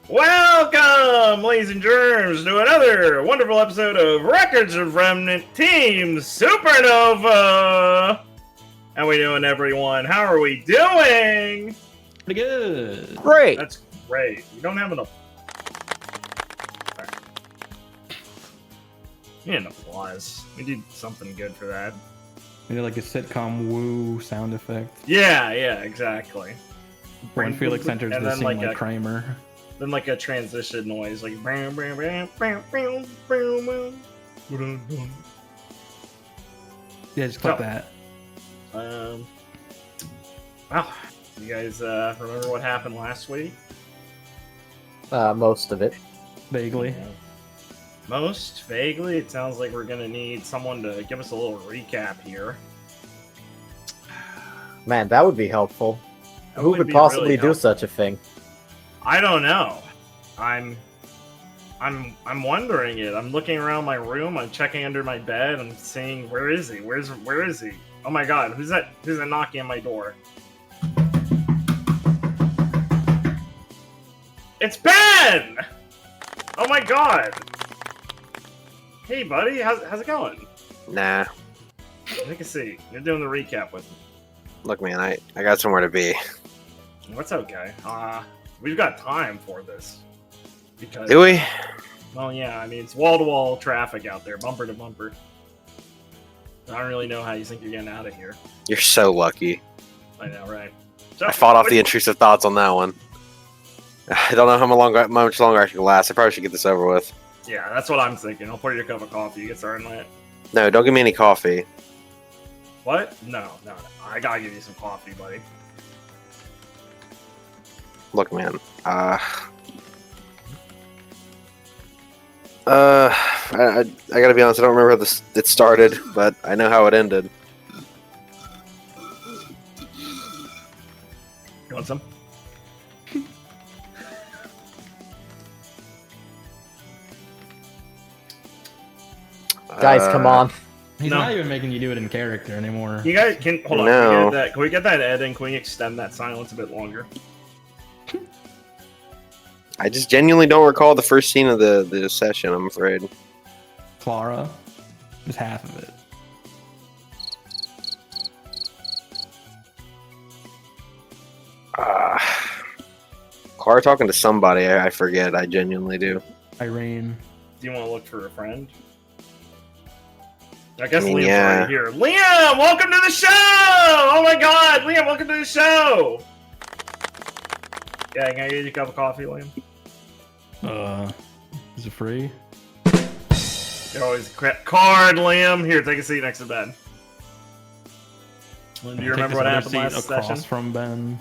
Welcome, ladies and germs, to another wonderful episode of Records of Remnant Team Supernova. How we doing, everyone? How are we doing? Pretty good. Great. That's great. You don't have enough. Right. You need applause. We need something good for that. Maybe like a sitcom woo sound effect. Yeah, exactly. When Felix enters And the then scene like like a- Kramer. Then like a transition noise, like bam, bam, bam, bam, bam, bam, bam. Yeah, just click So- that. Wow. You guys remember what happened last week? Most of it. Vaguely. Most vaguely, it sounds like we're gonna need someone to give us a little recap here. Man, that would be helpful. That Who would could be possibly really do helpful. such a thing? I don't know. I'm wondering it. I'm looking around my room. I'm checking under my bed. I'm seeing where is he? Where is he? Oh my god! Who's that? Who's that knocking on my door? It's Ben! Oh my god! Hey, buddy. How's it going? Nah. Take a seat. You're doing the recap with me. Look, man, I got somewhere to be. That's okay. We've got time for this. Because, Do we? well, yeah, I mean, it's wall-to-wall traffic out there, bumper to bumper. I don't really know how you think you're getting out of here. You're so lucky. I know, right? So, I fought off what- the intrusive thoughts on that one. I don't know how much longer I can last. I probably should get this over with. Yeah, that's what I'm thinking. I'll pour you a cup of coffee. You get started on that. No, don't give me any coffee. What? No. I gotta give you some coffee, buddy. Look, man. I gotta be honest. I don't remember how it started, but I know how it ended. You want some? Guys, come on. He's No. not even making you do it in character anymore. You guys can hold on. No. Can we get that Ed and can we extend that silence a bit longer? I just genuinely don't recall the first scene of the session. I'm afraid. Clara. Just half of it. Clara talking to somebody. I forget. I genuinely do. Irene. Do you want to look for a friend? I guess I mean, Liam's yeah. right here. Liam, welcome to the show! Oh my god, Liam, welcome to the show! Yeah, can I get you a cup of coffee, Liam? Is it free? You're always a card, Liam. Here, take a seat next to Ben. Do you remember what happened last across session? from Ben?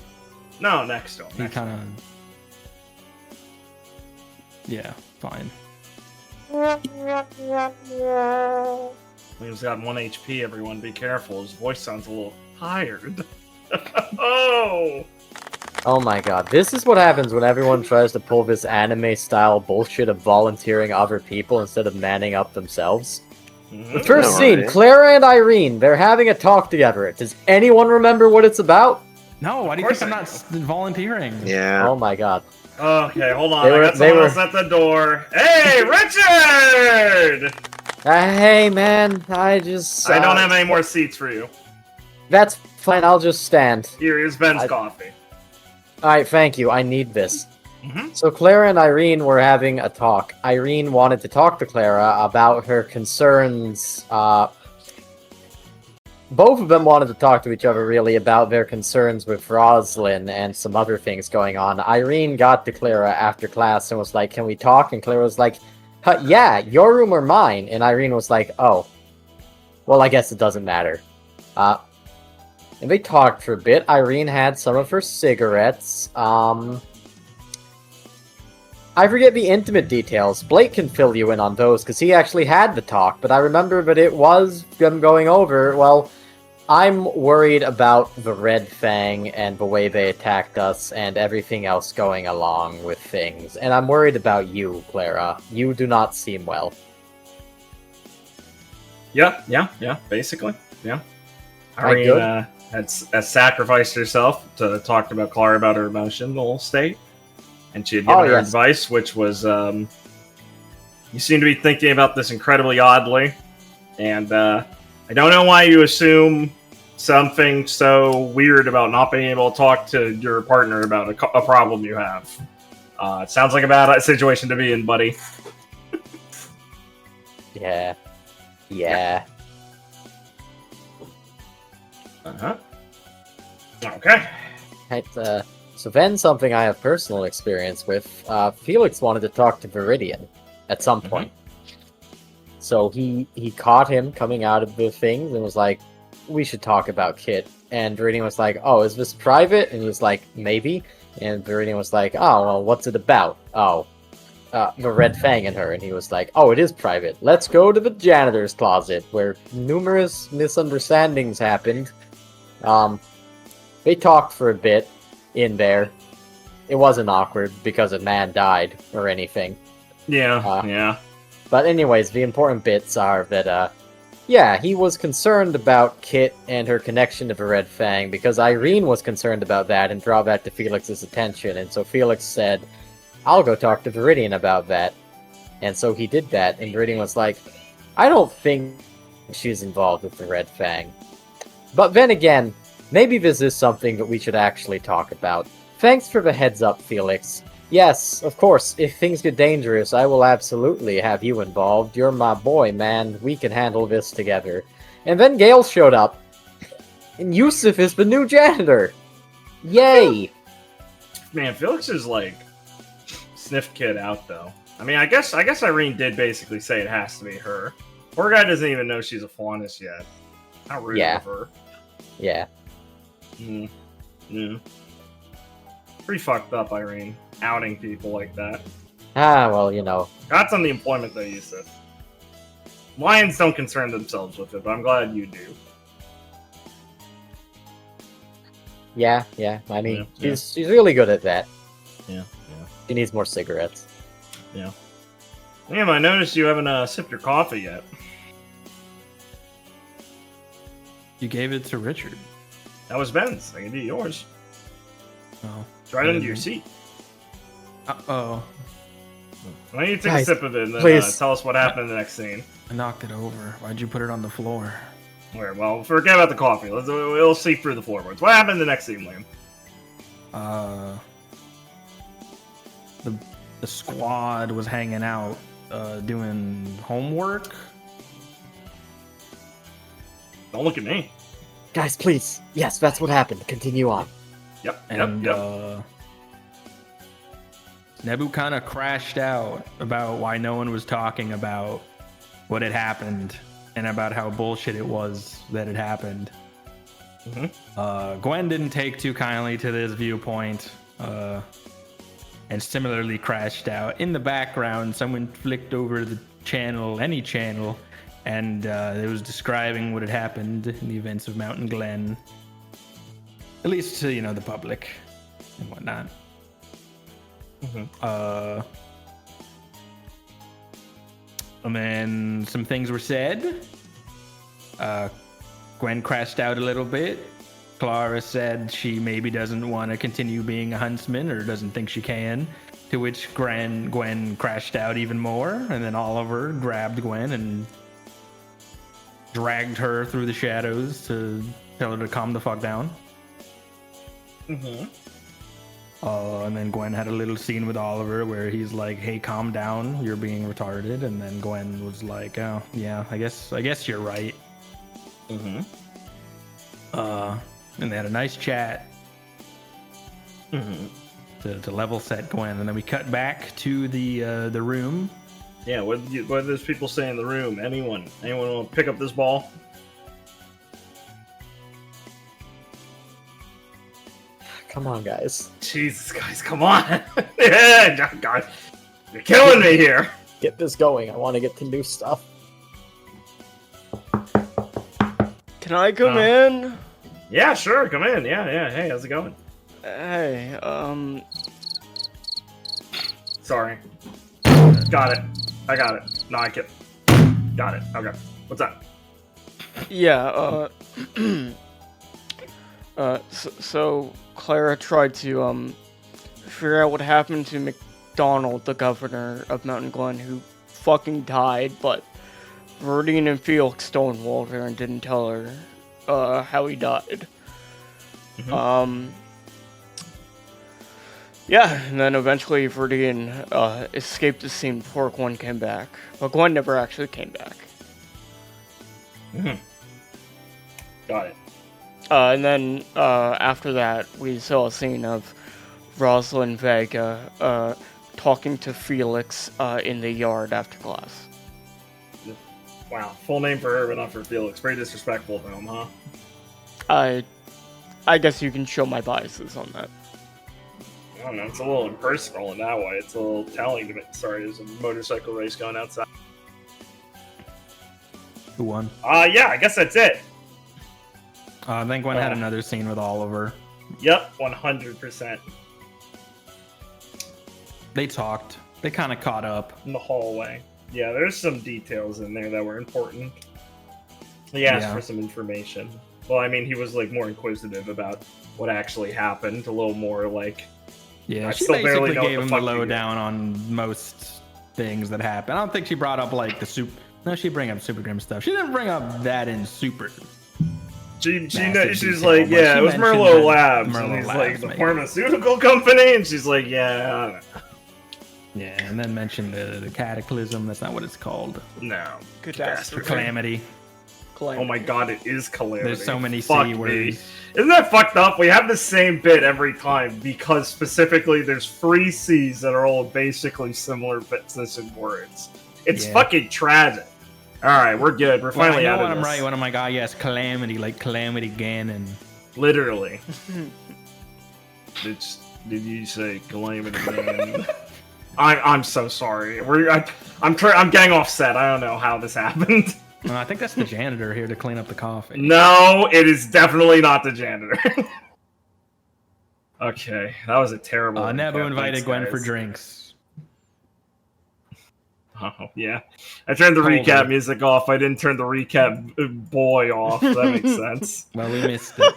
No, next to him. He next to him. kind of. Yeah, fine. Liam's got 1 HP, everyone. Be careful. His voice sounds a little tired. Oh! Oh my god. This is what happens when everyone tries to pull this anime-style bullshit of volunteering other people instead of manning up themselves. Mhm. The first No, scene, right? Clara and Irene, they're having a talk together. Does anyone remember what it's about? No, why do you course think I'm I not volunteering? Yeah. Oh my god. Okay, hold on. They were- I got they someone were- else at the door. Hey, Richard! Hey man, I just... I don't have any more seats for you. That's fine, I'll just stand. Here's Ben's I- coffee. Alright, thank you, I need this. Mhm. So Clara and Irene were having a talk. Irene wanted to talk to Clara about her concerns. Both of them wanted to talk to each other really about their concerns with Roslyn and some other things going on. Irene got to Clara after class and was like, "Can we talk?" And Clara was like, "Huh, yeah, your room or mine?" And Irene was like, "Oh, well, I guess it doesn't matter." And they talked for a bit. Irene had some of her cigarettes. I forget the intimate details. Blake can fill you in on those, because he actually had the talk, but I remember that it was them going over, well, I'm worried about the Red Fang and the way they attacked us and everything else going along with things. And I'm worried about you, Clara. You do not seem well. Yeah, basically. Yeah. Alright, Irene good. has sacrificed herself to talk about Clara about her emotional state. and she had given Oh, her yes. advice, which was, you seem to be thinking about this incredibly oddly, and I don't know why you assume something so weird about not being able to talk to your partner about a problem you have. It sounds like a bad situation to be in, buddy. Yeah. Yeah. Uh-huh. Okay. Right, so then something I have personal experience with, Felix wanted to talk to Viridian at some point. So he caught him coming out of the things and was like, we should talk about Kit. And Viridian was like, oh, is this private? And he was like, maybe. And Viridian was like, oh, well, what's it about? Oh, the Red Fang and her. And he was like, oh, it is private. Let's go to the janitor's closet, where numerous misunderstandings happened. They talked for a bit in there. It wasn't awkward because a man died or anything. Yeah, yeah. But anyways, the important bits are that, yeah, he was concerned about Kit and her connection to the Red Fang because Irene was concerned about that and draw that to Felix's attention. And so Felix said, I'll go talk to Viridian about that. And so he did that, and Viridian was like, I don't think she's involved with the Red Fang. But then again, maybe this is something that we should actually talk about. Thanks for the heads up, Felix. Yes, of course, if things get dangerous, I will absolutely have you involved. You're my boy, man. We can handle this together. And then Gale showed up, and Yusuf is the new janitor. Yay! Man, Felix is like sniff Kid out though. I mean, I guess Irene did basically say it has to be her. Poor guy doesn't even know she's a Faunus yet. How rude of her. Yeah. Pretty fucked up, Irene. Outing people like that. Ah, well, you know. That's on the employment though, Yusuf. Lions don't concern themselves with it, but I'm glad you do. Yeah. I mean, she's really good at that. Yeah. She needs more cigarettes. Yeah. Damn, I noticed you haven't sipped your coffee yet. You gave it to Richard. That was Ben's. I can do yours. Oh. It's right under your seat. Uh-oh. Why don't you take a sip of it and then tell us what happened in the next scene? I knocked it over. Why'd you put it on the floor? Alright, well, forget about the coffee. We'll see through the floorboards. What happened in the next scene, Liam? The squad was hanging out, doing homework. Don't look at me. Guys, please. Yes, that's what happened. Continue on. Yep. Nebu kind of crashed out about why no one was talking about what had happened and about how bullshit it was that had happened. Gwen didn't take too kindly to this viewpoint, and similarly crashed out. In the background, someone flicked over the channel, any channel, and it was describing what had happened in the events of Mountain Glen, at least to the public and whatnot. And then some things were said. Gwen crashed out a little bit. Clara said she maybe doesn't want to continue being a huntsman or doesn't think she can. To which Gwen crashed out even more. And then Oliver grabbed Gwen and dragged her through the shadows to tell her to calm the fuck down. And then Gwen had a little scene with Oliver where he's like, hey, calm down, you're being retarded. And then Gwen was like, oh, yeah, I guess you're right. And they had a nice chat to level set Gwen. And then we cut back to the room. Yeah, what did those people say in the room? Anyone want to pick up this ball? Come on, guys. Jesus, guys, come on. Yeah, God. You're killing me here. Get this going. I want to get to new stuff. Can I come in? Yeah, sure. Come in. Yeah. Hey, how's it going? Hey, Sorry. Got it. I got it. No, I can't. Got it. Okay. What's up? Yeah, so Clara tried to, figure out what happened to McDonald, the governor of Mountain Glen, who fucking died, but Viridian and Felix stonewalled her and didn't tell her how he died. Yeah, and then eventually Viridian escaped the scene before Gwen came back. But Gwen never actually came back. Got it. And then after that, we saw a scene of Rosalind Vega talking to Felix in the yard after class. Wow, full name for her, but not for Felix. Very disrespectful of him, huh? I guess you can show my biases on that. I don't know, it's a little impersonal in that way. It's a little telling to me. Sorry, there's a motorcycle race going outside. Who won? Yeah, I guess that's it. Then Gwen had another scene with Oliver. Yep, 100%. They talked. They kind of caught up. In the hallway. Yeah, there's some details in there that were important. He asked for some information. Well, I mean, he was, like, more inquisitive about what actually happened. A little more, like... Yeah, I she still basically barely know gave what him the the fuck he did. lowdown on most things that happened. I don't think she brought up, like, the soup... No, she bring up Super Grim stuff. She didn't bring up that in Super... She's detail, like, but yeah, she it was mentioned Merlot that Labs. Merlot and he's Labs, like, the maybe. pharmaceutical company? And she's like, yeah, I don't know. Yeah, and then mentioned the Cataclysm. That's not what it's called. No. Catastrophe. Calamity. Oh my god, it is Calamity. There's so many Fuck C me. words. Isn't that fucked up? We have the same bit every time because specifically there's 3 C's that are all basically similar business and words. It's fucking tragic. Alright, we're good. We're finally I out know of when I'm this. right when I'm like, yes, Calamity, like Calamity Ganon. Literally. Did you say Calamity again? I'm so sorry. I'm getting offset. I don't know how this happened. I think that's the janitor here to clean up the coffee. No, it is definitely not the janitor. Okay, that was a terrible. Nebu invited Thanks, Gwen guys. for drinks. Oh yeah, I turned the Told recap her. music off. I didn't turn the recap boy off. That makes sense. Well, we missed it.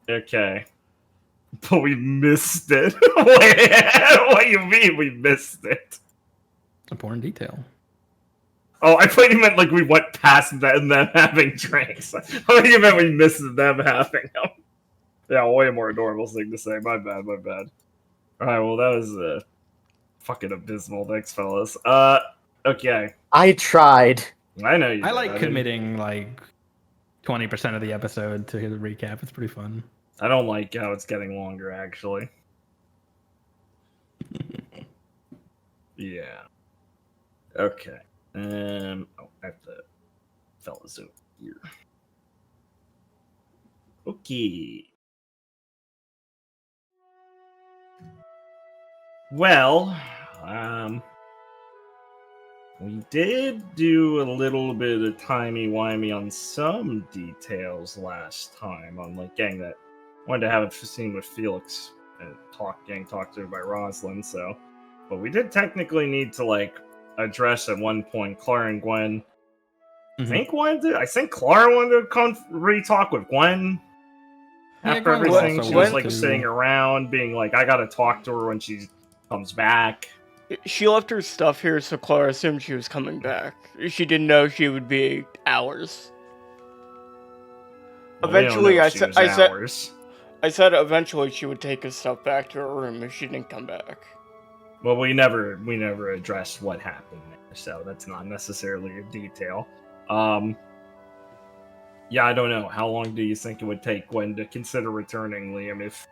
Okay, but we missed it. Wait, what do you mean we missed it? Important detail. Oh, I thought you meant like we went past them having drinks. I thought you meant we missed them having them. Yeah, way more normal thing to say. My bad. Alright, well that was fucking abysmal. Thanks, fellas. Okay. I tried. I know you I did. like didn't- committing like 20% of the episode to the recap. It's pretty fun. I don't like how it's getting longer, actually. Yeah. Okay. I have to fella zoom here. Okay. Well, we did do a little bit of timey-wimey on some details last time on like getting that. Wanted to have a scene with Felix and getting talked to by Rosalind, so. But we did technically need to like address at one point Clara and Gwen. I think Clara wanted to re-talk with Gwen. Yeah, After Gwen was everything, also she was Gwen like too. sitting around, being like, "I gotta talk to her when she comes back." She left her stuff here, so Clara assumed she was coming back. She didn't know she would be hours. Well, we don't Eventually, know I if she said- was I said- hours. I said eventually she would take his stuff back to her room if she didn't come back. Well, we never addressed what happened there, so that's not necessarily a detail. Yeah, I don't know. How long do you think it would take Gwen to consider returning, Liam, if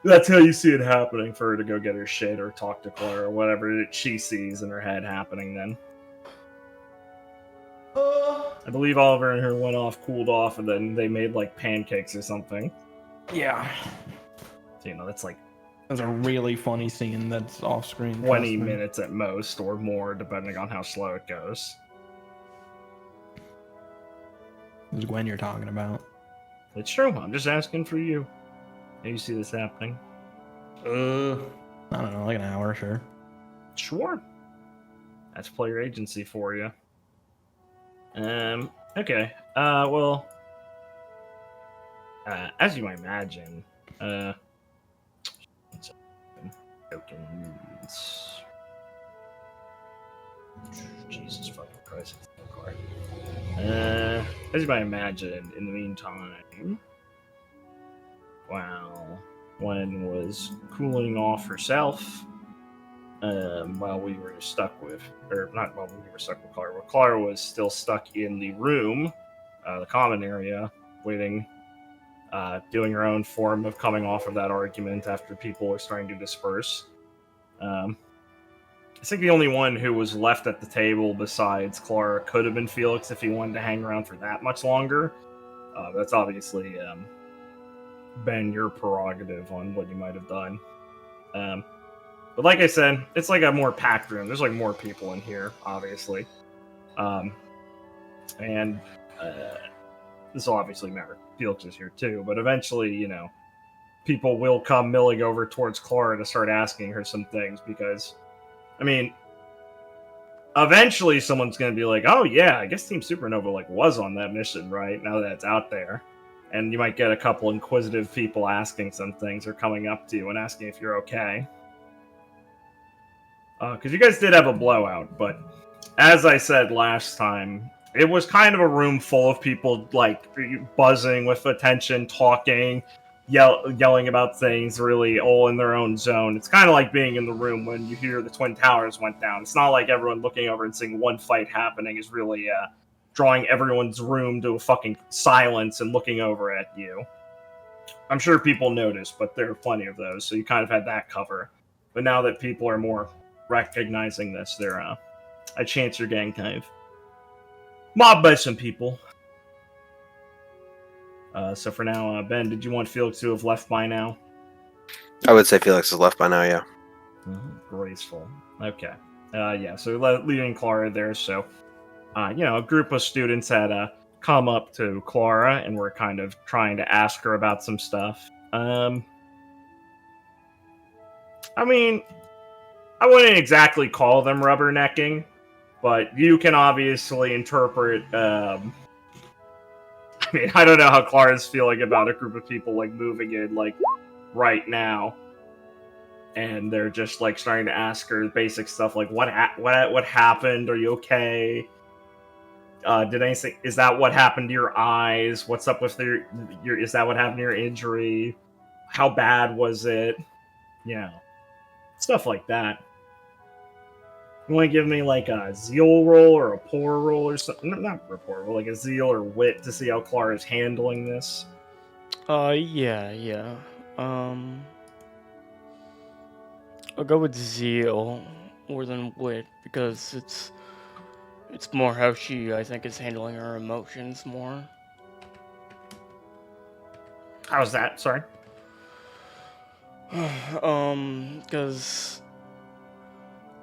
that's how you see it happening, for her to go get her shit or talk to Clara or whatever she sees in her head happening then? I believe Oliver and her went off, cooled off, and then they made like pancakes or something. Yeah. So, that's like That's a really funny scene that's off screen. 20 minutes at most or more, depending on how slow it goes. It's Gwen you're talking about. It's true. I'm just asking for you. How you see this happening? I don't know, like an hour, sure. Sure. That's player agency for you. Okay. Well, as you might imagine, Tokens. Jesus fucking Christ. As you might imagine, in the meantime, while Gwen was cooling off herself, while we were stuck with, or not while we were stuck with Clara, but Clara was still stuck in the room, the common area, waiting, doing her own form of coming off of that argument after people were starting to disperse. I think the only one who was left at the table besides Clara could have been Felix if he wanted to hang around for that much longer. That's obviously been your prerogative on what you might have done. But like I said, it's like a more packed room. There's like more people in here, obviously. And this will obviously matter. Felix is here too, but eventually, you know, people will come milling over towards Clara to start asking her some things because, I mean, eventually someone's going to be like, oh yeah, I guess Team Supernova like was on that mission, right? Now that it's out there. And you might get a couple inquisitive people asking some things or coming up to you and asking if you're okay. Because you guys did have a blowout, but as I said last time, it was kind of a room full of people like buzzing with attention, talking, yelling about things, really all in their own zone. It's kind of like being in the room when you hear the Twin Towers went down. It's not like everyone looking over and seeing one fight happening is really drawing everyone's room to a fucking silence and looking over at you. I'm sure people noticed, but there are plenty of those, so you kind of had that cover. But now that people are more recognizing this, they're a chance you're getting kind of mobbed by some people. So for now, Ben, did you want Felix to have left by now? I would say Felix is left by now, yeah. Graceful. Okay. Yeah, so leaving Clara there, so, you know, a group of students had come up to Clara and were kind of trying to ask her about some stuff. I mean, I wouldn't exactly call them rubbernecking, but you can obviously interpret, I mean, I don't know how Clara's feeling about a group of people, like, moving in, like, right now. And they're just, like, starting to ask her basic stuff, like, what happened? Are you okay? Did anything, is that what happened to your eyes? What's up with your is that what happened to your injury? How bad was it? You know, stuff like that. You want to give me like a zeal roll or a poor roll or something? Not a poor roll, like a zeal or wit to see how Clara's handling this. Yeah. I'll go with zeal more than wit because it's more how she, I think, is handling her emotions more. How's that? Sorry. Because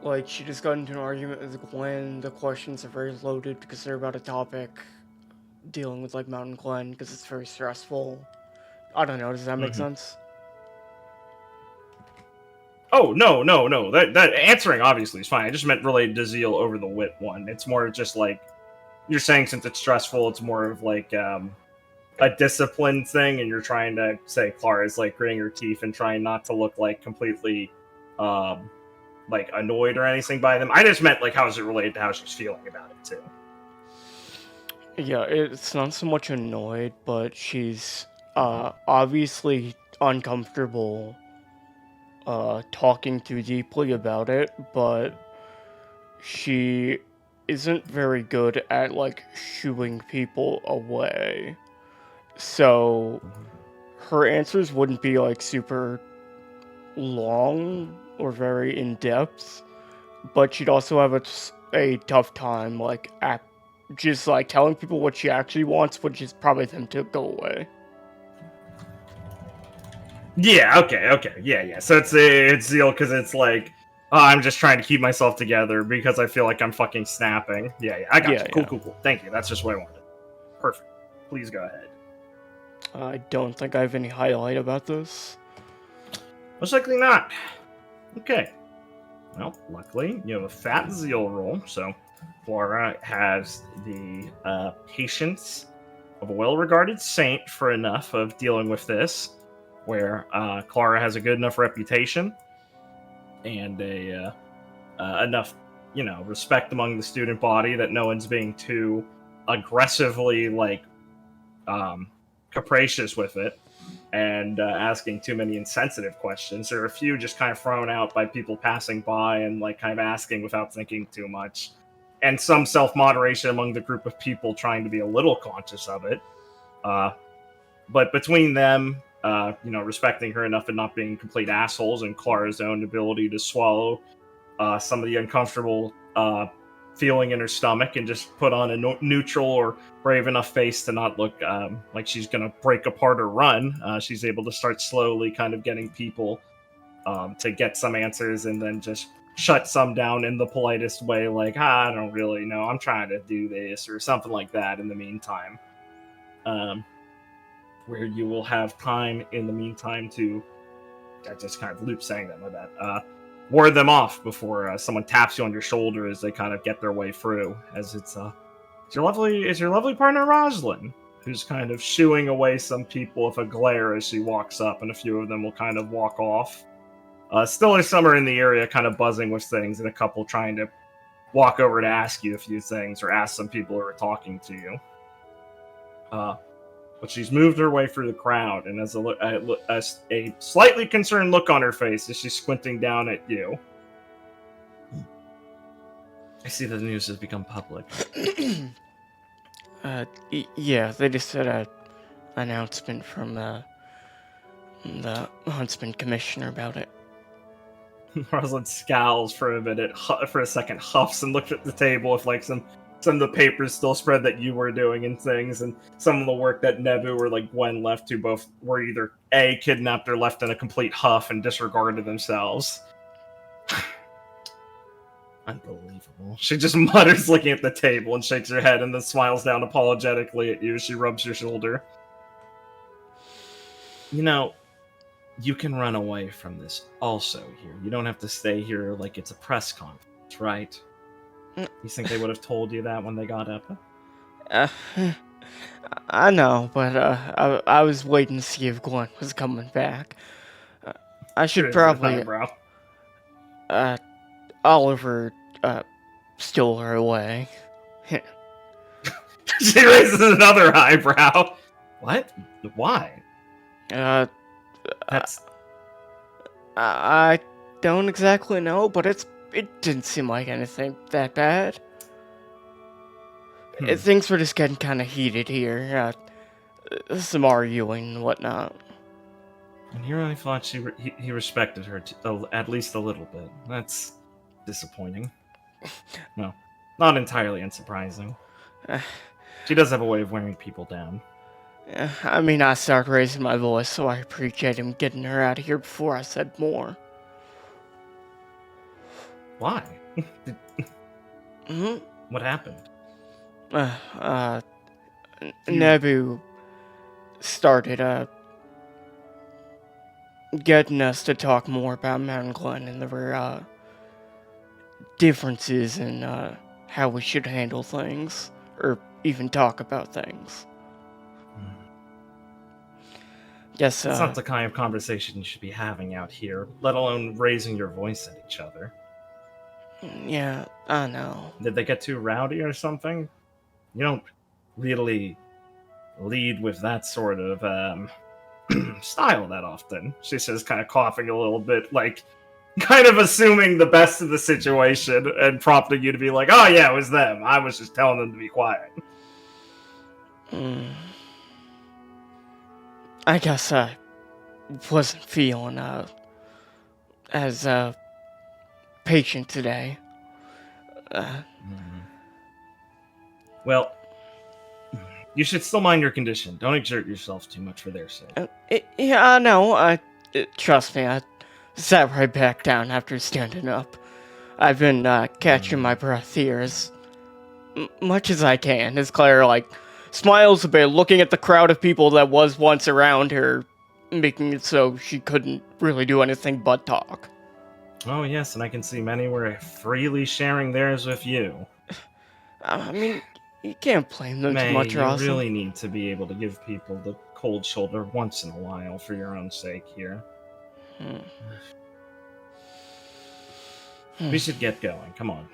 like she just got into an argument with Gwen. The questions are very loaded because they're about a topic dealing with like Mountain Glen because it's very stressful. I don't know. Does that make sense? Oh, no. That answering obviously is fine. I just meant related to zeal over the wit one. It's more just like, you're saying since it's stressful, it's more of like a discipline thing, and you're trying to say Clara's like gritting her teeth and trying not to look like completely like annoyed or anything by them. I just meant like how is it related to how she's feeling about it too. Yeah, it's not so much annoyed, but she's obviously uncomfortable talking too deeply about it, but she isn't very good at like shooing people away. So her answers wouldn't be like super long or very in depth, but she'd also have a tough time like just like telling people what she actually wants, which is probably them to go away. Yeah, okay. Yeah. So it's zeal because it's like, oh, I'm just trying to keep myself together because I feel like I'm fucking snapping. Yeah, I got you. Cool. Thank you. That's just what I wanted. Perfect. Please go ahead. I don't think I have any highlight about this. Most likely not. Okay. Well, luckily, you have a fat zeal roll, so Flora has the patience of a well-regarded saint for enough of dealing with this. where Clara has a good enough reputation and enough, respect among the student body that no one's being too aggressively capricious with it and asking too many insensitive questions. There are a few just kind of thrown out by people passing by and kind of asking without thinking too much, and some self-moderation among the group of people trying to be a little conscious of it. But between them, respecting her enough and not being complete assholes, and Clara's own ability to swallow some of the uncomfortable feeling in her stomach and just put on a neutral or brave enough face to not look like she's going to break apart or run, she's able to start slowly kind of getting people to get some answers and then just shut some down in the politest way, like, I don't really know, I'm trying to do this, or something like that in the meantime. Where you will have time in the meantime to, I just kind of loop saying that, my bad, ward them off before someone taps you on your shoulder as they kind of get their way through, as it's your lovely partner Rosalind, who's kind of shooing away some people with a glare as she walks up, and a few of them will kind of walk off. Still there's some are in the area kind of buzzing with things, and a couple trying to walk over to ask you a few things or ask some people who are talking to you. But she's moved her way through the crowd, and has a slightly concerned look on her face as she's squinting down at you. I see that the news has become public. Yeah, they just said an announcement from the Huntsman Commissioner about it. Rosalind scowls for a minute, for a second, huffs, and looks at the table with some of the papers still spread that you were doing and things, and some of the work that Nebu or Gwen left, who both were either A, kidnapped or left in a complete huff and disregarded themselves. Unbelievable. She just mutters, looking at the table, and shakes her head and then smiles down apologetically at you as she rubs your shoulder. You can run away from this also here. You don't have to stay here like it's a press conference, right? You think they would have told you that when they got up? I know, but I was waiting to see if Gwen was coming back. I should probably... Oliver stole her away. She raises another eyebrow. What? Why? That's... I don't exactly know, but it didn't seem like anything that bad. Things were just getting kind of heated here. Some arguing and whatnot. And he really thought he respected her at least a little bit. That's disappointing. No, not entirely unsurprising. She does have a way of wearing people down. I mean, I started raising my voice, so I appreciate him getting her out of here before I said more. Why? What happened? Nebu started getting us to talk more about Mountain Glen, and there were differences in how we should handle things, or even talk about things. Yes, It's not the kind of conversation you should be having out here, let alone raising your voice at each other. Yeah, I know. Did they get too rowdy or something? You don't really lead with that sort of style that often, she says, kind of coughing a little bit, kind of assuming the best of the situation and prompting you to be like, oh yeah, it was them. I was just telling them to be quiet. I guess I wasn't feeling as patient today. Well, you should still mind your condition. Don't exert yourself too much for their sake. Yeah, I know. Trust me, I sat right back down after standing up. I've been catching my breath here as much as I can, as Claire, smiles a bit, looking at the crowd of people that was once around her, making it so she couldn't really do anything but talk. Oh yes, and I can see many were freely sharing theirs with you. I mean, you can't blame them too much, You Ross. really need to be able to give people the cold shoulder once in a while for your own sake here. We should get going. Come on.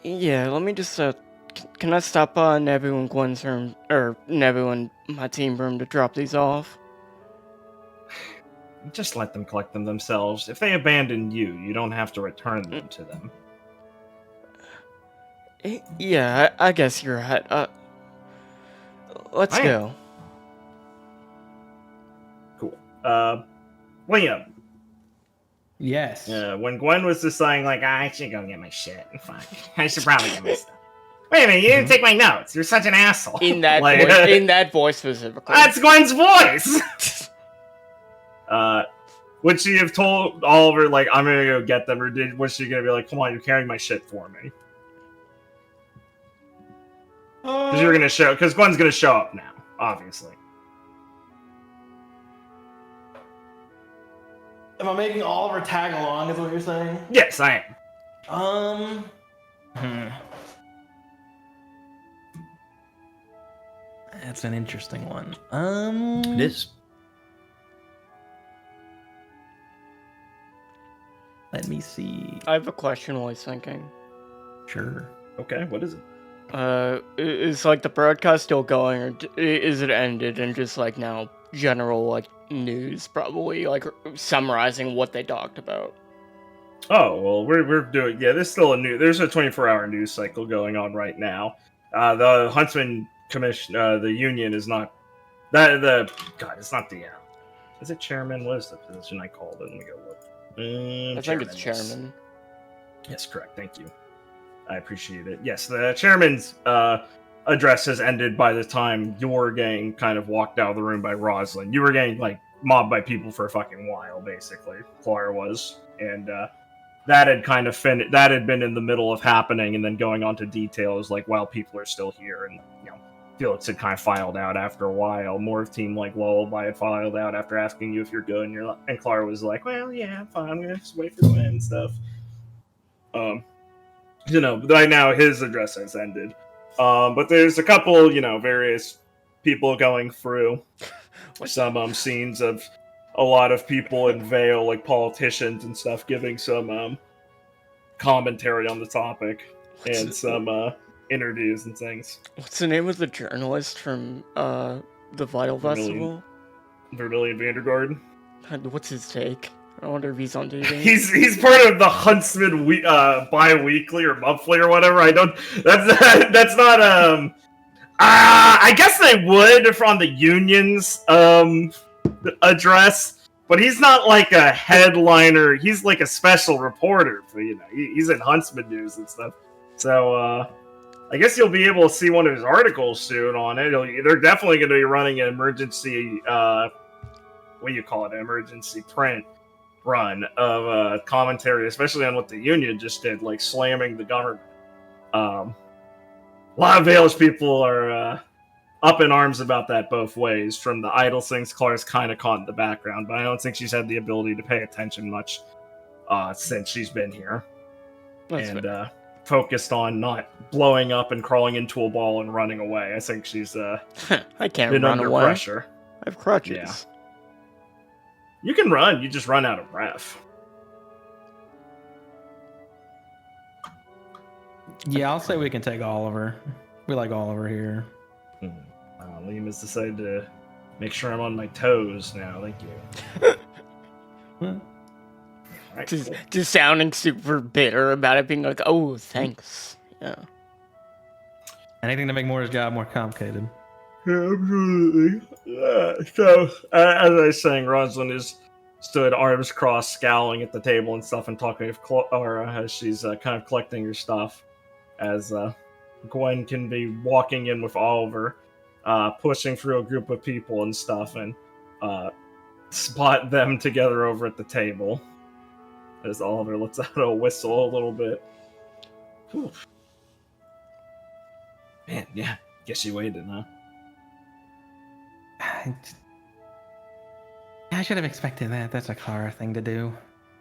Yeah, let me just, can I stop by Nebu and Gwen's room, or Nebu and my team room to drop these off? Just let them collect them themselves. If they abandon you, you don't have to return them to them. Yeah, I guess you're right. Let's go. Cool. Liam. Yes. When Gwen was deciding, like, I should go get my shit. Fuck. I should probably get my stuff. Wait a minute, you didn't take my notes. You're such an asshole. In that in that voice specifically. That's Gwen's voice! Would she have told Oliver, like, I'm gonna go get them, or was she gonna be like, come on, you're carrying my shit for me? Because Gwen's gonna show up now, obviously. Am I making Oliver tag along, is what you're saying? Yes, I am. That's an interesting one. It is. Let me see. I have a question while he's thinking. Sure. Okay, what is it? Is like the broadcast still going, or is it ended and just like now general like news, probably like summarizing what they talked about? Oh, well, we're doing, there's still there's a 24-hour news cycle going on right now. The Huntsman Commission, the union is not, it's not the, is it chairman? What is the position I called it? Let me go look. I think it's chairman. Yes, correct, thank you. I appreciate it. Yes, the chairman's address has ended by the time your gang kind of walked out of the room by Rosalind. You were getting, like, mobbed by people for a fucking while, basically. Clara was. And, that had kind of that had been in the middle of happening, and then going on to details, like, while people are still here, and, you know, Felix had kind of filed out after a while. More of Team, like, Lullaby had filed out after asking you if you're good, and Clara was like, well, yeah, I'm fine, I'm gonna just wait for Gwen and stuff. You know, right now his address has ended. But there's a couple, you know, various people going through some scenes of a lot of people in Vale, like politicians and stuff, giving some commentary on the topic and some interviews and things. What's the name of the journalist from the Vital Festival? Vermilion Vandergaard. What's his take? I wonder if he's on TV. He's part of the Huntsman bi-weekly or monthly or whatever. That's not I guess they would if on the union's address, but he's not like a headliner. He's like a special reporter for, you know, he's in Huntsman news and stuff. So I guess you'll be able to see one of his articles soon on it. They're definitely going to be running an emergency what do you call it, emergency print run of commentary, especially on what the union just did, like slamming the government. A lot of Valish people are up in arms about that both ways. From the idle things, Clara's kind of caught in the background, but I don't think she's had the ability to pay attention much since she's been here. That's focused on not blowing up and crawling into a ball and running away. I think she's I can't been run under away. pressure. I have crutches. Yeah. You can run, you just run out of breath. Yeah, I'll say we can take Oliver. We like Oliver here. Liam has decided to make sure I'm on my toes now. Thank you. Right, Just sounding super bitter about it, being like, oh, thanks. Yeah. Anything to make Moore's job more complicated. Yeah, absolutely. So, as I was saying, Rosalind stood arms crossed, scowling at the table and stuff, and talking with Clara as she's kind of collecting her stuff. As Gwen can be walking in with Oliver, pushing through a group of people and stuff, and spot them together over at the table. As Oliver lets out a whistle a little bit. Whew. Man, yeah. Guess you waited, huh? I should have expected that. That's a Clara thing to do.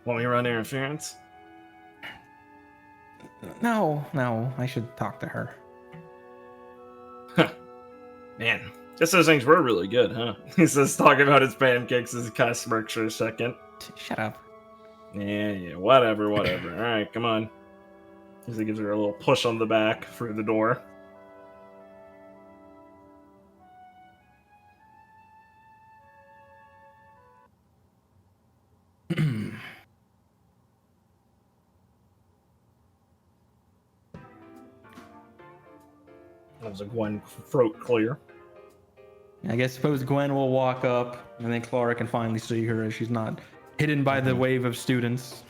Want me to run interference? No. I should talk to her. Man, Guess those things were really good, huh? He says, talking about his pancakes as he kind of smirks for a second. Shut up. Yeah, whatever. Alright, come on. As he gives her a little push on the back through the door. That was a Gwen throat clear. I suppose Gwen will walk up, and then Clara can finally see her as she's not hidden by the wave of students.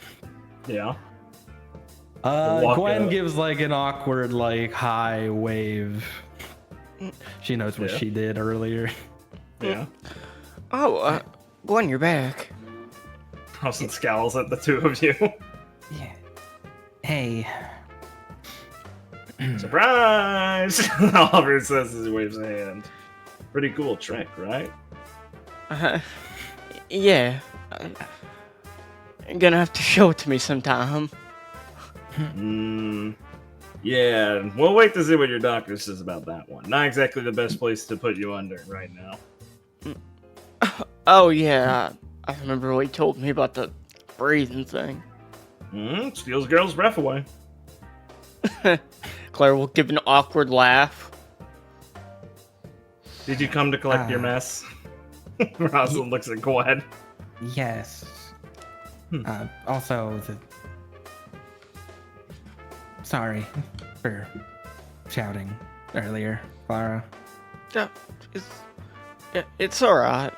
Yeah. Walk Gwen up. gives like an awkward, like high wave. She knows what she did earlier. Yeah. Oh, Gwen, you're back. Hobson scowls at the two of you. Yeah. Hey. Surprise! Oliver says as he waves a hand. Pretty cool trick, right? Yeah. You're gonna have to show it to me sometime. Yeah, we'll wait to see what your doctor says about that one. Not exactly the best place to put you under right now. Oh, yeah. I remember what he told me about the breathing thing. Steals girl's breath away. Claire will give an awkward laugh. Did you come to collect your mess? Rosalind looks at Gwen. Yes. Also, sorry for shouting earlier, Clara. Yeah, it's alright.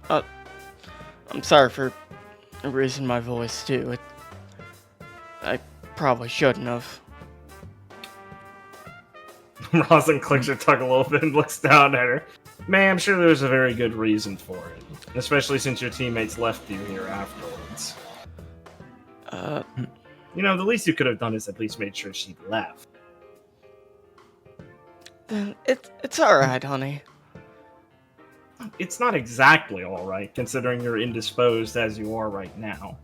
I'm sorry for raising my voice too. I probably shouldn't have. Rosalind clicks her tongue a little bit and looks down at her. Man, I'm sure there's a very good reason for it. Especially since your teammates left you here afterwards. You know, the least you could have done is at least made sure she left. It's alright, honey. It's not exactly alright, considering you're indisposed as you are right now.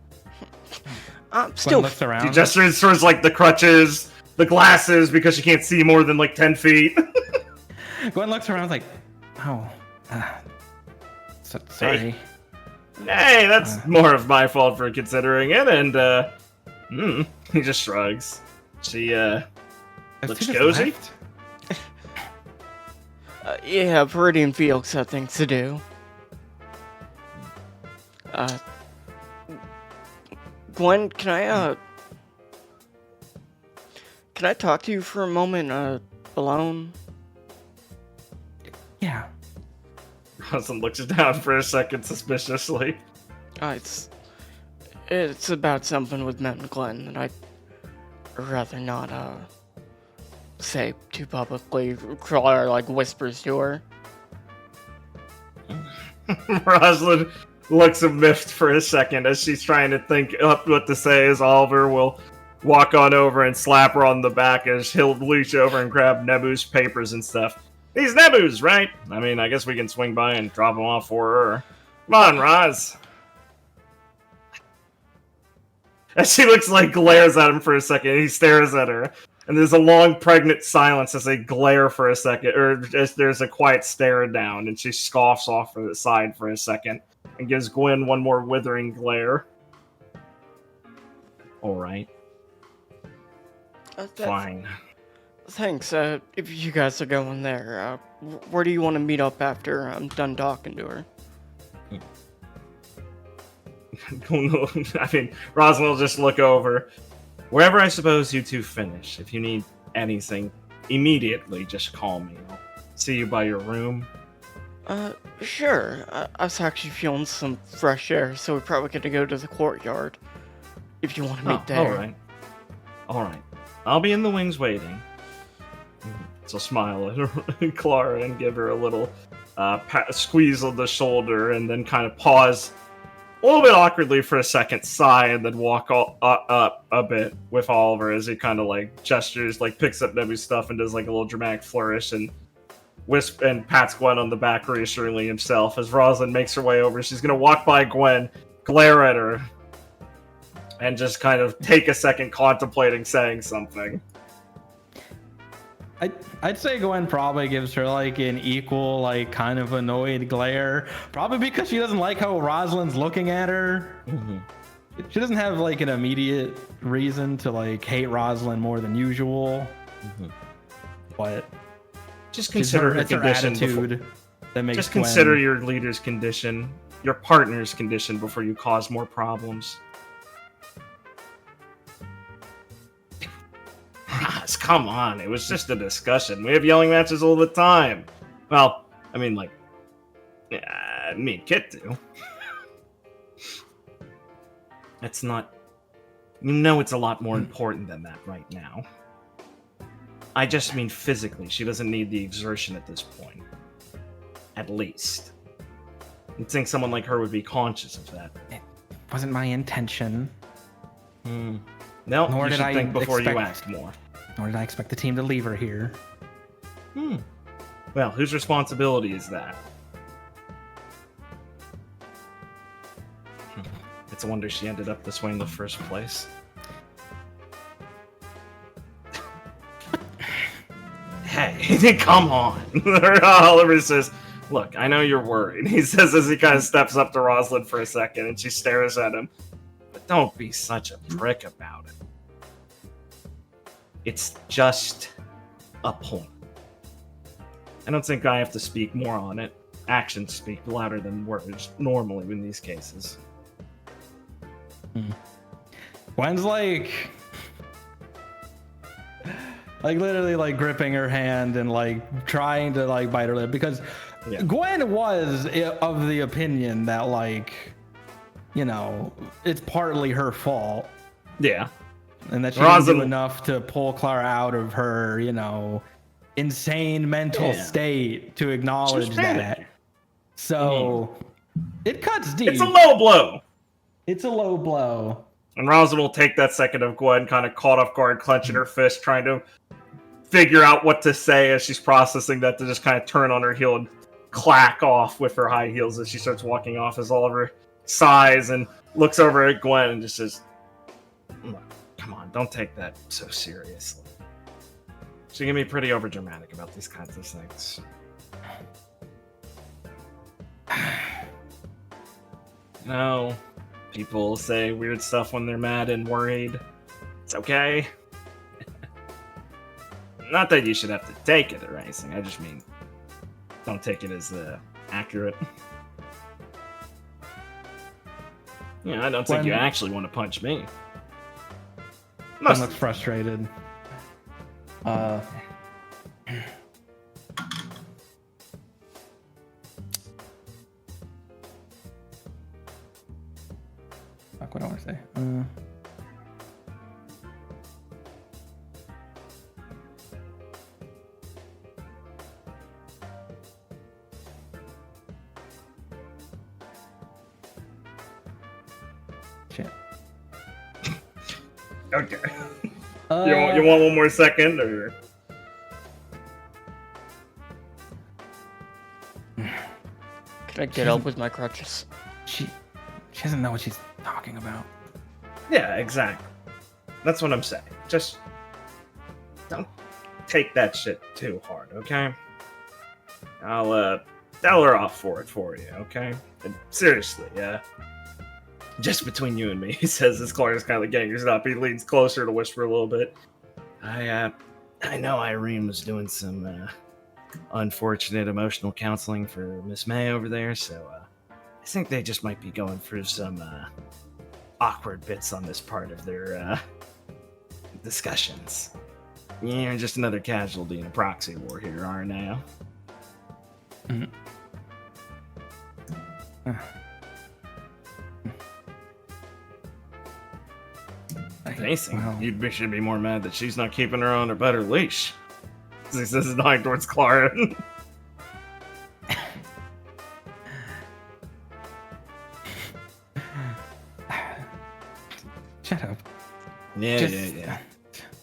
I'm Gwen still. looks around. She gestures towards, like, the crutches, the glasses, because she can't see more than, like, 10 feet. Gwen looks around like, oh, sorry. Hey, that's more of my fault for considering it, and, he just shrugs. She, looks cozy? Left? Yeah, Viridian and Felix have things to do. Gwen, can I talk to you for a moment, alone? Yeah. Rosalind looks down for a second suspiciously. It's about something with Matt and Glenn that I'd rather not, say too publicly. Clara, like, whispers to her. Rosalind looks miffed for a second as she's trying to think up what to say, as Oliver will walk on over and slap her on the back as he'll reach over and grab Nebu's papers and stuff. These Nebus, right? I mean, I guess we can swing by and drop them off for her. Come on, Roz. As she looks like glares at him for a second, he stares at her. And there's a long, pregnant silence as they glare for a second, or as there's a quiet stare down, and she scoffs off to the side for a second and gives Gwen one more withering glare. Alright. Fine. Thanks, if you guys are going there, where do you want to meet up after I'm done talking to her? I mean, Rosalind will just look over. Wherever I suppose you two finish. If you need anything, immediately just call me. I'll see you by your room. Sure. I was actually feeling some fresh air, so we're probably gonna go to the courtyard. If you want to meet there. Alright. I'll be in the wings waiting. So smile at Clara and give her a little squeeze on the shoulder, and then kind of pause a little bit awkwardly for a second, sigh, and then walk up a bit with Oliver as he kind of like gestures, like picks up Nebu's stuff and does like a little dramatic flourish and pats Gwen on the back reassuringly himself. As Rosalind makes her way over, she's gonna walk by Gwen, glare at her, and just kind of take a second contemplating saying something. I'd say Gwen probably gives her like an equal, like kind of annoyed glare. Probably because she doesn't like how Rosalind's looking at her. Mm-hmm. She doesn't have like an immediate reason to like hate Rosalind more than usual. Mm-hmm. But Just consider her it's her condition. attitude that makes Just Gwen... consider your leader's condition, your partner's condition before you cause more problems. Come on, it was just a discussion. We have yelling matches all the time. Well, I mean, like, me and Kit do. It's not... You know it's a lot more important than that right now. I just mean physically. She doesn't need the exertion at this point. At least. You'd think someone like her would be conscious of that. It wasn't my intention. No, Nor you did should I think before you expect- act more. Nor did I expect the team to leave her here. Well, whose responsibility is that? It's a wonder she ended up this way in the first place. Hey, come on. Oliver says, look, I know you're worried. He says as he kind of steps up to Rosalind for a second and she stares at him. But don't be such a prick about it. It's just a point. I don't think I have to speak more on it. Actions speak louder than words, normally in these cases. Gwen's like literally like gripping her hand and like trying to like bite her lip because Gwen was of the opinion that like, you know, it's partly her fault. Yeah. And that she didn't do enough to pull Clara out of her, you know, insane mental state to acknowledge that. So it cuts deep. It's a low blow. It's a low blow. And Rosalind will take that second of Gwen kind of caught off guard, clenching her fist, trying to figure out what to say as she's processing that, to just kind of turn on her heel and clack off with her high heels as she starts walking off, as Oliver sighs and looks over at Gwen and just says, come on, don't take that so seriously. She can be pretty overdramatic about these kinds of things. No. People say weird stuff when they're mad and worried. It's okay. Not that you should have to take it or anything. I just mean, don't take it as accurate. Yeah, I don't think you actually want to punch me. Gwen looks frustrated. Fuck, what do I want to say? Shit. Okay. You want one more second, or? Can I get up with my crutches? She doesn't know what she's talking about. Yeah, exactly. That's what I'm saying. Just don't take that shit too hard, okay? I'll tell her off for it for you, okay? And seriously, just between you and me, he says as Clara's kind of gangers up. He leans closer to whisper a little bit. I know Irene was doing some unfortunate emotional counseling for Miss May over there, so I think they just might be going through some awkward bits on this part of their discussions. You're just another casualty in a proxy war here, aren't you? If anything, you should be more mad that she's not keeping her on a better leash. He says, nodding towards Clara. Shut up. Yeah.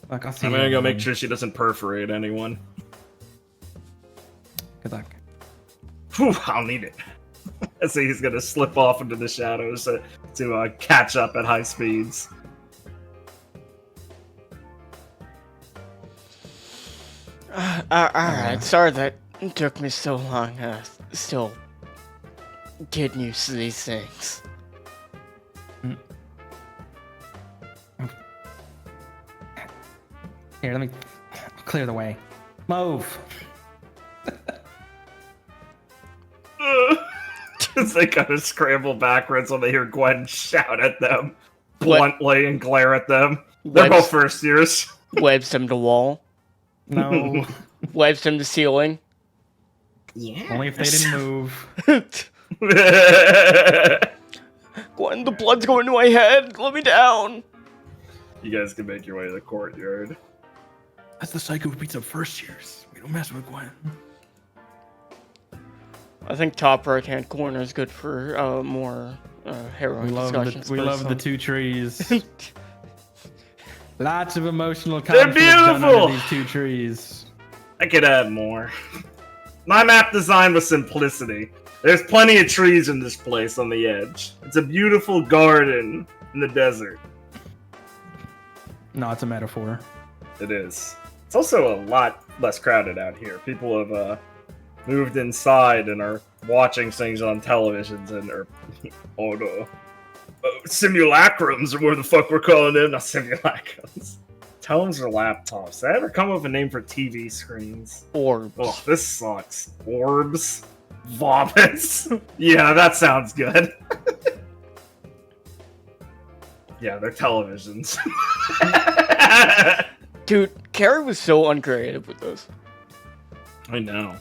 Look, I'll see I'm you gonna go in- make sure she doesn't perforate anyone. Good luck. Whew, I'll need it. I see he's gonna slip off into the shadows to catch up at high speeds. Alright, sorry that took me so long. Still getting used to these things. Here, let me clear the way. Move. They kind of scramble backwards when they hear Gwen shout at them bluntly and glare at them. They're both first years. Webs them to wall. No. Webs them to ceiling. Yeah. Only if they didn't move. Gwen, the blood's going to my head. Let me down. You guys can make your way to the courtyard. That's the psycho who beats up first years. We don't mess with Gwen. I think top right-hand corner is good for more harrowing discussions. We love the two trees. Lots of emotional They're conflict done beautiful! under these two trees. I could add more. My map designed with simplicity. There's plenty of trees in this place on the edge. It's a beautiful garden in the desert. No, it's a metaphor. It is. It's also a lot less crowded out here. People have moved inside and are watching things on televisions and are simulacrums, or what the fuck we're calling them. Not simulacrums. Televisions or laptops. Did I ever come up with a name for TV screens? Orbs. Oh, this sucks. Orbs? Vomits? Yeah, that sounds good. Yeah, they're televisions. Dude, Carrie was so uncreative with those. I know.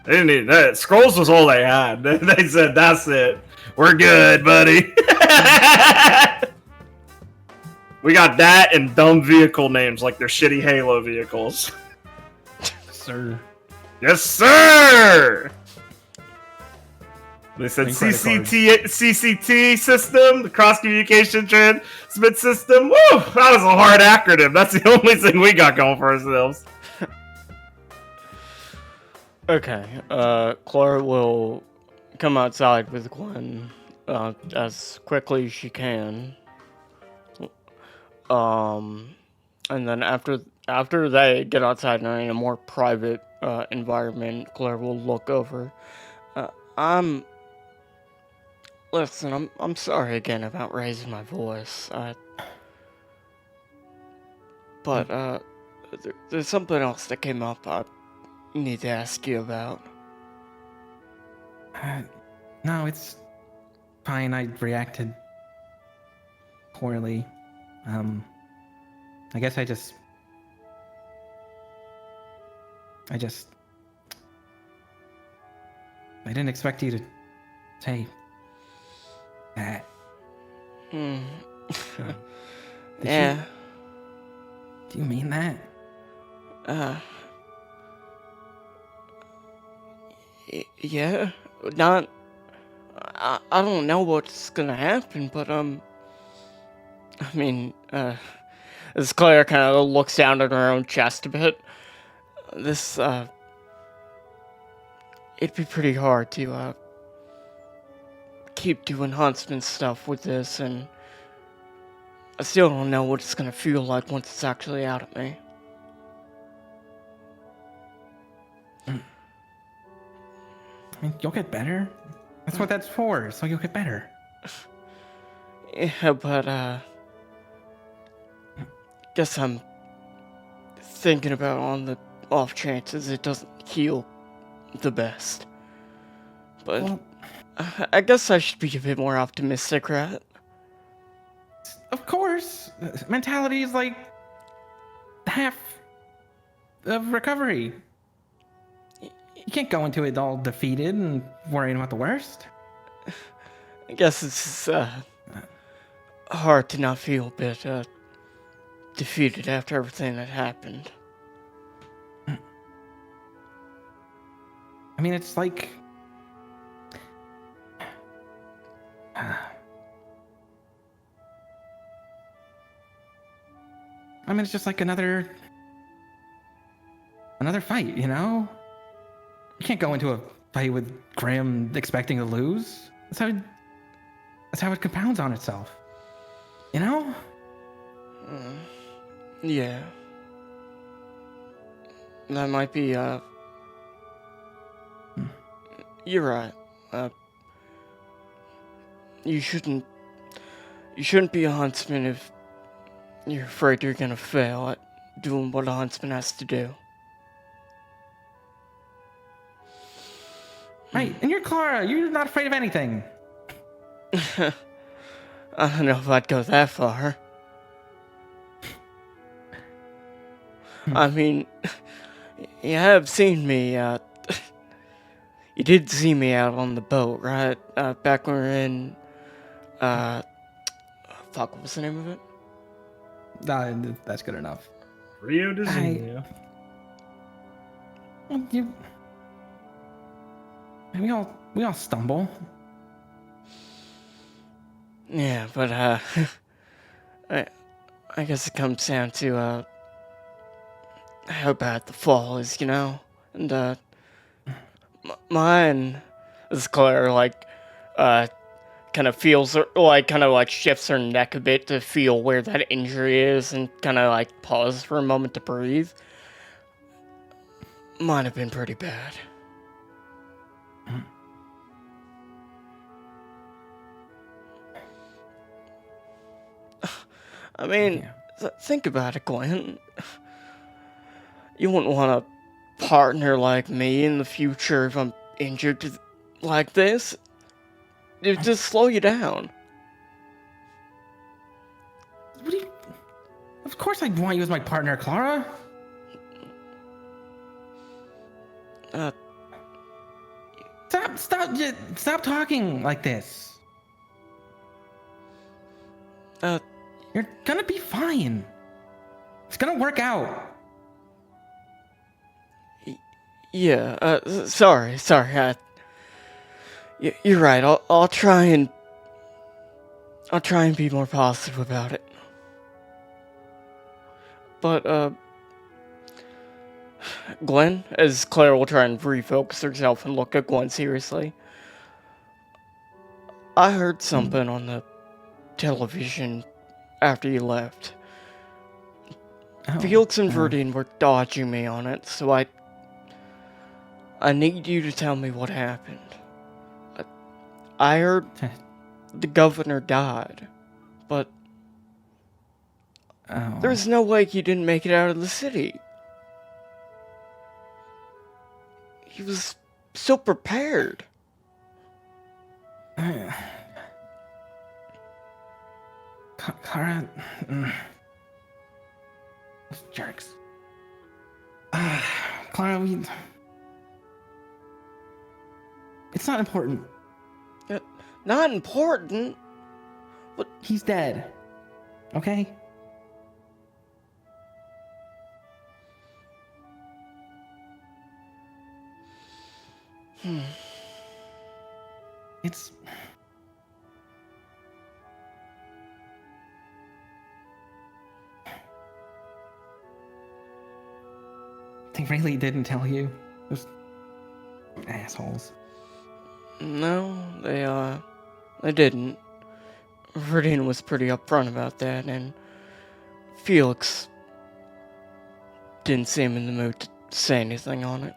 They didn't need that. Scrolls was all they had. They said, that's it. We're good, buddy. We got that and dumb vehicle names like they're shitty Halo vehicles. Sir. Yes, sir! They said And credit CCT system, the cross communication transmit system. Woo! That was a hard acronym. That's the only thing we got going for ourselves. Okay, Clara will come outside with Gwen as quickly as she can. And then after they get outside and are in a more private environment, Claire will look over. Listen, I'm sorry again about raising my voice. But there's something else that came up I need to ask you about. No, it's fine. I reacted poorly. I guess I didn't expect you to say that. Yeah. Do you mean that? Yeah. Not. I don't know what's gonna happen, but I mean, as Claire kind of looks down at her own chest a bit, this it'd be pretty hard to keep doing Huntsman stuff with this, and I still don't know what it's gonna feel like once it's actually out of me. I mean, you'll get better. That's what that's for, so you'll get better. Yeah, but guess I'm thinking about on the off chances it doesn't heal the best. But Well, I guess I should be a bit more optimistic, right? of course, mentality is like half of recovery. You can't go into it all defeated and worrying about the worst. I guess it's hard to not feel a bit defeated after everything that happened. I mean, it's like... I mean, it's just like another fight, you know? You can't go into a fight with Graham expecting to lose. That's how it compounds on itself. You know? Yeah. That might be, You're right. You shouldn't be a huntsman if you're afraid you're gonna fail at doing what a huntsman has to do. Right, and you're Clara. You're not afraid of anything. I don't know if I'd go that far. I mean, you have seen me, you did see me out on the boat, right? Back when we were in, fuck, what was the name of it? That's good enough. Rio de Janeiro. We all stumble. Yeah, but, I guess it comes down to, how bad the fall is, you know? And, mine is Claire, like, kind of feels, like, kind of, like, shifts her neck a bit to feel where that injury is and kind of, like, pause for a moment to breathe. Might have been pretty bad. I mean, think about it, Glenn. You wouldn't want a partner like me in the future if I'm injured like this. It would just slow you down. What do you... Of course I'd want you as my partner, Clara. Stop talking like this. You're gonna be fine. It's gonna work out. Yeah, sorry. You're right. I'll try and be more positive about it. But, Glenn, as Claire will try and refocus herself and look at Glenn seriously, I heard something on the television after you left. Felix and Verdine were dodging me on it, so I need you to tell me what happened. I heard the governor died, but there's no way he didn't make it out of the city. He was so prepared. Clara, those jerks. Clara, it's not important. Not important? But he's dead. Okay? It's... They really didn't tell you? Those assholes. No, they didn't. Verdine was pretty upfront about that, and Felix didn't seem in the mood to say anything on it.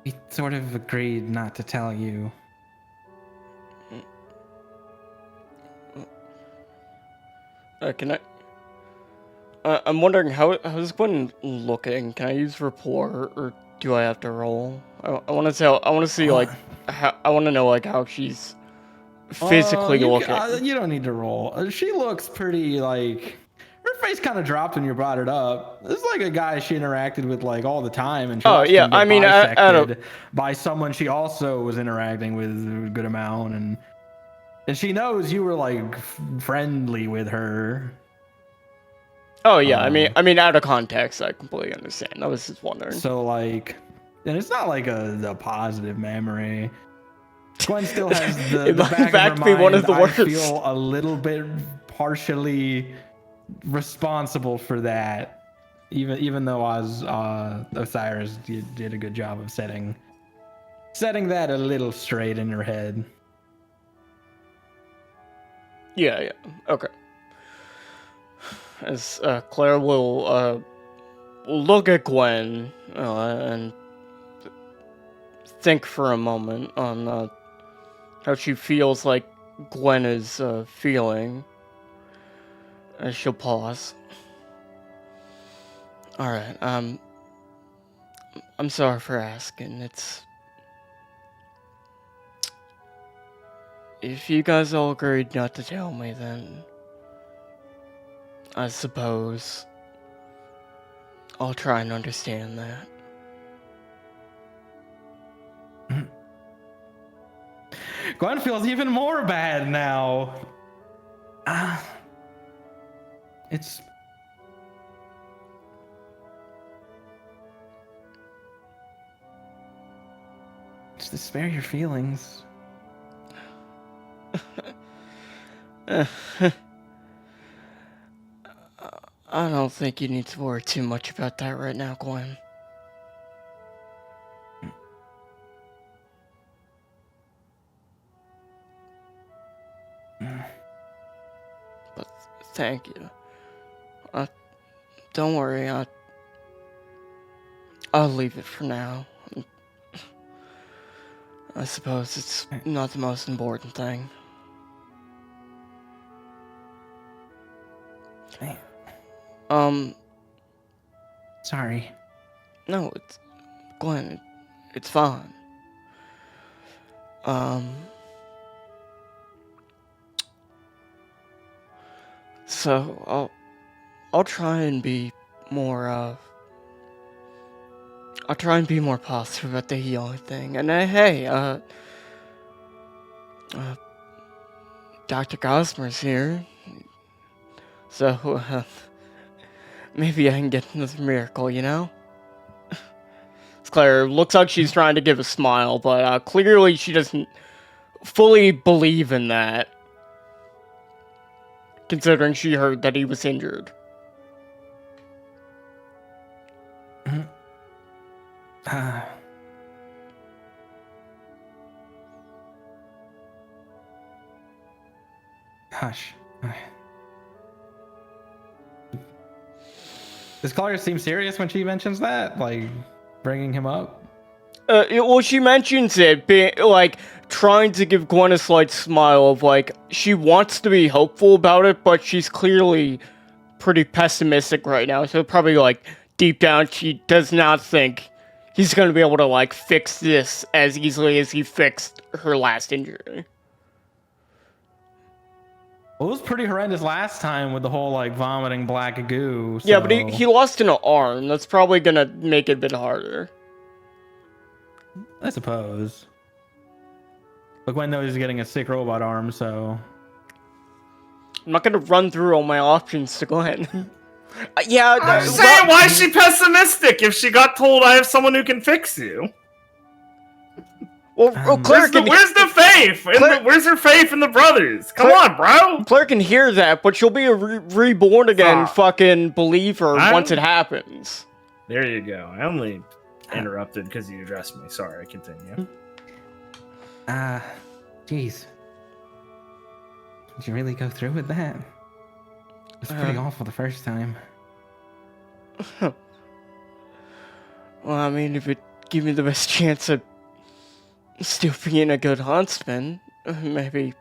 We sort of agreed not to tell you. Can I... I'm wondering, how's Gwen looking? Can I use rapport, or do I have to roll? I want to see, like, I want to know, like, how she's physically looking. You don't need to roll. She looks pretty, like... Her face kind of dropped when you brought it up. This is like a guy she interacted with, like, all the time. And she I mean, by someone she also was interacting with a good amount. And she knows you were, like, friendly with her. Oh, yeah, I mean, out of context, I completely understand. I was just wondering. So, like, and it's not like a positive memory. Gwen still has the back of her mind. One of the worst. I feel a little bit partially responsible for that. even though Osiris did a good job of setting that a little straight in her head. Yeah. Okay. As Claire will look at Gwen and think for a moment on how she feels like Gwen is feeling. As she'll pause. Alright, I'm sorry for asking. If you guys all agreed not to tell me, then I suppose I'll try and understand that. Gwen feels even more bad now. It's to spare your feelings. I don't think you need to worry too much about that right now, Gwen. But thank you. Don't worry, I'll leave it for now. I suppose it's not the most important thing. Sorry. No, it's Gwen. It's fine. So I'll try and be more I'll try and be more positive about the healing thing. And hey, Dr. Gosmer's here. So maybe I can get another miracle, you know? Claire looks like she's trying to give a smile, but clearly she doesn't fully believe in that. Considering she heard that he was injured. Hush. Does Claire seem serious when she mentions that? Like, bringing him up? Well, she mentions it, being, like, trying to give Gwen a slight smile of, like, she wants to be hopeful about it, but she's clearly pretty pessimistic right now, so probably, like, deep down, she does not think he's gonna be able to, like, fix this as easily as he fixed her last injury. Well, it was pretty horrendous last time with the whole, like, vomiting black goo. So... Yeah, but he lost an arm. That's probably gonna make it a bit harder. I suppose. But Gwen knows he's getting a sick robot arm, so... I'm not gonna run through all my options to Gwen. Yeah, I'm saying, why is she pessimistic if she got told I have someone who can fix you? Well, Claire where's the faith? Where's her faith in the brothers? Come on, bro! Claire can hear that, but she'll be a reborn again fucking believer once it happens. There you go. I only interrupted because you addressed me. Sorry, continue. Jeez. Did you really go through with that? It was pretty awful the first time. Well, I mean, if it give me the best chance of still being a good huntsman, maybe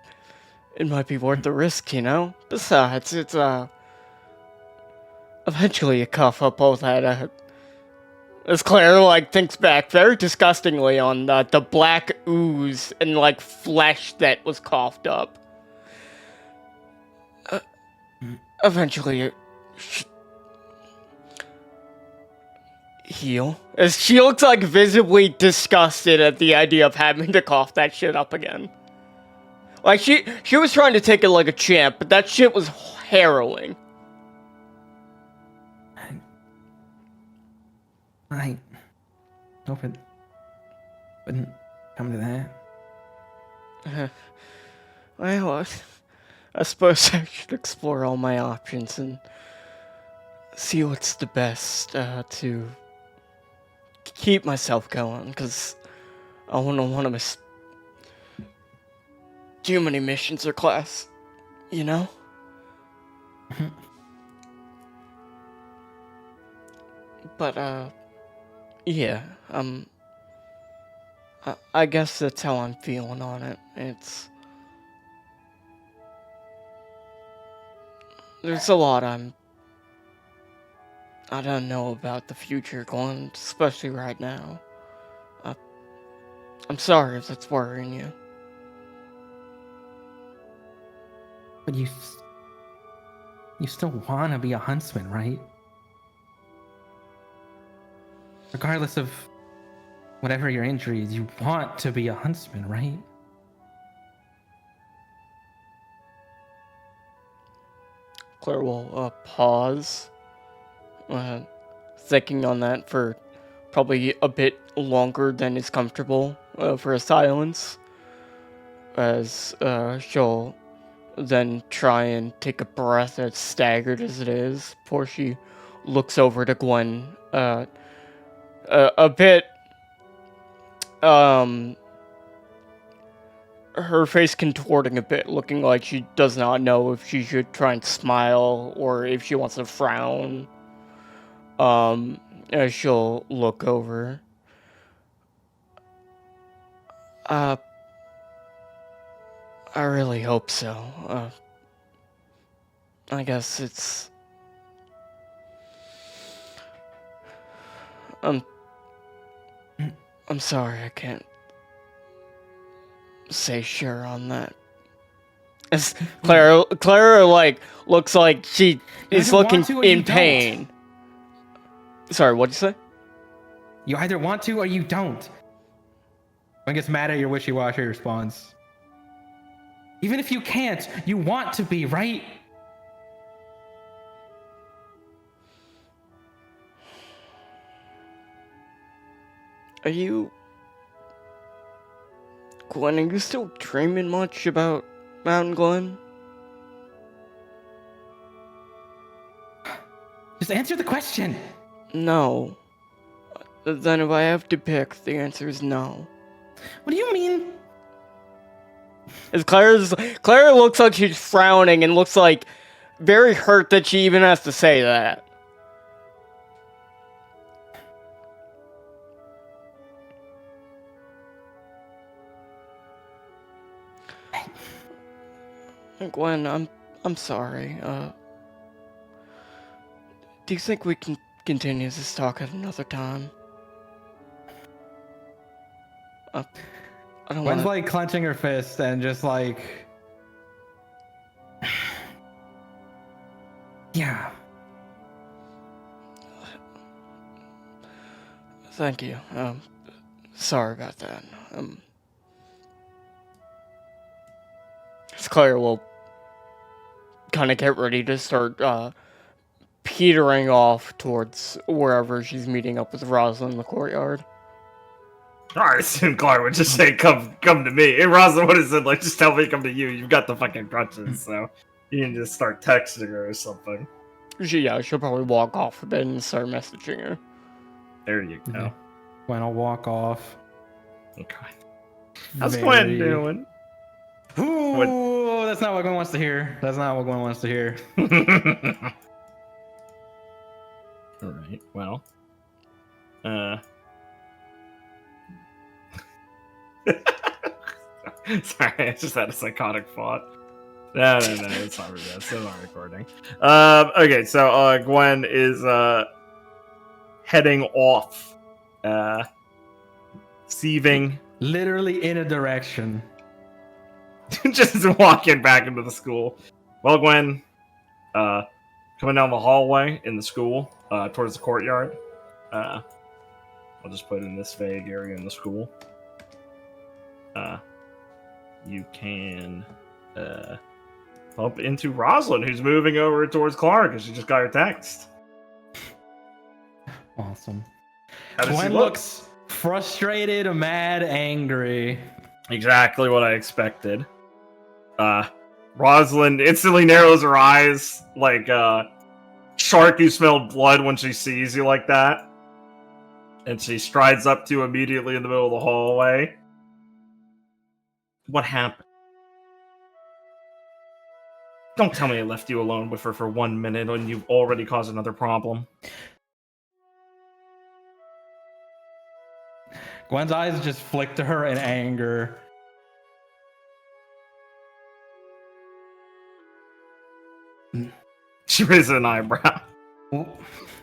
it might be worth the risk, you know? Besides, it's, eventually you cough up all that, as Claire, like, thinks back very disgustingly on the black ooze and, like, flesh that was coughed up. Eventually it should heal. As she looks, like, visibly disgusted at the idea of having to cough that shit up again. Like, she was trying to take it like a champ, but that shit was harrowing. I hope it wouldn't come to that. Well, I suppose I should explore all my options and see what's the best to keep myself going, because I wouldn't want to miss too many missions or class, you know? But, yeah, I guess that's how I'm feeling on it. There's a lot I don't know about the future going, especially right now. I'm sorry if that's worrying you. But you still want to be a huntsman, right? Regardless of whatever your injuries, you want to be a huntsman, right? Claire will pause, thinking on that for probably a bit longer than is comfortable for a silence, as she'll then try and take a breath as staggered as it is before she looks over to Gwen, a bit, her face contorting a bit, looking like she does not know if she should try and smile or if she wants to frown, as she'll look over. I really hope so. I guess it's... I'm sorry, I can't say sure on that. As Clara like looks like she is looking in pain. Sorry, what'd you say? You either want to or you don't. Gwen gets mad at your wishy-washy response. Even if you can't, you want to be, right? Are you... Gwen, are you still dreaming much about Mountain Glen? Just answer the question. No. Then if I have to pick, the answer is no. What do you mean? As Clara looks like she's frowning and looks like very hurt that she even has to say that. Gwen, I'm sorry. Do you think we can continue this talk at another time? I don't Gwen's want. like clenching her fist and just like, yeah. Thank you. Sorry about that. Claire will kind of get ready to start petering off towards wherever she's meeting up with Rosalind in the courtyard. I assume Clark would just say, come to me. And Rosalind would have said, like, just tell me to come to you. You've got the fucking crutches, so you can just start texting her or something. She'll probably walk off a bit and start messaging her. There you go. Okay. Gwen will walk off. Okay. How's Gwen doing? Ooh, that's not what Gwen wants to hear. That's not what Gwen wants to hear. Alright, well. Sorry, I just had a psychotic thought. No, it's not really, it's still not recording. Okay, so Gwen is heading off. Sieving. Literally in a direction. Just walking back into the school. Well, Gwen, coming down the hallway in the school, towards the courtyard. I'll just put in this vague area in the school. You can bump into Rosalind, who's moving over towards Clark because she just got her text. Awesome. How does she Gwen look? looks frustrated, mad, angry. Exactly what I expected. Rosalind instantly narrows her eyes, like, shark who smelled blood when she sees you like that. And she strides up to you immediately in the middle of the hallway. What happened? Don't tell me I left you alone with her for 1 minute and you've already caused another problem. Gwen's eyes just flick to her in anger. She raises an eyebrow.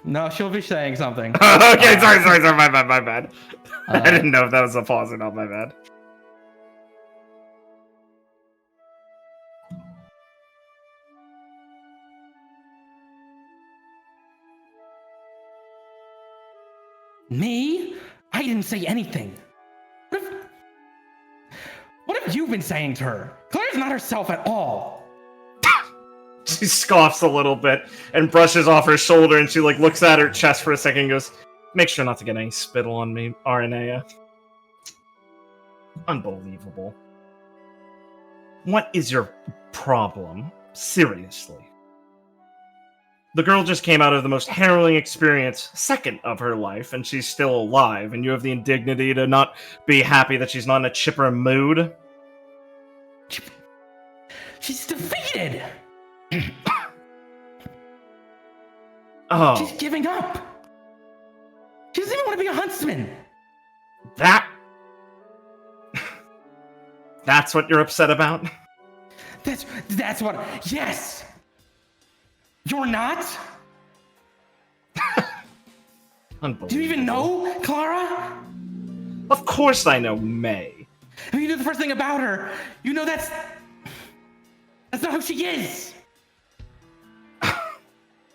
No, she'll be saying something. Okay, sorry, my bad. I didn't know if that was a pause or not, my bad. Me? I didn't say anything. What have you been saying to her? Claire's not herself at all. She scoffs a little bit and brushes off her shoulder, and she looks at her chest for a second and goes, "Make sure not to get any spittle on me, Aranea." Unbelievable. What is your problem? Seriously. The girl just came out of the most harrowing experience, second of her life, and she's still alive, and you have the indignity to not be happy that she's not in a chipper mood? She's defeated! Oh. She's giving up! She doesn't even want to be a huntsman! That's what you're upset about? That's what... Yes! You're not? Unbelievable. Do you even know Clara? Of course I know May. If you know the first thing about her, you know that's not who she is.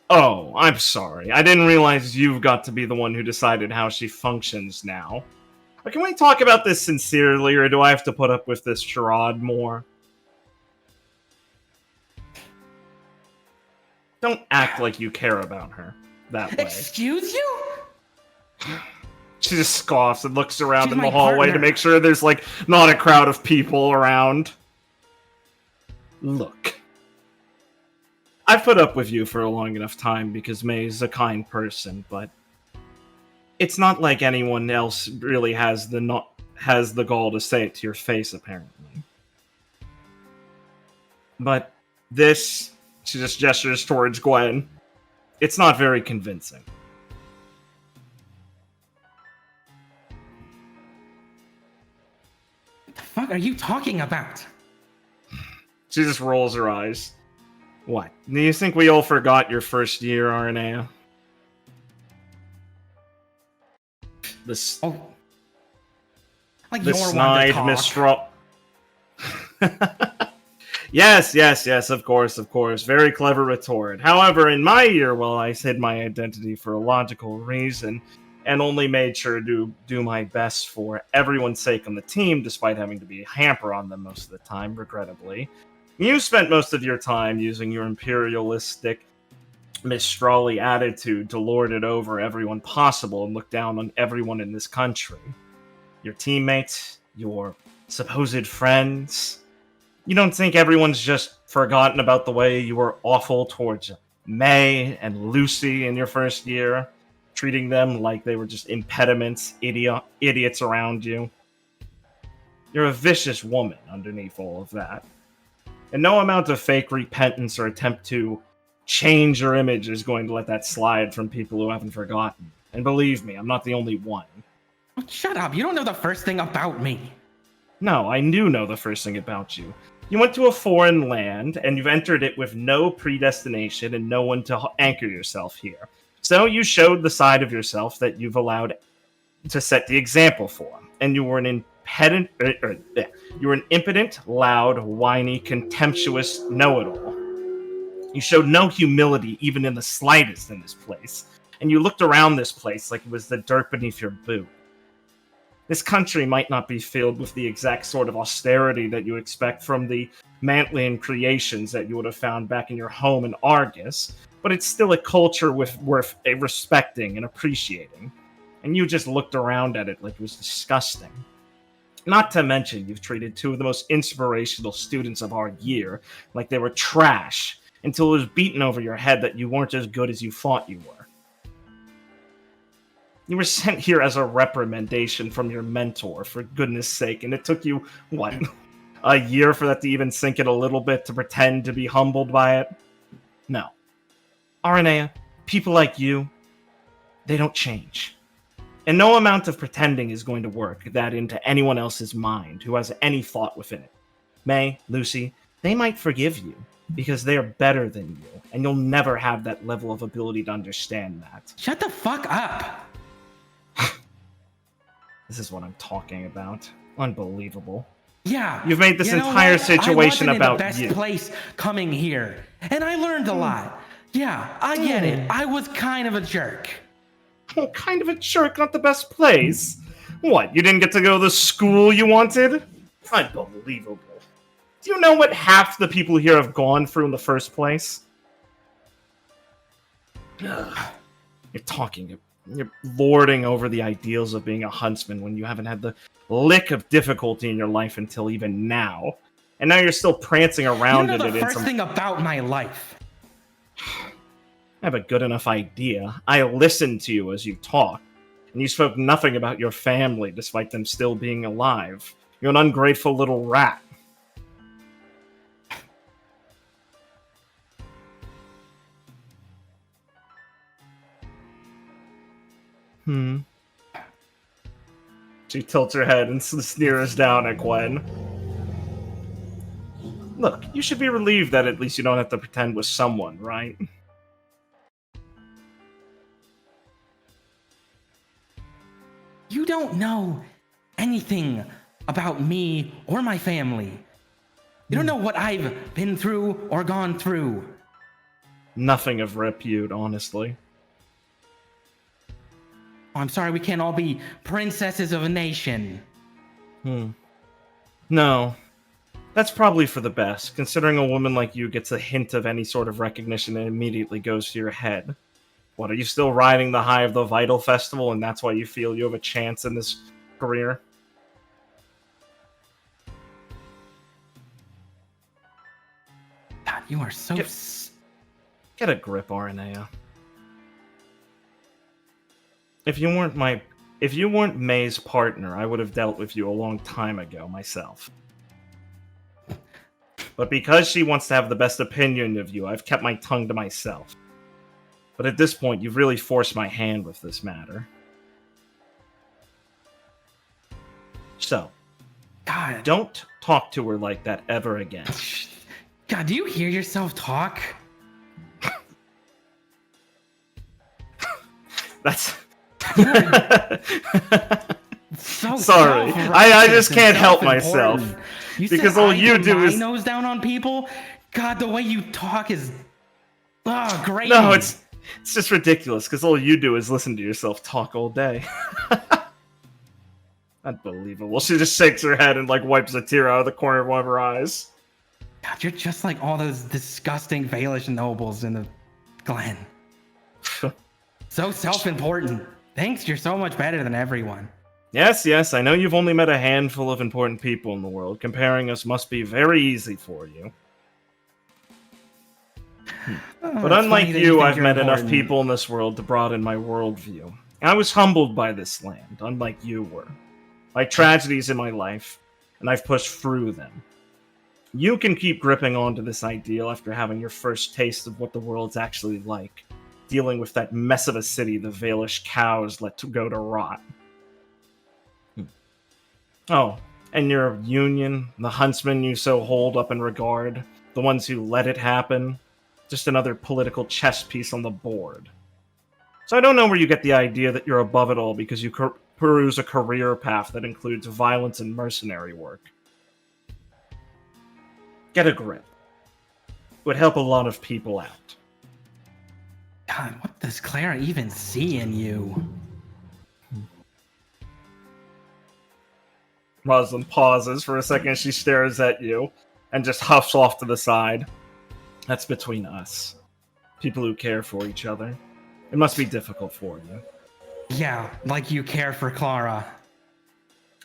Oh, I'm sorry. I didn't realize you've got to be the one who decided how she functions now. But can we talk about this sincerely, or do I have to put up with this charade more? Don't act like you care about her that way. Excuse you? She just scoffs and looks around She's in the my hallway partner. to make sure there's, not a crowd of people around. Look. I've put up with you for a long enough time because May's a kind person, but it's not like anyone else really has the gall to say it to your face, apparently. But this... She just gestures towards Gwen. It's not very convincing. What the fuck are you talking about? She just rolls her eyes. What? Do you think we all forgot your first year, Aranea? This... Oh. Like the you're one to snide talk. Mistral... Yes, of course. Very clever retort. However, in my year, well, I hid my identity for a logical reason, and only made sure to do my best for everyone's sake on the team, despite having to be a hamper on them most of the time, regrettably. You spent most of your time using your imperialistic, Mistrali attitude to lord it over everyone possible and look down on everyone in this country. Your teammates, your supposed friends... You don't think everyone's just forgotten about the way you were awful towards May and Lucy in your first year, treating them like they were just impediments, idiots around you? You're a vicious woman underneath all of that. And no amount of fake repentance or attempt to change your image is going to let that slide from people who haven't forgotten. And believe me, I'm not the only one. Oh, shut up, you don't know the first thing about me. No, I do know the first thing about you. You went to a foreign land, and you've entered it with no predestination and no one to anchor yourself here. So you showed the side of yourself that you've allowed to set the example for. And you were an impotent, loud, whiny, contemptuous know-it-all. You showed no humility even in the slightest in this place. And you looked around this place like it was the dirt beneath your boot. This country might not be filled with the exact sort of austerity that you expect from the Mantlian creations that you would have found back in your home in Argus, but it's still a culture worth respecting and appreciating. And you just looked around at it like it was disgusting. Not to mention, you've treated two of the most inspirational students of our year like they were trash, until it was beaten over your head that you weren't as good as you thought you were. You were sent here as a reprimandation from your mentor, for goodness sake, and it took you, what, a year for that to even sink in a little bit, to pretend to be humbled by it? No. Aranea, people like you, they don't change. And no amount of pretending is going to work that into anyone else's mind who has any thought within it. May, Lucy, they might forgive you because they are better than you, and you'll never have that level of ability to understand that. Shut the fuck up! This is what I'm talking about. Unbelievable. Yeah. You've made this you know entire what? situation I wasn't about in the best you. place coming here, and I learned a lot. Yeah, I get it. I was kind of a jerk. Oh, kind of a jerk, not the best place. What, you didn't get to go to the school you wanted? Unbelievable. Do you know what half the people here have gone through in the first place? Ugh. You're lording over the ideals of being a huntsman when you haven't had the lick of difficulty in your life until even now. And now you're still prancing around You know in the it. first thing about my life. I have a good enough idea. I listened to you as you talked, and you spoke nothing about your family despite them still being alive. You're an ungrateful little rat. She tilts her head and sneers down at Gwen. Look, you should be relieved that at least you don't have to pretend with someone, right? You don't know anything about me or my family. You don't know what I've been through or gone through. Nothing of repute, honestly. Oh, I'm sorry, we can't all be princesses of a nation. No. That's probably for the best, considering a woman like you gets a hint of any sort of recognition and immediately goes to your head. What, are you still riding the high of the Vital Festival, and that's why you feel you have a chance in this career? God, you are so... Get a grip, Aranea. If you weren't May's partner, I would have dealt with you a long time ago myself. But because she wants to have the best opinion of you, I've kept my tongue to myself. But at this point, you've really forced my hand with this matter. So, God. Don't talk to her like that ever again. God, do you hear yourself talk? That's... So sorry, I just can't help myself. Because all you do is... nose down on people? God, the way you talk is... Oh, great. No, it's just ridiculous, because all you do is listen to yourself talk all day. Unbelievable. She just shakes her head and, like, wipes a tear out of the corner of one of her eyes. God, you're just like all those disgusting Valish nobles in the Glen. So self-important. Thanks, you're so much better than everyone. Yes, I know you've only met a handful of important people in the world. Comparing us must be very easy for you. But unlike you, I've met enough people in this world to broaden my worldview. I was humbled by this land, unlike you were. By tragedies in my life, and I've pushed through them. You can keep gripping onto this ideal after having your first taste of what the world's actually like, dealing with that mess of a city the Valish cows let to go to rot. Oh, and your union, the huntsmen you so hold up in regard, the ones who let it happen, just another political chess piece on the board. So I don't know where you get the idea that you're above it all because you peruse a career path that includes violence and mercenary work. Get a grip. It would help a lot of people out. God, what does Clara even see in you? Rosalind pauses for a second. She stares at you and just huffs off to the side. That's between us. People who care for each other. It must be difficult for you. Yeah, like you care for Clara.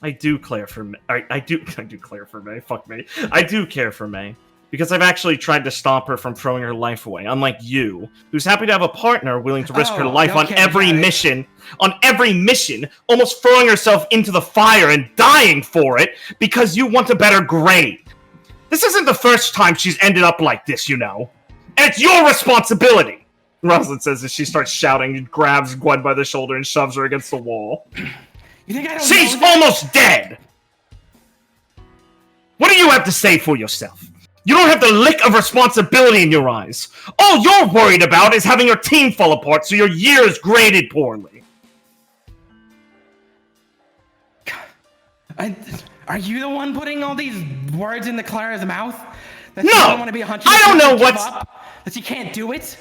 I do care for May. I do care for May. Fuck me. I do care for May. Because I've actually tried to stop her from throwing her life away, unlike you, who's happy to have a partner willing to risk her life on every mission, almost throwing herself into the fire and dying for it because you want a better grade. This isn't the first time she's ended up like this, you know. And it's your responsibility, Rosalind says as she starts shouting and grabs Gwen by the shoulder and shoves her against the wall. You think I don't She's know that? almost dead! What do you have to say for yourself? You don't have the lick of responsibility in your eyes. All you're worried about is having your team fall apart so your year is graded poorly. Are you the one putting all these words into Clara's mouth? That No! she doesn't want to be a hunter, I don't know give what's... up, that she can't do it?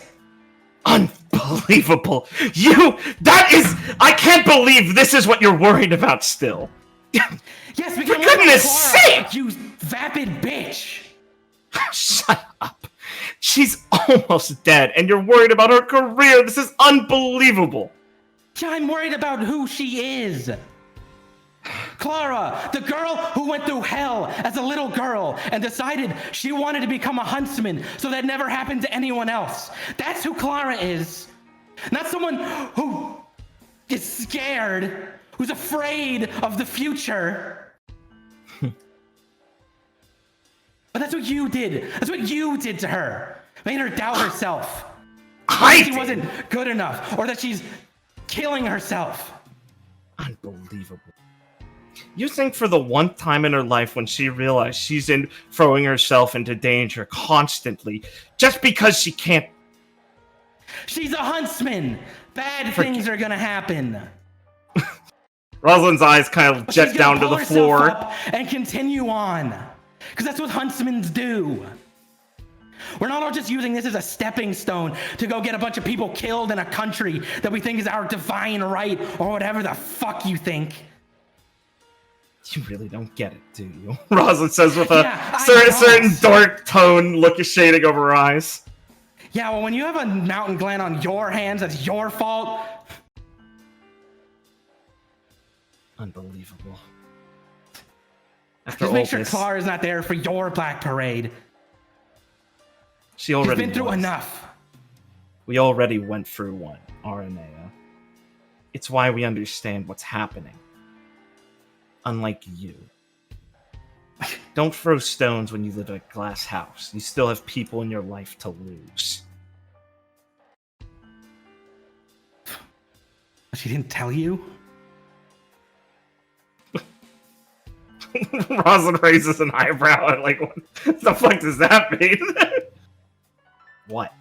Unbelievable. I can't believe this is what you're worried about still. Yes, For because goodness Clara, sake! you vapid bitch! Shut up. She's almost dead, and you're worried about her career. This is unbelievable. Yeah, I'm worried about who she is. Clara, the girl who went through hell as a little girl and decided she wanted to become a huntsman so that never happened to anyone else. That's who Clara is. Not someone who is scared, who's afraid of the future. But that's what you did. That's what you did to her. Made her doubt herself. That she wasn't good enough, or that she's killing herself. Unbelievable. You think for the one time in her life when she realized she's throwing herself into danger constantly, just because she can't... She's a huntsman. Bad things are gonna happen. Rosalind's eyes kind of jet down to the floor. And continue on. Because that's what huntsmen do. We're not all just using this as a stepping stone to go get a bunch of people killed in a country that we think is our divine right, or whatever the fuck you think. You really don't get it, do you? Rosalind says with a Yeah, certain dark tone look shading over her eyes. Yeah, well, when you have a mountain gland on your hands, that's your fault. Unbelievable. Just make sure Clara's not there for your black parade. She already She's been through was. enough. We already went through one, Aranea. It's why we understand what's happening. Unlike you. Don't throw stones when you live in a glass house. You still have people in your life to lose. She didn't tell you? Rosalind raises an eyebrow and like, what the fuck does that mean? What?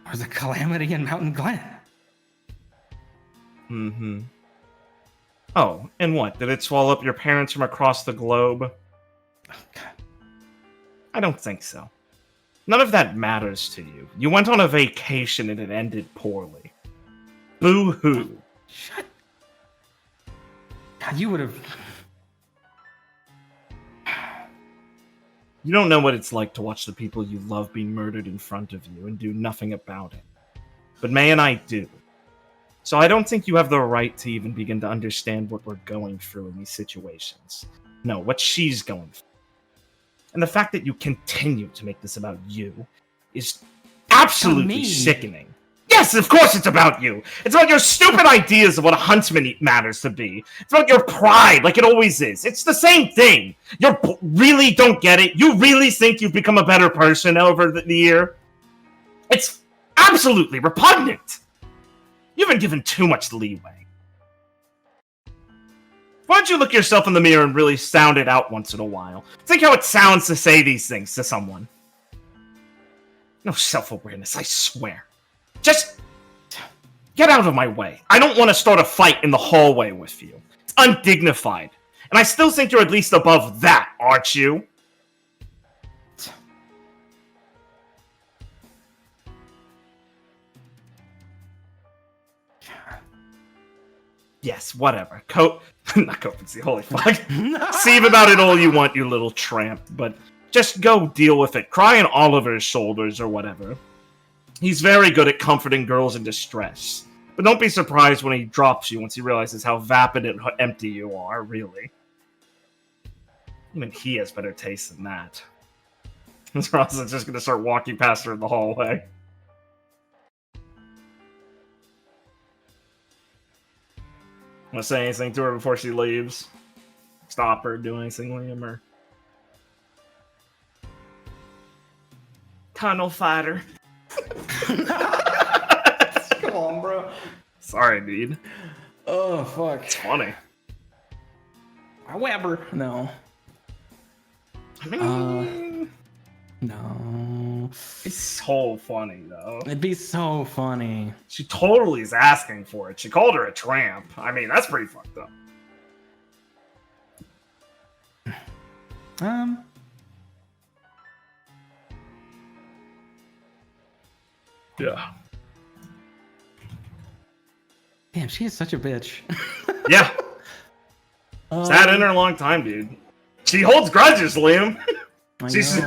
There's a calamity in Mountain Glen. Mm-hmm. Oh, and what? Did it swallow up your parents from across the globe? I don't think so. None of that matters to you. You went on a vacation and it ended poorly. Boo-hoo. Shut. God, you would have. You don't know what it's like to watch the people you love be murdered in front of you and do nothing about it. But May and I do. So I don't think you have the right to even begin to understand what we're going through in these situations. No, what she's going through. And the fact that you continue to make this about you is absolutely sickening. Yes, of course it's about you. It's about your stupid ideas of what a huntsman matters to be. It's about your pride, like it always is. It's the same thing. You really don't get it. You really think you've become a better person over the year? It's absolutely repugnant. You've been given too much leeway. Why don't you look yourself in the mirror and really sound it out once in a while? Think how it sounds to say these things to someone. No self-awareness, I swear. Just get out of my way. I don't want to start a fight in the hallway with you. It's undignified. And I still think you're at least above that, aren't you? Yes, whatever. Not Copency, holy fuck. Seethe about it all you want, you little tramp, but just go deal with it. Cry on Oliver's shoulders or whatever. He's very good at comforting girls in distress. But don't be surprised when he drops you once he realizes how vapid and empty you are, really. I mean, he has better taste than that. Rosalind's just gonna start walking past her in the hallway. Want to say anything to her before she leaves? Stop her, do anything, Liam, or... Tunnel fighter. Come on, bro. Sorry, dude. Oh, fuck. It's funny. However, no. I mean... No. It's so funny, though. It'd be so funny. She totally is asking for it. She called her a tramp. I mean, that's pretty fucked up. Yeah. Damn, she is such a bitch. Yeah. Sat in her a long time, dude. She holds grudges, Liam. She's...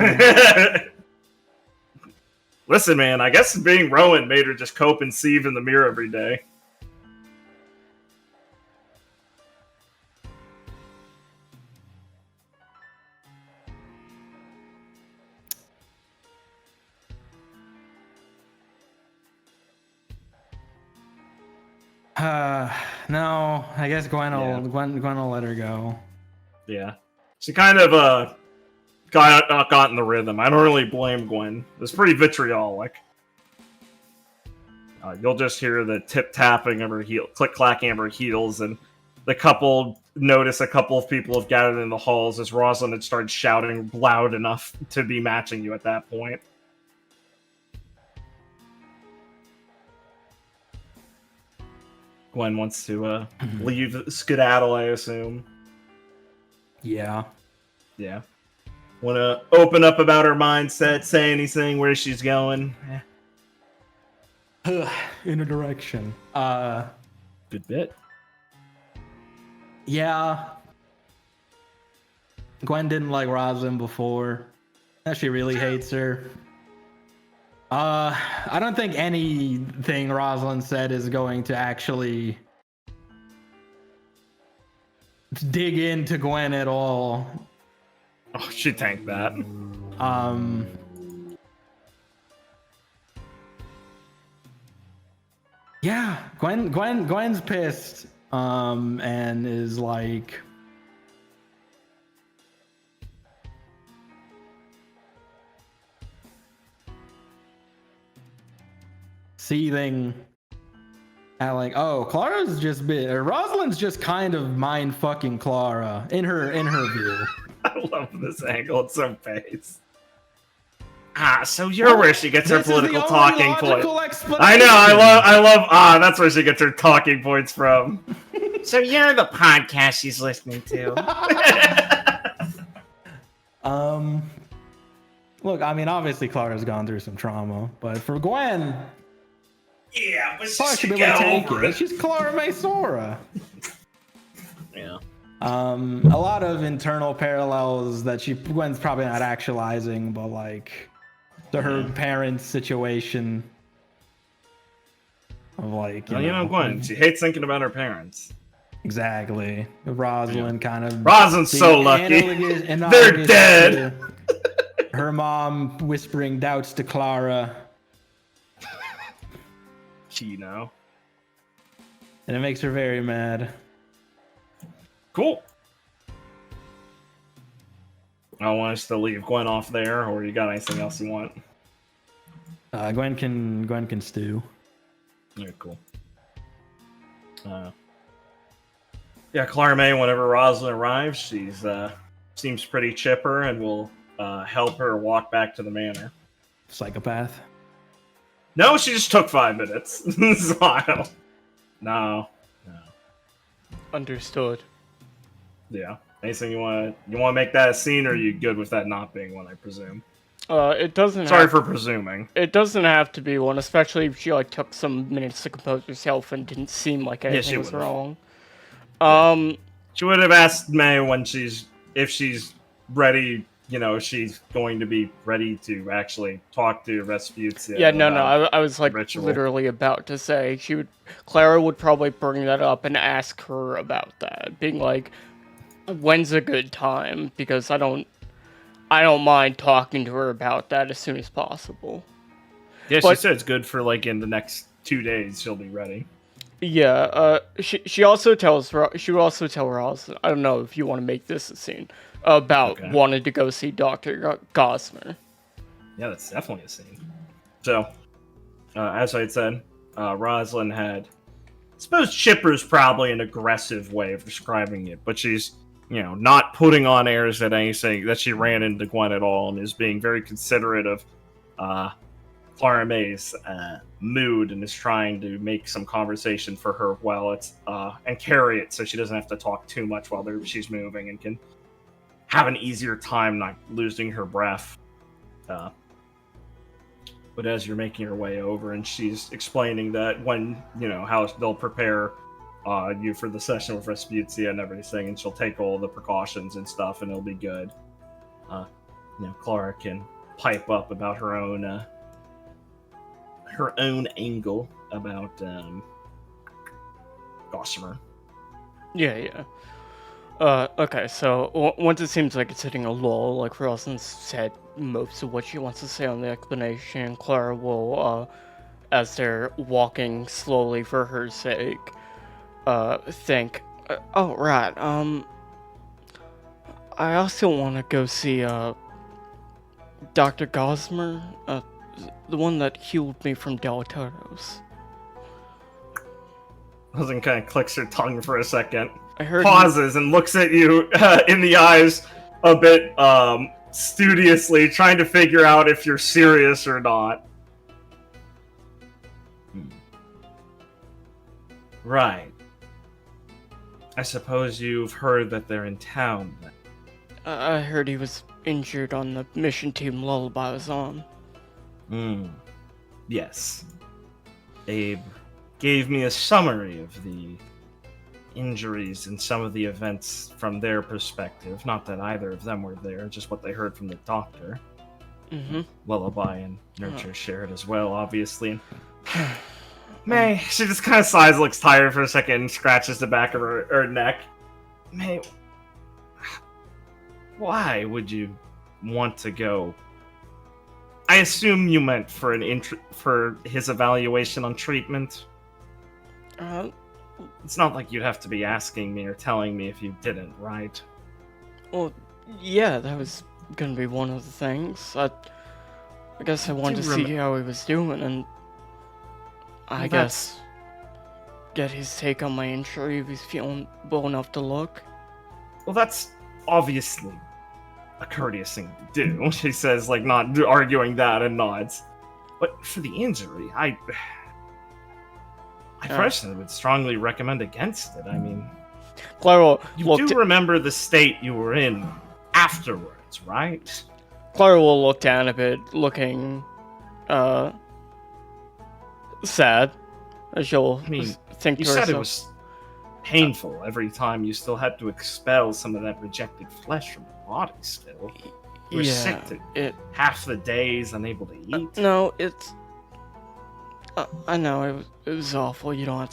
Listen, man, I guess being Rowan made her just cope and sieve in the mirror every day. No, I guess Gwen will let her go. Yeah. She kind of, got in the rhythm. I don't really blame Gwen. It was pretty vitriolic. You'll just hear the tip-tapping of her heel, click-clacking of her heels, and the couple notice a couple of people have gathered in the halls as Rosalind had started shouting loud enough to be matching you at that point. Gwen wants to leave, skedaddle, I assume. Yeah. Yeah. Want to open up about her mindset, say anything, where she's going? In a direction. Good bit. Yeah. Gwen didn't like Rosalind before. Now she really hates her. I don't think anything Rosalind said is going to actually dig into Gwen at all. Oh, she tanked that. Yeah, Gwen's pissed. And is like, seething at like, oh, Clara's just Rosalind's just kind of mind fucking Clara in her view. I love this angle. It's so base. So you're where she gets her political talking points. I know. I love. That's where she gets her talking points from. So you're the podcast she's listening to. Look, I mean, obviously Clara's gone through some trauma, but for Gwen, yeah, but Clara should be able to take it. She's Clara Mesora. Yeah. A lot of internal parallels that Gwen's probably not actualizing, but like to her parents' situation of like, you know, Gwen, she hates thinking about her parents. Exactly. Rosalind kind of. Rosalind's so lucky. They're dead. Her mom whispering doubts to Clara. You know. And it makes her very mad. Cool. I want us to leave Gwen off there, or you got anything else you want? Gwen can stew. Yeah, cool. Yeah, Clara May, whenever Rosalind arrives, she's seems pretty chipper and will help her walk back to the manor. Psychopath. No, she just took 5 minutes. So I don't... No. Understood. Yeah. Anything you want to make that a scene, or are you good with that not being one, I presume? It doesn't. Sorry for presuming. It doesn't have to be one, especially if she like took some minutes to compose herself and didn't seem like anything was wrong. She would have asked May if she's ready. You know, she's going to be ready to actually talk to Vespuccia. Yeah, no. I was like ritual. literally about to say Clara would probably bring that up and ask her about that, being like, when's a good time? Because I don't mind talking to her about that as soon as possible. Yeah, she But- said it's good for like in the next 2 days. She'll be ready. Yeah, she also she would also tell Ross, I don't know if you want to make this a scene, about Okay. wanting to go see Dr. Gosmer. Yeah, that's definitely a scene. So, as I had said, Rosalind had. I suppose chipper's probably an aggressive way of describing it, but she's, not putting on airs that anything that she ran into Gwen at all, and is being very considerate of Clara May's mood, and is trying to make some conversation for her while it's and carry it so she doesn't have to talk too much while she's moving, and can have an easier time not losing her breath. But as you're making your way over, and she's explaining that when, how they'll prepare you for the session with Vespuccia and everything, and she'll take all the precautions and stuff, and it'll be good. Clara can pipe up about her own angle about Gossamer. Yeah. Okay, so once it seems like it's hitting a lull, like Rosalind said most of what she wants to say on the explanation, Clara will, as they're walking slowly for her sake, think, oh, right, I also want to go see, Dr. Gosmer, the one that healed me from Del Toro's. Rosalind kind of clicks her tongue for a second. I heard Pauses and looks at you in the eyes a bit studiously, trying to figure out if you're serious or not. Right. I suppose you've heard that they're in town, then. I heard he was injured on the mission team Lullaby was on. Yes. Abe gave me a summary of the injuries and some of the events from their perspective. Not that either of them were there, just what they heard from the doctor. Mm-hmm. Lullaby and Nurture shared as well, obviously. May, she just kind of sighs, looks tired for a second, and scratches the back of her neck. May, why would you want to go? I assume you meant for for his evaluation on treatment. It's not like you'd have to be asking me or telling me if you didn't, right? Well, yeah, that was gonna be one of the things. I guess I wanted to see how he was doing, and I guess get his take on my injury if he's feeling well enough to look. Well, that's obviously a courteous thing to do, she says, like, not arguing that, and nods. But for the injury, I personally would strongly recommend against it. I mean, Clara you looked. do remember the state you were in afterwards, right? Clara will look down a bit, looking sad. As she'll think You to said herself. it was painful every time you still had to expel some of that rejected flesh from your body still. You were sick to half the days, unable to eat. No, it's. I know it was awful. You don't have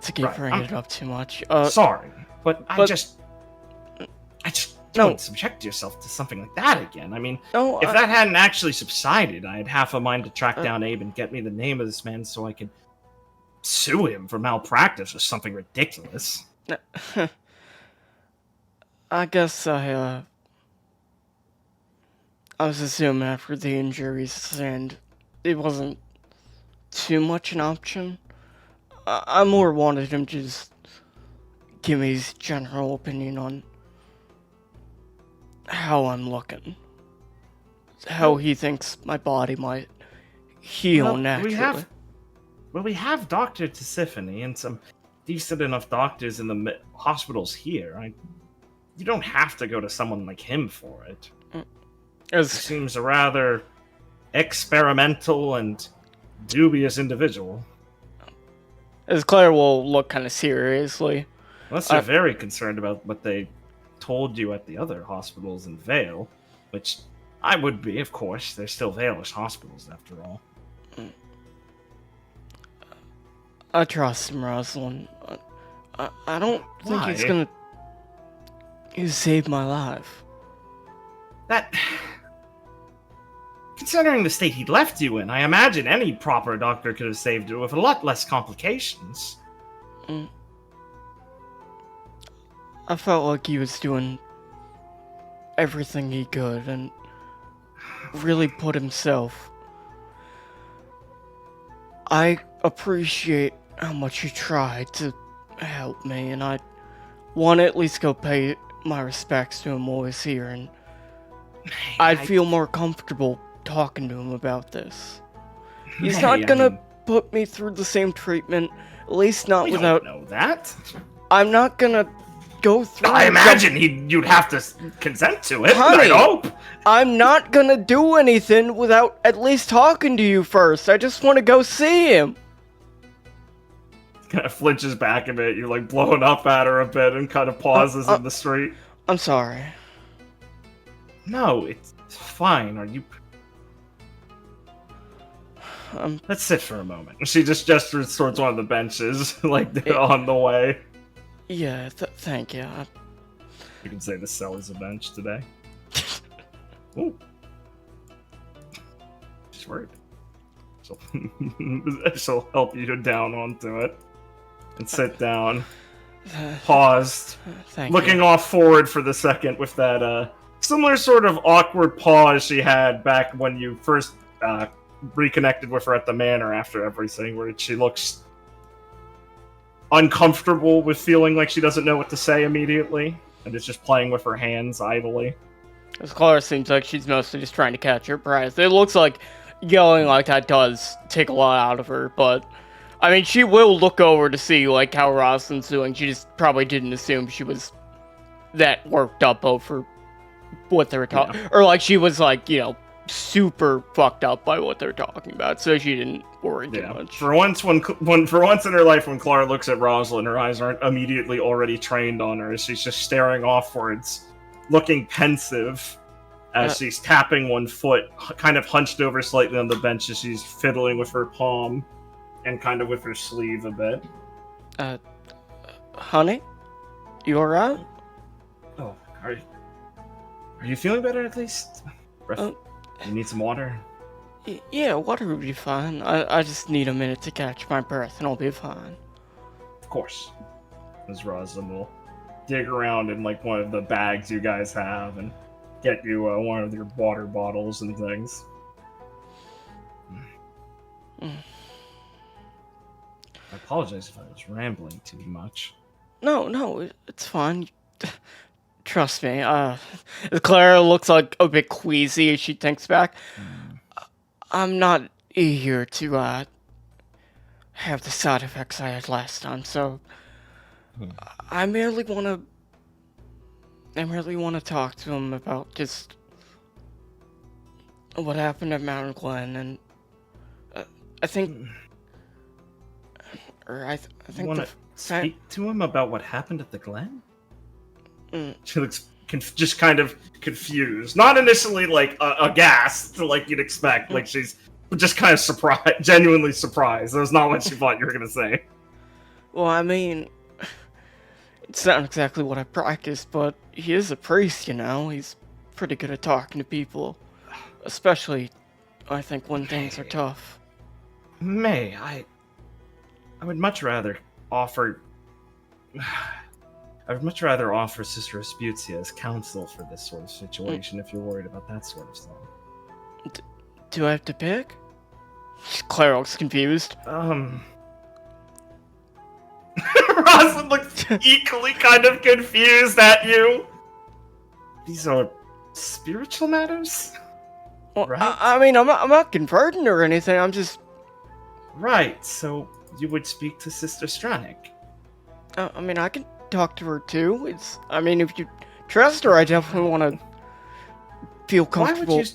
to keep bringing it up too much. Sorry, but I just No. don't subject yourself to something like that again. I mean, No, if that hadn't actually subsided, I had half a mind to track down Abe and get me the name of this man so I could sue him for malpractice or something ridiculous. I guess I was assuming after the injuries and it wasn't too much an option. I more wanted him to just give me his general opinion on how I'm looking. How he thinks my body might heal naturally. We have Dr. Tisiphone and some decent enough doctors in the hospitals here. You don't have to go to someone like him for it. He seems a rather experimental and dubious individual. As Claire will look kind of seriously. Unless they're very concerned about what they told you at the other hospitals in Vale, which I would be, of course. They're still Vale-ish hospitals, after all. I trust him, Rosalind. I don't think he's gonna You saved my life. That... Considering the state he'd left you in, I imagine any proper doctor could have saved you with a lot less complications. I felt like he was doing everything he could and really put himself. I appreciate how much he tried to help me, and I want to at least go pay my respects to him while he's here, and I'd feel more comfortable talking to him about this. He's not gonna put me through the same treatment, at least not without... Don't know that. I'm not gonna go through... I imagine you'd have to consent to it, Honey, I hope. I'm not gonna do anything without at least talking to you first. I just want to go see him. Kind of flinches back a bit. You're like blowing up at her a bit and kind of pauses in the street. I'm sorry. No, it's fine. Are you... Let's sit for a moment. She just gestures towards one of the benches, like on the way. Yeah, thank you. You can say the cell is a bench today. Ooh. She's worried. She'll help you down onto it. And sit down. Paused. Looking off forward for the second with that similar sort of awkward pause she had back when you first reconnected with her at the manor after everything, where she looks uncomfortable with feeling like she doesn't know what to say immediately, and is just playing with her hands idly. As Clara seems like she's mostly just trying to catch her prize. It looks like yelling like that does take a lot out of her, but I mean, she will look over to see like how Rosalind's doing. She just probably didn't assume she was that worked up over what they were talking, or like she was like, you know, super fucked up by what they're talking about, so she didn't worry too much. For once, for once in her life, when Clara looks at Rosalind, her eyes aren't immediately already trained on her. She's just staring offwards, looking pensive as she's tapping one foot, kind of hunched over slightly on the bench as she's fiddling with her palm and kind of with her sleeve a bit. Honey, you alright? Oh, are you feeling better at least? You need some water? Yeah, water would be fine. I just need a minute to catch my breath and I'll be fine. Of course. Ms. Rosalind will dig around in like one of the bags you guys have and get you one of your water bottles and things. I apologize if I was rambling too much. No, it's fine. Trust me. Clara looks like a bit queasy as she thinks back. I'm not here to have the side effects I had last time, so I merely want to talk to him about just what happened at Mountain Glen, and I think, I think you want to speak to him about what happened at the Glen? She looks just kind of confused. Not initially, like, aghast, like you'd expect. Like, she's just kind of surprised, genuinely surprised. That was not what she thought you were going to say. Well, I mean, it's not exactly what I practice, but he is a priest, you know? He's pretty good at talking to people. Especially, I think, when things are tough. May, I would much rather offer... I would much rather offer Sister Resputia as counsel for this sort of situation if you're worried about that sort of thing. Do I have to pick? Clara looks confused. Rosalind looks equally kind of confused at you. These are spiritual matters? Well, right? I mean, I'm not converting or anything, I'm just... Right, so you would speak to Sister Stranik. I mean, I can talk to her too. I mean, if you trust her, I definitely want to feel comfortable. Why would you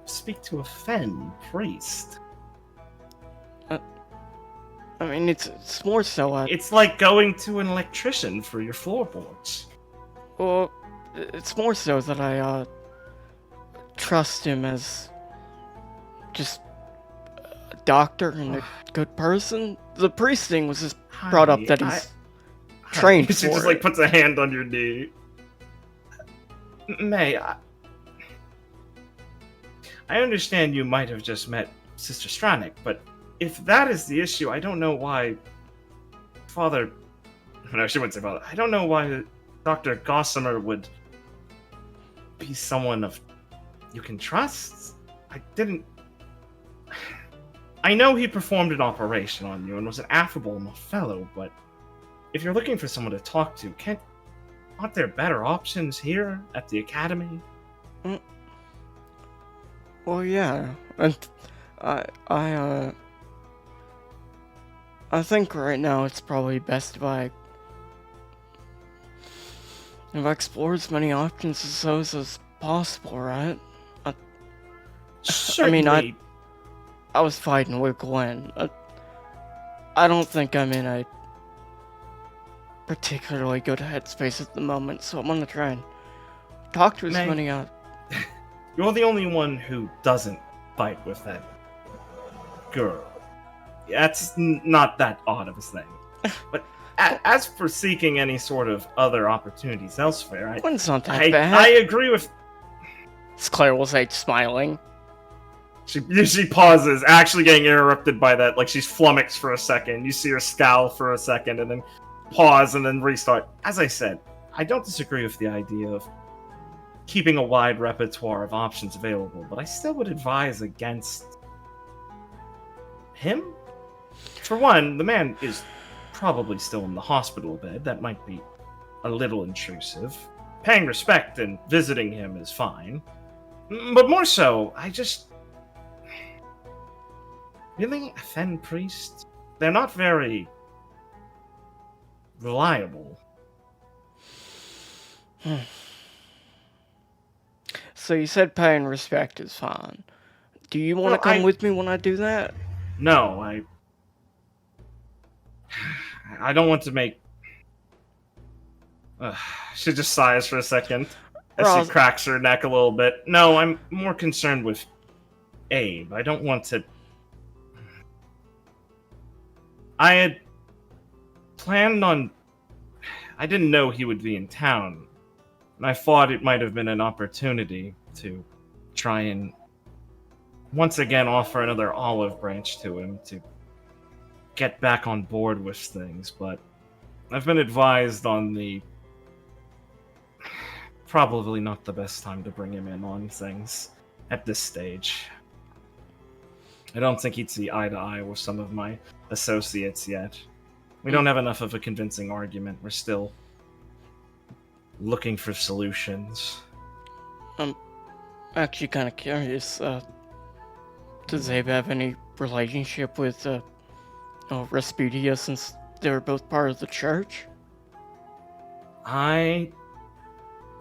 speak to a Fen priest? I mean, it's more so. It's like going to an electrician for your floorboards. Well, it's more so that I trust him as just a doctor and a good person. The priest thing was just brought up that he's trained She for just it. like puts a hand on your knee. May, I understand you might have just met Sister Stranick, but if that is the issue, I don't know why Father... No, she wouldn't say Father. I don't know why Dr. Gossamer would be someone of you can trust. I know he performed an operation on you and was an affable enough fellow, but if you're looking for someone to talk to, aren't there better options here at the academy? Well, yeah, and I think right now it's probably best if I explore as many options as those as possible, right? I mean, I was fighting with Gwen. I don't think I'm in a particularly good headspace at the moment, so I'm gonna try and talk to as many You're the only one who doesn't fight with that girl. That's not that odd of a thing. But as for seeking any sort of other opportunities elsewhere, Gwen's not that bad. I agree with... Claire will say, smiling. She pauses, actually getting interrupted by that. Like, she's flummoxed for a second. You see her scowl for a second, and then pause, and then restart. As I said, I don't disagree with the idea of keeping a wide repertoire of options available, but I still would advise against him. For one, the man is probably still in the hospital bed. That might be a little intrusive. Paying respect and visiting him is fine. But more so, really? A Fen priest? They're not very reliable. So you said paying respect is fine. Do you want to come with me when I do that? No, I don't want to make... she just sighs for a second as she cracks her neck a little bit. No, I'm more concerned with Abe. I don't want to... I had planned on... I didn't know he would be in town, and I thought it might have been an opportunity to try and once again offer another olive branch to him to get back on board with things, but I've been advised on the probably not the best time to bring him in on things at this stage. I don't think he'd see eye to eye with some of my associates yet. We don't have enough of a convincing argument. We're still looking for solutions. I'm actually kind of curious. Does Abe have any relationship with Rasputia since they were both part of the church?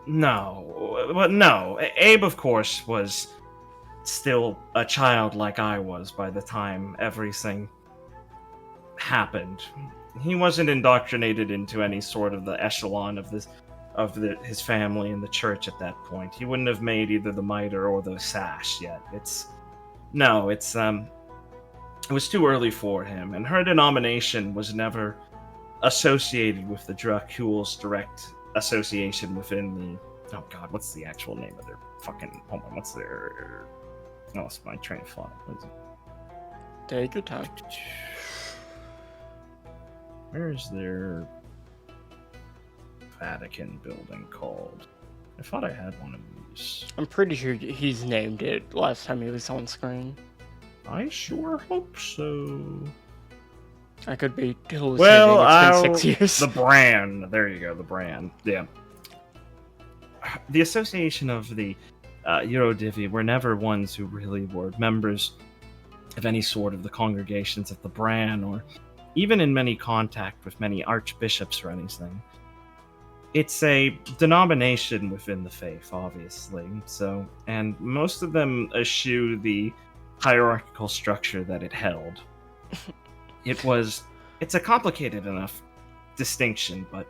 No. Abe, of course, was still a child like I was by the time everything happened. He wasn't indoctrinated into any sort of the echelon of his family and the church at that point. He wouldn't have made either the mitre or the sash yet. It was too early for him, and her denomination was never associated with the Dracul's direct association within the... Oh god, what's the actual name of their fucking... Hold on, what's their... Oh, it's my train of thought. What is it? Take your time. Where is their Vatican building called? I thought I had one of these. I'm pretty sure he's named it last time he was on screen. I sure hope so. I could be hallucinating. It's been 6 years. The brand. There you go, the brand. Yeah. The association of the RWBY were never ones who really were members of any sort of the congregations of the Bran, or even in many contact with many archbishops or anything. It's a denomination within the faith, obviously. So, and most of them eschew the hierarchical structure that it held. It's a complicated enough distinction, but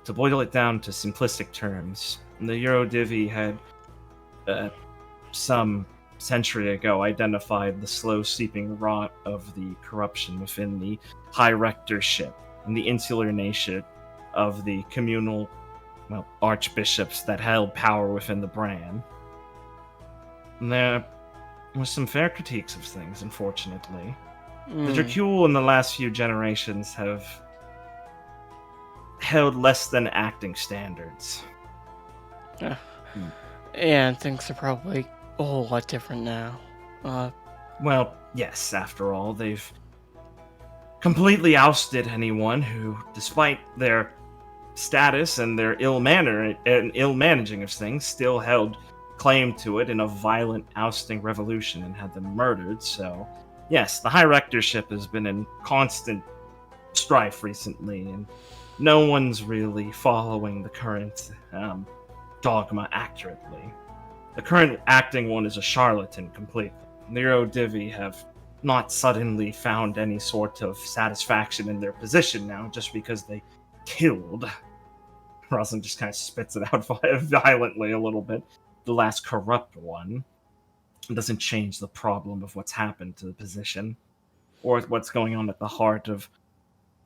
to boil it down to simplistic terms, the RWBY had some century ago identified the slow seeping rot of the corruption within the high rectorship and the insular nature of the communal archbishops that held power within the brand. And there was some fair critiques of things, unfortunately. The Dracul in the last few generations have held less than acting standards. And things are probably a whole lot different now. Well, yes, after all, they've completely ousted anyone who, despite their status and their ill managing of things, still held claim to it in a violent ousting revolution and had them murdered. So, yes, the High Rectorship has been in constant strife recently, and no one's really following the current dogma accurately. The current acting one is a charlatan completely. The RWBY have not suddenly found any sort of satisfaction in their position now just because they killed. Rosalind just kind of spits it out violently a little bit. The last corrupt one. It doesn't change the problem of what's happened to the position or what's going on at the heart of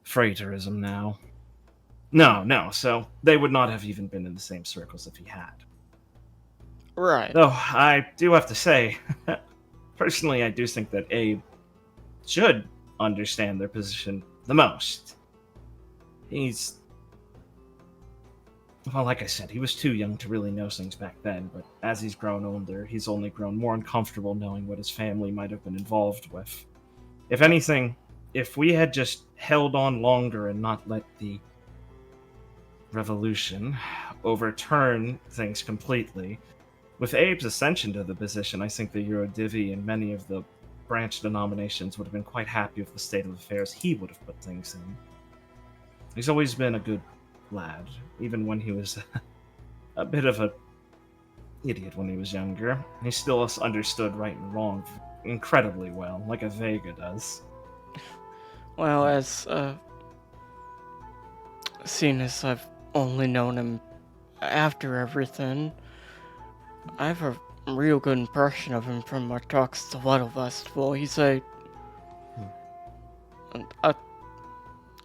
Freighterism now. No, so they would not have even been in the same circles if he had. Right. Though, I do have to say, personally, I do think that Abe should understand their position the most. Well, like I said, he was too young to really know things back then, but as he's grown older, he's only grown more uncomfortable knowing what his family might have been involved with. If anything, if we had just held on longer and not let the revolution overturn things completely, with Abe's ascension to the position, I think the RWBY and many of the branch denominations would have been quite happy with the state of affairs he would have put things in. He's always been a good lad, even when he was a bit of a idiot when he was younger. He still understood right and wrong incredibly well, like a Vega does. Well, as seeing as I've only known him after everything, I have a real good impression of him from our talks to Weddle Festival. He's I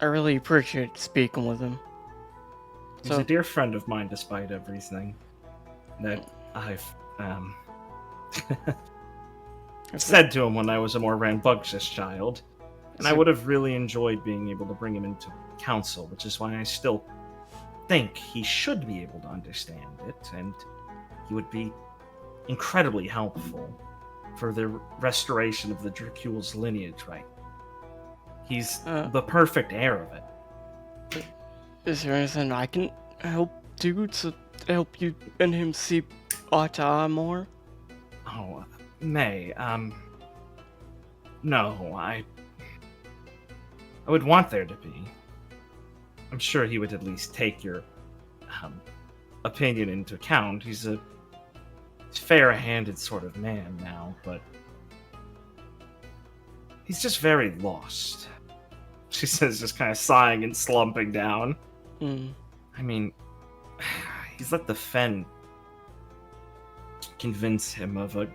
really appreciate speaking with him. He's a dear friend of mine, despite everything that I've said to him when I was a more rambunctious child. And I would have really enjoyed being able to bring him into council, which is why I still think he should be able to understand it, and he would be incredibly helpful for the restoration of the Dracul's lineage, right? He's the perfect heir of it. Is there anything I can help do to help you and him see eye to eye more? Oh, May, no, I would want there to be. I'm sure he would at least take your opinion into account. He's a fair-handed sort of man now, but he's just very lost. She says, just kind of sighing and slumping down. I mean, he's let the Fen convince him of a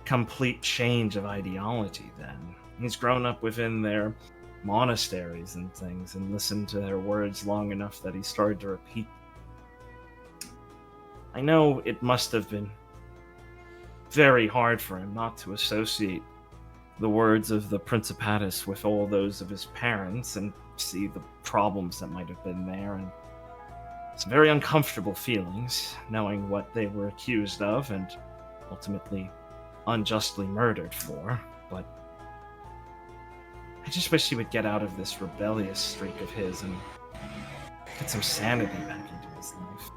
complete change of ideology then. He's grown up within their monasteries and things and listened to their words long enough that he started to repeat. I know it must have been very hard for him not to associate the words of the Principatus with all those of his parents and see the problems that might have been there, and some very uncomfortable feelings knowing what they were accused of and ultimately unjustly murdered for. But I just wish he would get out of this rebellious streak of his and get some sanity back into his life.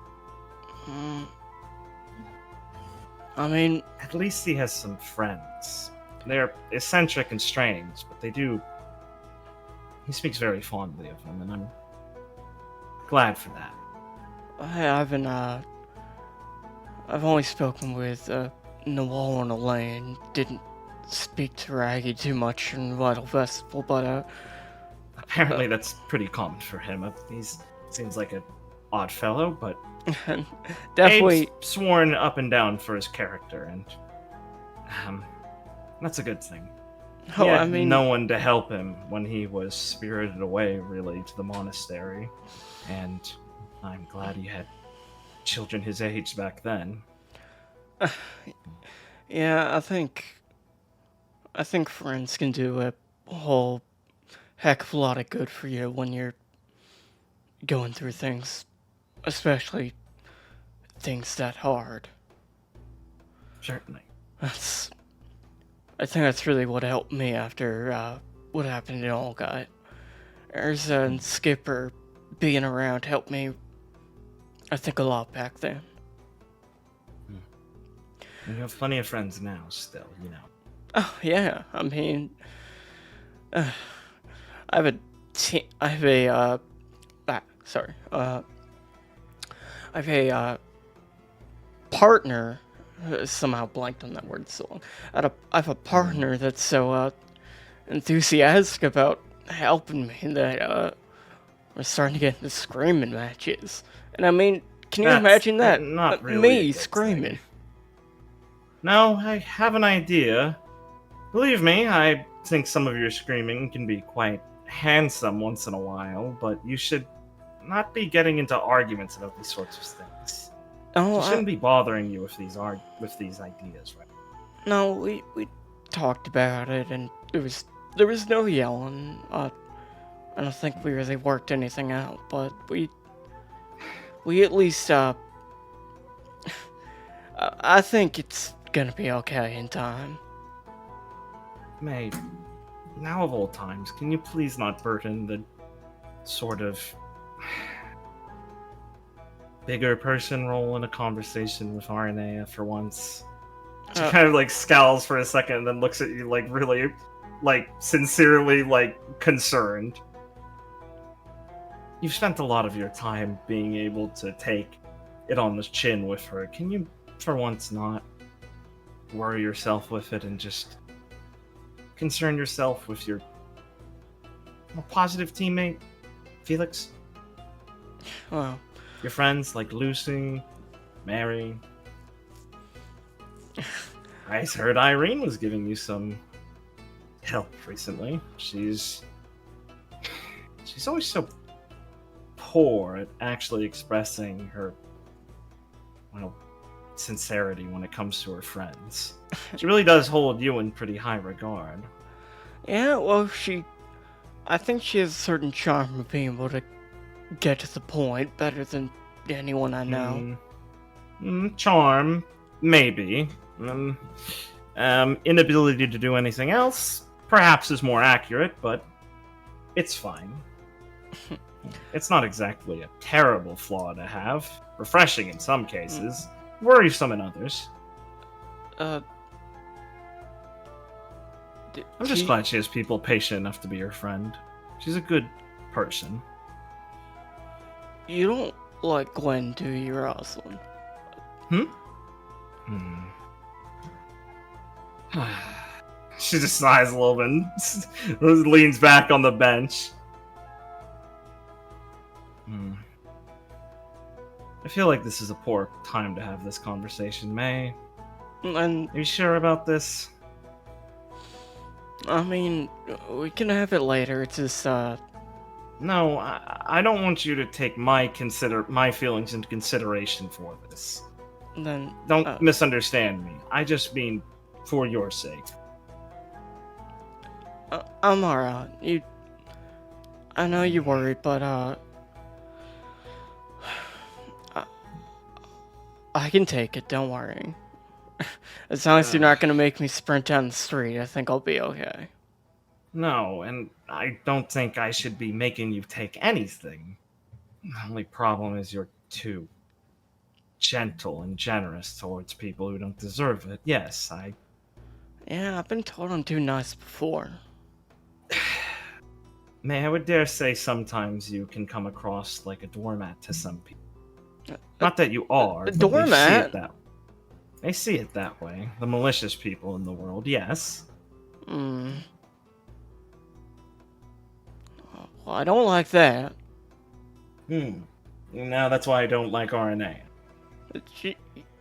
I mean, at least he has some friends. They're eccentric and strange, but he speaks very fondly of them, and I'm glad for that. I've only spoken with Noel and Elaine. Didn't speak to Raggy too much in Vital Festival, but apparently that's pretty common for him. He seems like an odd fellow, but definitely Abe's sworn up and down for his character, and that's a good thing. Oh, He had I mean, no one to help him when he was spirited away, really, to the monastery, and I'm glad he had children his age back then. Yeah, I think friends can do a whole heck of a lot of good for you when you're going through things, especially things that hard. Certainly. I think that's really what helped me after what happened in Olga. Erza and Skipper being around helped me, I think, a lot back then. And you have plenty of friends now, still, you know. Oh yeah, I mean, I have a I have a I have a partner. Somehow blanked on that word so long. I have a partner that's so enthusiastic about helping me that we're starting to get into screaming matches. And I mean, can you That's imagine that? not really a Me good screaming. thing. No, I have an idea. Believe me, I think some of your screaming can be quite handsome once in a while, but you should not be getting into arguments about these sorts of things. Oh, It shouldn't be bothering you with these ideas, right? no, we talked about it, and there was no yelling. I don't think we really worked anything out, but we at least I think it's gonna be okay in time. May, now of all times, can you please not burden the sort of bigger person role in a conversation with Arnea for once? She kind of like scowls for a second and then looks at you like really, like sincerely like concerned. You've spent a lot of your time being able to take it on the chin with her. Can you, for once, not worry yourself with it and just concern yourself with your more positive teammate, Felix? Well, Your friends like Lucy, Mary. I heard Irene was giving you some help recently. She's always so poor at actually expressing her, well, sincerity when it comes to her friends. She really does hold you in pretty high regard. yeah, well, I think she has a certain charm of being able to get to the point better than anyone I know. Charm, maybe. Inability to do anything else, perhaps is more accurate, but it's fine. It's not exactly a terrible flaw to have. Refreshing in some cases, worrisome in others. I'm just glad she has people patient enough to be her friend. She's a good person. You don't like Gwen, do you, Rosalind? She just sighs a little bit and leans back on the bench. I feel like this is a poor time to have this conversation, May. And Are you sure about this? I mean, we can have it later. It's just No, I don't want you to take my feelings into consideration for this. then Don't misunderstand me. I just mean for your sake. I'm alright. I know you're worried, but I can take it. Don't worry. As long as you're not gonna make me sprint down the street, I think I'll be okay. No, and I don't think I should be making you take anything. The only problem is you're too gentle and generous towards people who don't deserve it. Yes, Yeah, I've been told I'm too nice before. May I would dare say sometimes you can come across like a doormat to some people. Not that you are. A but doormat? They see it that way. The malicious people in the world, yes. Well, I don't like that. Now that's why I don't like RNA.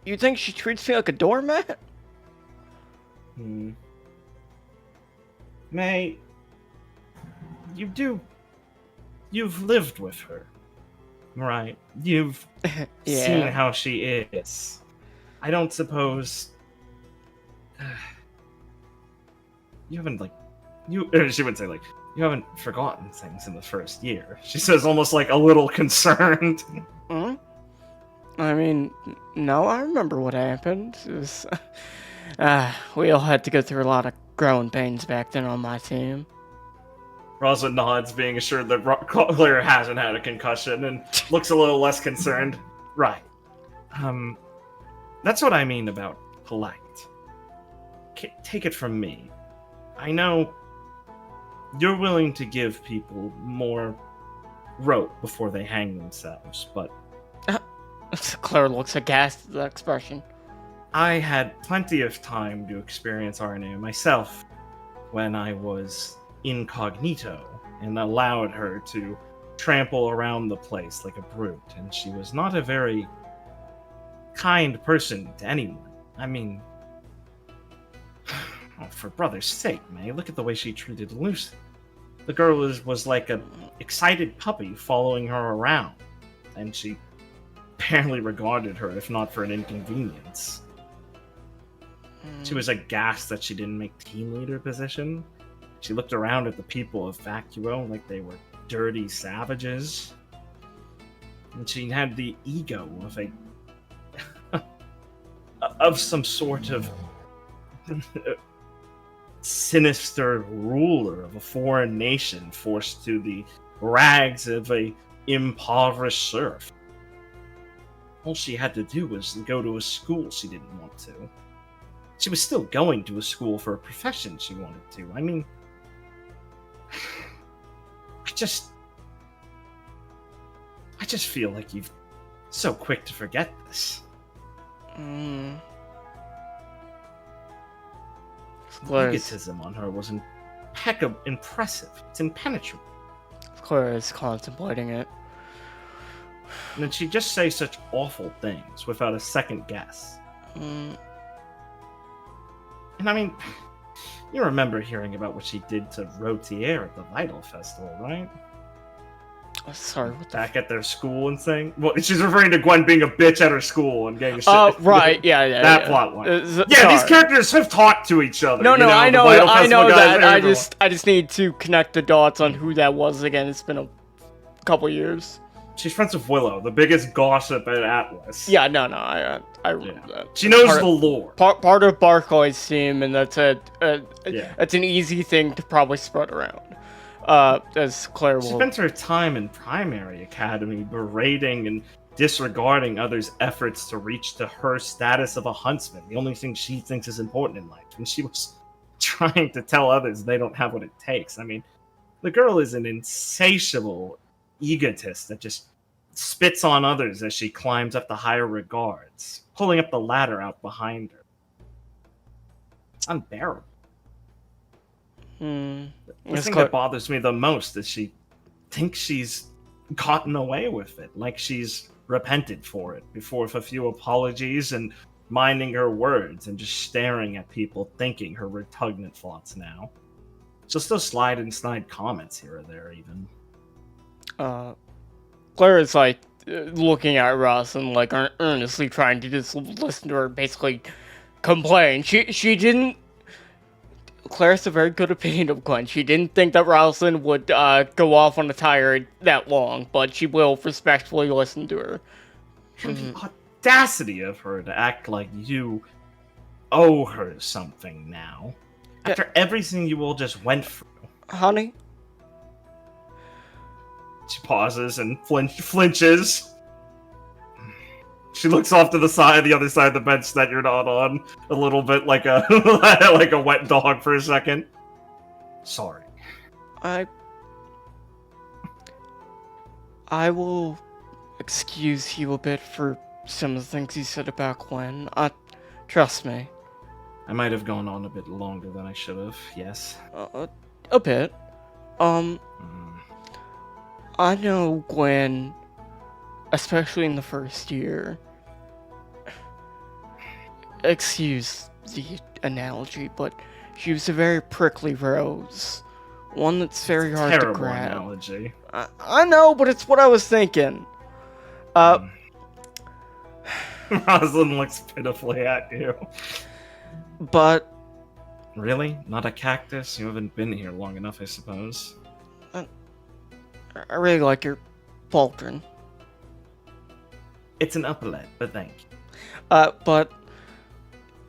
You think she treats me like a doormat? May, you've lived with her. Right. You've Yeah. seen how she is. I don't suppose... you haven't, like... she would say, like, you haven't forgotten things in the first year. She says almost, like, a little concerned. Hmm? I mean, no, I remember what happened. It was, we all had to go through a lot of growing pains back then on my team. Rosa nods, being assured that Claire hasn't had a concussion, and looks a little less concerned. Right. That's what I mean about polite. Take it from me. I know you're willing to give people more rope before they hang themselves, but... Claire looks aghast at the expression. I had plenty of time to experience RNA myself when I was incognito and allowed her to trample around the place like a brute, and she was not a very kind person to anyone. I mean, oh, for brother's sake, May, look at the way she treated Lucy. The girl was like an excited puppy following her around, and she barely regarded her, if not for an inconvenience. She was aghast that she didn't make team leader position. She looked around at the people of Vacuo like they were dirty savages. And she had the ego of of some sort of sinister ruler of a foreign nation forced to the rags of a impoverished serf. All she had to do was go to a school she didn't want to. She was still going to a school for a profession she wanted to. I mean, I just feel like you're so quick to forget this. The egotism on her was impressive. It's impenetrable. Claire is contemplating it. And then she'd just say such awful things without a second guess. And I mean, you remember hearing about what she did to Rotier at the Vital Festival, right? Sorry, what the Back at their school and saying... Well, she's referring to Gwen being a bitch at her school and getting shit. Oh, right, yeah. That plot line. Sorry. These characters have talked to each other. No, you know, I the know Vital Festival guys, that. everyone. I just need to connect the dots on who that was again. It's been a couple years. She's friends with Willow, the biggest gossip at Atlas. Yeah, no, I remember that. She knows the lore. Part of Barclay's team, and that's Yeah. that's an easy thing to probably spread around. As Claire will. She spent her time in primary academy berating and disregarding others' efforts to reach to her status of a huntsman, the only thing she thinks is important in life. And she was trying to tell others they don't have what it takes. I mean, the girl is an insatiable egotist that just spits on others as she climbs up the higher regards, pulling up the ladder out behind her. It's unbearable. The thing that bothers me the most is she thinks she's gotten away with it, like she's repented for it before with a few apologies and minding her words and just staring at people thinking her repugnant thoughts now. She'll still slide and snide comments here or there even. Claire is like looking at Russ and like earnestly trying to just listen to her basically complain. She didn't. Claire has a very good opinion of Gwen. She didn't think that Rosalind would go off on a tire that long, but she will respectfully listen to her. And the audacity of her to act like you owe her something now. After everything you all just went through. Honey? She pauses and flinches. She looks off to the side, the other side of the bench that you're not on, a little bit like a like a wet dog for a second. Sorry. I will excuse you a bit for some of the things you said about Gwen. Trust me. I might have gone on a bit longer than I should have, yes. A bit. I know Gwen, especially in the first year. Excuse the analogy, but she was a very prickly rose. One that's very hard to Terrible grab. analogy. I know, but it's what I was thinking. Uh, Rosalind looks pitifully at you. but Really? Not a cactus? You haven't been here long enough, I suppose. I really like your pauldron. It's an uplet, but thank you. But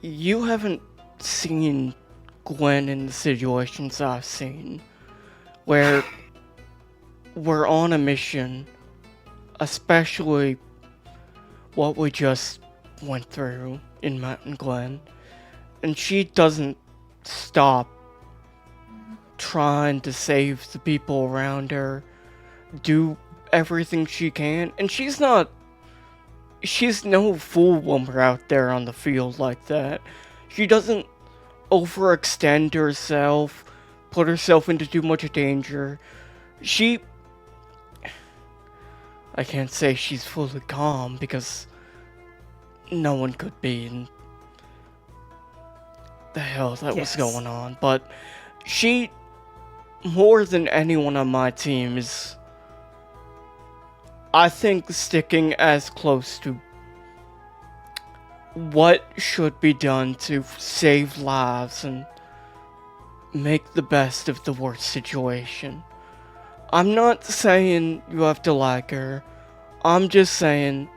you haven't seen Gwen in the situations I've seen, where we're on a mission, especially what we just went through in Mountain Glen, and she doesn't stop trying to save the people around her, do everything she can, and she's no fool when we're out there on the field like that. She doesn't overextend herself, put herself into too much danger. I can't say she's fully calm because no one could be in the hell that was going on, but she, more than anyone on my team, is, I think, sticking as close to what should be done to save lives and make the best of the worst situation. I'm not saying you have to like her. I'm just saying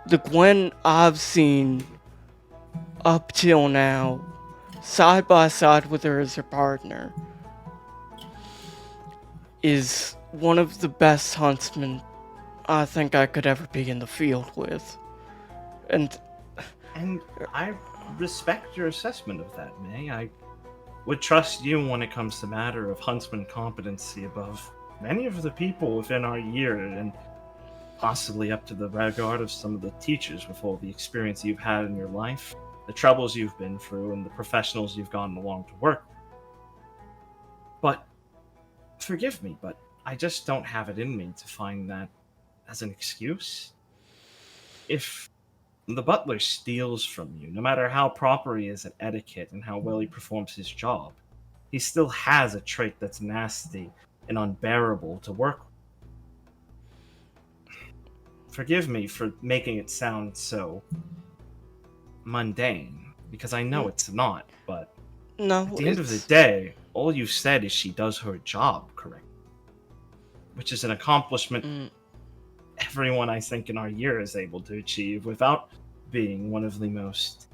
the Gwen I've seen up till now, side by side with her as her partner, is one of the best huntsmen I think I could ever be in the field with. And I respect your assessment of that, May. I would trust you when it comes to matter of huntsman competency above many of the people within our year, and possibly up to the regard of some of the teachers with all the experience you've had in your life, the troubles you've been through, and the professionals you've gone along to work. But forgive me, but I just don't have it in me to find that as an excuse. If the butler steals from you, no matter how proper he is at etiquette and how well he performs his job, he still has a trait that's nasty and unbearable to work with. Forgive me for making it sound so mundane, because I know it's not, but no, at the end of the day, all you've said is she does her job correctly, which is an accomplishment everyone I think in our year is able to achieve without being one of the most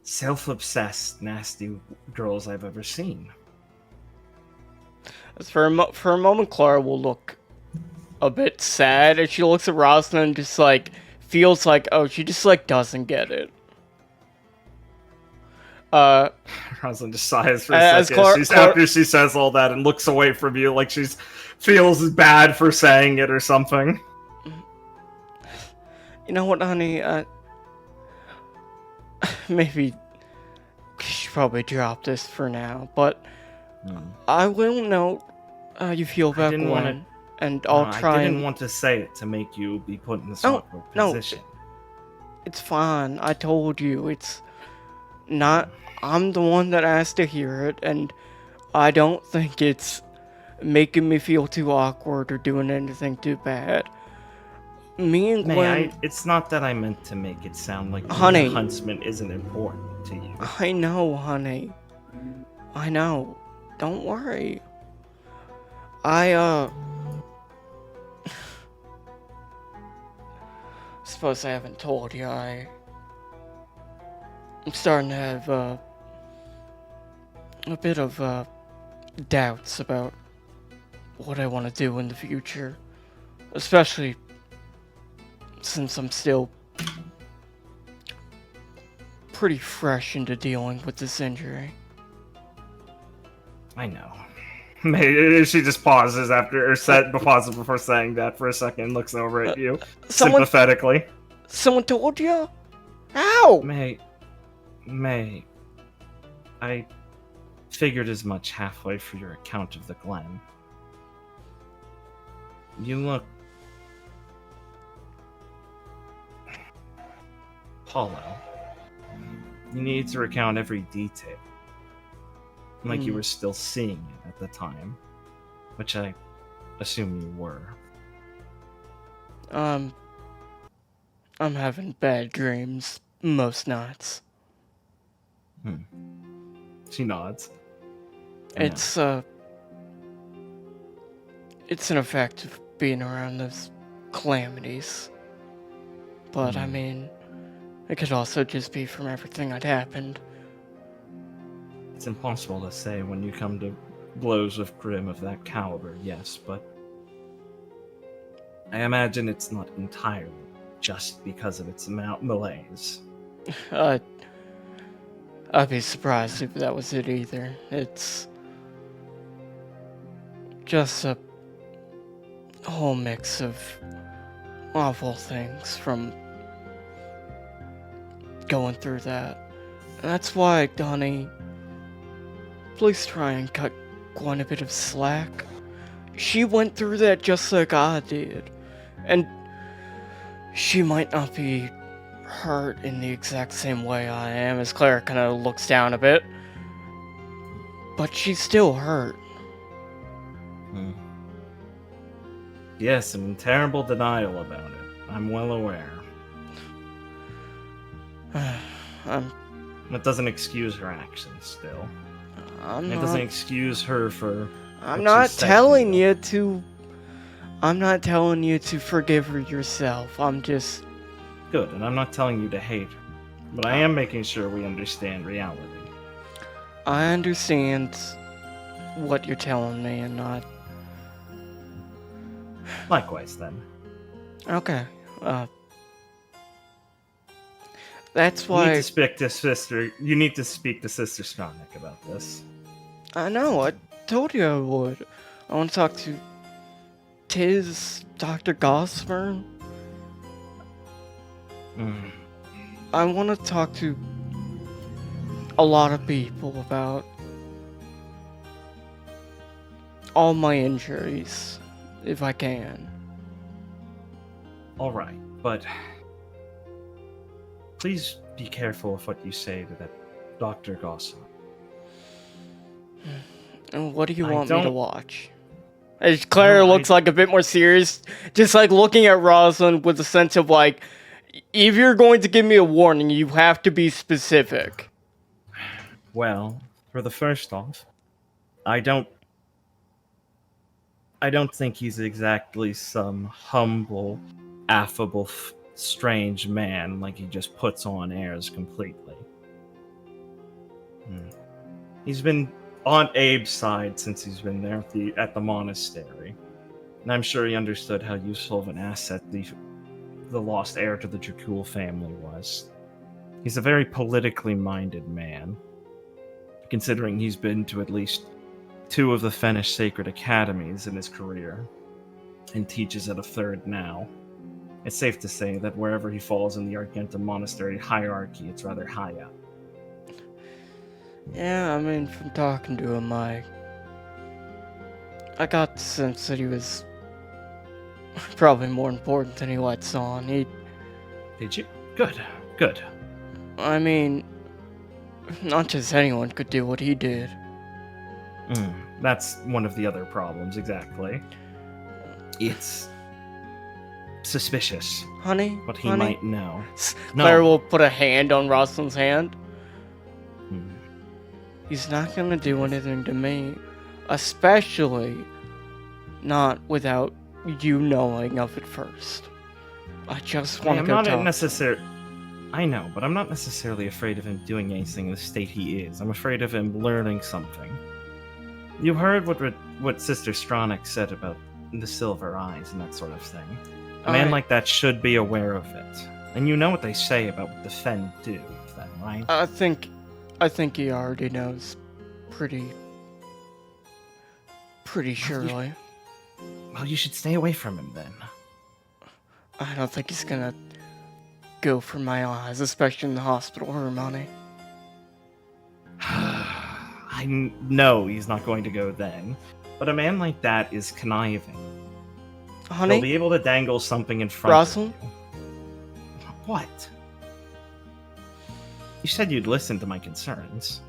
self-obsessed, nasty girls I've ever seen. For a moment, Clara will look a bit sad as she looks at Rosalind and just like feels like, oh, she just like doesn't get it. Rosalind just sighs for a second after she says all that and looks away from you like she feels bad for saying it or something. You know what, honey? Maybe you should probably drop this for now, but I will note how you feel about Gwen, and I'll try. I didn't want to say it to make you be put in this awkward position. It's fine. I told you, it's not. I'm the one that asked to hear it, and I don't think it's making me feel too awkward or doing anything too bad. Me and Gwen... it's not that I meant to make it sound like honey, the huntsman isn't important to you. I know, honey. I know. Don't worry. Suppose I haven't told you, I'm starting to have, a bit of, doubts about what I want to do in the future. Especially since I'm still pretty fresh into dealing with this injury. I know. Maybe she just pauses pauses before saying that for a second and looks over at you sympathetically. Someone told you? How? May, I figured as much halfway through your account of the Glen. You look hollow. You need to recount every detail. Like you were still seeing it at the time. Which I assume you were. I'm having bad dreams most nights. She nods. I know. It's an effect of being around those calamities. But I mean, it could also just be from everything that happened. It's impossible to say when you come to blows with Grim of that caliber, yes, but I imagine it's not entirely just because of its malaise. I'd be surprised if that was it either. It's just a whole mix of awful things from going through that. And that's why, honey, please try and cut Gwen a bit of slack. She went through that just like I did. And she might not be hurt in the exact same way I am, as Clara kind of looks down a bit. But she's still hurt. Yes, I'm in terrible denial about it. I'm well aware. That doesn't excuse her actions still. It doesn't excuse her for... I'm what not she said telling to you to... I'm not telling you to forgive her yourself. I'm just... Good, and I'm not telling you to hate her. But I am making sure we understand reality. I understand what you're telling me and not... Likewise, then. Okay. That's You need why... to speak to Sister... You need to speak to Sister Stronic about this. I know, I told you I would. I want to talk to Dr. Gosfern. I want to talk to a lot of people about all my injuries, if I can. Alright, but... Please be careful of what you say to that Dr. Gossip. And what do you I want me to don't- watch? As Claire looks like a bit more serious, just like looking at Rosalind with a sense of like, if you're going to give me a warning, you have to be specific. Well, for the first off, I don't think he's exactly some humble, affable, strange man like he just puts on airs completely. He's been on Abe's side since he's been there at the monastery, and I'm sure he understood how useful of an asset the lost heir to the Dracul family was. He's a very politically minded man, considering he's been to at least 2 of the Fenish sacred academies in his career, and teaches at a 3rd now. It's safe to say that wherever he falls in the Argentum monastery hierarchy, it's rather high up. Yeah, I mean, from talking to him, I got the sense that he was probably more important than he lets on. Did you? Good, good. I mean, not just anyone could do what he did. That's one of the other problems, exactly. It's suspicious Honey? what he honey? might know. Claire will put a hand on Rosalind's hand. Hmm. He's not gonna do anything to me. Especially not without you knowing of it first. I just want to go talk. I know, but I'm not necessarily afraid of him doing anything in the state he is. I'm afraid of him learning something. You heard what Sister Stronic said about the silver eyes and that sort of thing. A man like that should be aware of it. And you know what they say about what the Fen do, then, right? I think he already knows pretty surely. Well, you should stay away from him then. I don't think he's gonna go for my eyes, especially in the hospital room, honey. I know he's not going to go then, but a man like that is conniving. Honey? He'll be able to dangle something in front Rosalind? of you. What? You said you'd listen to my concerns.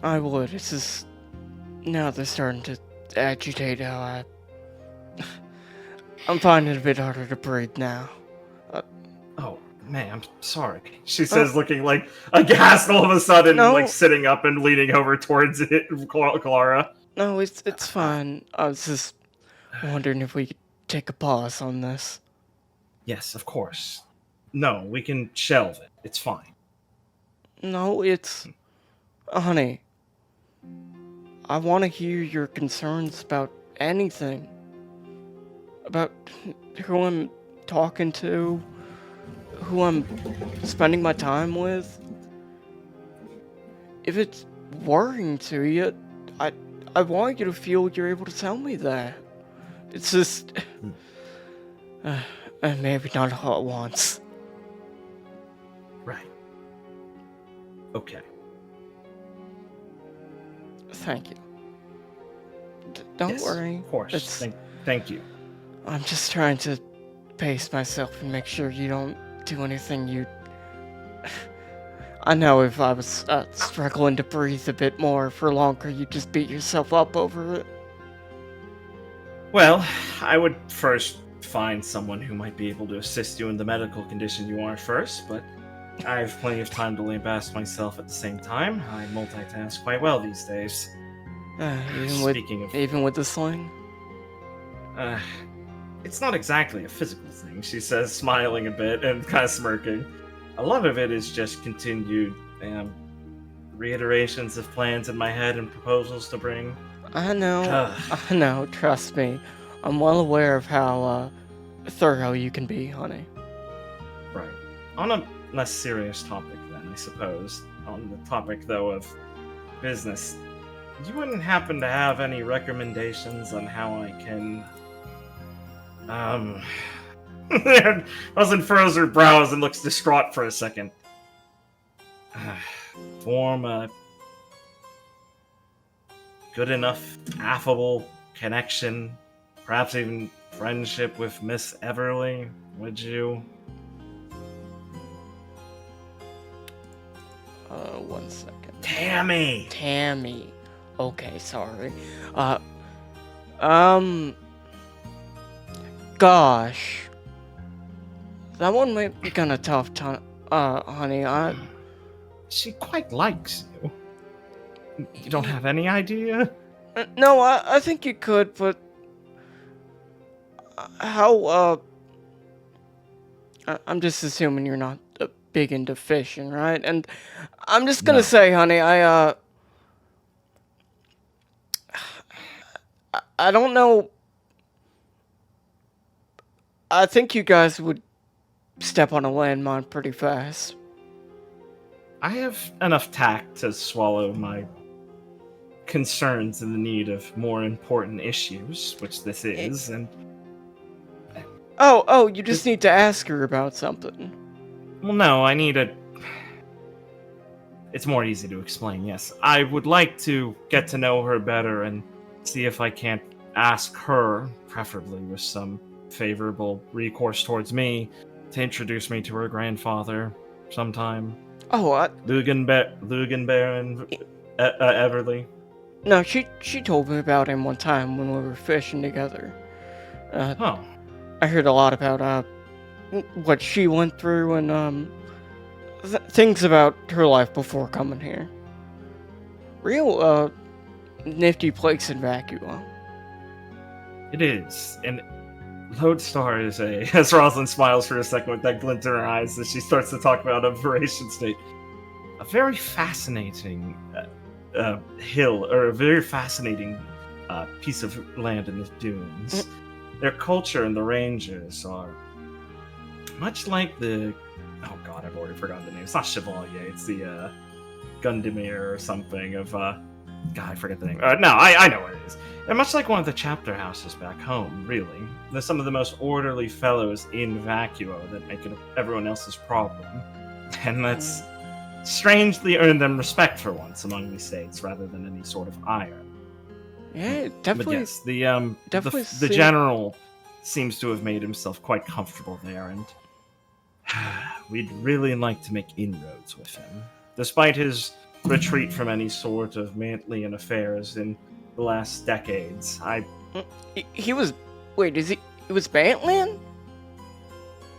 I would. It's just... now they're starting to agitate how I'm finding it a bit harder to breathe now. Oh, man, I'm sorry. She says, looking like aghast all of a sudden, No. like sitting up and leaning over towards it, Clara. No, it's fine. I was just wondering if we could take a pause on this. Yes, of course. No, we can shelve it. It's fine. No, it's... Honey, I want to hear your concerns about anything. About who I'm talking to, who I'm spending my time with. If it's worrying to you, I want you to feel you're able to tell me that. It's just... maybe not all at once. Right. Okay. Thank you. Don't Yes, worry. Of course. It's- Thank you. I'm just trying to pace myself and make sure you don't do anything you... I know if I was struggling to breathe a bit more for longer, you'd just beat yourself up over it. Well, I would first find someone who might be able to assist you in the medical condition you are first, but I have plenty of time to lambast myself at the same time. I multitask quite well these days. Even with the sling? It's not exactly a physical thing, she says, smiling a bit and kind of smirking. A lot of it is just continued reiterations of plans in my head and proposals to bring. I know, trust me. I'm well aware of how thorough you can be, honey. Right. On a less serious topic then, I suppose. On the topic, though, of business, you wouldn't happen to have any recommendations on how I can... Roslyn furrows her brows and looks distraught for a second. Form a good enough, affable connection, perhaps even friendship with Miss Everly, would you? 1 second. Tammy! Okay, sorry. Gosh. That one might be kinda tough, honey. She quite likes you. You don't have any idea? No, I think you could, but... how, I'm just assuming you're not big into fishing, right? And I'm just gonna say, honey, I don't know... I think you guys would step on a landmine pretty fast. I have enough tact to swallow my concerns and the need of more important issues, which this is, and... Oh, you just need to ask her about something. Well, no, I need a... It's more easy to explain, yes. I would like to get to know her better and see if I can't ask her, preferably with some favorable recourse towards me, to introduce me to her grandfather sometime. Oh, Lugenbaron Everly. No, she told me about him one time when we were fishing together. I heard a lot about what she went through and things about her life before coming here. Real nifty place in Vacuo. It is, and Lodestar is as Rosalind smiles for a second with that glint in her eyes as she starts to talk about a Voration State. A very fascinating hill, or a very fascinating piece of land in the dunes. Their culture and the Rangers are much like the... Oh god, I've already forgotten the name. It's not Chevalier, it's the Gundamir or something of... God, I forget the name. No, I know what it is. They're much like one of the chapter houses back home, really. They're some of the most orderly fellows in Vacuo that make it everyone else's problem. And that's strangely earned them respect for once among the states, rather than any sort of ire. Yeah, definitely. But yes, the general seems to have made himself quite comfortable there, and we'd really like to make inroads with him. Despite his retreat from any sort of Mantlian affairs in the last decades, He was... Wait, is It was Bantland?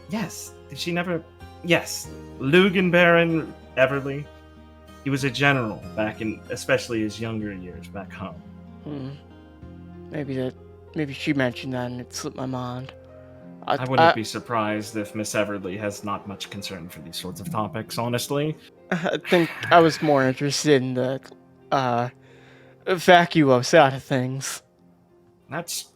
Yes. Did she never? Yes. Lugan Baron Everly. He was a general back in, especially his younger years back home. Maybe she mentioned that and it slipped my mind. I wouldn't be surprised if Miss Everly has not much concern for these sorts of topics, honestly. I think I was more interested in the vacuo side of things. That's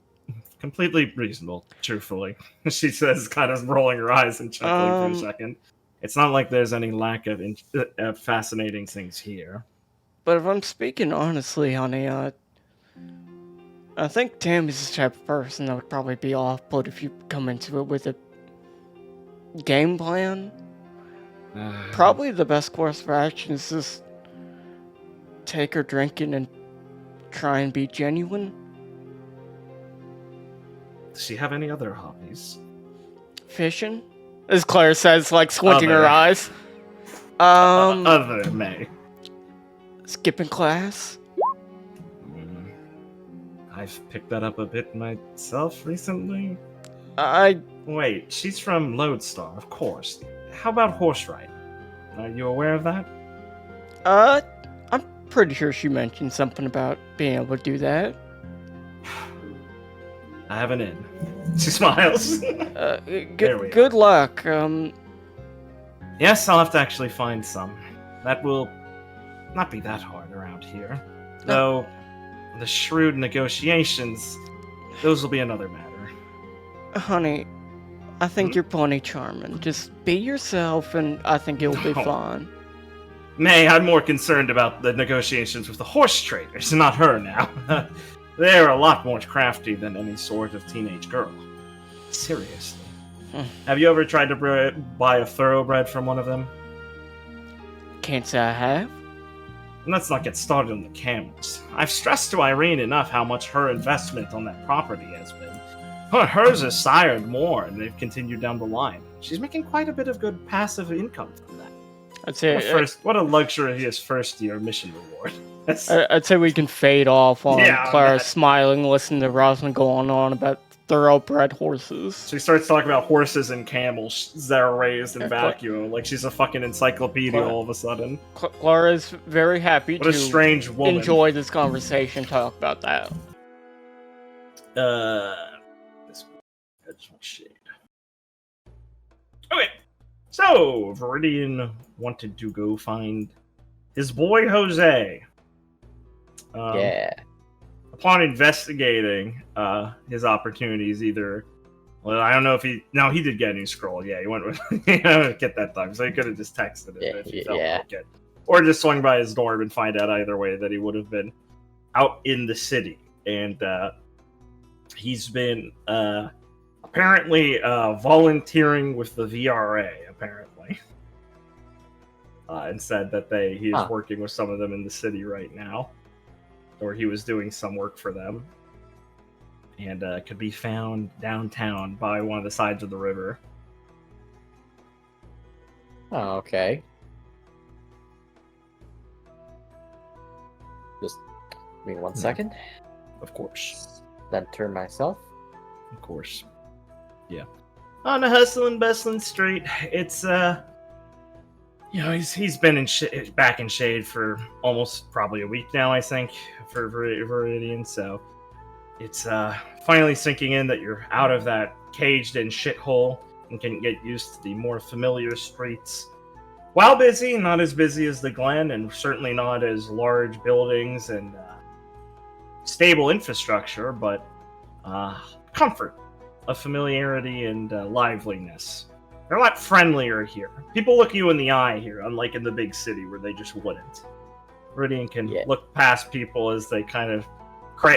completely reasonable, truthfully. She says, kind of rolling her eyes and chuckling for a second. It's not like there's any lack of fascinating things here. But if I'm speaking honestly, honey, I think Tammy's the type of person that would probably be off-put if you come into it with a game plan. Probably the best course of action is just take her drinking and try and be genuine. Does she have any other hobbies? Fishing? As Claire says, like squinting her eyes. Other than May. Skipping class. I've picked that up a bit myself recently. I Wait, she's from Lodestar, of course. How about horse riding? Are you aware of that? I'm pretty sure she mentioned something about being able to do that. I have an in. She smiles. Good luck. Yes, I'll have to actually find some. That will not be that hard around here. Though, the shrewd negotiations, those will be another matter. Honey, I think you're plenty charming. Just be yourself and I think it'll be fine. May, I'm more concerned about the negotiations with the horse traders, not her now. They're a lot more crafty than any sort of teenage girl. Seriously. Have you ever tried to buy a thoroughbred from one of them? Can't say I have. And let's not get started on the camels. I've stressed to Irene enough how much her investment on that property has been. Hers has sired more, and they've continued down the line. She's making quite a bit of good passive income from that. I'd say what a luxurious first-year mission reward. I'd say we can fade off on Clara that. smiling, listening to Rosalind go on about thoroughbred horses. She starts talking about horses and camels that are raised in vacuum, like she's a fucking encyclopedia all of a sudden. Clara's very happy What a strange woman. Enjoy this conversation, talk about that. I just want shade. Okay, so Viridian wanted to go find his boy Jose. Yeah. Upon investigating his opportunities, I don't know if he did get a new scroll. Yeah, he went with get that time, so he could have just texted it if he felt like it, or just swung by his dorm and find out either way that he would have been out in the city. And he's been apparently volunteering with the VRA, apparently, and said that he is working with some of them in the city right now, or he was doing some work for them, and could be found downtown by one of the sides of the river. Oh, okay. Just give me 1 second. Of course. Center myself. Of course. Yeah. On a hustle and bustling street, it's he's been back in shade for almost probably a week now, I think, for Viridian. So it's finally sinking in that you're out of that caged-in shithole and can get used to the more familiar streets. While busy, not as busy as the Glen, and certainly not as large buildings and stable infrastructure, but comfort, of familiarity, and liveliness. They're a lot friendlier here. People look you in the eye here, unlike in the big city where they just wouldn't. Viridian can look past people as they kind of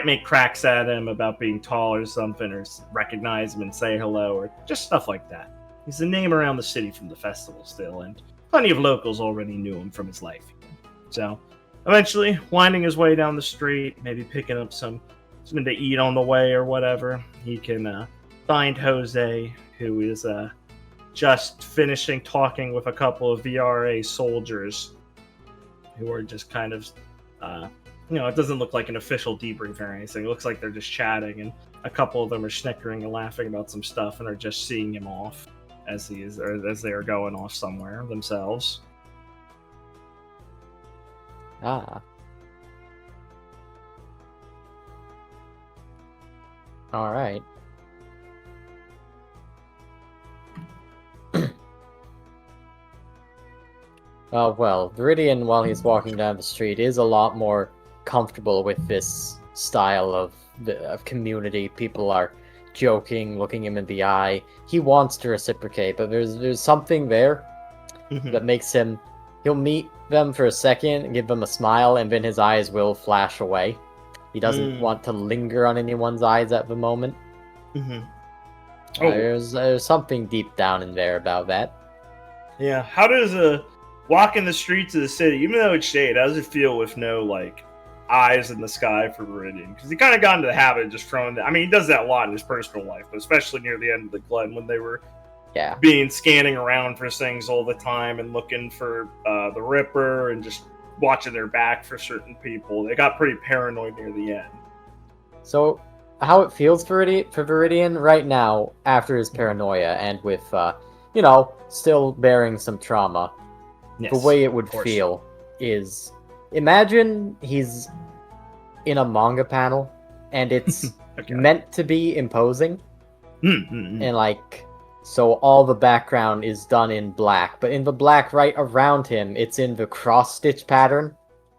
make cracks at him about being tall or something, or recognize him and say hello, or just stuff like that. He's a name around the city from the festival still, and plenty of locals already knew him from his life. So, eventually, winding his way down the street, maybe picking up something to eat on the way or whatever, he can find Jose, who is just finishing talking with a couple of VRA soldiers who are just kind of, it doesn't look like an official debrief or anything. It looks like they're just chatting and a couple of them are snickering and laughing about some stuff and are just seeing him off as as they are going off somewhere themselves. Ah. All right. Well, Viridian, while he's walking down the street, is a lot more comfortable with this style of community. People are joking, looking him in the eye. He wants to reciprocate, but there's something there that makes him... He'll meet them for a second, give them a smile, and then his eyes will flash away. He doesn't want to linger on anyone's eyes at the moment. There's something deep down in there about that. Yeah. How does a walking the streets of the city, even though it's shade, how does it feel with no like eyes in the sky for Viridian? Because he kind of got into the habit of just throwing that. I mean, he does that a lot in his personal life, but especially near the end of the Glen when they were scanning around for things all the time and looking for the Ripper and just watching their back for certain people. They got pretty paranoid near the end. So, how it feels for Viridian right now after his paranoia and with, still bearing some trauma, the way it would feel is, imagine he's in a manga panel and it's meant to be imposing. And like, so all the background is done in black, but in the black right around him, it's in the cross-stitch pattern.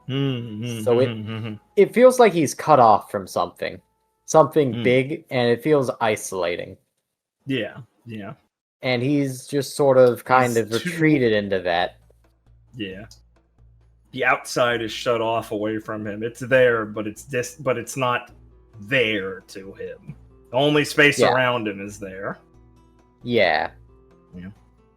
So it feels like he's cut off from something big, and it feels isolating. Yeah. And he's just sort of kind of retreated into that. Yeah. The outside is shut off away from him. It's there, but it's not there to him. The only space around him is there. Yeah.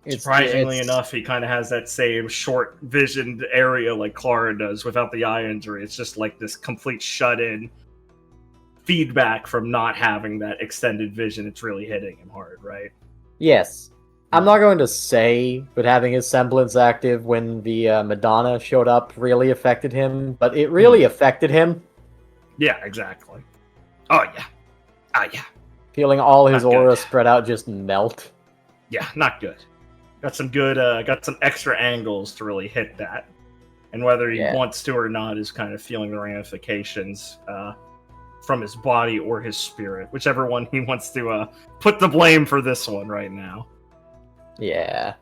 Surprisingly enough, he kind of has that same short-visioned area like Clara does without the eye injury. It's just like this complete shut-in feedback from not having that extended vision. It's really hitting him hard, right? Yes. I'm not going to say that having his semblance active when the Madonna showed up really affected him, but it really affected him. Yeah, exactly. Oh, yeah. Feeling all his aura spread out just melt. Yeah, not good. Got some extra angles to really hit that. And whether he wants to or not is kind of feeling the ramifications from his body or his spirit. Whichever one he wants to put the blame for this one right now. Yeah.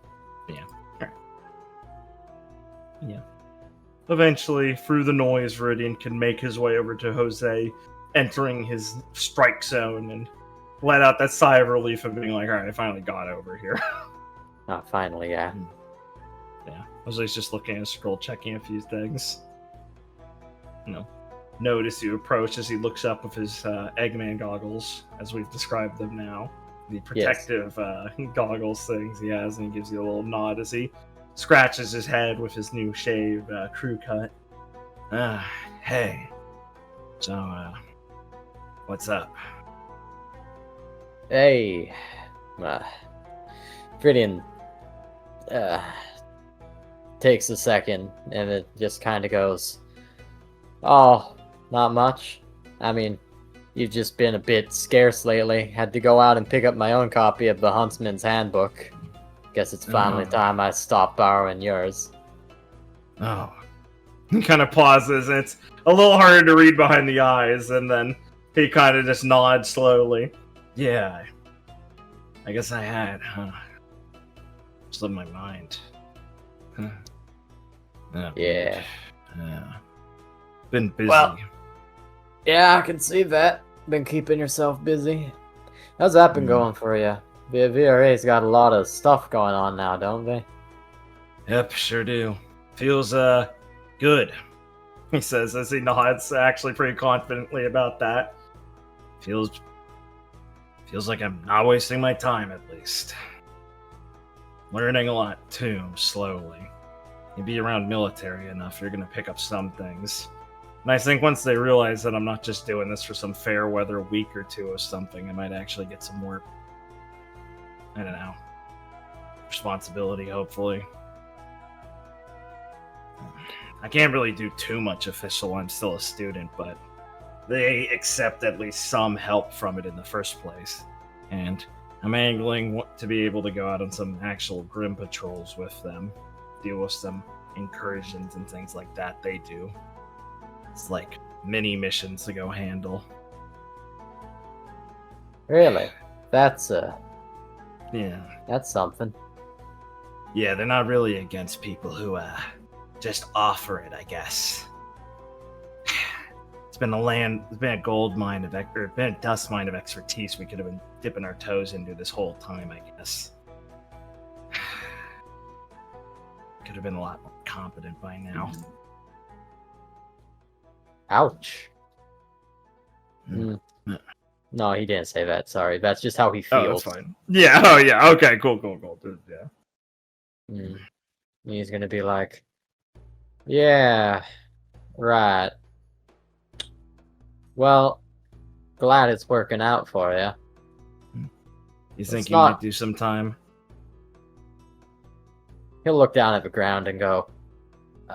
Eventually, through the noise, Viridian can make his way over to Jose, entering his strike zone, and let out that sigh of relief of being like, alright, I finally got over here. Oh, finally, yeah. Yeah. Jose's just looking at his scroll, checking a few things. Notice you approach as he looks up with his Eggman goggles, as we've described them now. The protective goggles things he has, and he gives you a little nod as he scratches his head with his new shave crew cut. Hey. So, what's up? Hey. Viridian takes a second, and it just kind of goes, oh, not much. I mean, you've just been a bit scarce lately. Had to go out and pick up my own copy of the Huntsman's Handbook. Guess it's finally time I stopped borrowing yours. Oh. He kind of pauses, and it's a little harder to read behind the eyes, and then he kind of just nods slowly. Yeah. I guess I had, huh? Slipped my mind. Huh. Yeah. Been busy. Well, yeah, I can see that. Been keeping yourself busy. How's that been going for you? The VRA's got a lot of stuff going on now, don't they? Yep, sure do. Feels, good. He says as he nods, actually pretty confidently about that. Feels like I'm not wasting my time, at least. Learning a lot, too, slowly. You be around military enough, you're gonna pick up some things. And I think once they realize that I'm not just doing this for some fair weather week or two or something, I might actually get some more, I don't know, responsibility, hopefully. I can't really do too much official, I'm still a student, but they accept at least some help from it in the first place. And I'm angling to be able to go out on some actual grim patrols with them, deal with some incursions and things like that they do. It's like mini missions to go handle. Really? That's Yeah. that's something. Yeah, they're not really against people who just offer it, I guess. It's been a gold mine of it's been a dust mine of expertise we could have been dipping our toes into this whole time, I guess. Could have been a lot more competent by now. Ouch. Mm. No, he didn't say that. Sorry, that's just how he Oh, feels. that's fine. Yeah. Oh, yeah. Okay. Cool. Dude, yeah. He's gonna be like, yeah, right. Well, glad it's working out for you. You think It's you not- might do some time? He'll look down at the ground and go,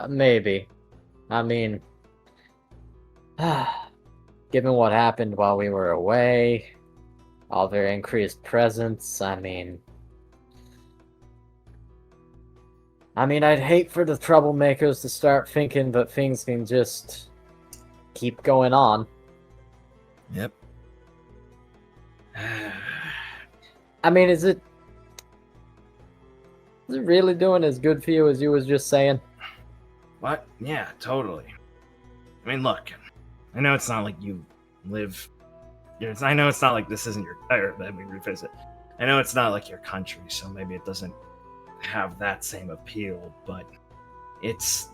maybe. I mean, given what happened while we were away, all their increased presence, I mean, I'd hate for the troublemakers to start thinking that things can just keep going on. Yep. I mean, is it really doing as good for you as you was just saying? What? Yeah, totally. I mean, look, I know it's not like you live. I know it's not like this isn't your. Let me rephrase it. I know it's not like your country, so maybe it doesn't have that same appeal, but it's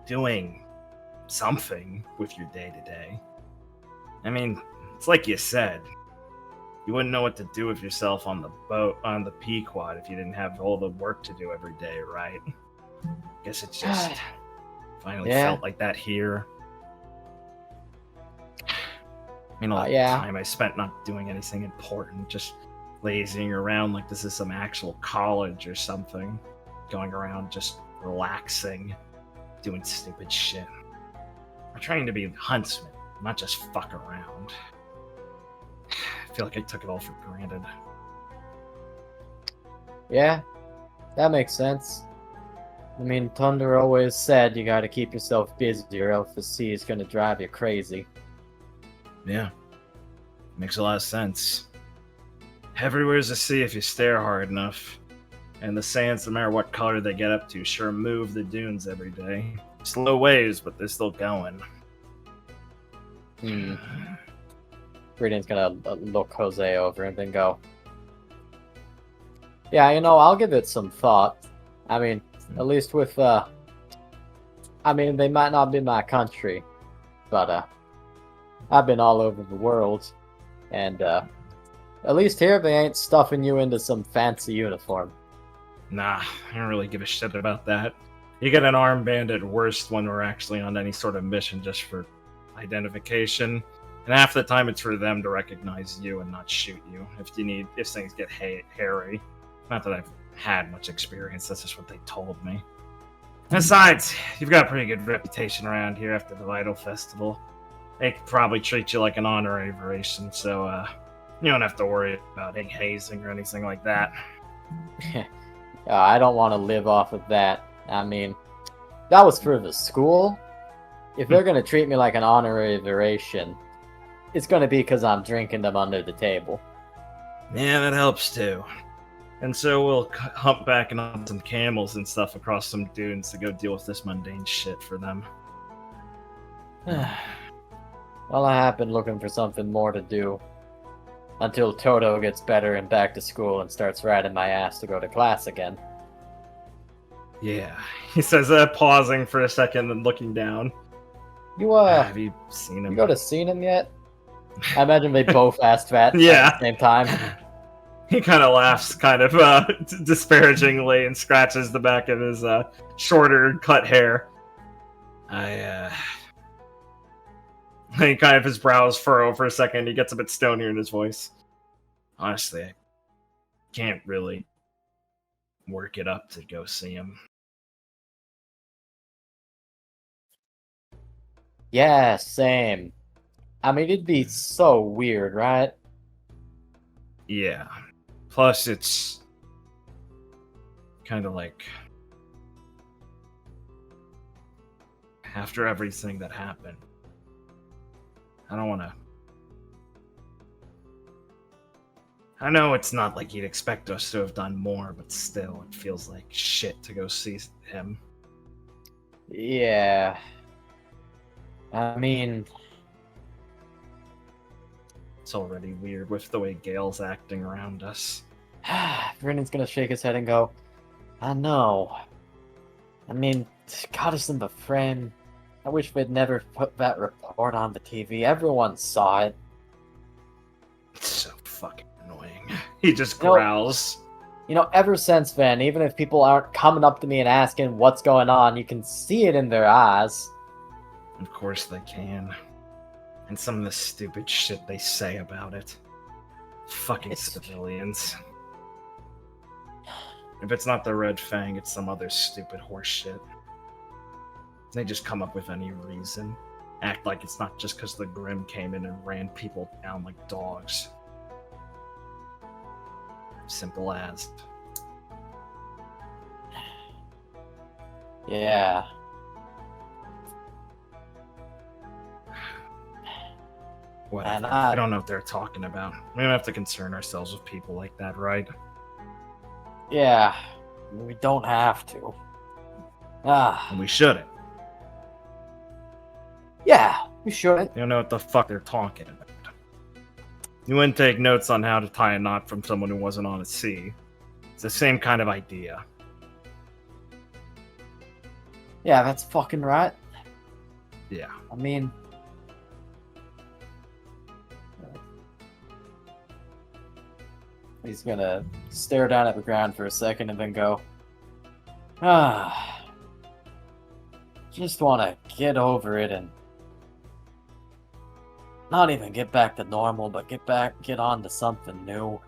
doing something with your day to day. I mean, it's like you said. You wouldn't know what to do with yourself on the boat, on the Pequod, if you didn't have all the work to do every day, right? Guess it's just finally felt like that here. I mean, all the time I spent not doing anything important, just lazing around like this is some actual college or something. Going around just relaxing, doing stupid shit. I'm trying to be a huntsman, not just fuck around. I feel like I took it all for granted. Yeah, that makes sense. I mean, Thunder always said you gotta keep yourself busy or else the sea is gonna drive you crazy. Yeah. Makes a lot of sense. Everywhere's a sea if you stare hard enough. And the sands, no matter what color they get up to, sure move the dunes every day. Slow waves, but they're still going. Greedent's gonna look Jose over and then go, yeah, I'll give it some thought. I mean, at least with, I mean, they might not be my country, but, I've been all over the world, and, at least here they ain't stuffing you into some fancy uniform. Nah, I don't really give a shit about that. You get an armband at worst when we're actually on any sort of mission just for identification. And half the time it's for them to recognize you and not shoot you if things get hairy. Not that I've had much experience, that's just what they told me. Besides, you've got a pretty good reputation around here after the Vital Festival. They could probably treat you like an honorary veration, so you don't have to worry about hazing or anything like that. I don't want to live off of that. I mean, that was for the school. If they're going to treat me like an honorary veration, it's going to be because I'm drinking them under the table. Yeah, that helps too. And so we'll hump back and on some camels and stuff across some dunes to go deal with this mundane shit for them. Well, I have been looking for something more to do. Until Toto gets better and back to school and starts riding my ass to go to class again. Yeah, he says, pausing for a second and looking down. Have you seen him? You go to seen him yet? I imagine they both asked that at the same time. He kind of laughs, kind of disparagingly, and scratches the back of his shorter cut hair. Kind of his brows furrow for a second. He gets a bit stonier in his voice. Honestly, I can't really work it up to go see him. Yeah, same. I mean, it'd be so weird, right? Yeah. Plus, it's kind of like after everything that happened, I don't want to. I know it's not like you'd expect us to have done more, but still, it feels like shit to go see him. Yeah. I mean, It's already weird with the way Gale's acting around us. Brennan's gonna shake his head and go, I know. I mean, got us in the frame. I wish we'd never put that report on the TV. Everyone saw it. It's so fucking annoying. He just You know- growls. You know, ever since then, even if people aren't coming up to me and asking what's going on, you can see it in their eyes. Of course they can. And some of the stupid shit they say about it. Fucking It's- civilians. If it's not the Red Fang, it's some other stupid horse shit. They just come up with any reason. Act like it's not just because the Grim came in and ran people down like dogs. Simple as. Yeah. Whatever. And I don't know what they're talking about. We don't have to concern ourselves with people like that, right? Yeah. We don't have to. And we shouldn't. Yeah, we shouldn't. They don't know what the fuck they're talking about. You wouldn't take notes on how to tie a knot from someone who wasn't on a sea. It's the same kind of idea. Yeah, that's fucking right. Yeah. I mean... He's gonna stare down at the ground for a second and then go, just wanna get over it and not even get back to normal, but get on to something new.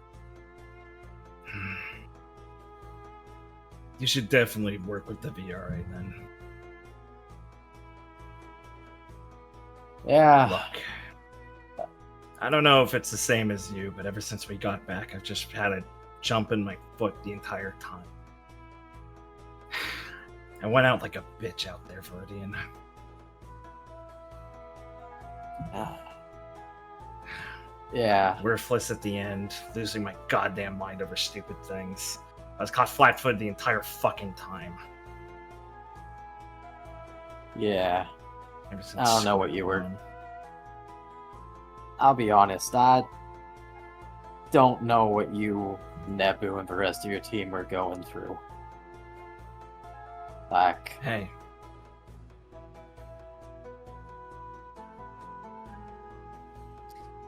You should definitely work with the VRA then. Yeah. Look, I don't know if it's the same as you, but ever since we got back, I've just had a jump in my foot the entire time. I went out like a bitch out there, Viridian. Yeah. Worthless at the end, losing my goddamn mind over stupid things. I was caught flat-footed the entire fucking time. Yeah. Ever since I don't know what you were- Superman. I'll be honest, I don't know what you, Nebu, and the rest of your team are going through. Like, Hey,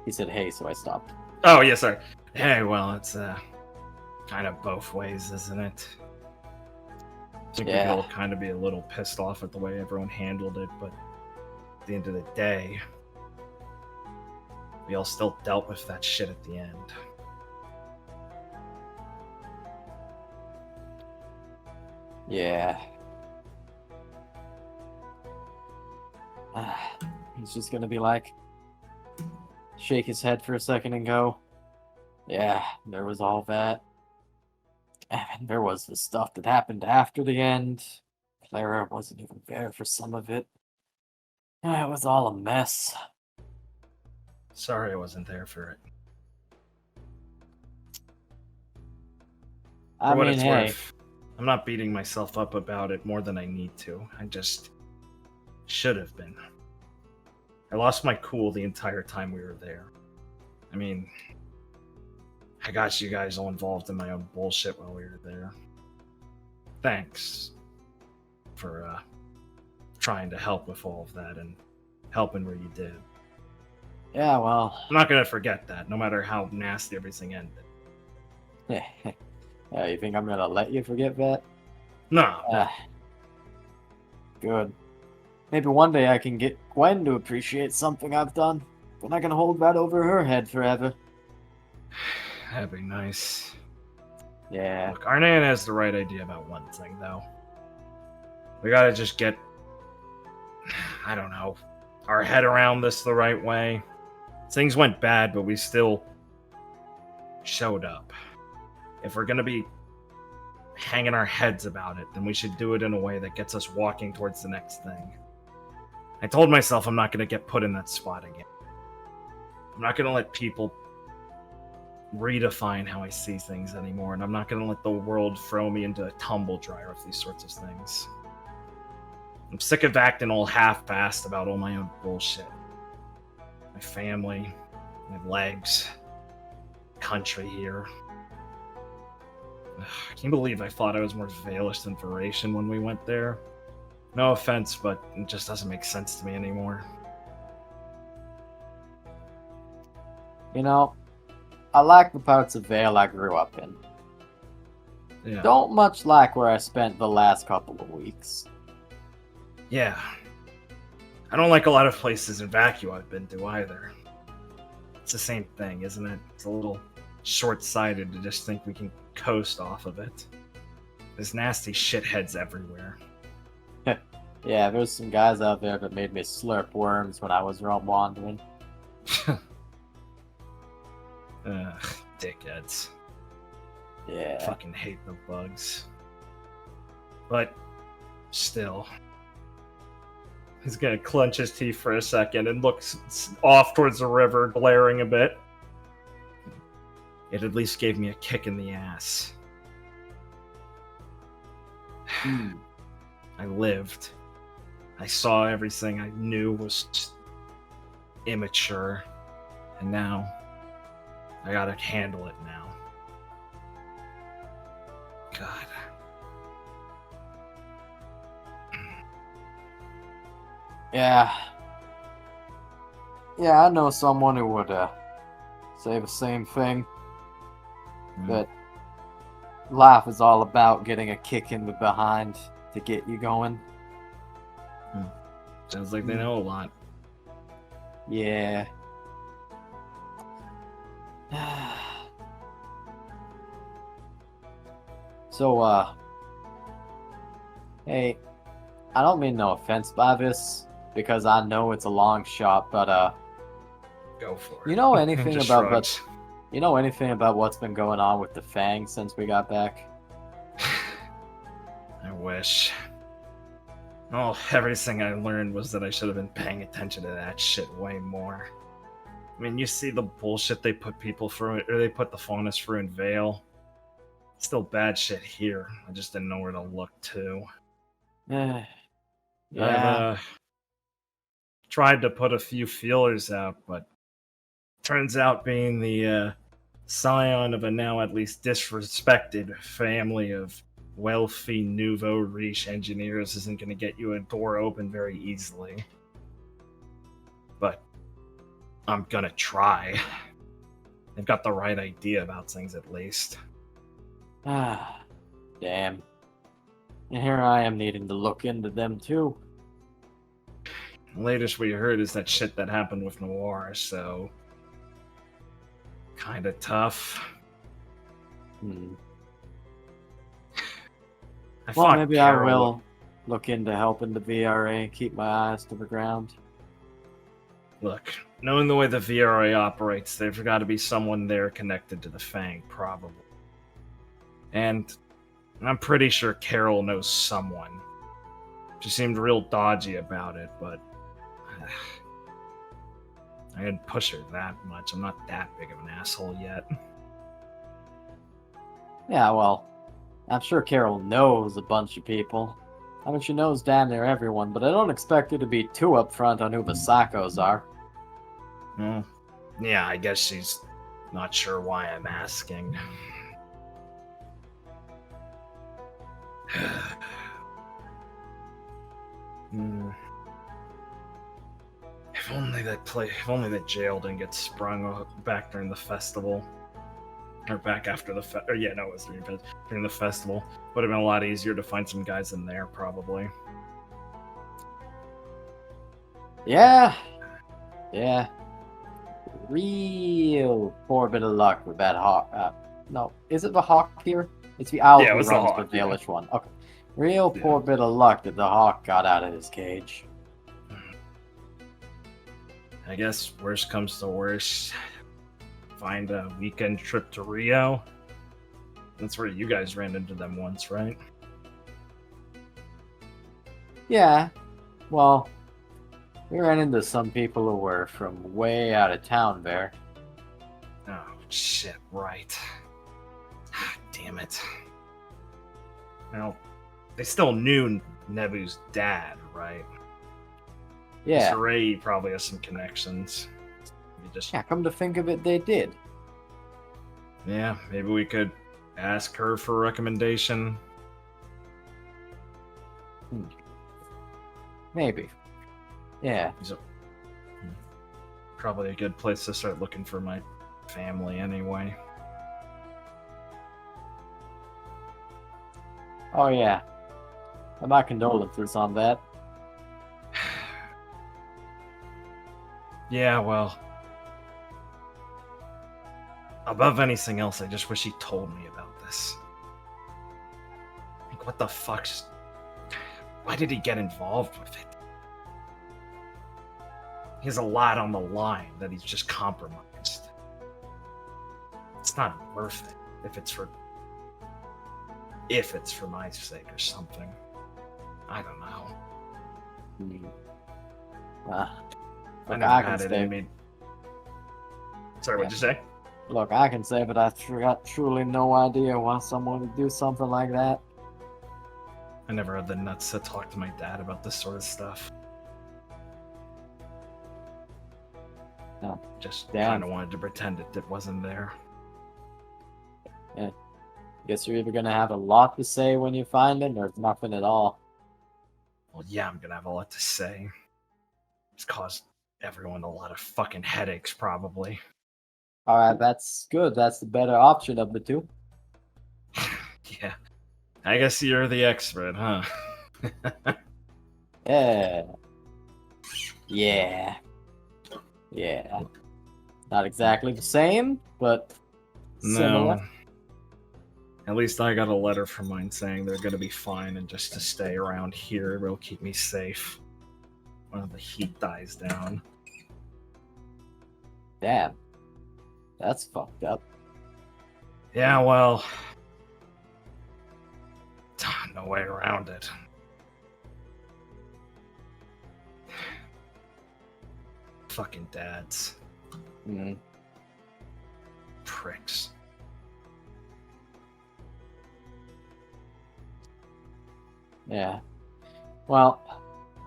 he said, hey, so I stopped. oh yeah, sorry. Hey, well, it's kind of both ways, isn't it? I think Yeah. we'll kind of be a little pissed off at the way everyone handled it, but at the end of the day, we all still dealt with that shit at the end. Yeah. He's just gonna be like, shake his head for a second and go, yeah, there was all that. And there was the stuff that happened after the end. Clara wasn't even there for some of it. It was all a mess. Sorry I wasn't there for it. I For what mean, it's hey, worth, I'm not beating myself up about it more than I need to. I just should have been. I lost my cool the entire time we were there. I mean, I got you guys all involved in my own bullshit while we were there. Thanks for trying to help with all of that and helping where you did. yeah, well, I'm not gonna forget that, no matter how nasty everything ended. yeah, you think I'm gonna let you forget that? No, Good. Maybe one day I can get Gwen to appreciate something I've done. But not gonna hold that over her head forever. that'd be nice. Yeah. Look, Arnan has the right idea about one thing, though. We gotta just get, I don't know, our head around this the right way. Things went bad, but we still showed up. If we're gonna be hanging our heads about it, then we should do it in a way that gets us walking towards the next thing. I told myself I'm not gonna get put in that spot again. I'm not gonna let people redefine how I see things anymore, and I'm not gonna let the world throw me into a tumble dryer with these sorts of things. I'm sick of acting all half-assed about all my own bullshit. My family, my legs, country here. I can't believe I thought I was more Valish than Varation when we went there. No offense, but it just doesn't make sense to me anymore. You know, I like the parts of Vale I grew up in. Yeah. Don't much like where I spent the last couple of weeks. Yeah. I don't like a lot of places in Vacuum I've been to either. It's the same thing, isn't it? It's a little short-sighted to just think we can coast off of it. There's nasty shitheads everywhere. Yeah, there's some guys out there that made me slurp worms when I was realm wandering. Ugh, dickheads. Yeah. Fucking hate the bugs. But still. He's gonna clench his teeth for a second and look off towards the river, glaring a bit. It at least gave me a kick in the ass. I lived. I saw everything I knew was just immature. And now, I gotta handle it now. God. Yeah. Yeah, I know someone who would say the same thing. That life is all about getting a kick in the behind to get you going. Sounds like they know a lot. Yeah. So, hey, I don't mean no offense by this, because I know it's a long shot, but, Go for it. you know anything Just about shrugs. you know anything about what's been going on with the Fang since we got back? I wish. Oh, everything I learned was that I should have been paying attention to that shit way more. I mean, you see the bullshit they put people through, or they put the faunus through in Vale. Still bad shit here. I just didn't know where to look to. Yeah. I've tried to put a few feelers out, but turns out being the scion of a now at least disrespected family of wealthy nouveau riche engineers isn't going to get you a door open very easily. But I'm gonna try. They've got the right idea about things at least. Ah, damn. And here I am needing to look into them too. The latest we heard is that shit that happened with Noir, so kinda tough. I Well, thought maybe Carol I will look into helping the VRA and keep my eyes to the ground. Look, knowing the way the VRA operates, there's got to be someone there connected to the Fang, probably. And I'm pretty sure Carol knows someone. She seemed real dodgy about it, but I didn't push her that much. I'm not that big of an asshole yet. Yeah, well, I'm sure Carol knows a bunch of people. I mean, she knows damn near everyone, but I don't expect her to be too upfront on who the psychos are. Well, yeah, I guess she's not sure why I'm asking. If only that jail didn't get sprung back during the festival. Or back after the it was during the festival. Would have been a lot easier to find some guys in there, probably. Yeah. Real poor bit of luck with that hawk. No, is it the hawk here? It's the owl Yeah, it who was the runs hawk, the yeah. Dalish one. Okay. Real poor bit of luck that the hawk got out of his cage. I guess worst comes to worst, find a weekend trip to Rio. That's where you guys ran into them once, right? Yeah. Well, we ran into some people who were from way out of town there. Oh, shit, right. Damn it. Well, they still knew Nebu's dad, right? Yeah. Mr. Ray probably has some connections. You just, Yeah, come to think of it, they did. yeah, maybe we could ask her for a recommendation. Maybe. Yeah. So, probably a good place to start looking for my family anyway. Oh, yeah. My condolences on that. Yeah, well, above anything else, I just wish he told me about this. Like, what the fuck's... Why did he get involved with it? He has a lot on the line that he's just compromised. It's not worth it if it's for my sake or something. I don't know. I never can had it stay. in me. Sorry, what'd you say? Look, I can say, but I got truly no idea why someone would do something like that. I never had the nuts to talk to my dad about this sort of stuff. No. Just Damn. kind of wanted to pretend it wasn't there. Guess you're either gonna have a lot to say when you find it, or nothing at all. Well, yeah, I'm gonna have a lot to say. It's caused everyone a lot of fucking headaches, probably. Alright, that's good. That's the better option of the two. Yeah. I guess you're the expert, huh? Yeah. Yeah. Yeah. Not exactly the same, but similar. No. At least I got a letter from mine saying they're gonna be fine, and just to stay around here will keep me safe when the heat dies down. Damn. That's fucked up. Yeah, well, no way around it. Fucking dads. Mm. Pricks. Yeah. Well,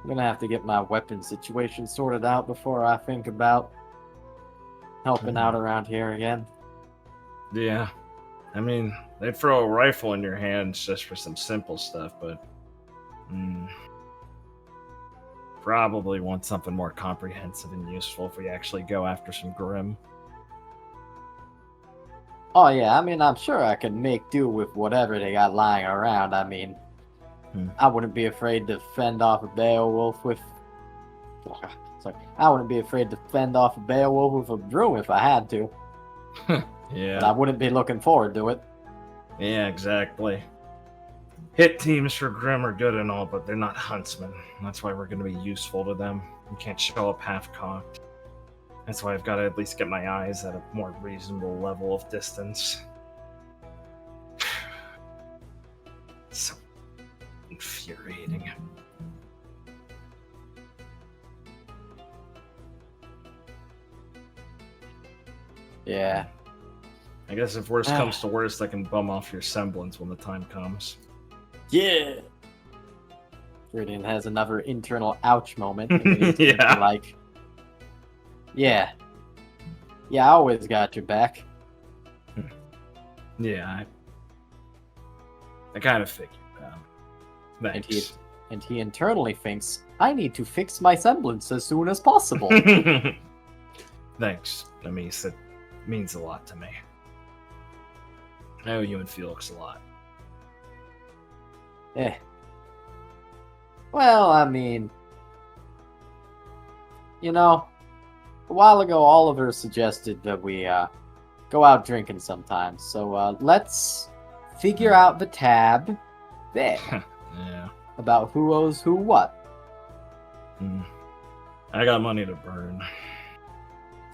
I'm gonna have to get my weapon situation sorted out before I think about helping out around here again. Yeah. I mean, they throw a rifle in your hands just for some simple stuff, but probably want something more comprehensive and useful if we actually go after some Grim. Oh yeah, I mean, I'm sure I can make do with whatever they got lying around. I mean, I wouldn't be afraid to fend off a Beowulf with... Sorry. I wouldn't be afraid to fend off a Beowulf with a broom if I had to. Yeah. But I wouldn't be looking forward to it. Yeah, exactly. Hit teams for Grim are good and all, but they're not huntsmen. That's why we're going to be useful to them. We can't show up half-cocked. That's why I've got to at least get my eyes at a more reasonable level of distance. So infuriating. Yeah. I guess if worst comes to worst, I can bum off your semblance when the time comes. Yeah. Viridian has another internal ouch moment. And he's Yeah. like, yeah. Yeah, I always got your back. Yeah, I kind of figured. Thanks. And he internally thinks, I need to fix my semblance as soon as possible. Thanks, Amis. It means a lot to me. I owe you and Felix a lot. Eh. Well, I mean, you know, a while ago, Oliver suggested that we go out drinking sometime. So let's figure out the tab there Yeah. about who owes who what. I got money to burn.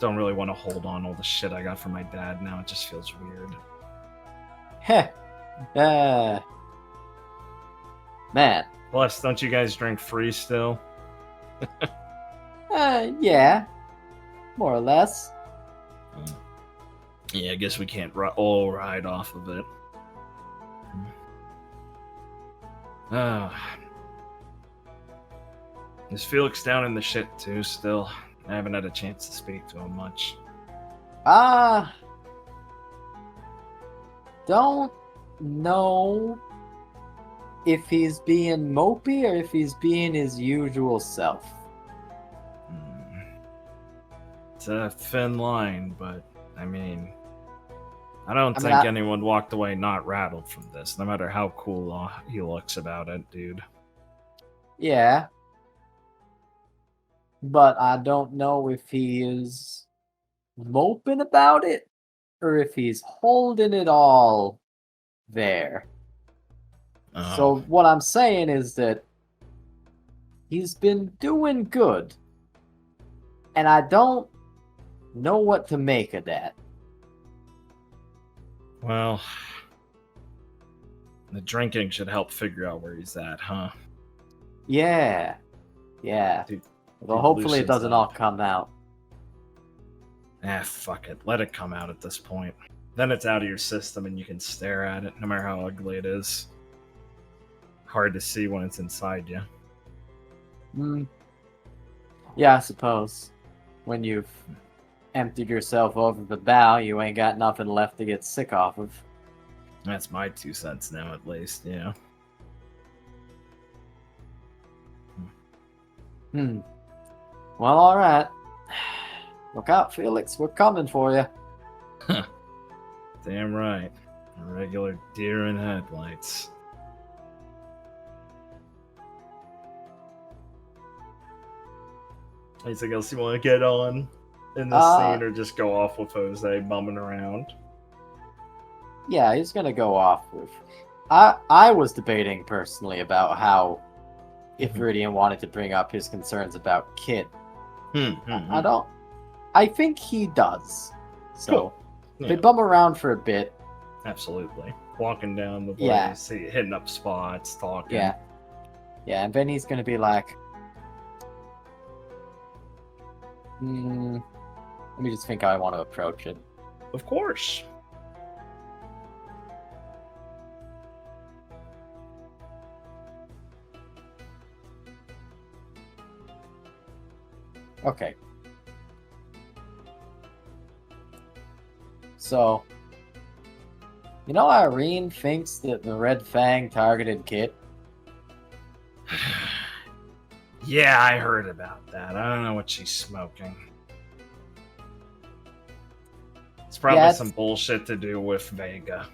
don't really want to hold on all the shit I got from my dad now. It just feels weird. Heh. Man. Plus, don't you guys drink free still? Yeah. More or less. Yeah, I guess we can't all ride off of it. Is Felix down in the shit too still? I haven't had a chance to speak to him much. Don't know if he's being mopey or if he's being his usual self. It's a thin line, but I mean, I don't think anyone walked away not rattled from this, no matter how cool he looks about it, dude. Yeah. But I don't know if he is moping about it or if he's holding it all there. So what I'm saying is that he's been doing good. And I don't know what to make of that. Well, the drinking should help figure out where he's at, huh? Yeah. Yeah. Well, hopefully it doesn't all come out. Fuck it. Let it come out at this point. Then it's out of your system and you can stare at it, no matter how ugly it is. Hard to see when it's inside you. Yeah, I suppose. When you've emptied yourself over the bow, you ain't got nothing left to get sick off of. That's my 2 cents now, at least, yeah. Well, alright. Look out, Felix. We're coming for you. Damn right. A regular deer in headlights. Anything else you want to get on in this scene, or just go off with Jose bumming around? Yeah, he's gonna go off with... I was debating personally about how if Viridian wanted to bring up his concerns about Kit. I think he does. So Cool. they bum around for a bit. Absolutely. Walking down the place, hitting up spots, talking. Yeah. Yeah, and then he's gonna be like, let me just think how I want to approach it. Of course. Okay. So, you know, Irene thinks that the Red Fang targeted Kit. Yeah, I heard about that. I don't know what she's smoking. It's probably some bullshit to do with Vega.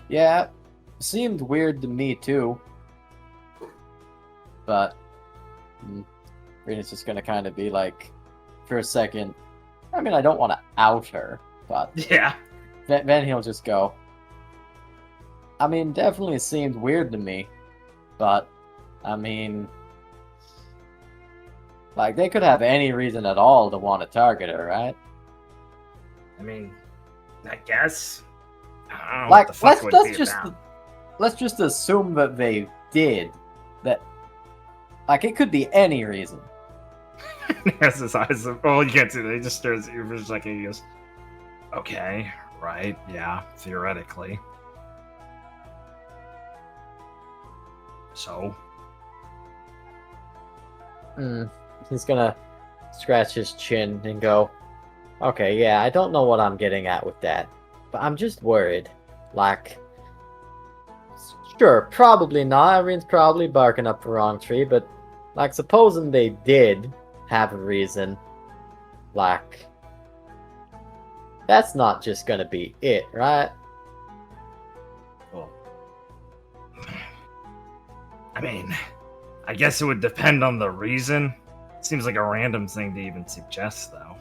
Yeah, seemed weird to me too. But Rena's just gonna kind of be like, for a second, I mean, I don't want to out her, but yeah. Then he'll just go, I mean, definitely seemed weird to me, but I mean, like, they could have any reason at all to want to target her, right? I mean, I guess. I don't know Like, what the fuck it would be let's just assume that they did. That, like, it could be any reason. He has his eyes. Oh, you can't see that. He just stares at you for a second. He goes, "Okay, right, yeah, theoretically." So. He's gonna scratch his chin and go, okay, yeah, I don't know what I'm getting at with that, but I'm just worried. Like, sure, probably not. Irene's probably barking up the wrong tree, but, like, supposing they did have a reason, like, that's not just gonna be it, right? Well, I mean, I guess it would depend on the reason. Seems like a random thing to even suggest, though.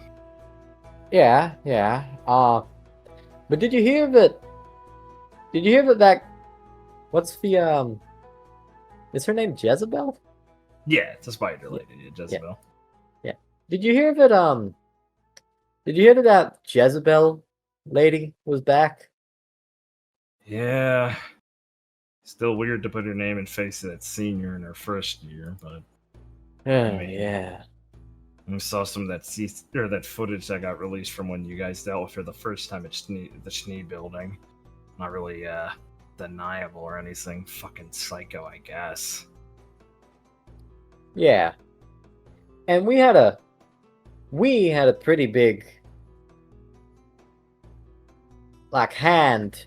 Yeah. But did you hear that? Did you hear that? What's the Is her name Jezebel? Yeah, it's a spider lady, Jezebel. Yeah. Did you hear that? Did you hear that Jezebel lady was back? Yeah. Still weird to put her name and face of that senior in her first year, but mean- Yeah. I saw some of that footage that got released from when you guys dealt with her the first time at the Schnee building. Not really deniable or anything. Fucking psycho, I guess. Yeah. And we had a pretty big like hand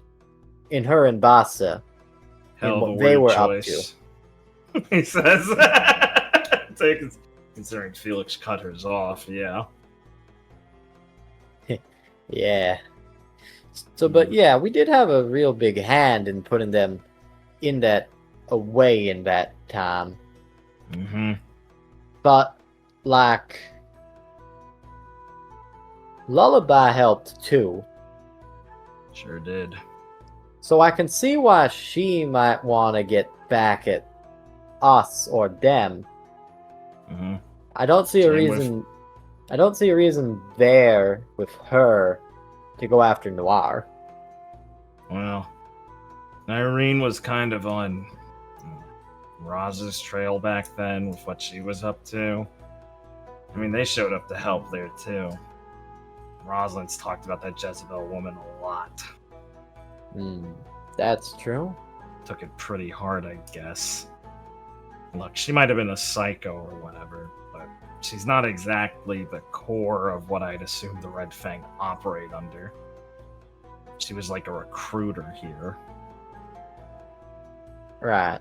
in her and Bassa Hell of a what they word were choice. He says. Considering Felix cut hers off, yeah. Yeah. So, but yeah, we did have a real big hand in putting them in that away in that time. Mm-hmm. But like Lullaby helped too. Sure did. So I can see why she might want to get back at us or them. Mm-hmm. I don't see a Same reason. I don't see a reason there with her to go after Noir. Well, Irene was kind of on Roz's trail back then with what she was up to. I mean, they showed up to help there too. Rosalind's talked about that Jezebel woman a lot. That's true. Took it pretty hard, I guess. Look, she might have been a psycho or whatever, but she's not exactly the core of what I'd assume the Red Fang operate under. She was like a recruiter here. Right.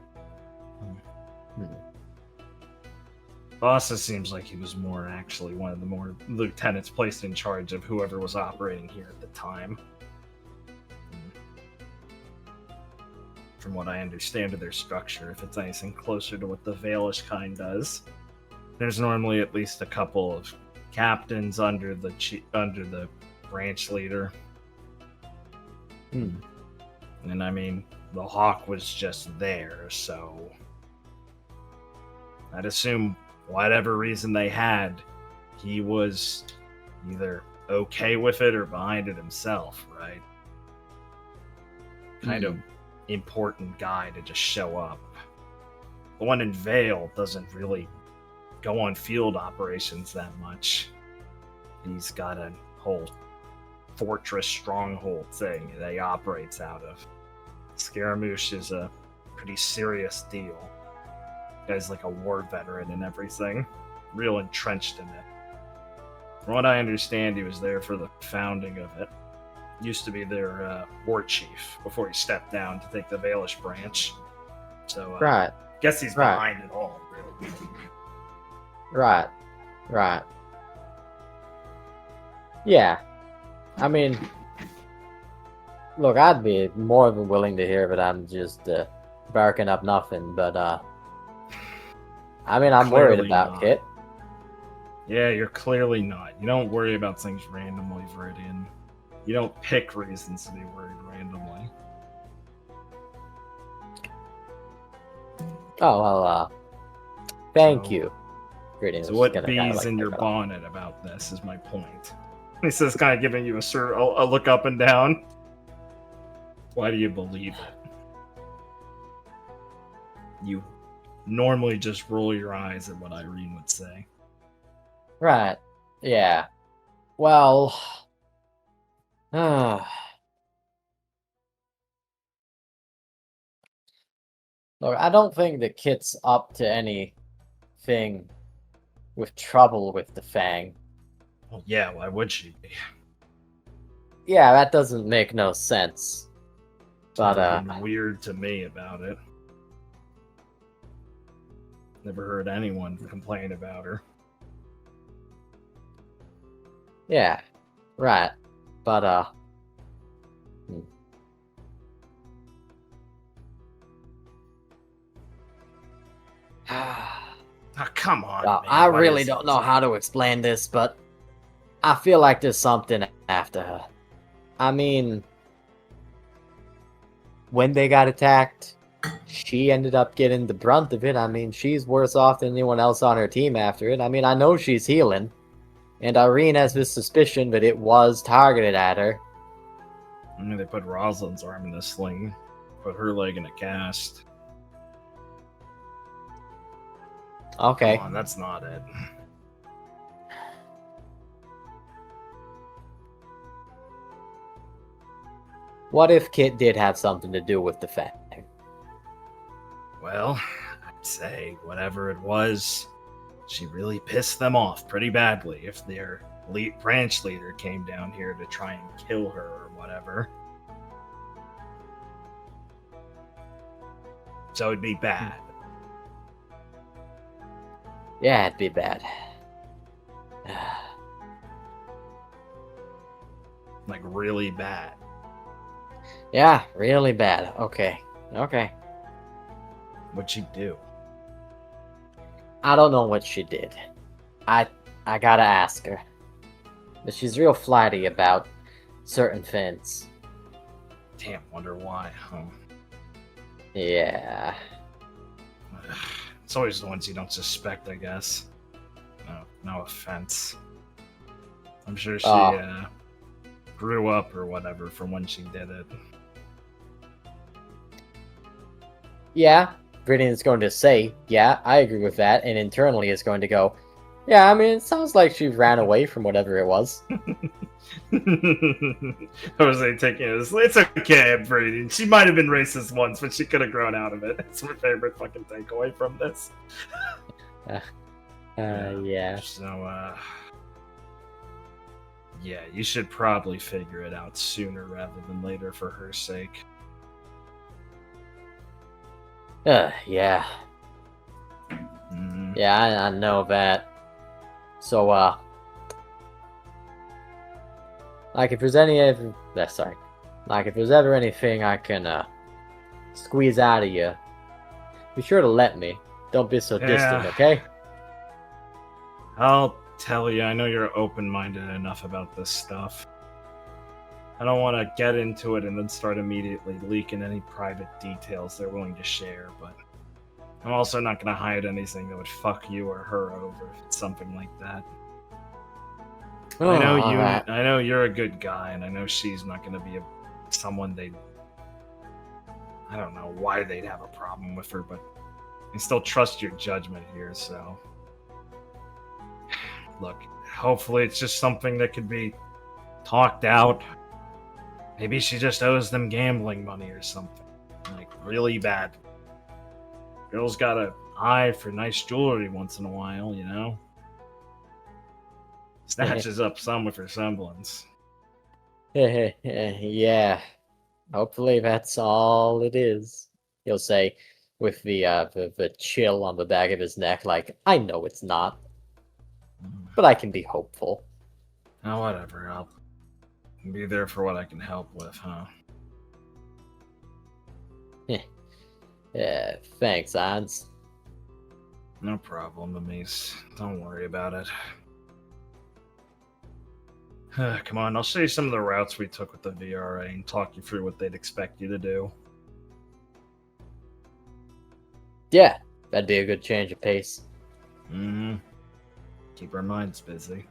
Bossa seems like he was more actually one of the more lieutenants placed in charge of whoever was operating here at the time. From what I understand of their structure, if it's anything closer to what the Valish kind does, there's normally at least a couple of captains under the branch leader. And I mean, the Hawk was just there, so I'd assume whatever reason they had, he was either okay with it or behind it himself, right? Kind of important guy to just show up. The one in Vale doesn't really go on field operations that much. He's got a whole fortress stronghold thing that he operates out of. Scaramouche is a pretty serious deal. Guy's like a war veteran and everything. Real entrenched in it. From what I understand, he was there for the founding of it. Used to be their war chief before he stepped down to take the Valish branch. So, Right. Guess he's behind it all, really. Right. Yeah. I mean, look, I'd be more than willing to hear, but I'm just barking up nothing. But I mean, I'm worried Clearly about not. Kit. Yeah, you're clearly not. You don't worry about things randomly, Viridian. You don't pick reasons to be worried randomly. Oh well. Thank So- you. Greetings. So what Gonna bees kinda, like, in your pick it up. bonnet about this is my point. He says, kind of giving you a look up and down. Why do you believe it? You normally just roll your eyes at what Irene would say. Right. Yeah. Well. Look, I don't think that Kit's up to anything with trouble with the Fang. Well, yeah, why would she be? Yeah, that doesn't make no sense. But Something weird to me about it. Never heard anyone complain about her. yeah, right. But Oh, come on. well, man. I What really is don't it? know how to explain this, but I feel like there's something after her. I mean, when they got attacked, she ended up getting the brunt of it. I mean, she's worse off than anyone else on her team after it. I mean, I know she's healing. And Irene has this suspicion that it was targeted at her. I mean, they put Rosalind's arm in a sling, put her leg in a cast. Okay. Come on, that's not it. What if Kit did have something to do with the thing? Well, I'd say whatever it was, she really pissed them off pretty badly if their branch leader came down here to try and kill her or whatever. So it'd be bad. Yeah, it'd be bad. Like, really bad. Yeah, really bad. Okay. Okay. What'd she do? I don't know what she did. I gotta ask her. But she's real flighty about certain things. Damn, wonder why, huh? Yeah. It's always the ones you don't suspect, I guess. No offense. I'm sure she grew up or whatever from when she did it. Yeah, Brittany is going to say, yeah, I agree with that, and internally is going to go, yeah, I mean, it sounds like she ran away from whatever it was. Jose taking it as, it's okay, Brady. She might have been racist once, but she could have grown out of it. It's my favorite fucking takeaway from this. Yeah. So, yeah, you should probably figure it out sooner rather than later for her sake. Yeah. Mm. Yeah, I know that. So, like, if there's like, if there's ever anything I can, squeeze out of you, be sure to let me. Don't be so distant, okay? I'll tell you, I know you're open-minded enough about this stuff. I don't want to get into it and then start immediately leaking any private details they're willing to share, but I'm also not going to hide anything that would fuck you or her over if it's something like that. I know you. Alright. I know you're a good guy, and I know she's not going to be someone they. I don't know why they'd have a problem with her, but I still trust your judgment here. So, look, hopefully it's just something that could be talked out. Maybe she just owes them gambling money or something, like really bad. Girl's got an eye for nice jewelry once in a while, you know. Snatches up some with her semblance. Yeah. Hopefully that's all it is. He'll say with the chill on the back of his neck, like, I know it's not. But I can be hopeful. Oh, whatever. I'll be there for what I can help with, huh? Yeah, thanks, Hans. No problem, Amise. Don't worry about it. Come on, I'll show you some of the routes we took with the VRA and talk you through what they'd expect you to do. Yeah, that'd be a good change of pace. Mm-hmm. Keep our minds busy.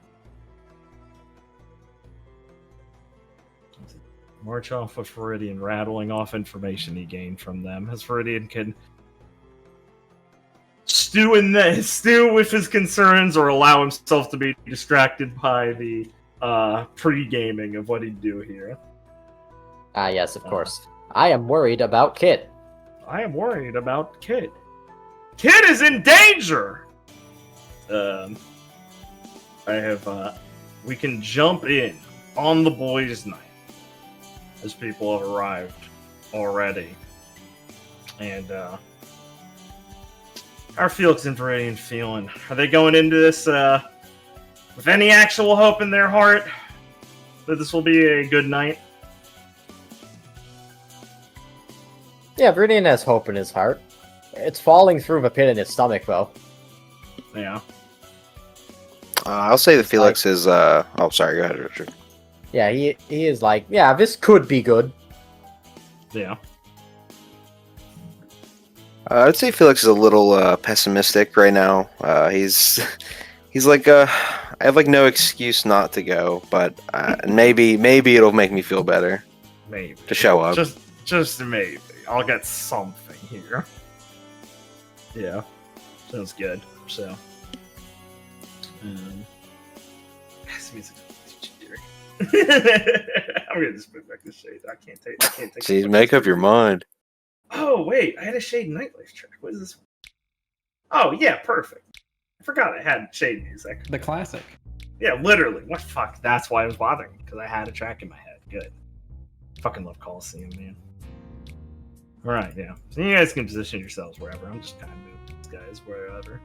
March off with Viridian, rattling off information he gained from them, as Viridian can stew with his concerns or allow himself to be distracted by the pre-gaming of what he'd do here. Yes, of course. I am worried about Kit. I am worried about Kit. Kit is in danger! We can jump in on the boys' night, as people have arrived already. And, how are Felix and Viridian feeling? Are they going into this, with any actual hope in their heart that this will be a good night? Yeah, Viridian has hope in his heart. It's falling through the pit in his stomach, though. Yeah. I'll say that Felix is. Oh, sorry. Go ahead, Richard. Yeah, he is like, yeah, this could be good. Yeah. I'd say Felix is a little pessimistic right now. He's He's like, I have like no excuse not to go, but maybe it'll make me feel better Maybe. to show up. Just maybe. I'll get something here. Yeah. Sounds good. So. This music's cheery. I'm gonna just put back the shade. I can't take. See, make up your mind. Oh wait, I had a Shade Nightlife track. What is this? Oh yeah, perfect. I forgot I had Shade music. The classic. Yeah, literally. What fuck? That's why I was bothering, because I had a track in my head. Good. Fucking love Coliseum, man. Alright, yeah. So you guys can position yourselves wherever. I'm just kind of moving these guys wherever.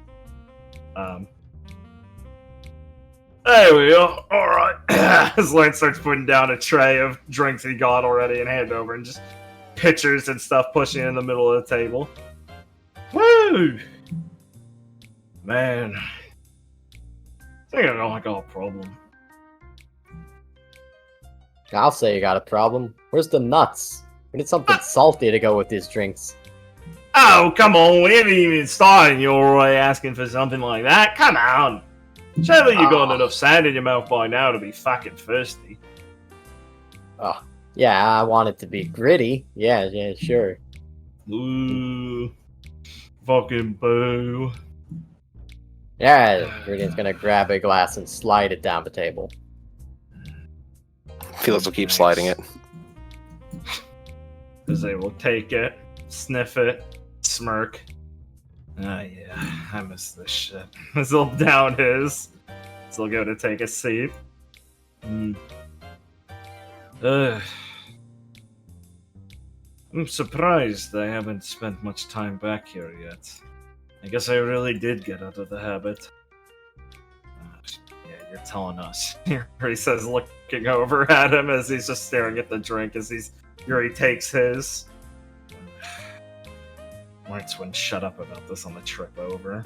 There we go. Alright. As Lance starts putting down a tray of drinks he got already and hand over, and just pitchers and stuff pushing in the middle of the table. Woo! Man. I think I don't got a problem. I'll say you got a problem. Where's the nuts? We need something salty to go with these drinks. Oh, come on. We haven't even started. You're already asking for something like that? Come on. Surely you've got enough sand in your mouth by now to be fucking thirsty. Oh, yeah, I want it to be gritty. Yeah, sure. Ooh. Fucking boo. Yeah, Radiant's gonna grab a glass and slide it down the table. Felix will keep sliding it. Because they will take it, sniff it, smirk. Ah, yeah, I miss this shit. As he'll down his. So he'll go to take a seat. I'm surprised I haven't spent much time back here yet. I guess I really did get out of the habit. Yeah, you're telling us. He says, looking over at him as he's just staring at the drink as Yuri takes his. Lawrence wouldn't shut up about this on the trip over.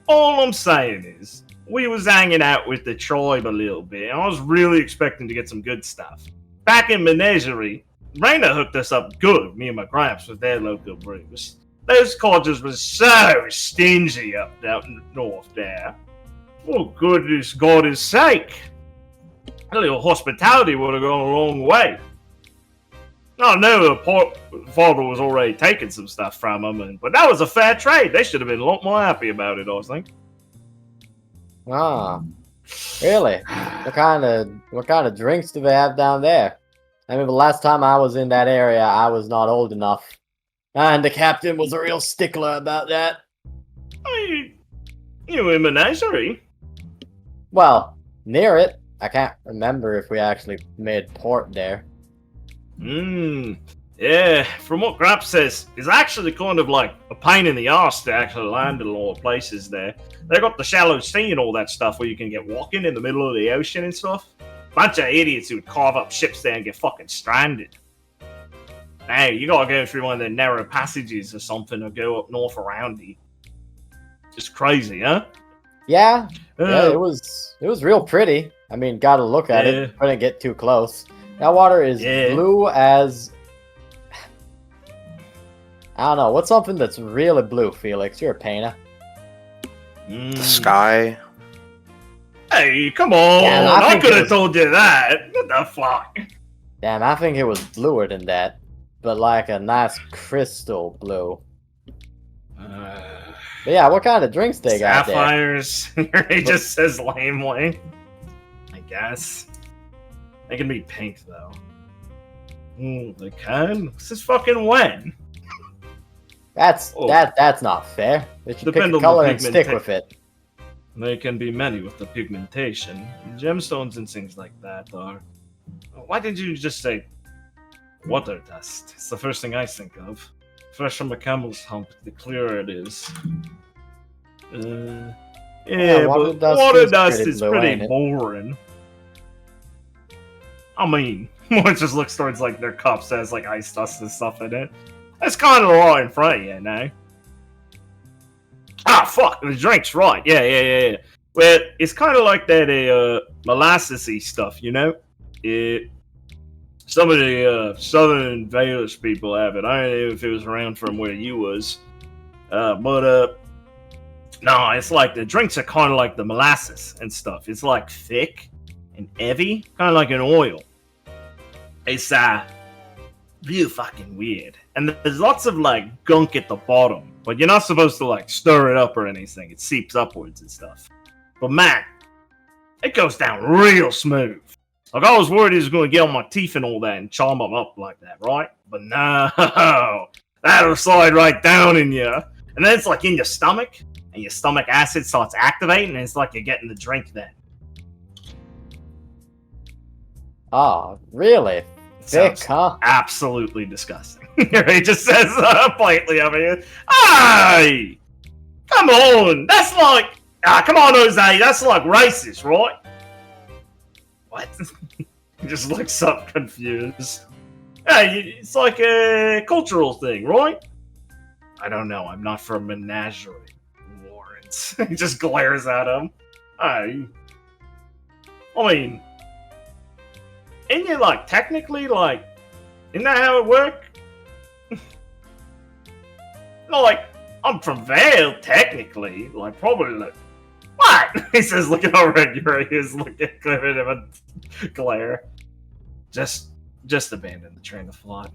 All I'm saying is, we was hanging out with the tribe a little bit, and I was really expecting to get some good stuff. Back in Menagerie, Raina hooked us up good, me and my gramps, with their local brews. Those codgers were so stingy up north there. For goodness God's sake. A little hospitality would have gone a long way. I know the father was already taking some stuff from them, but that was a fair trade. They should have been a lot more happy about it, I think. Ah, really? What kind of drinks do they have down there? I mean, the last time I was in that area, I was not old enough. And the captain was a real stickler about that. You in Menagerie? Well, near it. I can't remember if we actually made port there. Yeah, from what Grab says, it's actually kind of like a pain in the arse to actually land in a lot of places there. They got the shallow sea and all that stuff where you can get walking in the middle of the ocean and stuff. Bunch of idiots who would carve up ships there and get fucking stranded. Hey, you gotta go through one of the narrow passages or something or go up north around it. Just crazy, huh? Yeah, it was real pretty. I mean, gotta look at it. Couldn't get too close. That water is blue as... I don't know. What's something that's really blue, Felix? You're a painter. The sky. Hey, come on! Yeah, I could have told you that. What the fuck? Damn, I think it was bluer than that. But like a nice crystal blue. But yeah, what kind of drinks they got there? Sapphires. He just says lamely. I guess. They can be pink, though. They can? This is fucking when? That's not fair. They should pick a color and stick with it. They can be many with the pigmentation. Gemstones and things like that are... Why did you just say water dust? It's the first thing I think of. Fresh from a camel's hump, the clearer it is. Yeah, but water dust is pretty boring. I mean, one just looks towards like their cups that has like ice dust and stuff in it. That's kind of right in front of you now. Ah, fuck, the drink's right. Yeah. Well, it's kind of like that molasses-y stuff, you know? Some of the Southern Valish people have it. I don't know if it was around from where you was. But No, it's like the drinks are kind of like the molasses and stuff. It's like thick and heavy, kind of like an oil. It's real fucking weird. And there's lots of like gunk at the bottom, but you're not supposed to like stir it up or anything. It seeps upwards and stuff. But man, it goes down real smooth. Like I was worried he was going to get on my teeth and all that and charm them up like that, right? But no, that'll slide right down in you. And then it's like in your stomach, and your stomach acid starts activating, and it's like you're getting the drink then. Oh, really? Thick, huh? Absolutely disgusting. He just says politely over here, "Hey, come on, that's like, come on, Jose, that's like racist, right?" What? He just looks up confused. Hey, it's like a cultural thing, right? I don't know. I'm not from Menagerie, Lawrence. He just glares at him. Hey. I mean, ain't you like technically like, isn't that how it work? No, like, I'm from Vale, technically. Like, probably like, what? He says, looking over at you, he's looking at him and glare. Just abandon the train of thought.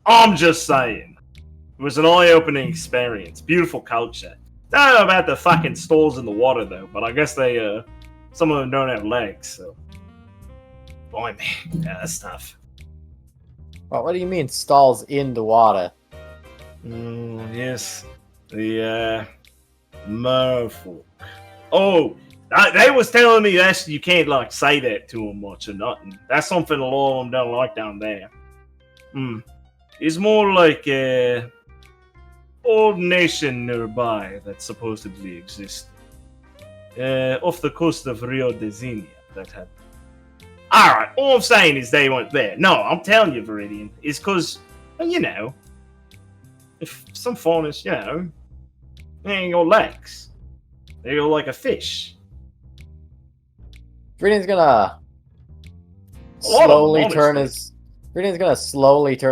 I'm just saying. It was an eye-opening experience. Beautiful culture. Don't know about the fucking stalls in the water, though, but I guess they, some of them don't have legs, so. Boy, man. Yeah, that's tough. Well, what do you mean stalls in the water? Yes. The, merfolk. Oh, they was telling me that you can't, like, say that to them much or nothing. That's something a lot of them don't like down there. It's more like a old nation nearby that supposedly existed. Off the coast of Rio de Janeiro, that had. Alright, all I'm saying is they weren't there. No, I'm telling you, Viridian, it's because, you know, if some faunus, you know, they ain't got legs. They go like a fish. Viridian's gonna slowly turn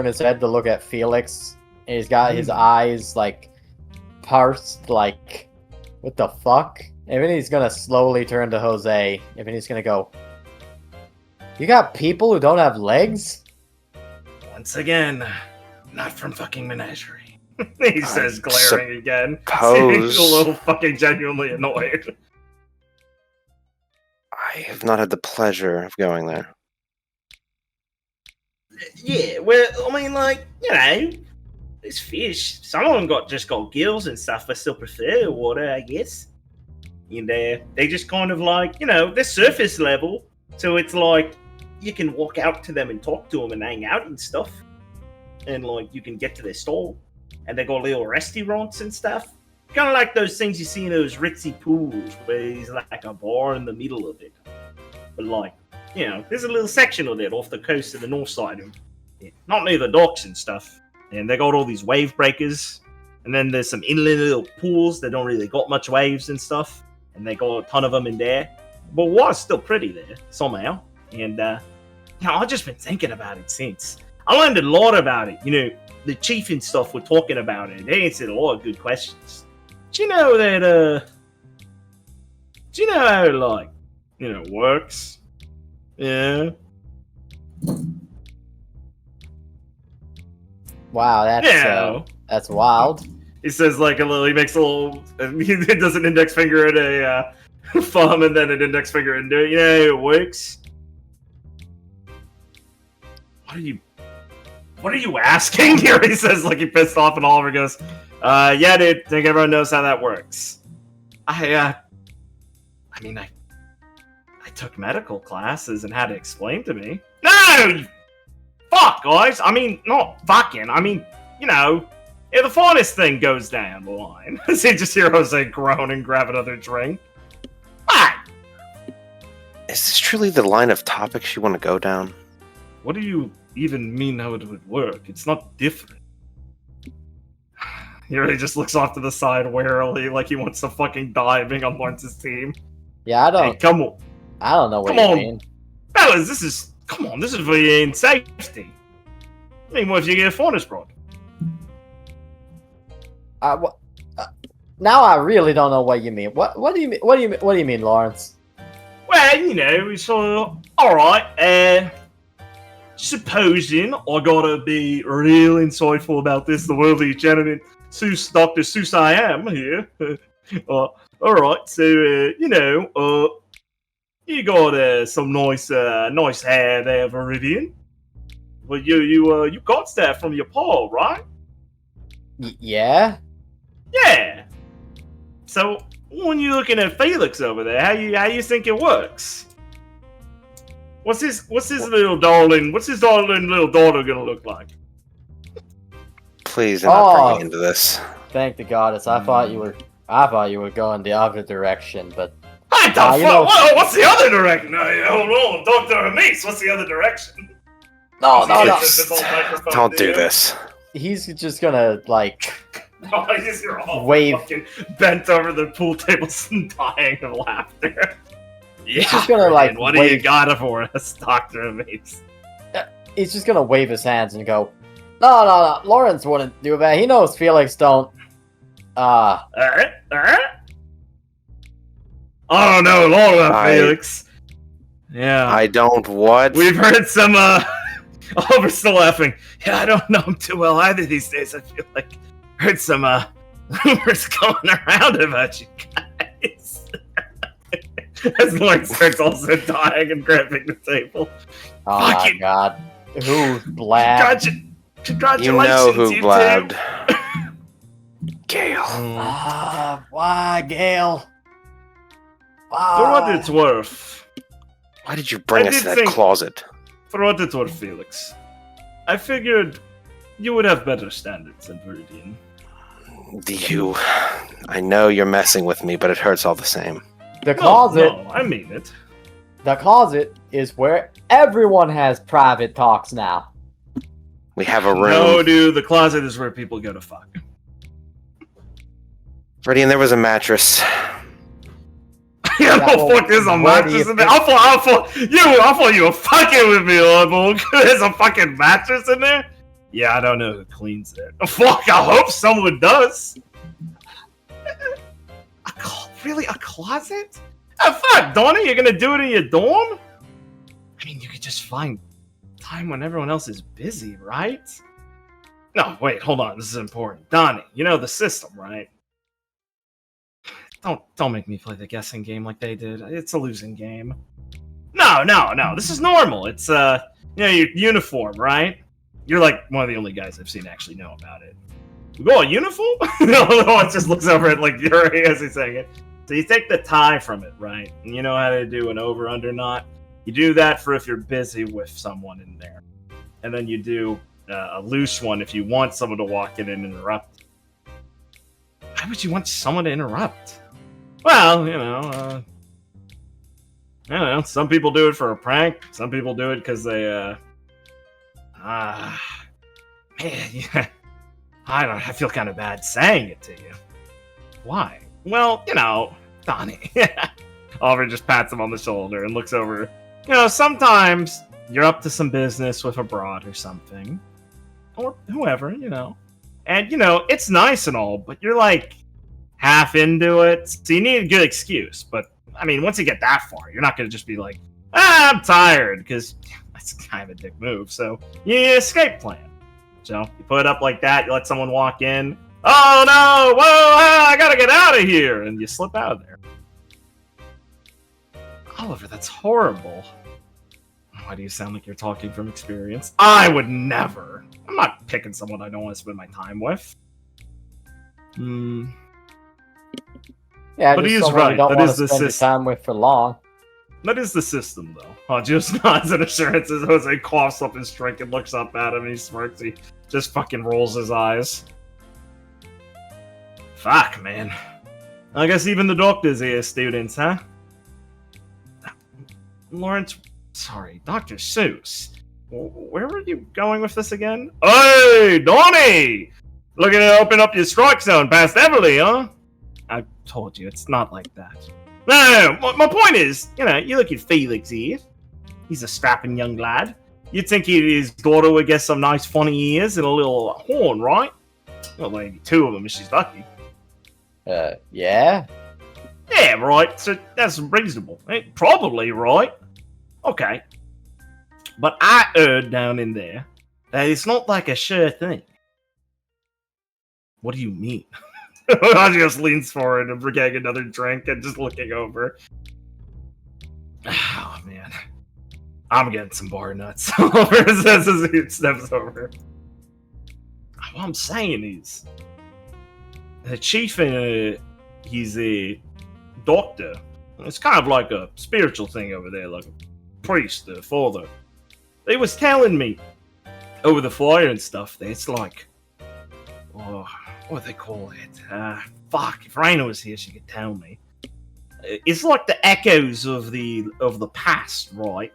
his head to look at Felix. And he's got his eyes like parsed, like, what the fuck? And then he's gonna slowly turn to Jose, and then he's gonna go, "You got people who don't have legs?" Once again, not from fucking Menagerie. He says, glaring again. Suppose. He's a little fucking genuinely annoyed. I have not had the pleasure of going there. Yeah, well, I mean, like, you know, these fish, some of them just got gills and stuff, but still prefer water, I guess. And they just kind of like, you know, they're surface level, so it's like, you can walk out to them and talk to them and hang out and stuff. And, like, you can get to their stall. And they got little restaurants and stuff. Kind of like those things you see in those ritzy pools where there's like a bar in the middle of it. But like, you know, there's a little section of it off the coast of the north side. Not near the docks and stuff. And they got all these wave breakers. And then there's some inland little pools that don't really got much waves and stuff. And they got a ton of them in there. But water's still pretty there, somehow. And, you know, I've just been thinking about it since. I learned a lot about it, you know. The chief and stuff were talking about it. They answered a lot of good questions. Do you know that, do you know how it, like, you know, works? Yeah. Wow, that's wild. He says, like, he makes a little, he does an index finger and a thumb and then an index finger and do it. You know how it works? What are you asking here? He says, like, he pissed off, and Oliver goes, yeah, dude, I think everyone knows how that works. I took medical classes and had it explained to me. No! Fuck, guys! I mean, not fucking, I mean, you know, if the faunus thing goes down the line. So you just hear Jose groan and grab another drink. What? Is this truly the line of topics you want to go down? What do you even mean how it would work? It's not different. He really just looks off to the side warily, like he wants to fucking die being on Lawrence's team. Yeah, I don't. Hey, come on. I don't know what Come you on. mean. Fellas, this is for your own safety. I mean, what if you get a faunus brought? Now I really don't know what you mean. What do you mean? What do you mean, Lawrence? Well, you know, it's alright, supposing I gotta be real insightful about this, the worthy gentleman, Dr. Seuss I am here. Alright, so, you got some nice hair there, Viridian. Well, you got that from your paw, right? Yeah? Yeah. So, when you're looking at Felix over there, how you think it works? What's his little darling little daughter gonna look like? Please do not bring me into this. Thank the goddess. I thought you were going the other direction, but What the fuck? What's the other direction? Hold on, Dr. Mace, what's the other direction? no. Don't do this. He's just gonna like You're all wave. fucking bent over the pool table, dying of laughter. Yeah, He's just gonna like what do you got for us, Dr. Mace? He's just gonna wave his hands and go, No. Lawrence wouldn't do that. He knows Felix don't. Alright. I don't know, Lord, Felix. Yeah. I don't what? We've heard some, oh, we're still laughing. Yeah, I don't know him too well either these days. I feel like I heard some, rumors going around about you guys. As Lloyd starts also dying and grabbing the table. Oh my god. Who's blabbed? Congratulations, You know who you blabbed. two. Gale. Why, Gale? For what it's worth. Why did you bring us to that closet? For what it's worth, Felix. I figured you would have better standards than Viridian. I know you're messing with me, but it hurts all the same. The closet. No, I mean it. The closet is where everyone has private talks now. We have a room. No, dude, the closet is where people go to fuck. Viridian, there was a mattress. Yeah, what the fuck is a mattress in there? I thought you were fucking with me, Lord. There's a fucking mattress in there? Yeah, I don't know who cleans it. Fuck, I hope someone does. Really? A closet? Oh, fuck, Donnie, you're gonna do it in your dorm? I mean, you could just find time when everyone else is busy, right? No, wait, hold on, this is important. Donnie, you know the system, right? Don't make me play the guessing game like they did. It's a losing game. No. This is normal. It's your uniform, right? You're like one of the only guys I've seen actually know about it. You go a uniform? No, it just looks over at like Yuri as he's saying it. So you take the tie from it, right? And you know how to do an over/under knot. You do that for if you're busy with someone in there, and then you do a loose one if you want someone to walk in and interrupt. Why would you want someone to interrupt? Well, I don't know. Some people do it for a prank. Some people do it because they, man, yeah. I don't know. I feel kind of bad saying it to you. Why? Well, Donnie. Oliver just pats him on the shoulder and looks over. Sometimes you're up to some business with a broad or something. Or whoever, and, it's nice and all, but you're like half into it. So you need a good excuse. But, I mean, once you get that far, you're not going to just be like, I'm tired, because that's kind of a dick move. So you need an escape plan. So you put it up like that, you let someone walk in. Oh no! Whoa! I gotta get out of here! And you slip out of there. Oliver, that's horrible. Why do you sound like you're talking from experience? I would never. I'm not picking someone I don't want to spend my time with. Yeah, but just he is someone right. you don't That want is to the spend your system. time with for long. That is the system, though. Just nods and assurances. Jose coughs up his drink and looks up at him. And he smirks. He just fucking rolls his eyes. Fuck, man. I guess even the doctors here are students, huh? Lawrence, sorry, Dr. Seuss. Where were you going with this again? Hey, Donnie! Looking to open up your strike zone past Everly, huh? I told you, it's not like that. No, my point is, you look at Felix here. He's a strapping young lad. You'd think his daughter would get some nice funny ears and a little horn, right? Well, maybe two of them if she's lucky. Yeah? Yeah, right. So that's reasonable. Probably, right? Okay. But I heard down in there that it's not like a sure thing. What do you mean? I just leans forward and getting another drink and just looking over. Oh, man. I'm getting some bar nuts over as he steps over. What I'm saying is, the chief, he's a doctor. It's kind of like a spiritual thing over there, like a priest, a father. They was telling me over the fire and stuff that it's like, oh, what do they call it? Fuck, if Raina was here, she could tell me. It's like the echoes of the past, right?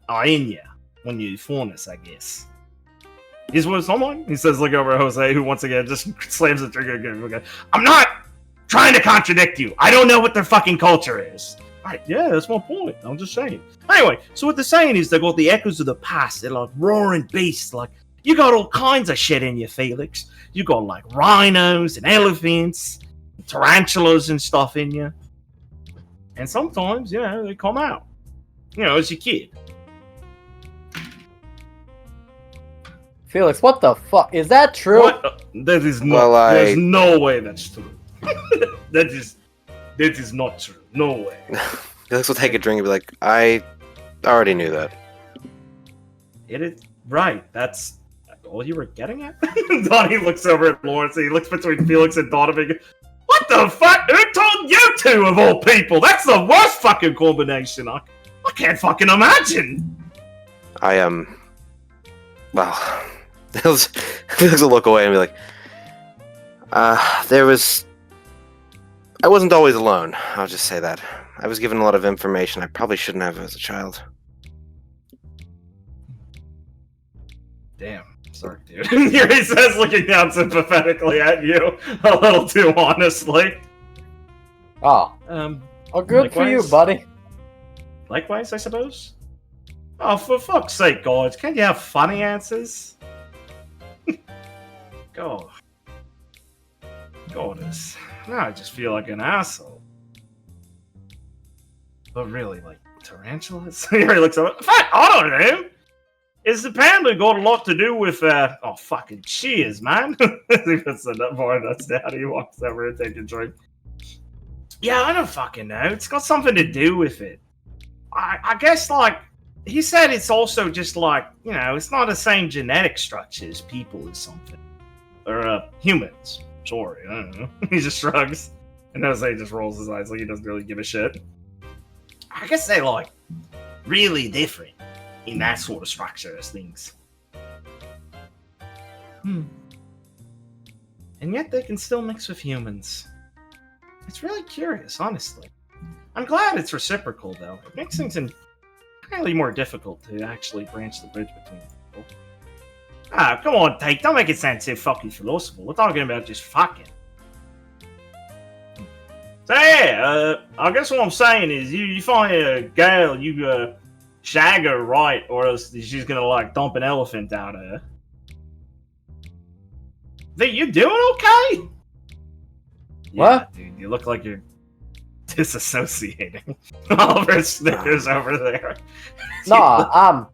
Are in you when you furnace, I guess. Is what someone? He says, look over at Jose, who once again just slams the trigger again. I'm not trying to contradict you. I don't know what their fucking culture is. Right, yeah, that's my point. I'm just saying. Anyway, so what they're saying is they got the echoes of the past. They're like roaring beasts. Like, you got all kinds of shit in you, Felix. You got like rhinos and elephants, and tarantulas and stuff in you. And sometimes, they come out. As a kid. Felix, what the fuck? Is that true? What? That is not. Well, There's no way that's true. that is not true. No way. Felix will take a drink and be like, I already knew that. It is right. That's all you were getting at. Donnie looks over at Lawrence. And he looks between Felix and Donovan. What the fuck? Who told you two of all people? That's the worst fucking combination. I can't fucking imagine. Well, Felix will look away and be like, I wasn't always alone. I'll just say that. I was given a lot of information I probably shouldn't have as a child. Damn. Sorry, dude. Here he says, looking down sympathetically at you, a little too honestly. Oh. Good for you, buddy. Likewise, I suppose? Oh, for fuck's sake, guys. Can't you have funny answers? God. Goddess. Now I just feel like an asshole. But really, like, tarantulas? Here he looks over. Fuck, I don't know. It's apparently got a lot to do with, oh, fucking cheers, man. He puts the bar nuts down. He walks over and takes a drink. Yeah, I don't fucking know. It's got something to do with it. I guess, like, he said it's also just like, it's not the same genetic structure as people or something. Or, humans. Sorry, I don't know. He just shrugs. And Jose just rolls his eyes like he doesn't really give a shit. I guess they're, like, really different in that sort of structure as things. And yet they can still mix with humans. It's really curious, honestly. I'm glad it's reciprocal, though. It makes things entirely more difficult to actually branch the bridge between people. Ah, come on, Tate. Don't make it sound so fucking philosophical. We're talking about just fucking. So yeah, I guess what I'm saying is you find a girl, you shag her, right, or else she's gonna like dump an elephant out of her. V, you doing okay? What? Yeah, dude, you look like you're disassociating. Oliver snickers over there. No,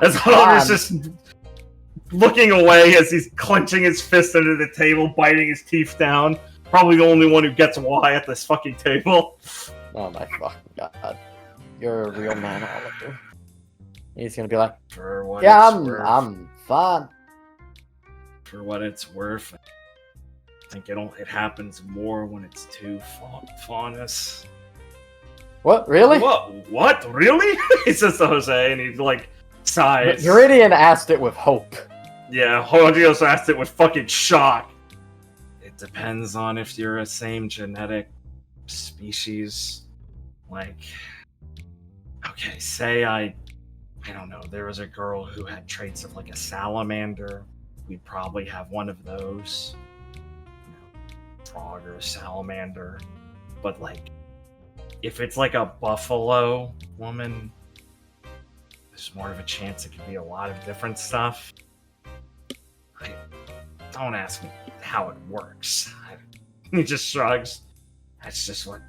As Oliver's just looking away as he's clenching his fist under the table, biting his teeth down. Probably the only one who gets why at this fucking table. oh my fucking god. You're a real man, Oliver. He's gonna be like, For what yeah, it's worth. I'm fine. For what it's worth. I think it happens more when it's too faunus. What, really? What? Really? He says to Jose and he like sighs. Viridian asked it with hope. Yeah, Hodios asked it with fucking shock. It depends on if you're a same genetic species. Like, okay, say I don't know, there was a girl who had traits of like a salamander. We'd probably have one of those. Frog or a salamander. But like, if it's like a buffalo woman, there's more of a chance it could be a lot of different stuff. Don't ask me how it works. He just shrugs. That's just what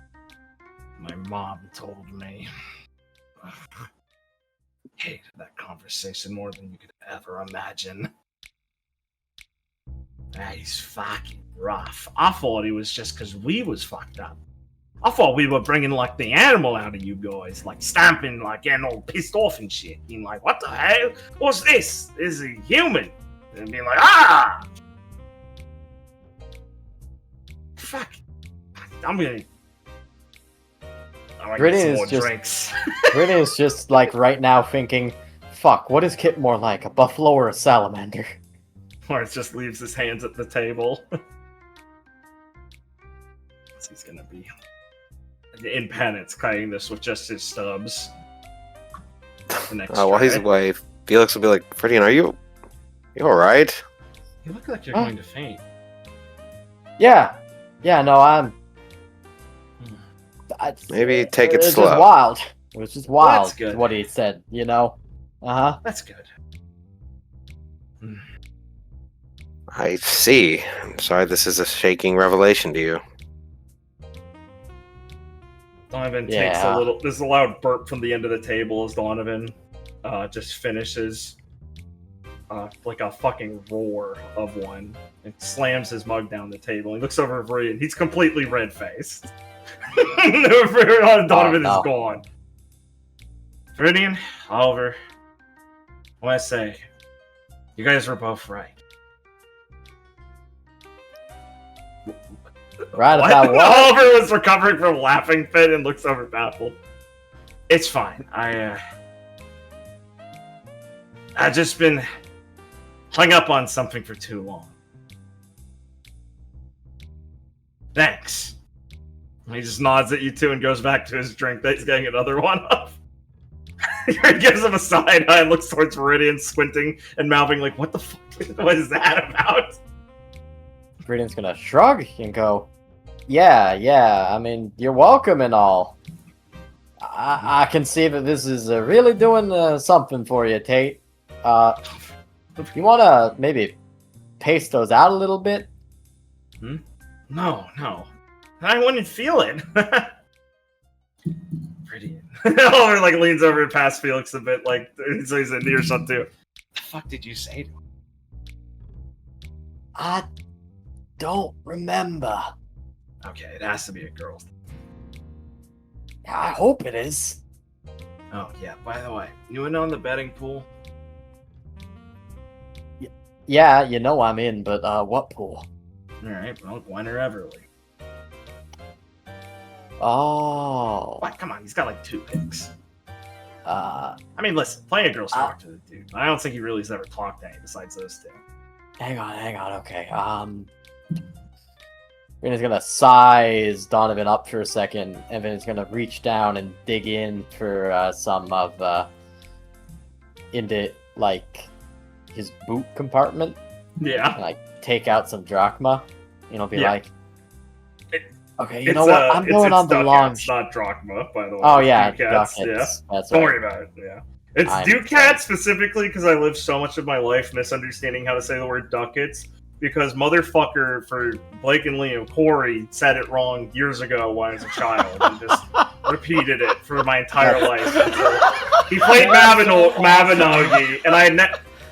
my mom told me. Hated that conversation more than you could ever imagine. He's fucking rough. I thought he was just because we was fucked up. I thought we were bringing, like, the animal out of you guys. Like, stamping, like, getting all pissed off and shit. Being like, what the hell? What's this? This is a human. And being like, ah! Fuck. I'm gonna Brittany get some is more just- drinks. Brittany is just like right now thinking, fuck, what is Kit more like, a buffalo or a salamander? Lawrence just leaves his hands at the table. He's gonna be in penance, cutting this with just his stubs. The next While he's tray. away, Felix will be like, Ferdinand, are you alright? You look like you're Huh? going to faint. Yeah, no, I'm. Maybe take it it's slow. Just wild. It was just wild. That's good. What he said, you know. That's good. I see. I'm sorry this is a shaking revelation to you. Donovan takes Yeah. a little. There's a loud burp from the end of the table as Donovan just finishes like a fucking roar of one and slams his mug down the table. He looks over at Viridian. He's completely red faced. Donovan no. is gone. Viridian, Oliver, I want to say, you guys were both right. Right about what? Oliver was recovering from a laughing fit and looks over baffled. It's fine. I've just been hung up on something for too long. Thanks. He just nods at you two and goes back to his drink. He's getting another one up. He gives him a side eye and looks towards Viridian, squinting and mouthing like, "What the fuck? What is that about?" Brittany's gonna shrug and go, yeah, I mean, you're welcome and all. I can see that this is really doing something for you, Tate. You wanna maybe pace those out a little bit? No. I wouldn't feel it. Pretty. Oliver like leans over and past Felix a bit, like so he's in earshot too. The fuck did you say to him? I don't remember. Okay, it has to be a girl. I hope it is. Oh yeah. By the way, you in on the betting pool? Yeah, you know I'm in, but what pool? All right. Well, Gwen or Everly. Oh. What? Come on, he's got like 2 picks. Uh, I mean, listen, plenty of girls talk to the dude. I don't think he really's ever talked to any besides those two. hang on, okay. Brittany's gonna size Donovan up for a second, and then he's gonna reach down and dig in for some of into like his boot compartment, Yeah. and like take out some drachma. Be Yeah. like, It- okay, you know what? I'm going on the long. It's not drachma, by the way. Oh yeah, Ducats, yeah. ducats. That's Don't right. worry about it. Yeah, it's I'm Ducat sorry. specifically because I lived so much of my life misunderstanding how to say the word ducats. Because motherfucker for Blake and Liam, Corey said it wrong years ago when I was a child and just repeated it for my entire life. He played Mabinogi, and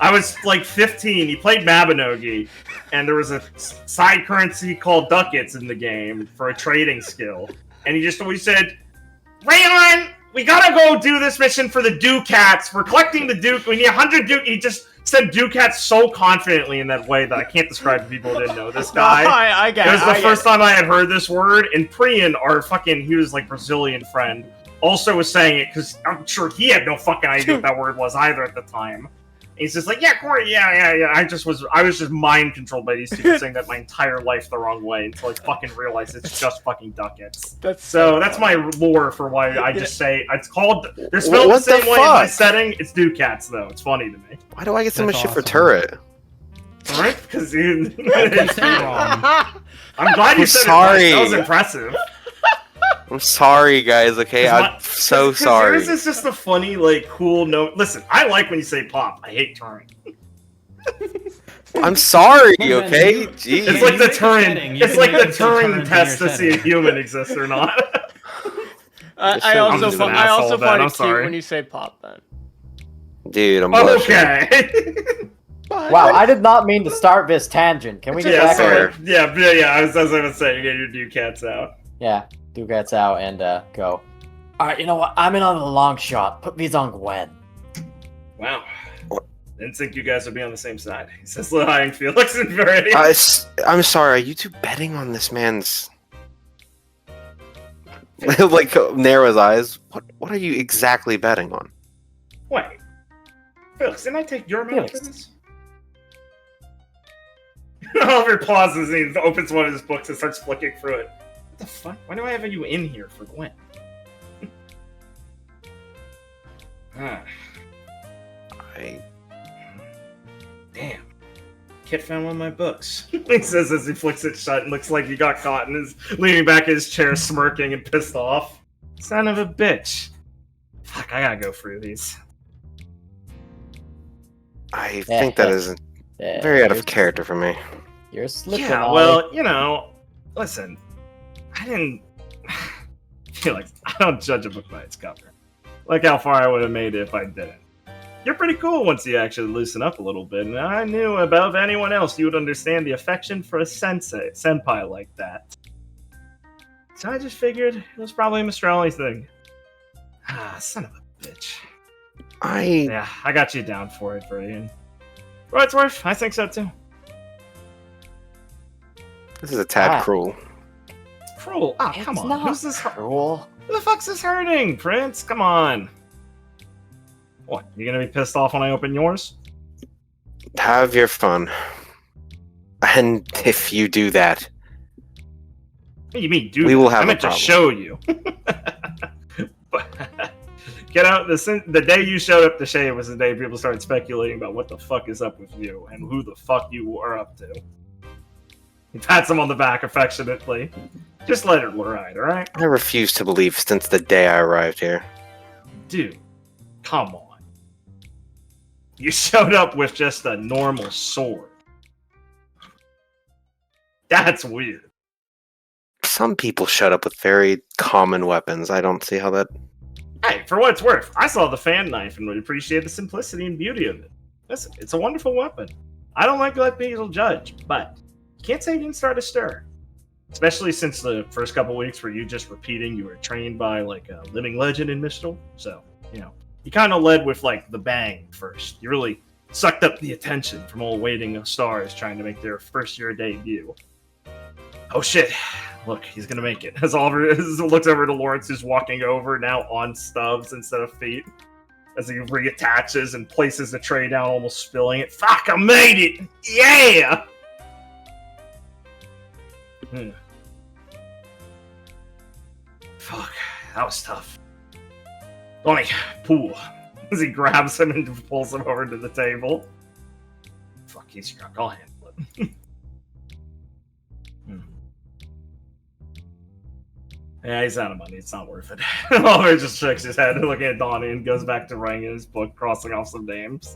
I was like 15. He played Mabinogi, and there was a side currency called ducats in the game for a trading skill. And he just always said, "Rayon, we gotta go do this mission for the Ducats. We're collecting the Duke. We need 100 Duke." He just said Ducats so confidently in that way that I can't describe to people who didn't know this guy. I get It was the I get first time I had heard this word, and Priyan, he was like Brazilian friend, also was saying it because I'm sure he had no fucking idea what that word was either at the time. And he's just like, "Yeah, Corey, yeah." I was just mind controlled by these people saying that my entire life the wrong way until I fucking realized it's just fucking ducats. That's my lore for why I just say it's called. They're spelled What the same the way in my fuck? setting. It's Ducats though. It's funny to me. Why do I get so That's much shit for awesome. turret? Right? Because You say it wrong. I'm glad you I'm said sorry. it. That was impressive. I'm sorry, guys. Okay, I'm so sorry. Yours is just a funny, like, cool note. Listen, I like when you say pop. I hate turning. I'm sorry, Look, man, okay? you- Jeez. It's like you the make a setting. Turing. You It's can like make the it so Turing Turing's in test your to see if setting. human exists or not. This I show also is just an I also asshole, Ben, find I'm it cute sorry. when you say pop, Ben. Dude, I'm blushing. Okay. Wow, I did not mean to start this tangent. Can we get yeah, back to fair. it? yeah. I was gonna say, you get your new cats out. Yeah, Dugat's out and go. Alright, you know what? I'm in on the long shot. Put these on Gwen. Wow. What? Didn't think you guys would be on the same side. He says, lying Felix and Verity. I'm sorry, are you two betting on this man's... like, narrow his eyes? What are you exactly betting on? Wait. Felix, didn't I take your amount for Felix. this? Oliver pauses and he opens one of his books and starts flicking through it. What the fuck? Why do I have you in here for Gwen? Damn. Kit found one of my books. He says as he flicks it shut and looks like he got caught and is leaning back in his chair smirking and pissed off. Son of a bitch. Fuck, I gotta go through these. I think that is Yeah, very out you're- of character for me. You're slipping. Yeah, Ollie. well, you know, listen, I didn't feel like I don't judge a book by its cover. Look how far I would have made it if I didn't. You're pretty cool once you actually loosen up a little bit, and I knew above anyone else you would understand the affection for a senpai like that. So I just figured it was probably a Mistrali thing. Ah, son of a bitch. Yeah, I got you down for it, Brian. For what it's worth, I think so too. This is a tad Ah. cruel. Cruel. Oh, It's come on. not Who's this? cruel. Who the fuck's this hurting, Prince? Come on. What? You gonna be pissed off when I open yours? Have your fun. And if you do that, What do you mean, dude? We will have I a meant to problem. show you. But- Get out. The day you showed up to Shea was the day people started speculating about what the fuck is up with you and who the fuck you are up to. He pats him on the back affectionately. Just let it ride, alright? I refuse to believe since the day I arrived here. Dude, come on. You showed up with just a normal sword. That's weird. Some people showed up with very common weapons. I don't see how that... Hey, for what it's worth, I saw the fan knife and would appreciate the simplicity and beauty of it. Listen, it's a wonderful weapon. I don't like to let people judge, but you can't say you didn't start a stir. Especially since the first couple weeks where you just repeating you were trained by like a living legend in Mistral. So, you know, you kind of led with like the bang first. You really sucked up the attention from all waiting stars trying to make their first year debut. Oh shit. Look, he's gonna make it. As Oliver looks over to Lawrence, who's walking over now on stubs instead of feet. As he reattaches and places the tray down, almost spilling it. Fuck, I made it! Yeah! Fuck, that was tough. Donnie, pool. As he grabs him and pulls him over to the table. Fuck, he's drunk. I'll handle it. Yeah, he's out of money. It's not worth it. Oliver just shakes his head looking at Donnie and goes back to writing in his book, crossing off some names.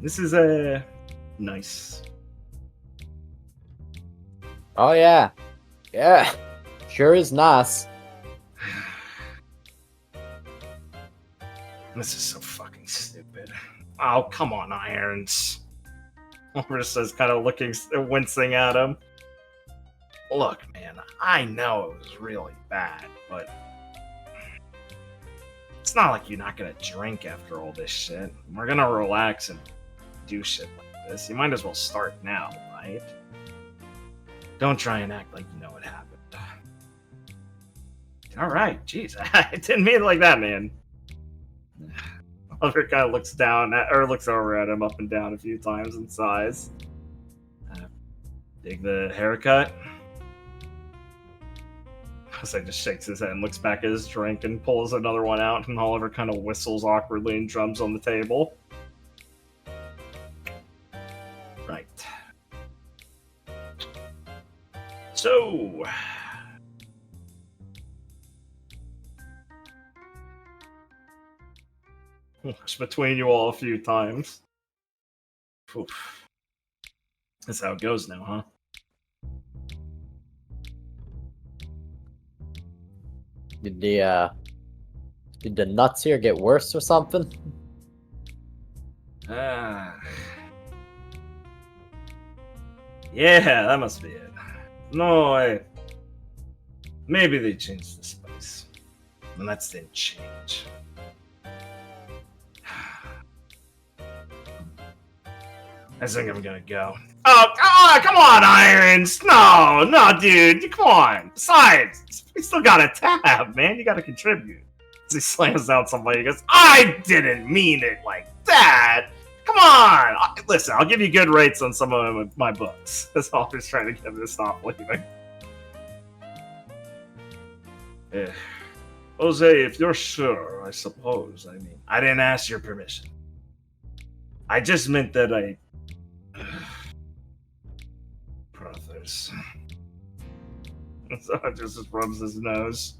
This is a nice. Oh yeah, yeah, sure is nice. This is so fucking stupid. Oh, come on, Irons. Oliver says, kind of looking, wincing at him. Look, man, I know it was really bad, but it's not like you're not gonna drink after all this shit. We're gonna relax and do shit like this. You might as well start now, right? Don't try and act like you know what happened. Alright, jeez, I didn't mean it like that, man. Oliver kind of looks down at, or looks over at him up and down a few times and sighs. Dig the haircut. So he just shakes his head and looks back at his drink and pulls another one out, and Oliver kind of whistles awkwardly and drums on the table. Right. So... between you all a few times. Oof. That's how it goes now, huh? Did the nuts here get worse or something? Ah. Yeah, that must be it. No, maybe they changed the spice. The nuts didn't change. I think I'm gonna go. Oh, come on, Irons! No, dude, come on. Besides, we still got a tab, man. You gotta contribute. As he slams down somebody, he goes, I didn't mean it like that! Come on! Listen, I'll give you good rates on some of my books. That's all I'm just trying to get him to stop leaving. Jose, if you're sure, I suppose. I mean, I didn't ask your permission. I just meant that brothers. So it just rubs his nose.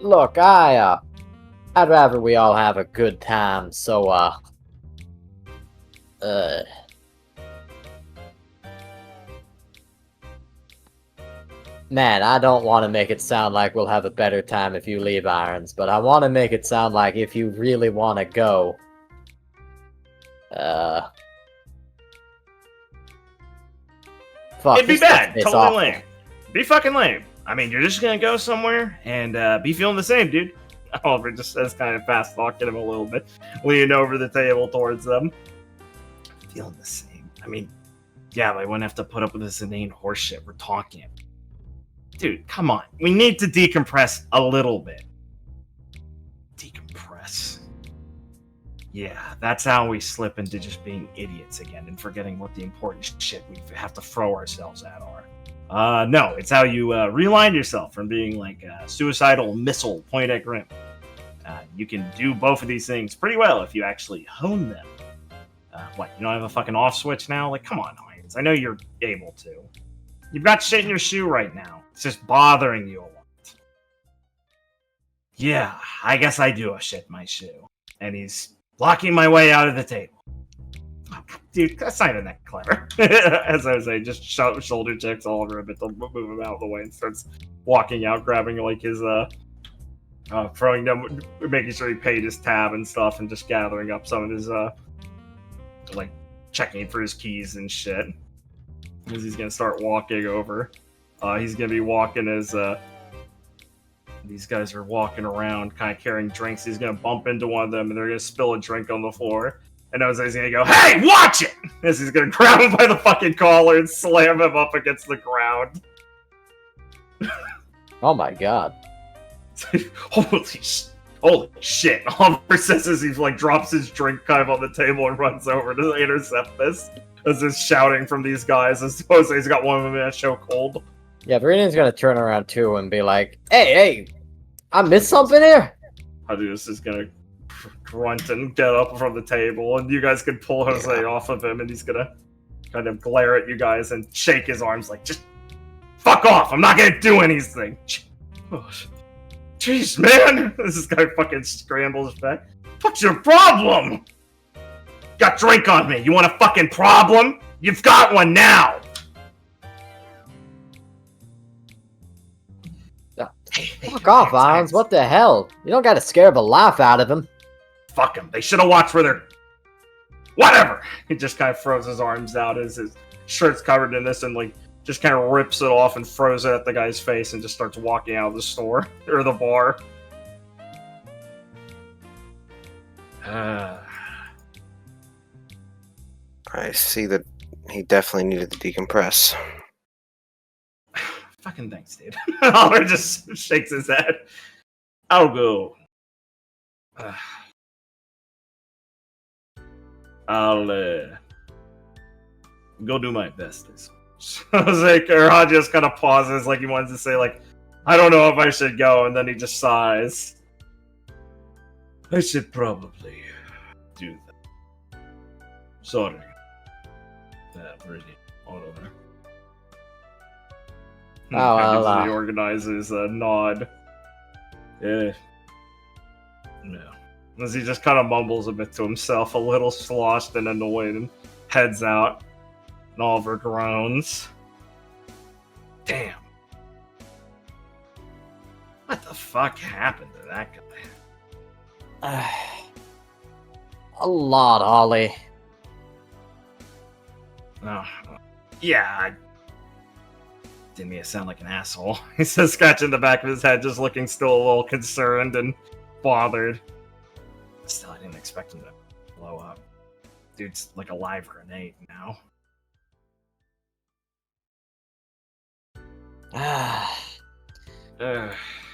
Look, I'd rather we all have a good time, so, man, I don't want to make it sound like we'll have a better time if you leave, Irons, but I want to make it sound like if you really want to go, fuck, It'd be this bad. tastes Totally awful. lame. Be fucking lame. I mean, you're just gonna go somewhere and be feeling the same, dude. Oliver just says, kind of fast talking him a little bit, leaning over the table towards them. Feeling the same. I mean, yeah, but I wouldn't have to put up with this inane horseshit we're talking. Dude, come on. We need to decompress a little bit. Decompress. Yeah, that's how we slip into just being idiots again and forgetting what the important shit we have to throw ourselves at are. No, it's how you realign yourself from being like a suicidal missile point at Grim. You can do both of these things pretty well if you actually hone them. What, you don't have a fucking off switch now? Like, come on, Irons. I know you're able to. You've got shit in your shoe right now. It's just bothering you a lot. Yeah, I guess I do have shit in my shoe. And he's blocking my way out of the table. Dude, that's not even that clever. As I was saying, just shoulder checks Oliver a bit to move him out of the way and starts walking out, grabbing like his throwing them, making sure he paid his tab and stuff, and just gathering up some of his like checking for his keys and shit. As he's gonna start walking over, he's gonna be walking as these guys are walking around, kind of carrying drinks. He's gonna bump into one of them, and they're gonna spill a drink on the floor. And Jose's gonna go, "Hey, watch it!" As he's gonna grab him by the fucking collar and slam him up against the ground. Oh my god. Holy shit. Oliver says as he like drops his drink kind of on the table and runs over to intercept this. As he's shouting from these guys as Jose's got one of them in a chokehold. Yeah, Viridian's gonna turn around too and be like, hey, I missed something here? Hadius is gonna grunt and get up from the table, and you guys can pull Jose off of him, and he's gonna kind of glare at you guys and shake his arms like, just fuck off, I'm not gonna do anything. Oh, jeez, man! This guy fucking scrambles back. What's your problem? Got drink on me, you want a fucking problem? You've got one now! Fuck off, Irons, what the hell? You don't gotta scare the life out of him. Fuck him, they should have watched where they're... Whatever! He just kind of throws his arms out as his shirt's covered in this and like just kind of rips it off and throws it at the guy's face and just starts walking out of the store or the bar. I see that he definitely needed to decompress. Fucking thanks, dude. Oliver just shakes his head. I'll go. I'll go do my best. I was like, Erhan just kind of pauses, like he wants to say, like, I don't know if I should go, and then he just sighs. I should probably do that. Sorry. Really, all over. Oh, well, the organizers nod. Yeah. Yeah. As he just kind of mumbles a bit to himself, a little sloshed and annoyed, and heads out. And Oliver groans. Damn. What the fuck happened to that guy? A lot, Ollie. Oh, yeah, I didn't mean to sound like an asshole. He says, scratching the back of his head, just looking still a little concerned and bothered. Still, I didn't expect him to blow up. Dude's like a live grenade now.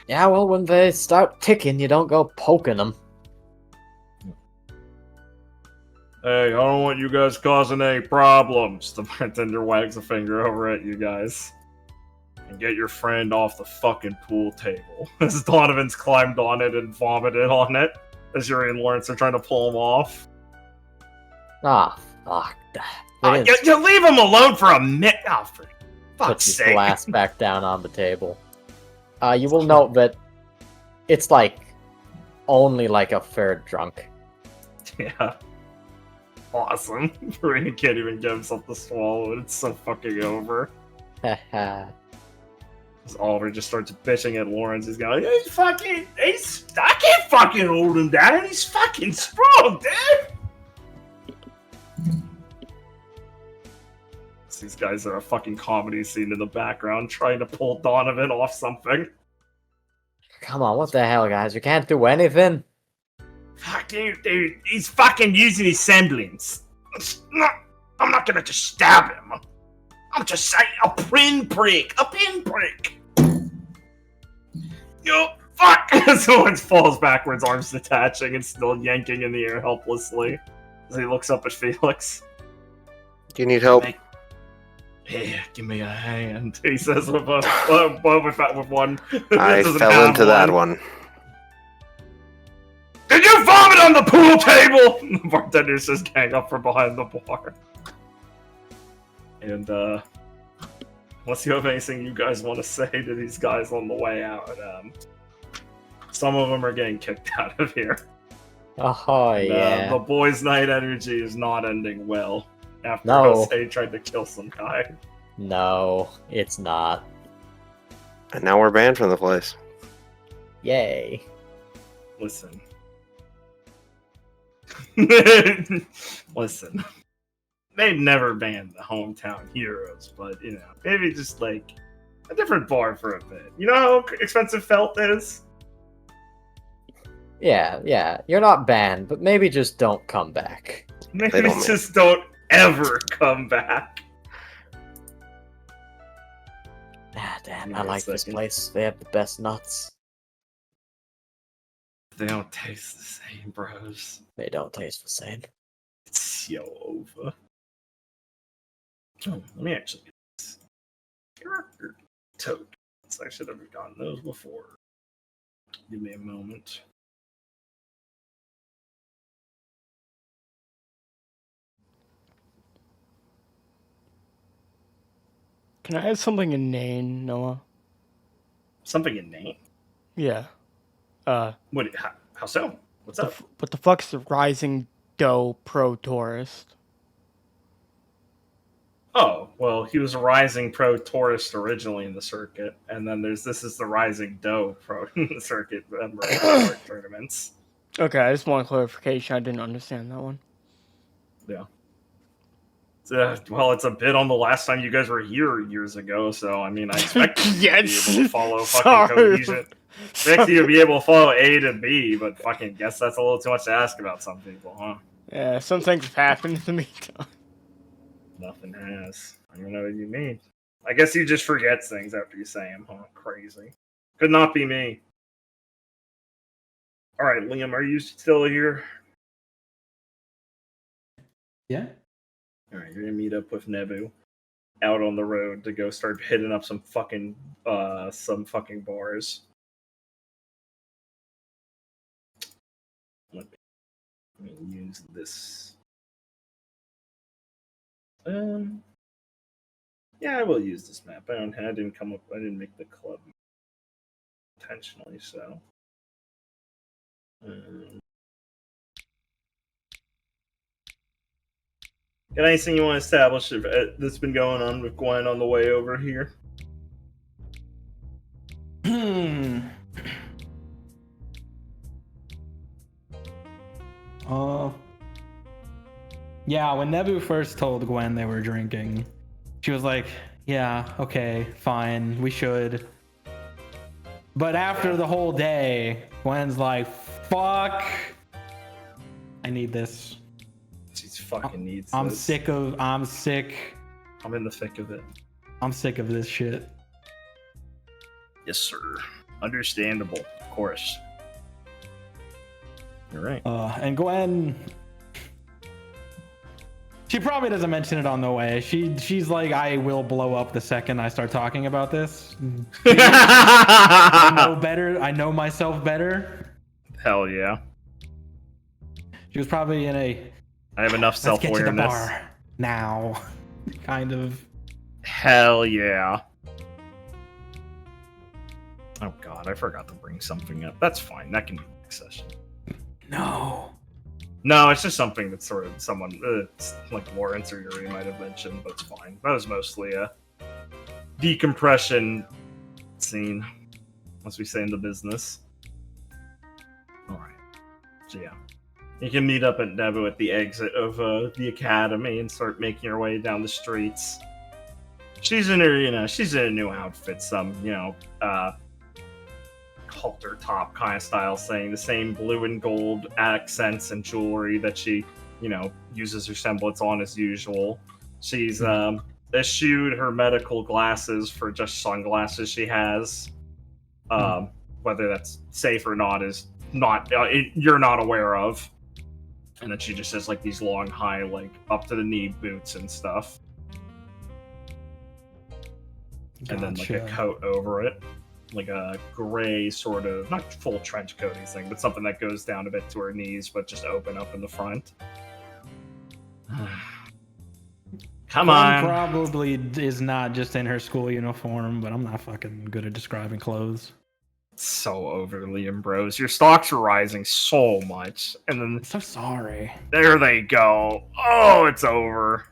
Yeah, well, when they start ticking, you don't go poking them. Hey, I don't want you guys causing any problems. The bartender wags a finger over at you guys. And get your friend off the fucking pool table. As Donovan's climbed on it and vomited on it. As Yuri and Lawrence are trying to pull him off. Ah, fuck. You leave him alone for a minute. Oh, for Put fuck's his sake. glass back down on the table. You will note that it's like only like a fair drunk. Yeah. Awesome. Marina can't even get himself to swallow it. It's so fucking over. Haha. As Oliver just starts bitching at Lawrence. He's going, I can't fucking hold him down. He's fucking strong, dude. These guys are a fucking comedy scene in the background trying to pull Donovan off something. Come on, what the hell, guys? You can't do anything? Fuck you, dude. He's fucking using his semblance. I'm not gonna just stab him. I'm just saying a pinprick. A pinprick. Yo, fuck! Someone falls backwards, arms detaching and still yanking in the air helplessly. As he looks up at Felix. Do you need help? Yeah, give me a hand, he says with one. I fell into that one. Did you vomit on the pool table? The bartender says, gang up from behind the bar. And, unless you have anything you guys want to say to these guys on the way out, some of them are getting kicked out of here. Oh, And, yeah. the boys' night energy is not ending well. After No. Jose tried to kill some guy. No, it's not. And now we're banned from the place. Yay. Listen. Listen. They've never banned the hometown heroes, but, you know, maybe just, like, a different bar for a bit. You know how expensive felt is? Yeah. You're not banned, but maybe just don't come back. Maybe don't just don't ever come back. Ah, damn, Give I me a like this second. place. They have the best nuts. They don't taste the same, bros. They don't taste the same. It's so over. Oh, let me actually get this. Character tokens. I should have gotten those before. Give me a moment. Can I have something inane, Noah? Something in name? Yeah. What? How so? What's up? What the fuck's the Rising Doe Pro Tourist? Oh, well, he was a Rising Pro Tourist originally in the circuit, and then this is the Rising Doe Pro circuit member of tournaments. Okay, I just want clarification. I didn't understand that one. Yeah. Well, it's a bit on the last time you guys were here years ago, so I mean, I expect you Yes. to be able to follow fucking Sorry. cohesion. Expect you to be able to follow A to B, but fucking guess that's a little too much to ask about some people, huh? Yeah, some things have happened in the meantime. Nothing has. I don't know what you mean. I guess you just forget things after you say them, huh? Crazy. Could not be me. Alright, Liam, are you still here? Yeah. Alright, you're gonna meet up with Nebu out on the road to go start hitting up some fucking bars. Let me use this. Yeah, I will use this map. I didn't make the club intentionally, so Got anything you want to establish that's been going on with Gwen on the way over here? Yeah, when Nebu first told Gwen they were drinking, she was like, yeah, okay, fine, we should. But after the whole day, Gwen's like, fuck, I need this. She fucking needs I'm this. sick. I'm in the thick of it. I'm sick of this shit. Yes, sir. Understandable, of course. You're right. And Gwen, she probably doesn't mention it on the way. She's like, I will blow up the second I start talking about this. I know better. I know myself better. Hell yeah. She was probably in a, I have enough let's get to the self-awareness. bar now, kind of. Hell yeah. Oh god, I forgot to bring something up. That's fine. That can be next session. No. No, it's just something that sort of someone, like Lawrence or Yuri might have mentioned, but it's fine. That was mostly a decompression scene, as we say in the business. Alright. So yeah. You can meet up at Nebu at the exit of the academy and start making your way down the streets. She's in her, she's in a new outfit, some, halter top kind of style, saying the same blue and gold accents and jewelry that she, uses her semblance on as usual. She's eschewed her medical glasses for just sunglasses she has. Whether that's safe or not is not, you're not aware of. And then she just has like these long, high, like up to the knee boots and stuff. Gotcha. And then like a coat over it. Like a gray sort of, not full trench coaty thing, but something that goes down a bit to her knees, but just open up in the front. Come on. Probably is not just in her school uniform, but I'm not fucking good at describing clothes. So overly embrosed. Your stocks are rising so much, and then I'm so sorry. there they go. Oh, it's over.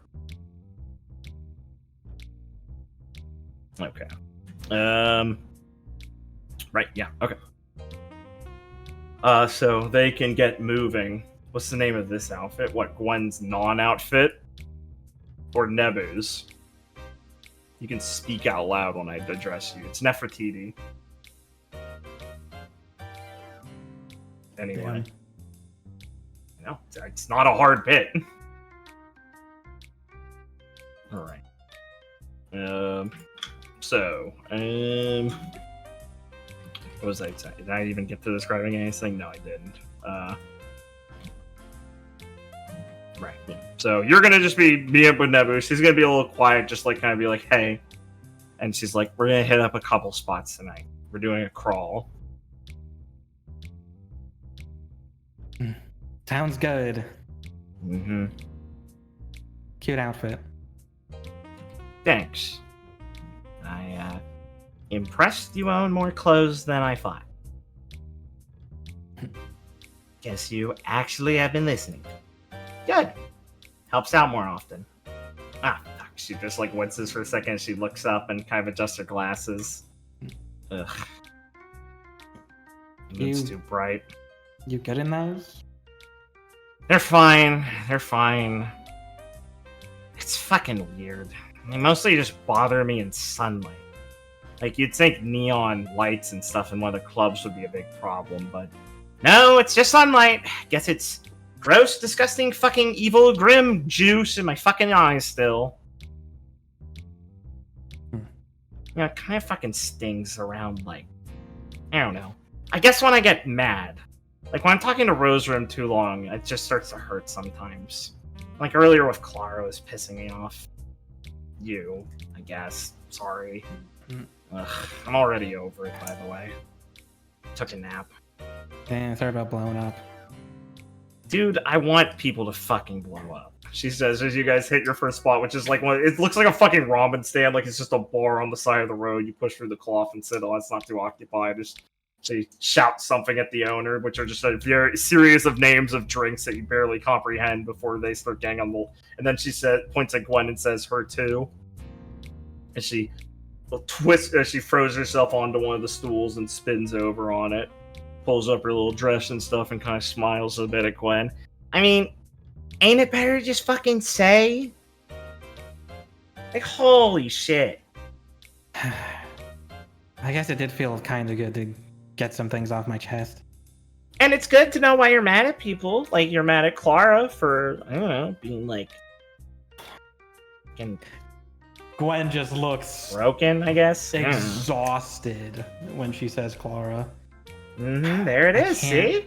Okay. Right, yeah, okay. So they can get moving. What's the name of this outfit? What, Gwen's non-outfit? Or Nebu's? You can speak out loud when I address you. It's Nefertiti. Anyway. No, it's not a hard bit. Alright. What was I saying? Did I even get to describing anything? No, I didn't. Right. Yeah. So you're gonna just be up with Nebu. She's gonna be a little quiet, just like kind of be like, "Hey," and she's like, "We're gonna hit up a couple spots tonight. We're doing a crawl." Sounds good. Mm-hmm. Cute outfit. Thanks. I impressed you own more clothes than I thought. Guess you actually have been listening. Good. Helps out more often. Ah, fuck. She just like winces for a second. She looks up and kind of adjusts her glasses. Ugh. It's too bright. You good in those? They're fine. They're fine. It's fucking weird. They mostly just bother me in sunlight. Like, you'd think neon lights and stuff in one of the clubs would be a big problem, but no, it's just sunlight. Guess it's gross, disgusting, fucking evil, grim juice in my fucking eyes still. It kind of fucking stings around, like, I don't know. I guess when I get mad. Like, when I'm talking to Rose Room too long, it just starts to hurt sometimes. Like, earlier with Clara was pissing me off. You, I guess. Sorry. Ugh, I'm already over it, by the way. Took a nap. Damn, sorry about blowing up. Dude, I want people to fucking blow up. She says as you guys hit your first spot, which is like one, it looks like a fucking ramen stand, like it's just a bar on the side of the road. You push through the cloth and sit on. It's not too occupied. Just She shouts something at the owner, which are just a very series of names of drinks that you barely comprehend before they start getting on the. And then she points at Gwen and says, "Her too." And she twists as she throws herself onto one of the stools and spins over on it, pulls up her little dress and stuff, and kind of smiles a bit at Gwen. I mean, ain't it better to just fucking say? Like, holy shit. I guess it did feel kind of good to get some things off my chest. And it's good to know why you're mad at people. Like, you're mad at Clara for, I don't know, being like... Gwen just looks broken, I guess. Exhausted when she says Clara. Mm-hmm, there it is, see?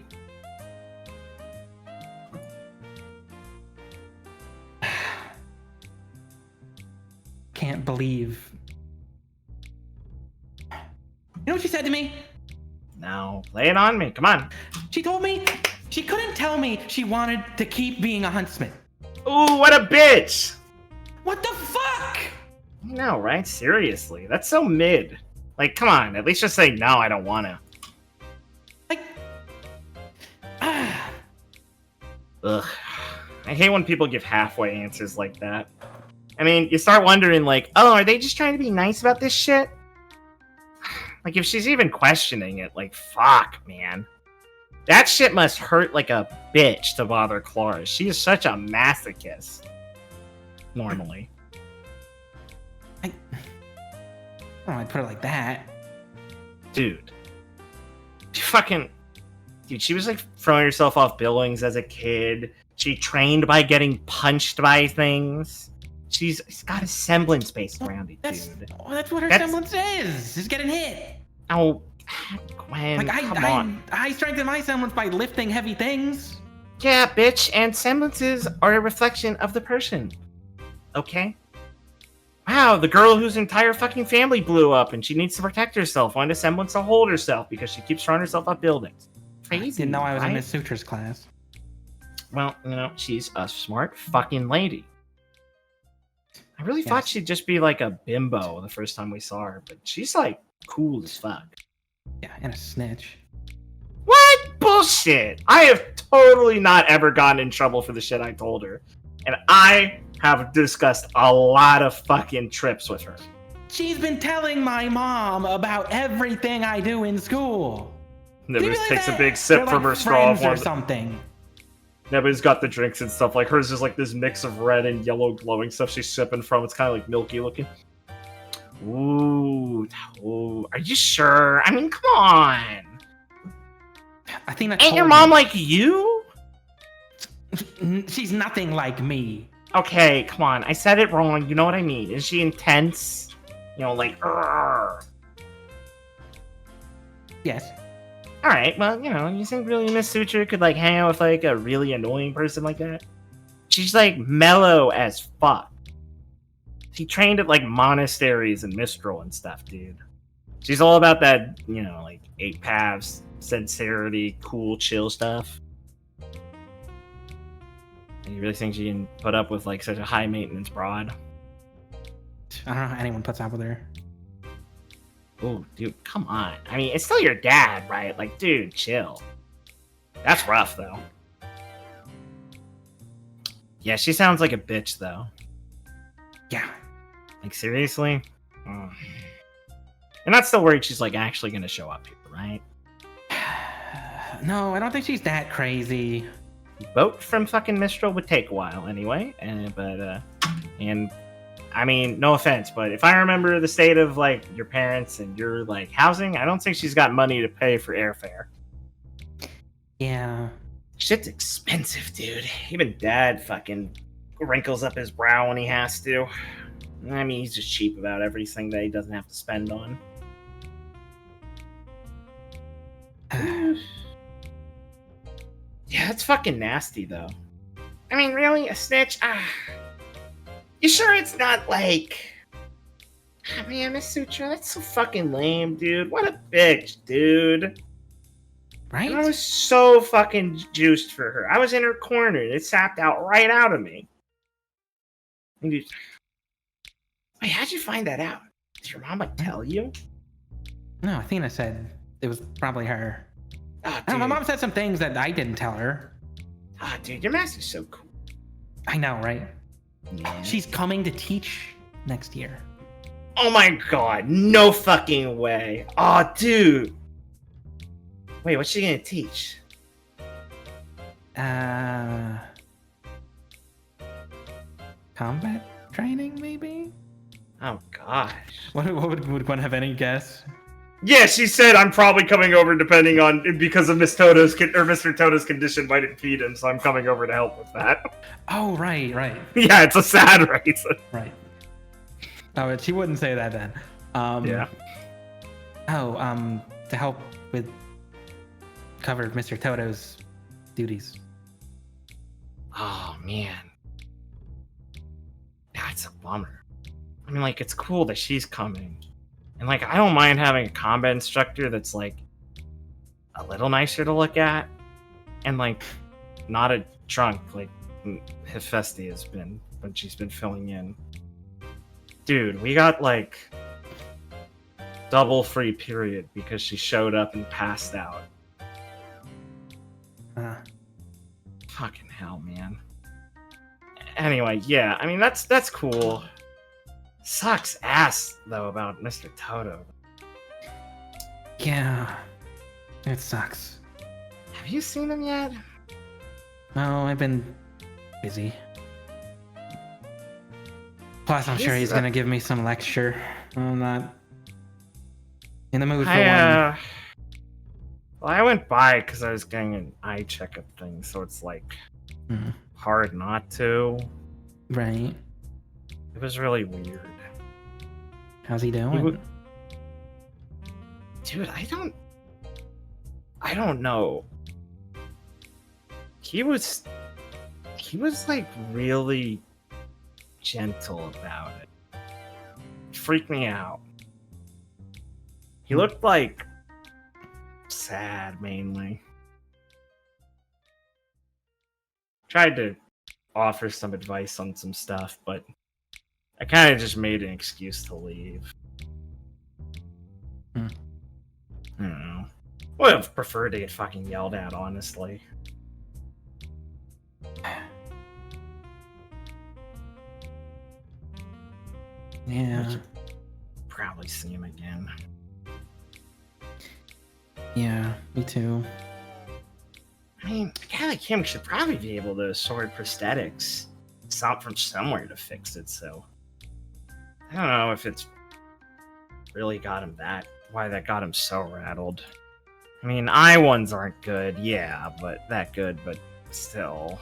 Can't believe. You know what she said to me? No, lay it on me. Come on. She told me she couldn't tell me she wanted to keep being a huntsman. Ooh, what a bitch! What the fuck? I know, right? Seriously, that's so mid. Like, come on, at least just say no. I don't want to. Like, ugh. I hate when people give halfway answers like that. I mean, you start wondering, like, oh, are they just trying to be nice about this shit? Like, if she's even questioning it, like, fuck, man. That shit must hurt like a bitch to bother Clara. She is such a masochist. Normally. I don't know, I'd put it like that. Dude. Dude, she was, like, throwing herself off buildings as a kid. She trained by getting punched by things. She's got a semblance based around it, dude. Well, that's what her semblance is getting hit. Oh, Gwen, like, come on. I strengthen my semblance by lifting heavy things. Yeah, bitch, and semblances are a reflection of the person. Okay? Wow, the girl whose entire fucking family blew up and she needs to protect herself, wanted a semblance to hold herself because she keeps throwing herself up buildings. Crazy, I didn't know I was in right? Miss Suture's class. Well, you know, she's a smart fucking lady. I really thought she'd just be like a bimbo the first time we saw her, but she's like cool as fuck. Yeah, and a snitch. What? Bullshit! I have totally not ever gotten in trouble for the shit I told her. And I have discussed a lot of fucking trips with her. She's been telling my mom about everything I do in school. Nibbers takes a big sip from her straw. Or something. Nebby's got the drinks and stuff. Like, hers is like this mix of red and yellow glowing stuff she's sipping from. It's kind of like milky looking. Ooh, are you sure? I mean, come on. I think Ain't your mom like you? She's nothing like me. Okay, come on. I said it wrong. You know what I mean. Is she intense? You know, like, Urgh. Yes. Alright, well, you know, you think really Miss Suture could, like, hang out with, like, a really annoying person like that? She's, like, mellow as fuck. She trained at, like, monasteries and Mistral and stuff, dude. She's all about that, you know, like, 8 paths, sincerity, cool, chill stuff. And you really think she can put up with, like, such a high-maintenance broad? I don't know how anyone puts up with her. Oh, dude, come on. I mean, it's still your dad, right? Like, dude, chill. That's rough, though. Yeah, she sounds like a bitch, though. Yeah. Like, seriously? Mm. You're not still worried she's, like, actually gonna show up here, right? No, I don't think she's that crazy. Vote from fucking Mistral would take a while, anyway. And I mean, no offense, but if I remember the state of, like, your parents and your, like, housing, I don't think she's got money to pay for airfare. Yeah. Shit's expensive, dude. Even Dad fucking wrinkles up his brow when he has to. I mean, he's just cheap about everything that he doesn't have to spend on. Yeah, that's fucking nasty, though. I mean, really? A snitch? You sure it's not like... I mean, Miss Suture, that's so fucking lame, dude. What a bitch, dude. Right? And I was so fucking juiced for her. I was in her corner, and it sapped out right out of me. And you... Wait, how'd you find that out? Did your mama tell you? No, Athena said it was probably her. Oh, I don't know, my dude. mom said some things that I didn't tell her. Ah, dude, your master's so cool. I know, right? Yeah. She's coming to teach next year. Oh my god, no fucking way. Oh, dude. Wait, what's she gonna teach? Combat training, maybe? Oh gosh. Would one have any guess? Yeah, she said I'm probably coming over depending on because of Mr. Toto's condition might impede him, so I'm coming over to help with that. Oh, right. Yeah, it's a sad reason. Right. Oh, but she wouldn't say that then. Yeah. Oh, to help with cover Mr. Toto's duties. Oh man. That's a bummer. I mean, like, it's cool that she's coming. And like, I don't mind having a combat instructor that's like a little nicer to look at. And like not a drunk like Hephaestus has been when she's been filling in. Dude, we got like double free period because she showed up and passed out. Fucking hell, man. Anyway, yeah, I mean that's cool. Sucks ass though about Mr. Toto. Yeah, it sucks. Have you seen him yet? No, I've been busy. Plus, I'm sure he's gonna give me some lecture. I'm not in the mood for one. Well, I went by because I was getting an eye checkup thing, so it's like hard not to. Right. It was really weird. How's he doing? Dude, I don't know. He was like really gentle about it. It freaked me out. He looked like sad mainly. Tried to offer some advice on some stuff, but I kind of just made an excuse to leave. I don't know. Would have preferred to get fucking yelled at, honestly. Yeah. Probably see him again. Yeah, me too. I mean, a guy like him should probably be able to sort prosthetics from somewhere to fix it, so I don't know if it's really got him why that got him so rattled. I mean, eye ones aren't good, yeah, but still.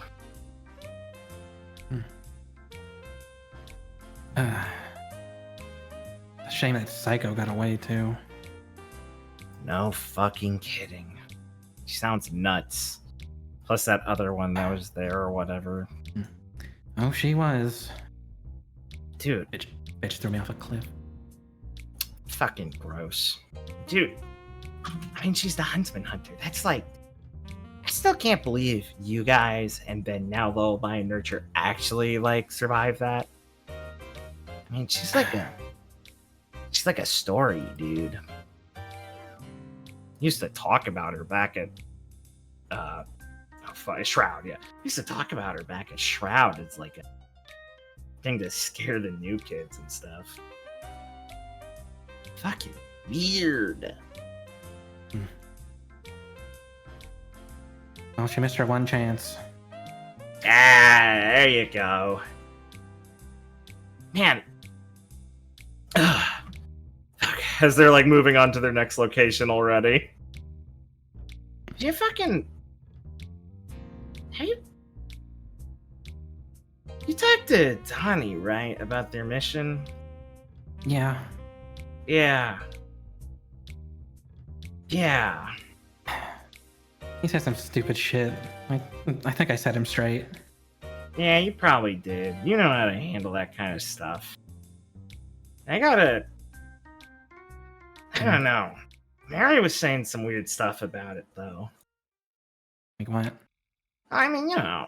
Shame that Psycho got away too. No fucking kidding. She sounds nuts. Plus that other one that was there or whatever. Oh, she was. Dude. Bitch threw me off a cliff. Fucking gross. Dude. I mean, she's the Huntsman Hunter. That's like... I still can't believe you guys and then now Lullaby and Nurture actually, like, survived that. I mean, she's like a story, dude. Used to talk about her back at Shroud, yeah. Used to talk about her back at Shroud. It's like a thing to scare the new kids and stuff. Fucking weird. Well, she missed her one chance. There you go. Man. As they're like moving on to their next location already. You fucking... You talked to Donnie, right? About their mission? Yeah. Yeah. Yeah. He said some stupid shit. I think I set him straight. Yeah, you probably did. You know how to handle that kind of stuff. I don't know. Mary was saying some weird stuff about it, though. Like what? I mean, you know,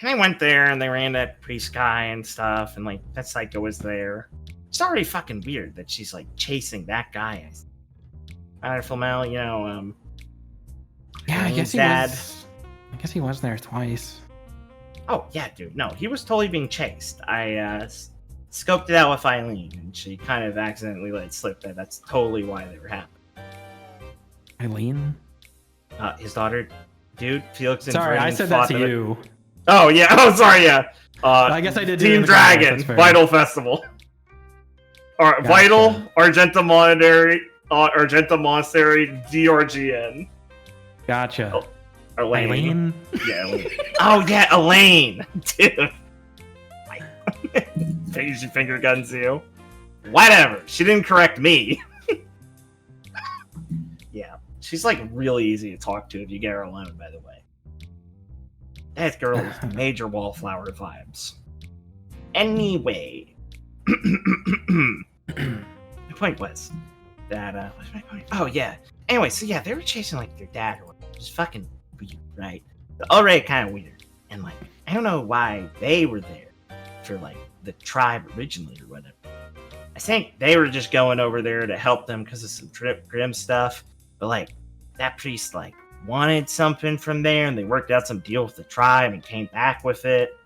they went there and they ran that priest guy and stuff, and like that Psycho was there. It's already fucking weird that she's like chasing that guy. Wonderful Mal, you know, Yeah, I guess he Dad. was. I guess he was there twice. Oh, yeah, dude. No, he was totally being chased. I scoped it out with Eileen, and she kind of accidentally let it slip that that's totally why they were happening. Eileen? His daughter, dude, Felix and Sorry, I Vern said that fought to the- you. Oh, yeah. Oh, sorry, yeah. I guess I did do it in Team the comments, Dragon, that's fair. Vital Festival. Gotcha. Vital, Argenta Monastery, DRGN. Gotcha. Oh, Elaine. Eileen? Yeah, Elaine. Oh, yeah, Elaine. Dude. She finger guns you. Whatever. She didn't correct me. Yeah. She's like really easy to talk to if you get her alone, by the way. That girl is major wallflower vibes. Anyway. My point was that, what's my point? Oh, yeah. Anyway, so yeah, they were chasing like their dad or whatever. It was fucking weird, right? Already kind of weird. And like, I don't know why they were there for like the tribe originally or whatever. I think they were just going over there to help them because of some grim stuff. But like, that priest like wanted something from there, and they worked out some deal with the tribe and came back with it.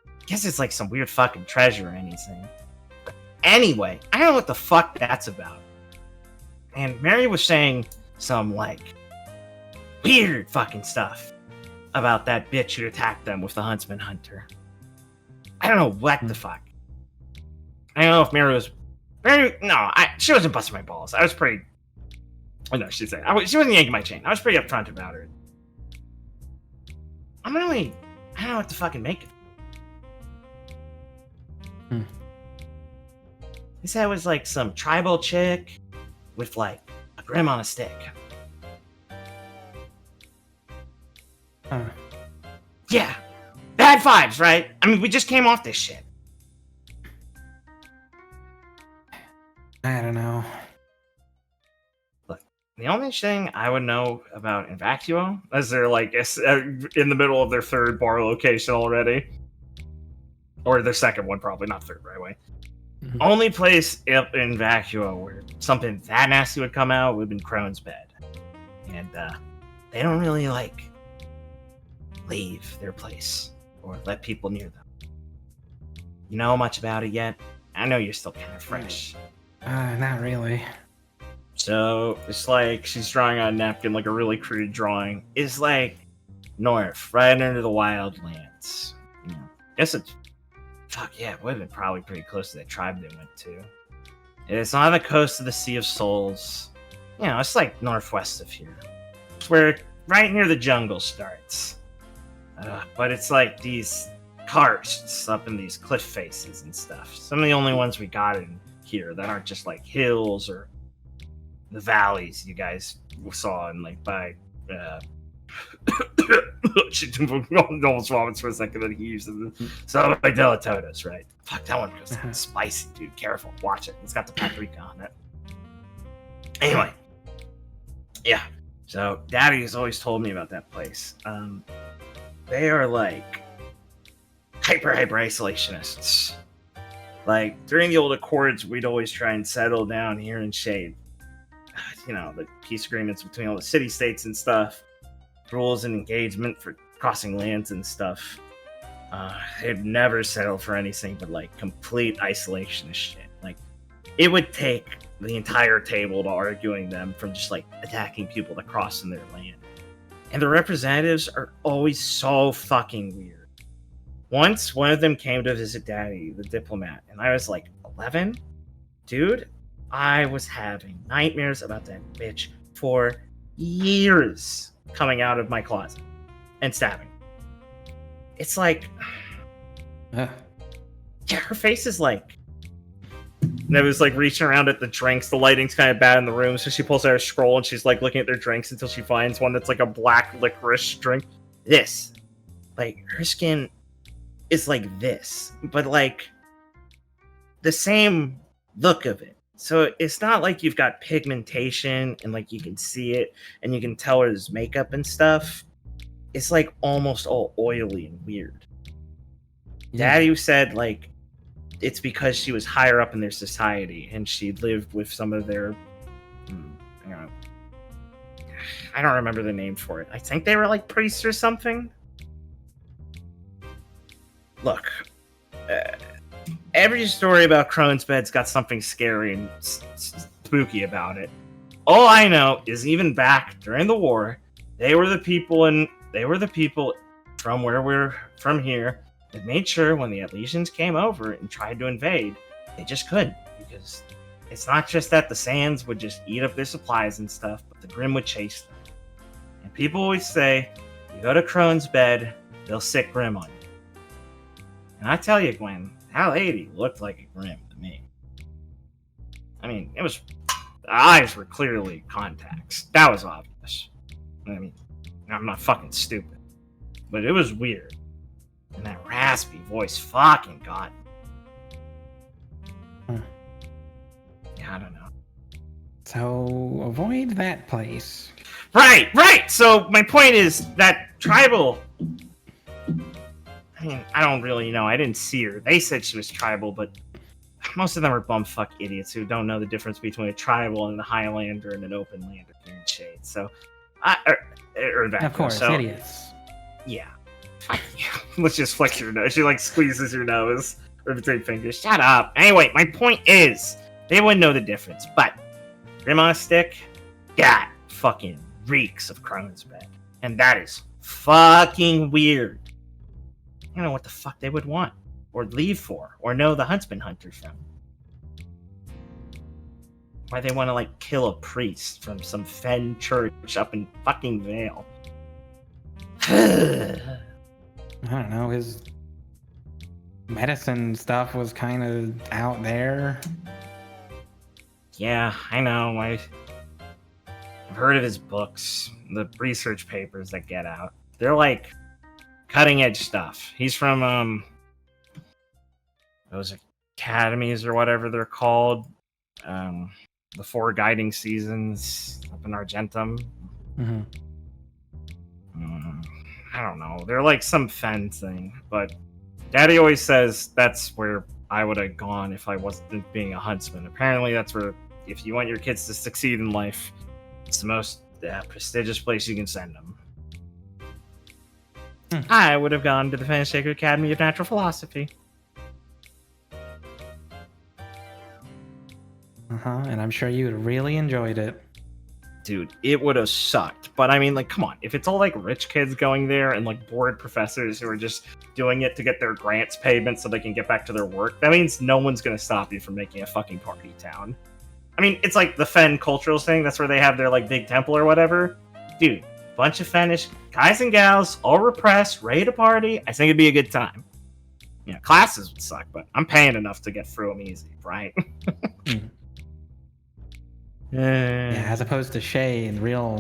I guess it's like some weird fucking treasure or anything. But anyway, I don't know what the fuck that's about. And Mary was saying some like weird fucking stuff about that bitch who attacked them with the Huntsman Hunter. I don't know what the fuck. I don't know if Mary was... she wasn't busting my balls. I was pretty... Oh, no, she'd say. She wasn't yanking my chain. I was pretty upfront about her. I don't know what to fucking make of it. They said it was like some tribal chick with like a grim on a stick. Huh. Yeah. Bad vibes, right? I mean, we just came off this shit. I don't know. Look, the only thing I would know about Invacuo is they're like in the middle of their third bar location already. Or their second one, probably, not third, right away. Mhm. Only place up in Vacuo where something that nasty would come out would have been Crone's Bed. And they don't really, like, leave their place or let people near them. You know much about it yet? I know you're still kind of fresh. Not really. So, it's like she's drawing on a napkin, like a really crude drawing. It's like north, right under the wildlands. You know, guess it's... Fuck yeah, it would have been probably pretty close to that tribe they went to. It's on the coast of the Sea of Souls. You know, it's like northwest of here. It's where right near the jungle starts. But it's like these karsts up in these cliff faces and stuff. Some of the only ones we got in here that aren't just like hills or the valleys you guys saw in like by she almost vomits for a second, then he uses it. So by Delatodos, right? Fuck, that one goes spicy, dude. Careful, watch it. It's got the paprika on it. Anyway, yeah. So Daddy has always told me about that place. They are like hyper isolationists. Like during the old Accords, we'd always try and settle down here in Shade. You know, the peace agreements between all the city-states and stuff. Rules and engagement for crossing lands and stuff. They'd never settle for anything but like complete isolationist shit. Like it would take the entire table to arguing them from just like attacking people that cross in their land. And the representatives are always so fucking weird. Once one of them came to visit Daddy, the diplomat, and I was like 11. Dude, I was having nightmares about that bitch for years. Coming out of my closet and stabbing. It's like, yeah, her face is like, and I was like reaching around at the drinks. The lighting's kind of bad in the room, so she pulls out a scroll and she's like looking at their drinks until she finds one that's like a black licorice drink. This, like, her skin is like this, but like the same look of it. So it's not like you've got pigmentation and like you can see it and you can tell there's makeup and stuff. It's like almost all oily and weird. Yeah. Daddy said like it's because she was higher up in their society and she lived with some of their I don't remember the name for it. I think they were like priests or something. Look, every story about Crone's Bed's got something scary and spooky about it. All I know is even back during the war, they were the people from where we're from here that made sure when the Elysians came over and tried to invade, they just couldn't, because it's not just that the Sands would just eat up their supplies and stuff, but the Grimm would chase them. And people always say, you go to Crone's Bed, they'll sick Grimm on you. And I tell you, Gwen, that lady looked like a Grimm to me. I mean, the eyes were clearly contacts. That was obvious. I mean, I'm not fucking stupid. But it was weird. And that raspy voice fucking got me. Yeah, I don't know. So avoid that place. Right! So my point is that tribal... I mean, I don't really know. I didn't see her. They said she was tribal, but most of them are bumfuck idiots who don't know the difference between a tribal and a Highlander and an open lander here in Shade. So, Of course, idiots. Yeah. Fuck you. Let's just flick your nose. She like squeezes your nose or between fingers. Shut up. Anyway, my point is, they wouldn't know the difference. But Grim on a Stick, God, fucking reeks of Crone's Bed. And that is fucking weird. I don't know what the fuck they would want, or leave for, or know the Huntsman Hunter from. Why they want to, like, kill a priest from some Fen church up in fucking Vale. I don't know, his medicine stuff was kind of out there. Yeah, I know. I've heard of his books, the research papers that get out. They're like cutting edge stuff. He's from those academies or whatever they're called. The 4 guiding seasons up in Argentum. Mm-hmm. I don't know. They're like some Fen thing, but Daddy always says that's where I would have gone if I wasn't being a huntsman. Apparently, that's where, if you want your kids to succeed in life, it's the most prestigious place you can send them. I would have gone to the Fenishake Academy of Natural Philosophy. And I'm sure you really enjoyed it. Dude, it would have sucked. But I mean, like, come on. If it's all like rich kids going there and like bored professors who are just doing it to get their grants payment so they can get back to their work, that means no one's going to stop you from making a fucking party town. I mean, it's like the Fen cultural thing. That's where they have their like big temple or whatever. Dude, bunch of Fenish guys and gals, all repressed, ready to party. I think it'd be a good time. You know, classes would suck, but I'm paying enough to get through them easy, right? Yeah, as opposed to Shade, real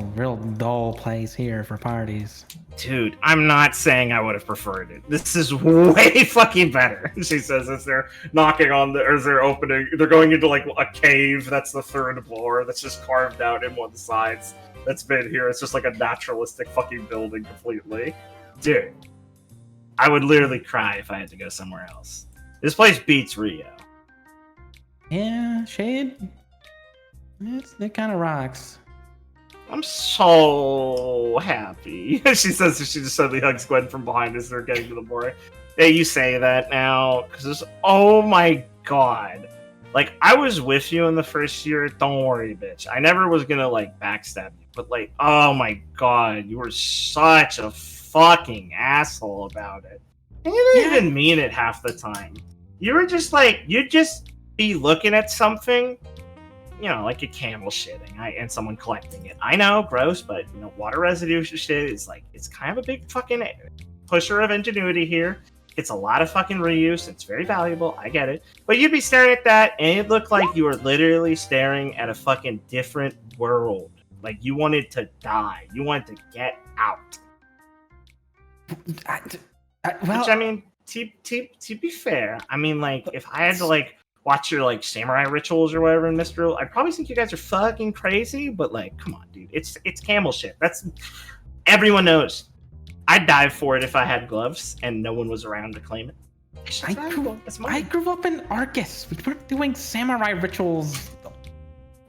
dull place here for parties. Dude, I'm not saying I would have preferred it. This is way fucking better. She says as they're knocking on they're going into like a cave that's the 3rd floor that's just carved out in one of the sides. That's been here. It's just like a naturalistic fucking building completely. Dude, I would literally cry if I had to go somewhere else. This place beats Rio. Yeah, Shade. It kind of rocks. I'm so happy. She says she just suddenly hugs Gwen from behind as they're getting to the board. Yeah, you say that now, because oh my god. Like, I was with you in the first year. Don't worry, bitch. I never was gonna, like, backstab you. But, like, oh my god, you were such a fucking asshole about it. And you didn't even mean it half the time. You were just, like, you'd just be looking at something, you know, like a camel shitting, and someone collecting it. I know, gross, but, you know, water residue shit is, like, it's kind of a big fucking pusher of ingenuity here. It's a lot of fucking reuse. It's very valuable. I get it. But you'd be staring at that, and it looked like you were literally staring at a fucking different world. Like, you wanted to die. You wanted to get out. Well, which, I mean, to be fair, I mean, like, if I had to, like, watch your, like, samurai rituals or whatever in Mistral, I'd probably think you guys are fucking crazy, but, like, come on, dude. It's camel shit. That's... Everyone knows. I'd dive for it if I had gloves and no one was around to claim it. I grew up in Arcus. We weren't doing samurai rituals.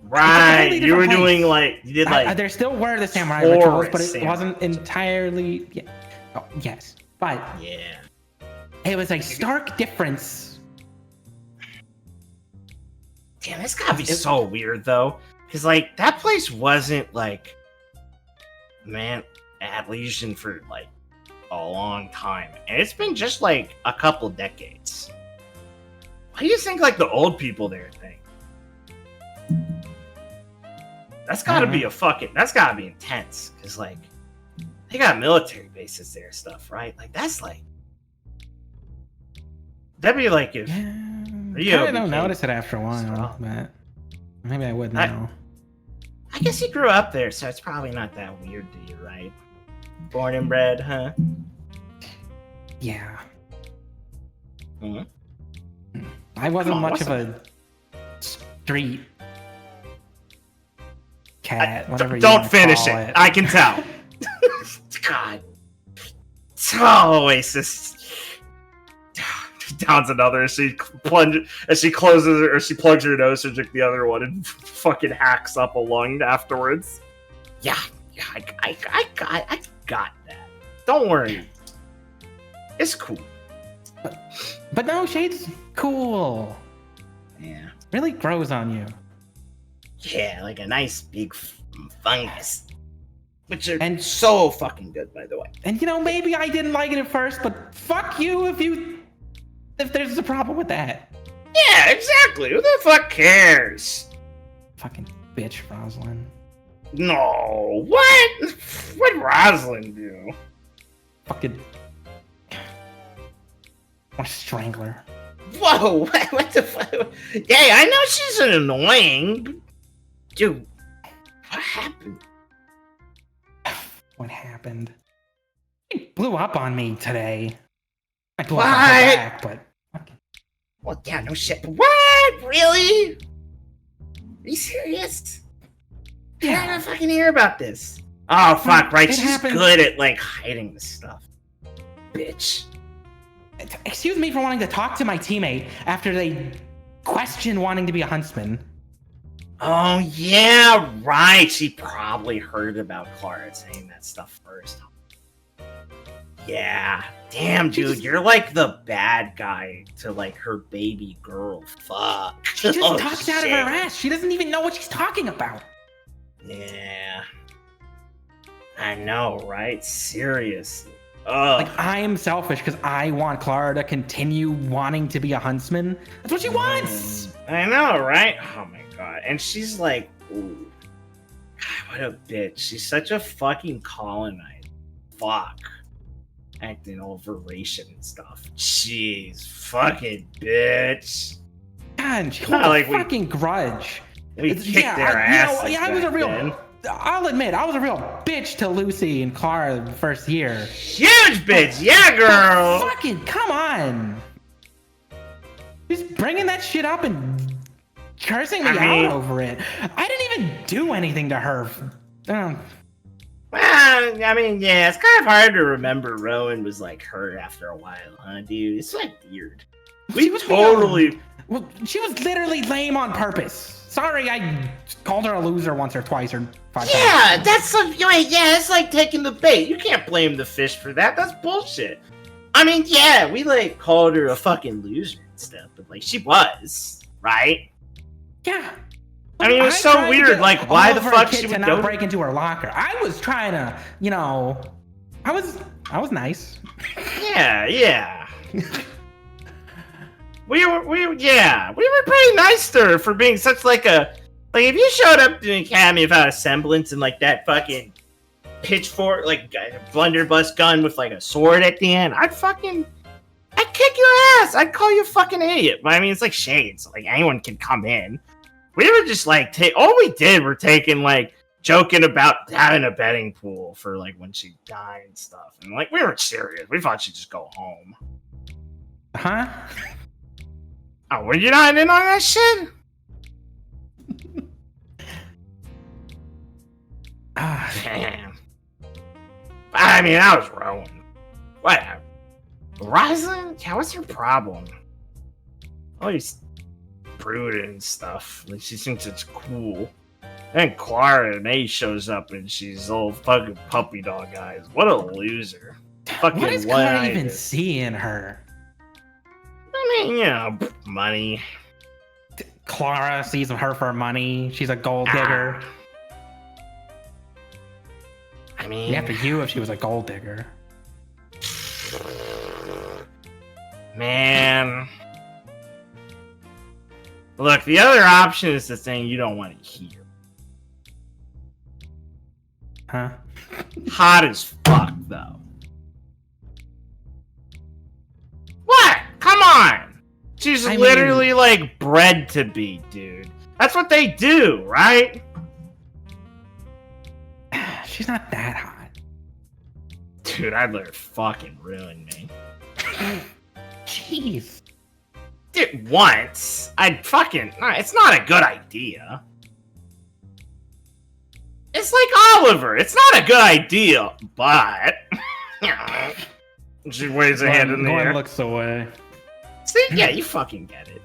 Right, completely you were different doing place. like you did like There still were the samurai rituals, but it samurai wasn't entirely. Yeah. Oh, yes, but yeah. it was a stark difference. Damn, that's gotta be so weird though, because like that place wasn't like at Legion for like a long time, and it's been just like a couple decades. What do you think like the old people there think? That's gotta be that's gotta be intense, because like they got military bases there and stuff, right? Like that's like that'd be like if Rio I don't became notice it after a while, strong. but maybe I would now. I guess you grew up there, so it's probably not that weird to you, right? Born and bred, huh? Yeah. Mhm. I wasn't Come on, much what's of a street cat, whatever you Don't wanna finish call it. I can tell. God. Oasis. Downs another as she closes it, or she plugs her nose to drink the other one and fucking hacks up a lung afterwards. Yeah, I got that. Don't worry. It's cool. But no, Shade's cool. Yeah. Really grows on you. Yeah, like a nice big fungus. Which are And- so fucking good, by the way. And you know, maybe I didn't like it at first, but fuck you if there's a problem with that. Yeah, exactly. Who the fuck cares? Fucking bitch, Rosalind. No. What? What'd Rosalind do? Fucking. What a strangler. Whoa, what the fuck? Yeah, I know she's annoying. But dude, what happened? What happened? He blew up on me today. I blew What? up on her back, but. fucking- Well, yeah, no shit. But what? Really? Are you serious? I Yeah. don't fucking hear about this. Oh, fuck, right. It She's happened- good at, like, hiding this stuff. Bitch. Excuse me for wanting to talk to my teammate after they question wanting to be a huntsman. Oh, yeah, right. She probably heard about Clara saying that stuff first. Yeah. Damn, dude, you're like the bad guy to, like, her baby girl. Fuck. She just Oh, talks out of shit. her ass. She doesn't even know what she's talking about. Yeah. I know, right? Seriously. Ugh. Like, I am selfish because I want Clara to continue wanting to be a huntsman. That's what she wants. I know, right? Oh my god. And she's like, ooh. God, what a bitch. She's such a fucking colonized. Fuck. Acting all voration and stuff. Jeez. Fucking bitch. God, she Not holds like a we- fucking grudge. We It's- kicked yeah, their I- you know, asses. yeah, I was a back real- then. I'll admit, I was a real bitch to Lucy and Clara the first year. Huge bitch. Yeah, girl. Fucking come on. Just bringing that shit up and cursing me I mean- out over it. I didn't even do anything to her. Well, I mean, yeah, it's kind of hard to remember Rowan was like her after a while, huh, dude? It's like weird. She We was totally. Well, she was literally lame on purpose. Sorry, I called her a loser once or twice or 5 times. Yeah, that's it's like taking the bait. You can't blame the fish for that. That's bullshit. I mean, yeah, we like called her a fucking loser and stuff, but like she was, right? Yeah. I mean, it was so tried to weird. get Like, why all the of her fuck kids she to would not go? break into her locker? I was trying to, I was nice. Yeah. we were pretty nice to her for being such like a if you showed up to the academy without a semblance and like that fucking pitchfork like blunderbuss gun with like a sword at the end, I'd kick your ass. I'd call you a fucking idiot. But I mean, it's like Shades. Like anyone can come in. We were just like all we did were taking like joking about having a betting pool for like when she died and stuff, and like we weren't serious. We thought she'd just go home. Huh? Oh, were you not in on that shit? Ah, Damn. I mean, I was Rowan. Whatever. Rosalind? Yeah, what's your problem? Always brooding and stuff. Like, she thinks it's cool. Then Clara May shows up and she's all fucking puppy dog eyes. What a loser. Fucking What does Clara one-eyed. even see in her? I mean, you know, money. Clara sees her for money. She's a gold digger. I mean, Yeah, for you if she was a gold digger. man. Look, the other option is the thing you don't want to hear. Huh? Hot as fuck, though. What? Come on! She's I literally like bred to be, dude. That's what they do, right? She's not that hot. Dude, I'd let her fucking ruin me. Jeez. Dude, once, I'd fucking... It's not a good idea. It's like Oliver. It's not a good idea, but... She waves her hand in the air. Looks away. See, yeah, you fucking get it.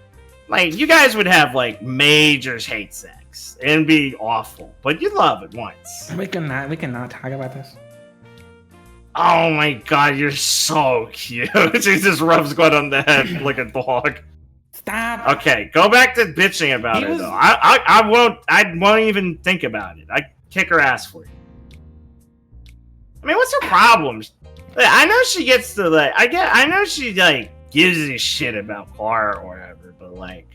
Like, you guys would have, like, major hate sex. And be awful. But you'd love it once. We cannot talk about this. Oh my god, you're so cute. She just rubs Gwen on the head like a dog. Stop. Okay, go back to bitching about it, though. I won't even think about it. I kick her ass for you. I mean, what's her problem? I know she gets to, like, I know she, like, gives a shit about Clara or whatever, but, like...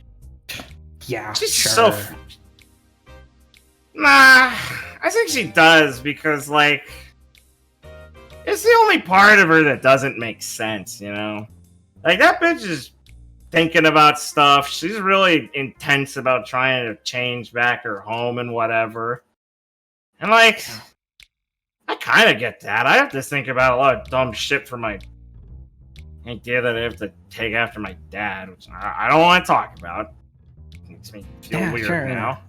Yeah, She's sure. so... Nah, I think she does, because, like... It's the only part of her that doesn't make sense, you know? Like, that bitch is thinking about stuff. She's really intense about trying to change back her home and whatever. And, like... I kind of get that. I have to think about a lot of dumb shit for my idea that I have to take after my dad, which I don't want to talk about. It makes me feel weird now.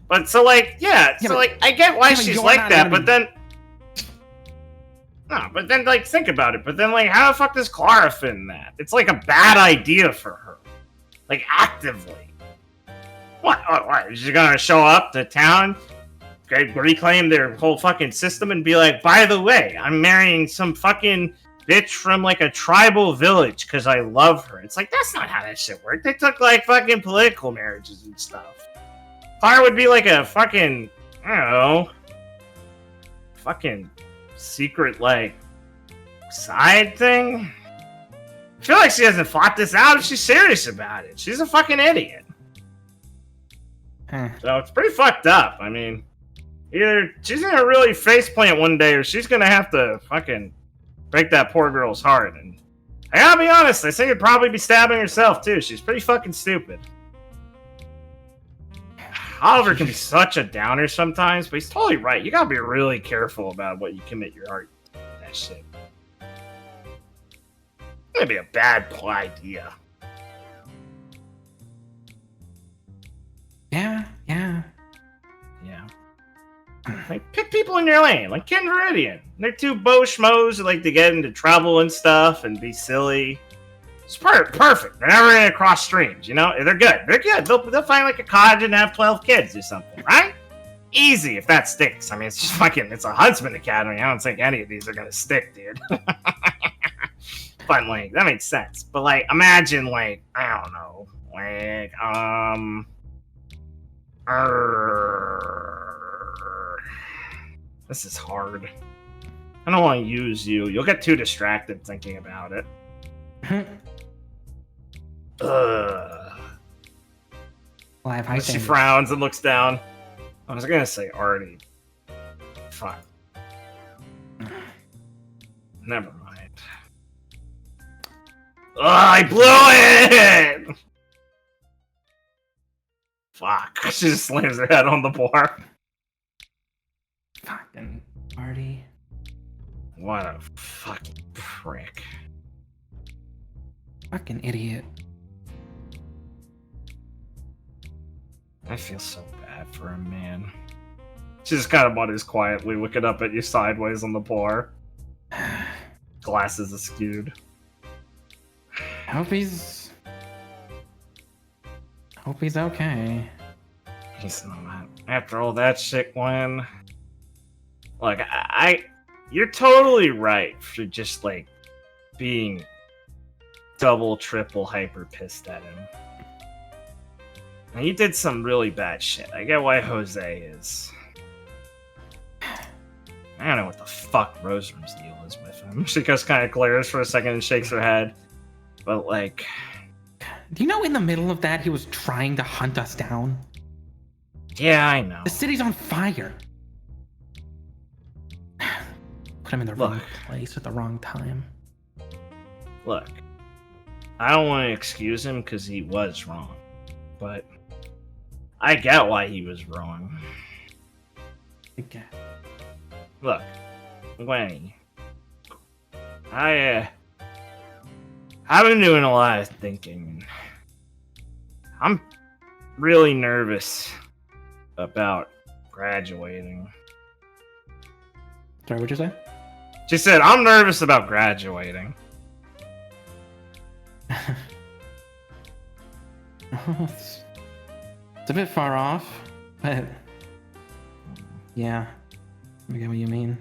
But so, like, so, like, I get why she's like that, but then... No, but then, like, think about it. But then, like, how the fuck does Clara fit in that? It's, like, a bad idea for her. Like, actively. What? Is she gonna show up to town, reclaim their whole fucking system, and be like, by the way, I'm marrying some fucking bitch from, like, a tribal village because I love her. It's like, that's not how that shit worked. They took, like, fucking political marriages and stuff. Clara would be, like, a fucking, I don't know, fucking secret, like, side thing. I feel like she hasn't fought this out if she's serious about it. She's a fucking idiot. So it's pretty fucked up. I mean, either she's gonna really faceplant one day, or she's gonna have to fucking break that poor girl's heart. And I gotta be honest, I think it'd probably be stabbing herself too. She's pretty fucking stupid. Oliver can be such a downer sometimes, but he's totally right. You gotta be really careful about what you commit your heart to. That shit. It's gonna be a bad idea. Yeah. Like, pick people in your lane, like Ken Viridian. They're two beau schmoes who like to get into trouble and stuff and be silly. It's perfect. They're never gonna cross streams, you know? They're good. They'll find like a cottage and have 12 kids or something, right? Easy if that sticks. I mean, it's just fucking, it's a Huntsman Academy. I don't think any of these are gonna stick, dude. But like, that makes sense. But like, imagine like, I don't know, like, this is hard. I don't want to use you. You'll get too distracted thinking about it. She frowns and looks down. I was gonna say Artie. Fuck. Never mind. I blew it! Fuck. She just slams her head on the bar. Fucking Artie. What a fucking prick. Fucking idiot. I feel so bad for him, man. She just kind of buddies quietly, looking up at you sideways on the bar. Glasses askewed. I hope he's Hope he's okay. He's not. After all that shit, Gwen. Look, you're totally right for just, like, being double, triple hyper pissed at him. And he did some really bad shit. I get why Jose is. I don't know what the fuck Rosamund's deal is with him. She just kind of glares for a second and shakes her head. But, like... Do you know in the middle of that he was trying to hunt us down? Yeah, I know. The city's on fire. Put him in the wrong place at the wrong time. Look, I don't want to excuse him because he was wrong. But I get why he was wrong. Okay. Look, Gwenny, I've been doing a lot of thinking. I'm really nervous about graduating. Sorry, what'd you say? She said, I'm nervous about graduating. It's a bit far off, but yeah, I get what you mean.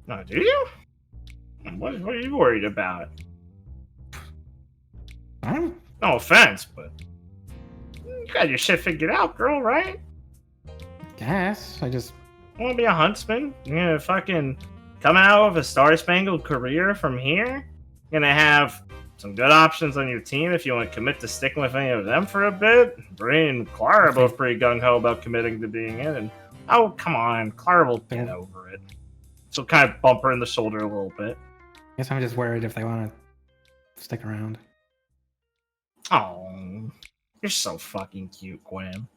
No, do you? What are you worried about? I don't. No offense, but you got your shit figured out, girl, right? Guess I just. Want to be a huntsman? You're gonna fucking come out with a star-spangled career from here? You're gonna have some good options on your team if you want to commit to sticking with any of them for a bit. Bree and Clara are both pretty gung-ho about committing to being in, and oh, come on, Clara will get over it. So kind of bump her in the shoulder a little bit. Guess I'm just worried if they want to stick around. Oh, you're so fucking cute, Gwen.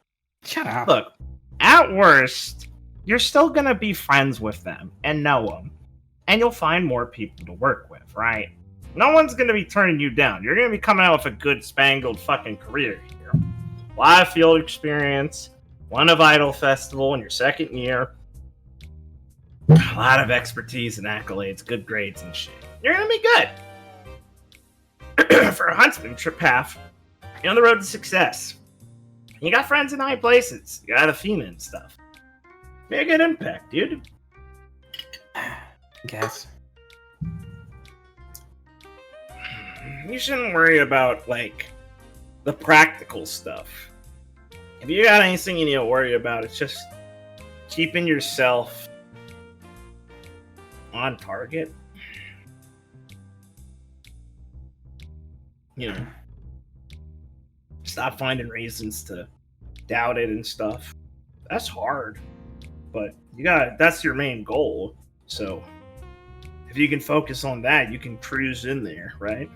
Shut up. Look, at worst, you're still gonna be friends with them and know them, and you'll find more people to work with, right? No one's gonna be turning you down. You're gonna be coming out with a good spangled fucking career here. A lot of field experience, won a Vital Festival in your second year, a lot of expertise and accolades, good grades and shit. You're gonna be good. For a huntsman trip path, you're on the road to success. You got friends in high places. You got Athena and stuff. Make a good impact, dude. Guess. You shouldn't worry about, like, the practical stuff. If you got anything you need to worry about, it's just keeping yourself on target. You know, stop finding reasons to doubt it and stuff. That's hard. But that's your main goal. So if you can focus on that, you can cruise in there, right?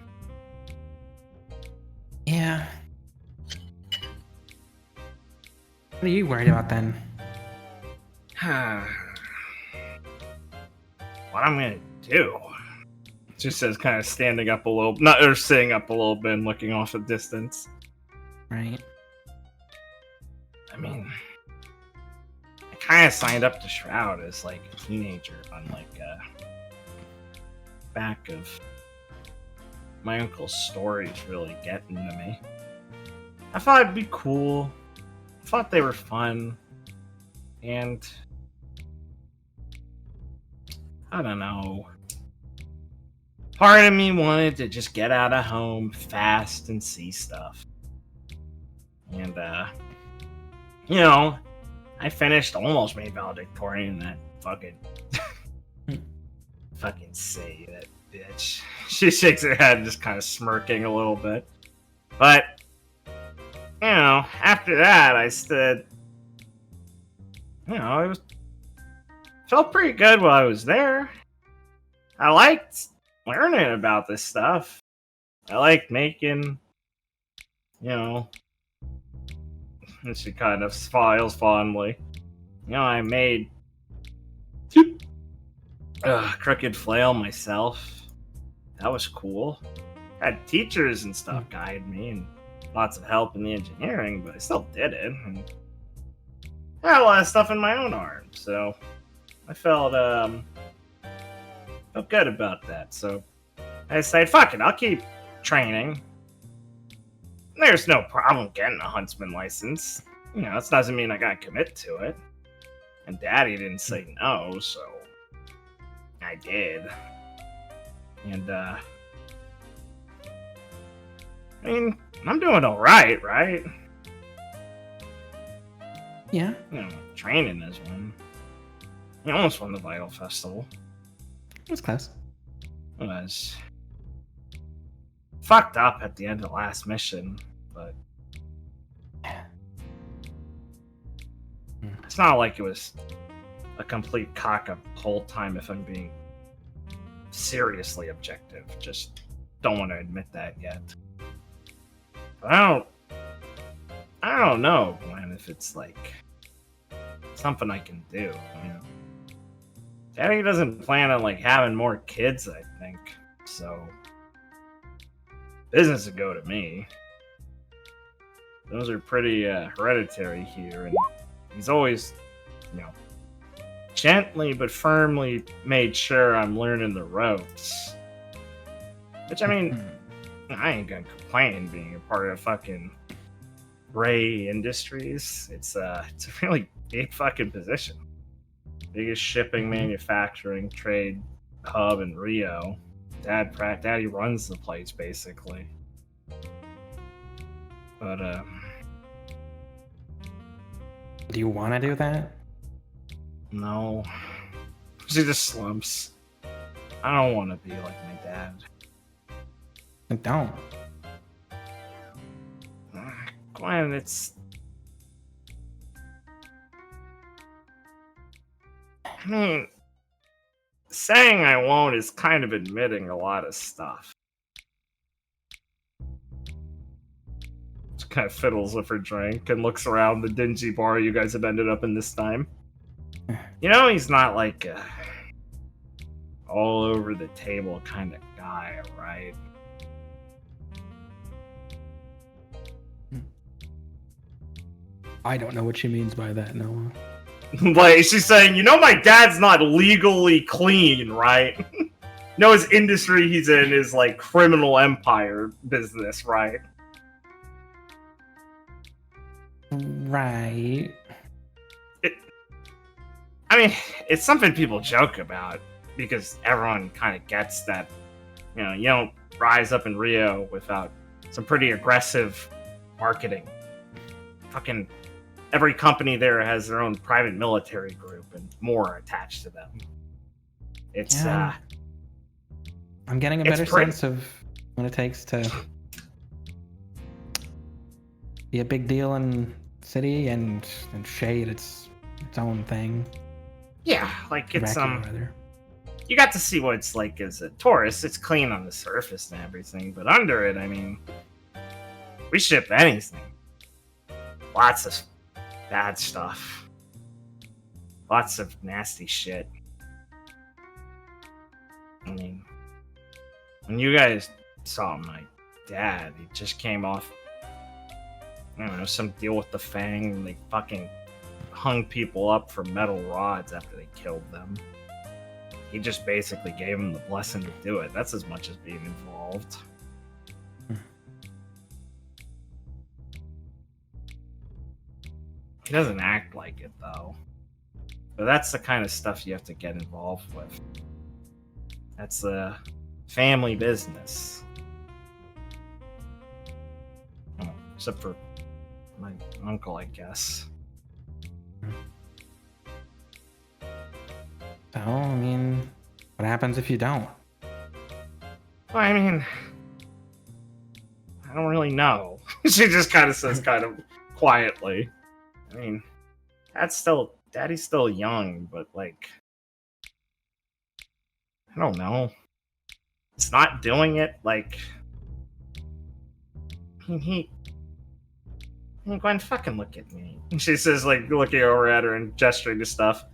Yeah. What are you worried about then? What I'm gonna do? Just says, kind of standing up a little, not or sitting up a little bit and looking off a distance. Right. I mean, I kind of signed up to Shroud as like a teenager on like back of my uncle's stories really getting to me. I thought it'd be cool. I thought they were fun. And I don't know. Part of me wanted to just get out of home fast and see stuff. And you know, I almost made valedictorian. That fucking say that bitch. She shakes her head, just kind of smirking a little bit. But you know, after that, I stood. You know, felt pretty good while I was there. I liked learning about this stuff. I liked making, you know. And she kind of smiles fondly. You know, I made crooked flail myself. That was cool. Had teachers and stuff guide me and lots of help in the engineering, but I still did it. And I had a lot of stuff in my own arm, so I felt good about that. So I decided, fuck it, I'll keep training. There's no problem getting a huntsman license. You know, that doesn't mean I gotta commit to it. And Daddy didn't say no, so I did. And, I mean, I'm doing alright, right? Yeah. You know, training is one. I almost won the Vital Festival. That's close. It was fucked up at the end of the last mission, but it's not like it was a complete cock up the whole time if I'm being seriously objective. Just don't want to admit that yet. But I don't know, Glenn, if it's like something I can do, you know. Daddy doesn't plan on like having more kids, I think. So business would go to me. Those are pretty hereditary here, and he's always, you know, gently but firmly made sure I'm learning the ropes. Which, I mean, I ain't gonna complain being a part of fucking RWBY Industries. It's a really big fucking position. Biggest shipping, manufacturing, trade hub in Rio. Daddy runs the place, basically. But, Do you want to do that? no. She just slumps. I don't want to be like my dad. I don't. Glenn, it's... I mean, saying I won't is kind of admitting a lot of stuff. She kind of fiddles with her drink and looks around the dingy bar you guys have ended up in this time. You know, he's not like a all over the table kind of guy, right? I don't know what she means by that, Noah. Like, she's saying, you know, my dad's not legally clean, right? You know, his industry he's in is like criminal empire business, right? Right. I mean, it's something people joke about because everyone kind of gets that, you know, you don't rise up in Rio without some pretty aggressive marketing. Fucking every company there has their own private military group and more attached to them. It's, Yeah. I'm getting a it's better pretty- sense of what it takes to be a big deal in the city and Shade its own thing. yeah, like it's, Dracula, rather. you got to see what it's like as a tourist. It's clean on the surface and everything, but under it, I mean, we ship anything. Lots of bad stuff. Lots of nasty shit. I mean, when you guys saw my dad, he just came off, I don't know, some deal with the Fang, and they fucking hung people up for metal rods after they killed them. He just basically gave him the blessing to do it. That's as much as being involved. He doesn't act like it, though. But that's the kind of stuff you have to get involved with. That's a family business. Oh, except for my uncle, I guess. So, I mean, what happens if you don't? Well, I mean, I don't really know. She just kind of says, kind of quietly. I mean, Daddy's still young, but like, I don't know. It's not doing it, like, I mean, Gwen, fucking look at me. And she says, like, looking over at her and gesturing to stuff.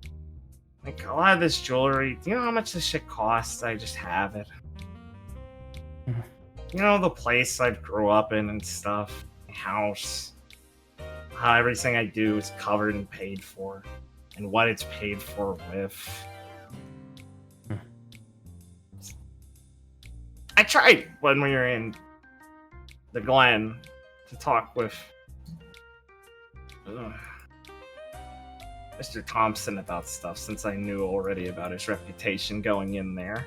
Like, a lot of this jewelry, do you know how much this shit costs? I just have it. You know, the place I grew up in and stuff, my house, how everything I do is covered and paid for, and what it's paid for with. I tried when we were in the Glen to talk with Mr. Thompson about stuff since I knew already about his reputation going in there.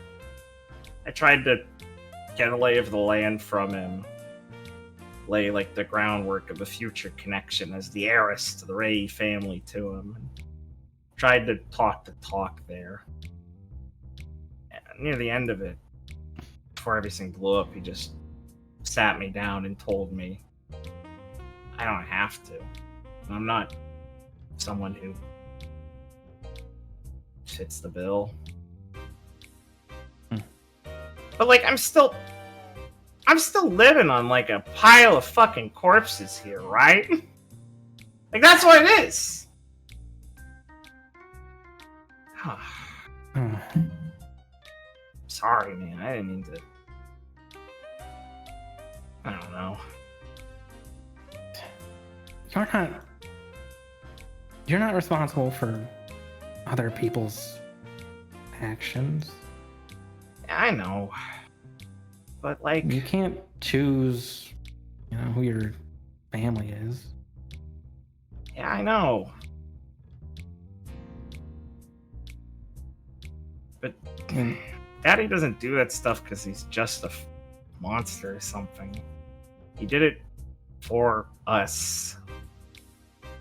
I tried to get a lay of the land from him, lay like the groundwork of a future connection as the heiress to the Ray family to him. Tried to talk the talk there. And near the end of it, before everything blew up, he just sat me down and told me I don't have to. I'm not someone who fits the bill. But like I'm still living on like a pile of fucking corpses here, right? Like that's what it is. Sorry, man. I didn't mean to. I don't know. You're not responsible for other people's actions. I know. But like you can't choose, who your family is. Yeah, I know. But Daddy doesn't do that stuff because he's just a monster or something. He did it for us,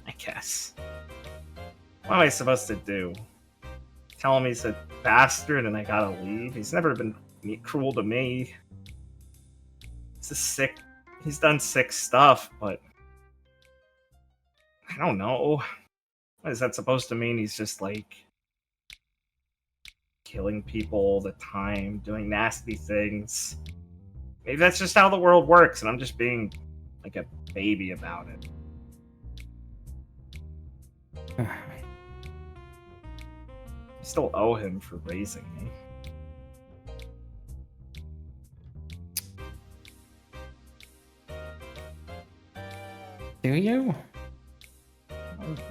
I guess. What am I supposed to do? Tell him he's a bastard and I gotta leave? He's never been cruel to me. He's done sick stuff, but I don't know. What is that supposed to mean? He's just like killing people all the time, doing nasty things. Maybe that's just how the world works, and I'm just being like a baby about it. I still owe him for raising me. Do you?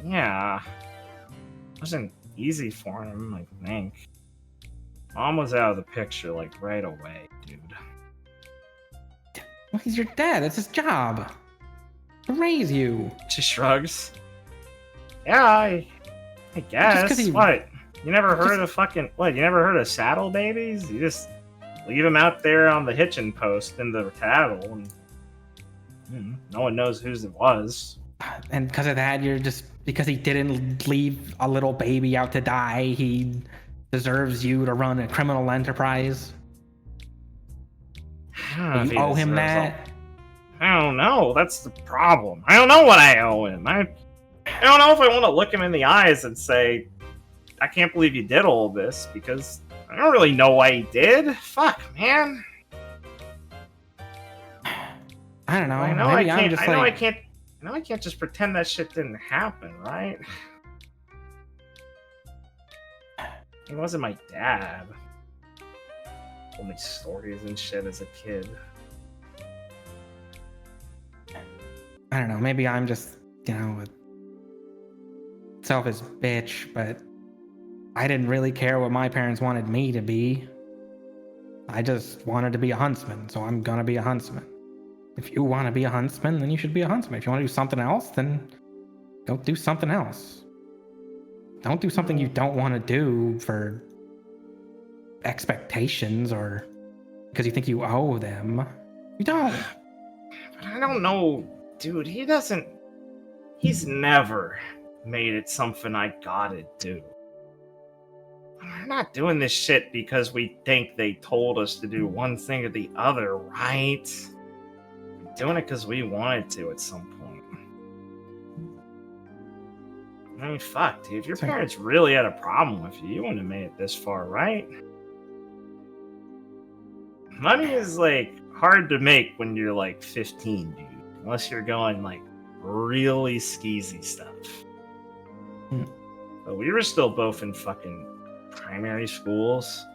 Yeah. It wasn't easy for him, I think. Mom was out of the picture, like, right away, dude. Well, he's your dad. That's his job. To raise you. She shrugs. Yeah, I guess. What? You never heard of fucking... What, you never heard of saddle babies? You just leave them out there on the hitching post in the cattle, and no one knows whose it was. And because of that, because he didn't leave a little baby out to die, he deserves you to run a criminal enterprise. You owe him that? I don't know. That's the problem. I don't know what I owe him. I don't know if I want to look him in the eyes and say, I can't believe you did all this, because I don't really know why he did. Fuck, man. I don't know. I know I can't just pretend that shit didn't happen, right? He wasn't my dad. Told me stories and shit as a kid. I don't know. Maybe I'm just, a selfish bitch, but I didn't really care what my parents wanted me to be. I just wanted to be a huntsman, so I'm gonna be a huntsman. If you want to be a huntsman, then you should be a huntsman. If you want to do something else, then go do something else. Don't do something you don't want to do for expectations or because you think you owe them. You don't. But I don't know, dude. He's never made it something I gotta do. We're not doing this shit because we think they told us to do one thing or the other, right? We're doing it because we wanted to at some point. I mean, fuck, dude. If your parents really had a problem with you wouldn't have made it this far, right? Money is, hard to make when you're, 15, dude. Unless you're going, really skeezy stuff. But we were still both in fucking primary schools.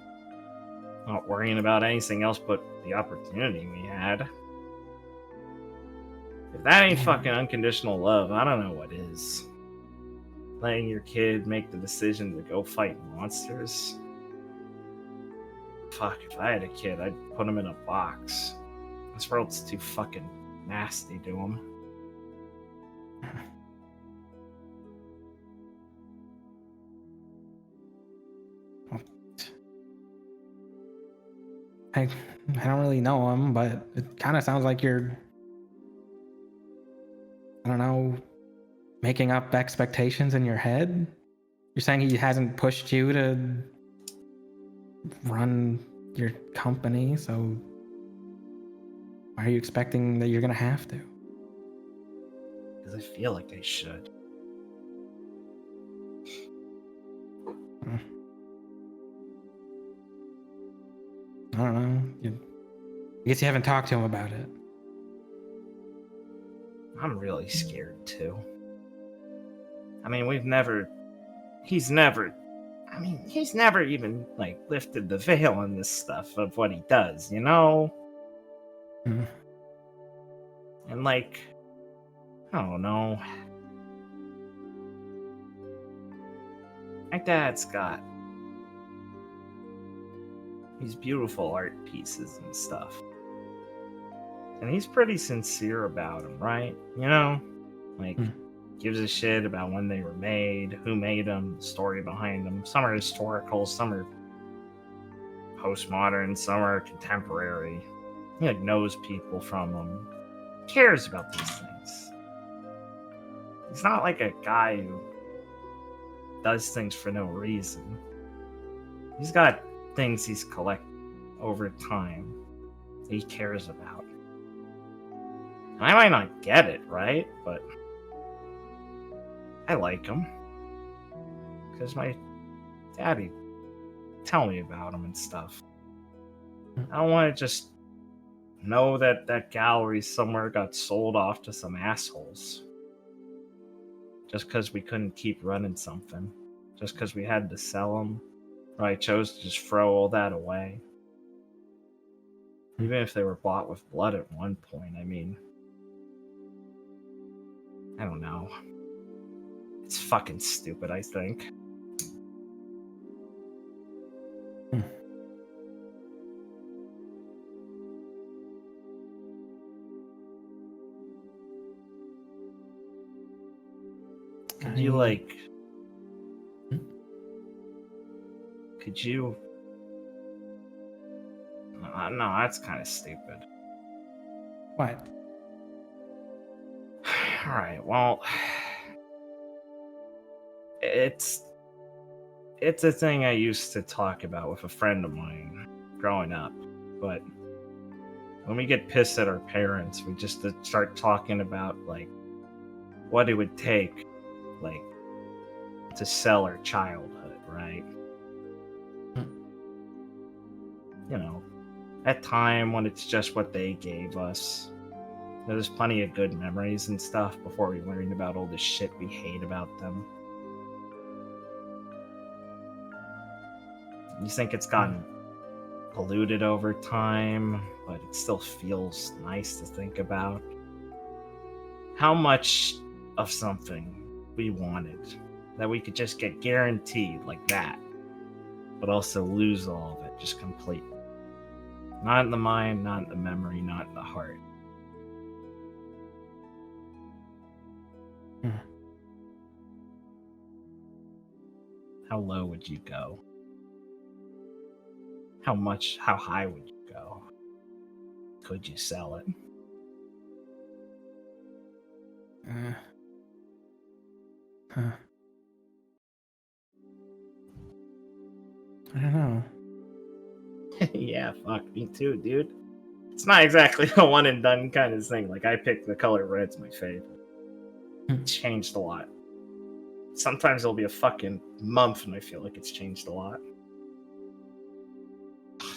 Not worrying about anything else but the opportunity we had. If that ain't fucking unconditional love, I don't know what is. Letting your kid make the decision to go fight monsters. Fuck, if I had a kid, I'd put him in a box. This world's too fucking nasty to him. I don't really know him, but it kind of sounds like you're, I don't know, making up expectations in your head. You're saying he hasn't pushed you to run your company, so why are you expecting that you're gonna have to? Because I feel like I should. I don't know. I guess you haven't talked to him about it. I'm really scared too. I mean, he's never even like lifted the veil on this stuff of what he does, you know? Mhm. And like, I don't know. My dad's got these beautiful art pieces and stuff. And he's pretty sincere about them, right? You know? Like, gives a shit about when they were made, who made them, the story behind them. Some are historical, some are postmodern, some are contemporary. He like knows people from them, cares about these things. He's not like a guy who does things for no reason. He's got things he's collected over time that he cares about. And I might not get it, right? But I like him. Because my daddy tell me about him and stuff. I don't want to just know that that gallery somewhere got sold off to some assholes. Just because we couldn't keep running something. Just because we had to sell them. Or I chose to just throw all that away. Even if they were bought with blood at one point, I mean... I don't know. It's fucking stupid, I think. Could you, like... Could you... No, that's kind of stupid. What? Alright, well... It's a thing I used to talk about with a friend of mine growing up, but when we get pissed at our parents, we just start talking about, like, what it would take, like, to sell our childhood, right? You know, that time when it's just what they gave us. There's plenty of good memories and stuff before we learned about all the shit we hate about them. You think it's gotten polluted over time, but it still feels nice to think about. How much of something we wanted that we could just get guaranteed like that, but also lose all of it just completely. Not in the mind, not in the memory, not in the heart. How low would you go? How high would you go? Could you sell it? I don't know. Yeah, fuck me too, dude. It's not exactly a one and done kind of thing. Like, I picked the color red's my favorite. It's changed a lot. Sometimes it'll be a fucking month and I feel like it's changed a lot.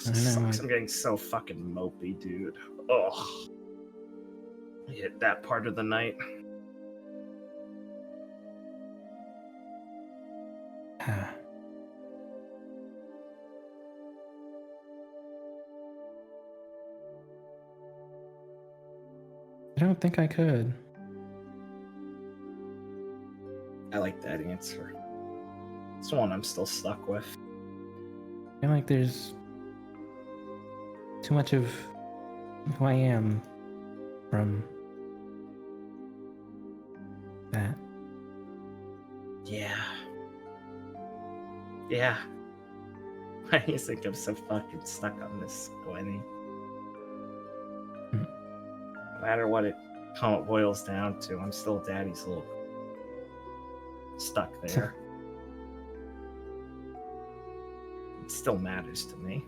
This sucks. I'm getting so fucking mopey, dude. Ugh. I hit that part of the night. I don't think I could. I like that answer. It's the one I'm still stuck with. I feel like there's too much of who I am from that. Yeah. Yeah. Why do you think I'm so fucking stuck on this, Gwenny? No matter what it boils down to, I'm still Daddy's little stuck there. It still matters to me.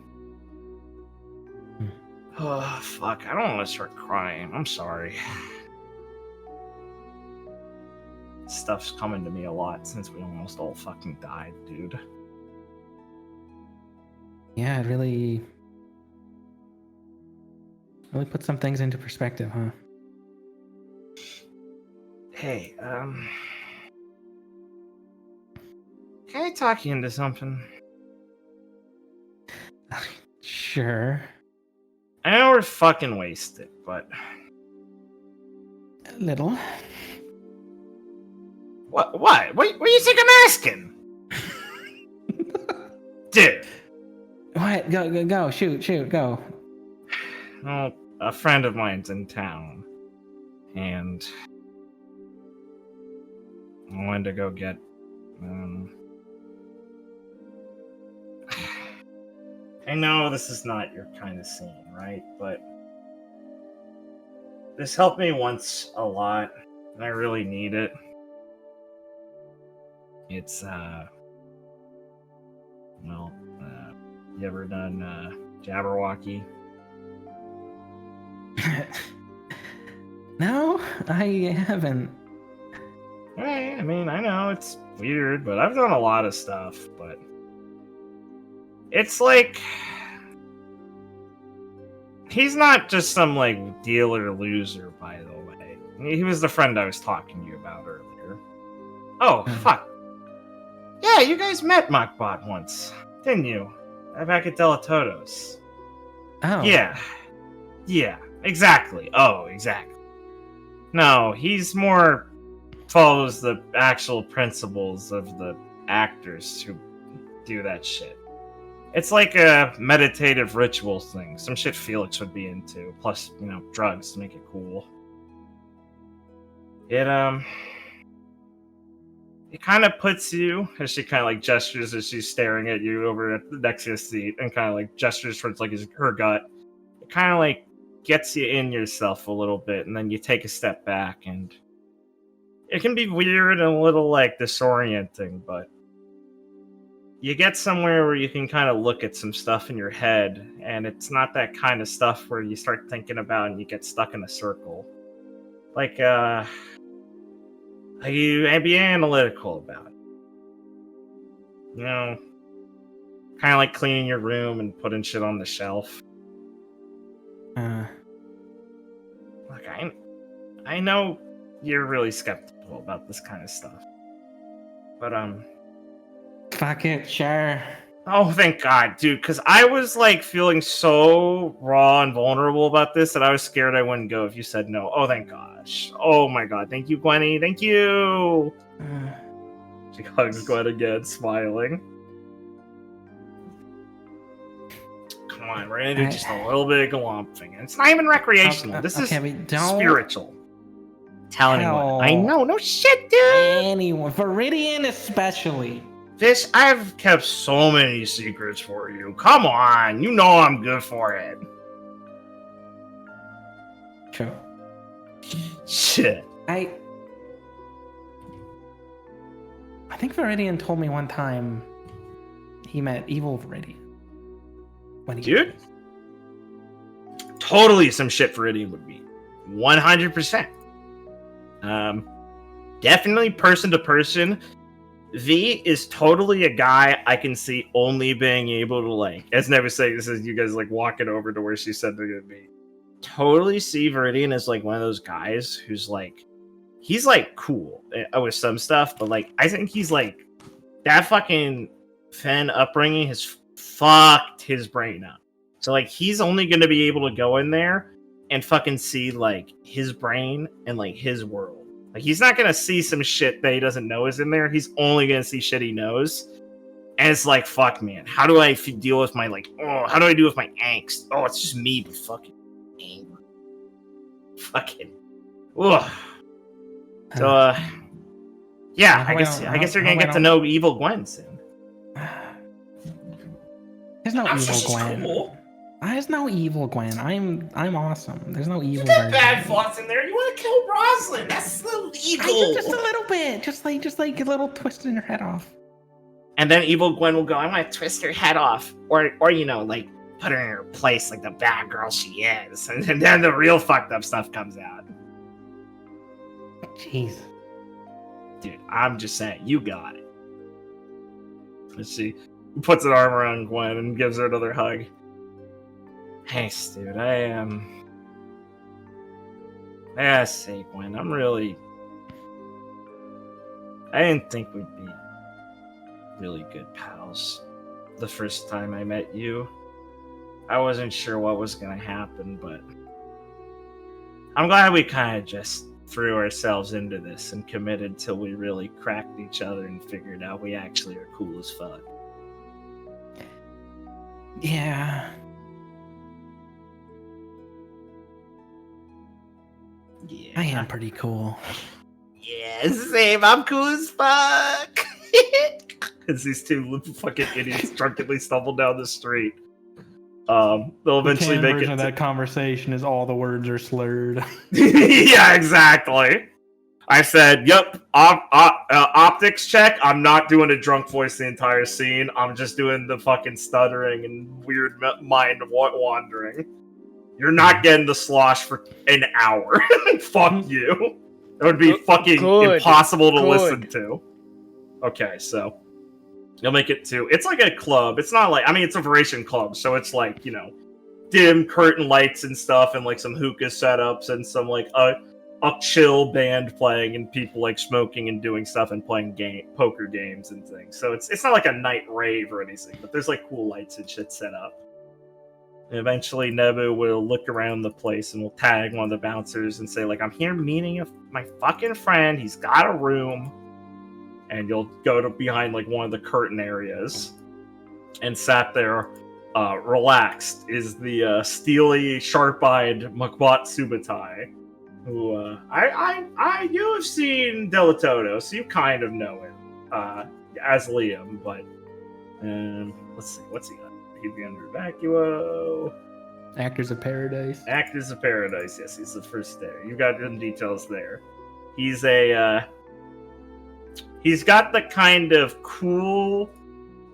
Oh, fuck. I don't want to start crying. I'm sorry. Stuff's coming to me a lot since we almost all fucking died, dude. Yeah, it really put some things into perspective, huh? Hey, can I talk you into something? Sure. I know we're fucking wasted, but... A little. What do you think I'm asking? Dude. What? Go. Shoot, go. Well, a friend of mine's in town, and I wanted to go get, I know this is not your kind of scene, right? But this helped me once a lot, and I really need it. It's, you ever done, Jabberwocky? No, I haven't. Right, I mean, I know it's weird, but I've done a lot of stuff, but it's like he's not just some like dealer loser, by the way. He was the friend I was talking to you about earlier. Oh, fuck. Yeah, you guys met Machbot once, didn't you? Back at Delatodos. Oh. Yeah, exactly. Oh, exactly. No, he's more follows the actual principles of the actors who do that shit. It's like a meditative ritual thing. Some shit Felix would be into. Plus, drugs to make it cool. It kind of puts you, as she kind of like gestures as she's staring at you over at the next to your seat, and kind of like gestures towards like her gut. It kind of like gets you in yourself a little bit, and then you take a step back, and it can be weird and a little like disorienting, but you get somewhere where you can kind of look at some stuff in your head, and it's not that kind of stuff where you start thinking about and you get stuck in a circle. Like you be analytical about it. Kind of like cleaning your room and putting shit on the shelf. Look, I know you're really skeptical about this kind of stuff. But, Fuck it, sure. oh, thank God, dude, because I was, like, feeling so raw and vulnerable about this that I was scared I wouldn't go if you said no. Oh, thank gosh. Oh, my God. Thank you, Gwenny. Thank you! She hugs Gwen again, smiling. Come on, we're gonna do just a little bit of glumping. It's not even recreational. This is spiritual. Tell anyone. I know, no shit, dude! Anyone. Viridian especially. Fish, I've kept so many secrets for you. Come on, you know I'm good for it. True. Shit. I think Viridian told me one time he met evil Viridian. Dude? Totally some shit Viridian would be. 100%. Definitely person to person. V is totally a guy I can see only being able to, like, as Never saying this is you guys like walking over to where she said they're gonna be. Totally see Viridian as like one of those guys who's like, he's like cool with some stuff, but like I think he's like that fucking Fen upbringing has fucked his brain up. So like he's only gonna be able to go in there and fucking see like his brain and like his world. Like, he's not gonna see some shit that he doesn't know is in there. He's only gonna see shit he knows. And it's like, fuck, man. How do I deal with my, like, how do I deal with my angst? Oh, it's just me, but fucking angry. Fucking. Ugh. So, Yeah, How I guess about- you're how gonna get about- to know Evil Gwen soon. There's no evil She's Gwen. cool. There's no evil Gwen. I'm awesome. There's no evil You got version. bad of me. thoughts in there. You want to kill Rosalind? That's illegal. Just a little bit. Just like a little twisting her head off. And then Evil Gwen will go, I want to twist her head off. Or like, put her in her place like the bad girl she is. And then the real fucked up stuff comes out. Jeez. Dude, I'm just saying, you got it. Let's see. Puts an arm around Gwen and gives her another hug. Thanks, dude. I gotta say, Gwen, I didn't think we'd be really good pals the first time I met you. I wasn't sure what was gonna happen, but I'm glad we kind of just threw ourselves into this and committed till we really cracked each other and figured out we actually are cool as fuck. Yeah. Yeah. I am pretty cool. Yeah, same. I'm cool as fuck. As these two fucking idiots drunkenly stumble down the street. They'll eventually the make version it. of that conversation is all the words are slurred. Yeah, exactly. I said, "Yep, optics check. I'm not doing a drunk voice the entire scene. I'm just doing the fucking stuttering and weird mind wandering. You're not getting the slosh for an hour. Fuck you. It would be fucking impossible to listen to." Okay, so you'll make it to. It's like a club. It's not like, I mean, it's a Varation club, so it's like, you know, dim curtain lights and stuff, and like some hookah setups and some like a chill band playing and people like smoking and doing stuff and playing poker games and things. So it's not like a night rave or anything, but there's like cool lights and shit set up. And eventually Nebu will look around the place and will tag one of the bouncers and say, like, I'm here meeting my fucking friend. He's got a room. And you'll go to behind like one of the curtain areas. And sat there, relaxed, is the steely, sharp-eyed Makwat Subutai. Who, you have seen Delatodo, so you kind of know him, as Liam, but, let's see, what's he got? He'd be under Vacuo. Actors of Paradise. Actors of Paradise, yes, he's the first there. You got some details there. He's he's got the kind of cool,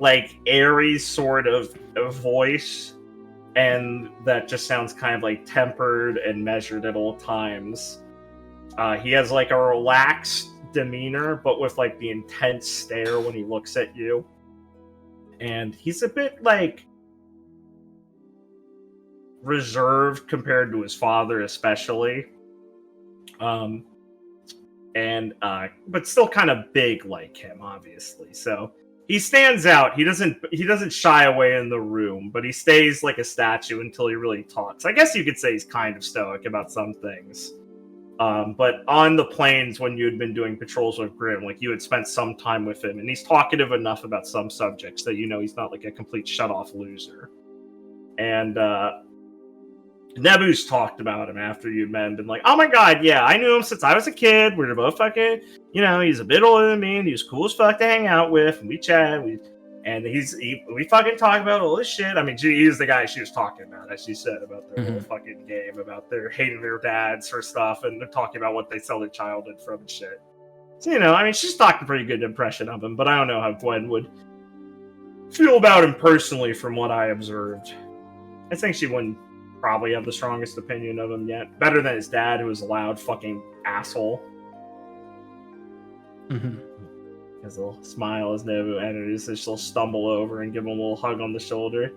like, airy sort of voice, and that just sounds kind of like tempered and measured at all times. He has like a relaxed demeanor, but with like the intense stare when he looks at you. And he's a bit like reserved compared to his father, especially. But still kind of big like him, obviously. So he stands out. He doesn't shy away in the room, but he stays like a statue until he really talks. I guess you could say he's kind of stoic about some things. But on the plains, when you had been doing patrols with Grim, like you had spent some time with him, and he's talkative enough about some subjects that you know he's not like a complete shut-off loser. And Nebu's talked about him after you met and been like, oh my god, yeah, I knew him since I was a kid. We were both fucking, you know, he's a bit older than me, and he was cool as fuck to hang out with, and we chat, and we fucking talk about all this shit. I mean, he's the guy she was talking about, as she said, about their little fucking game, about their hating their dads for stuff, and they're talking about what they sell their childhood from and shit. So, you know, I mean, she's talked a pretty good impression of him, but I don't know how Gwen would feel about him personally from what I observed. I think she wouldn't probably have the strongest opinion of him yet. Better than his dad, who was a loud fucking asshole. His little smile as Nebu enters, and she'll stumble over and give him a little hug on the shoulder.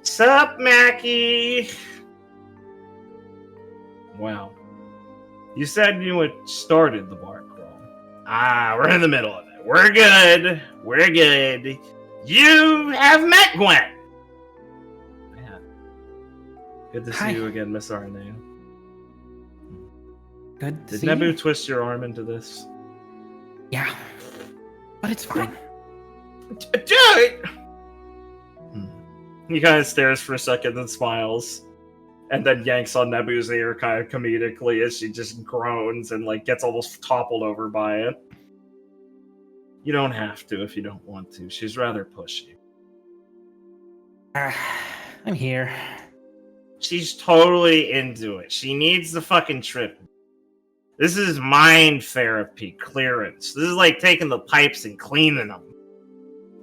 Sup, Mackie? Wow. You said you had started the bar crawl. We're in the middle of it. We're good. We're good. You have met Gwen. Good to see you again, Miss Arne. Good to Did see Nebu you. twist your arm into this? Yeah. But it's fine. Dude! He kind of stares for a second and smiles. And then yanks on Nebu's ear kind of comedically as she just groans and like gets almost toppled over by it. You don't have to if you don't want to. She's rather pushy. I'm here. She's totally into it. She needs the fucking trip. This is mind therapy clearance. This is like taking the pipes and cleaning them.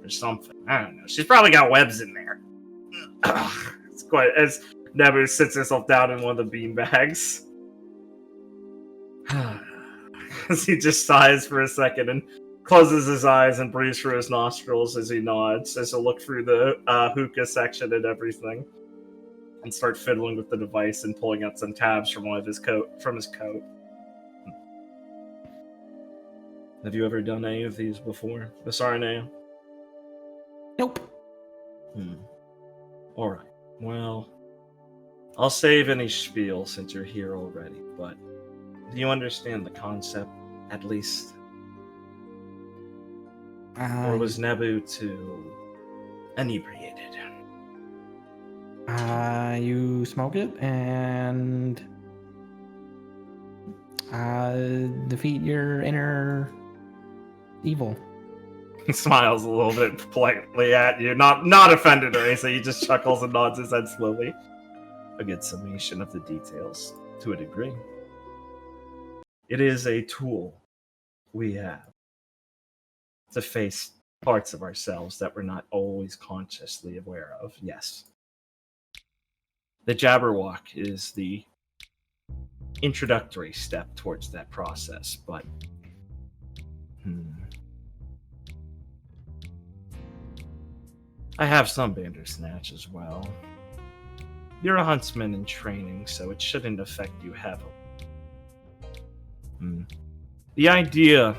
Or something. I don't know. She's probably got webs in there. It's quite as Nebu sits herself down in one of the bean bags. As he just sighs for a second and closes his eyes and breathes through his nostrils as he nods, as he'll look through the hookah section and everything, and start fiddling with the device and pulling out some tabs from his coat. Have you ever done any of these before, Miss Arneo? Nope. Alright. Well, I'll save any spiel since you're here already, but do you understand the concept, at least? Or was Nebu too inebriated? You smoke it and defeat your inner evil. He smiles a little bit politely at you, not offended or anything. He just chuckles and nods his head slowly. A good summation of the details, to a degree. It is a tool we have to face parts of ourselves that we're not always consciously aware of, yes. The Jabberwock is the introductory step towards that process, but I have some Bandersnatch as well. You're a huntsman in training, so it shouldn't affect you heavily. The idea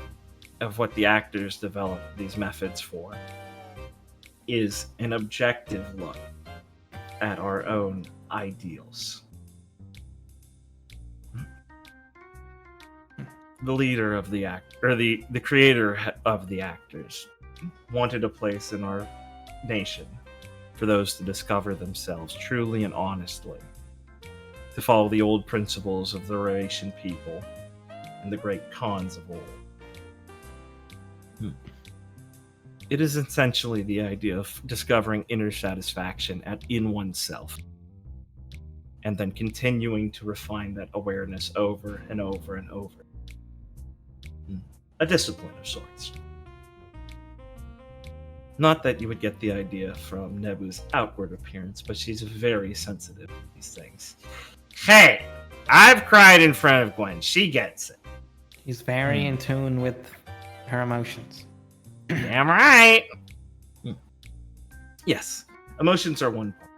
of what the actors develop these methods for is an objective look at our own ideals. The leader of the the creator of the actors wanted a place in our nation for those to discover themselves truly and honestly, to follow the old principles of the Eurasian people and the great Khans of old. It is essentially the idea of discovering inner satisfaction in oneself, and then continuing to refine that awareness over and over and over. A discipline of sorts. Not that you would get the idea from Nebu's outward appearance, but she's very sensitive to these things. Hey, I've cried in front of Gwen. She gets it. He's very in tune with her emotions. Damn right. Yes, emotions are one part,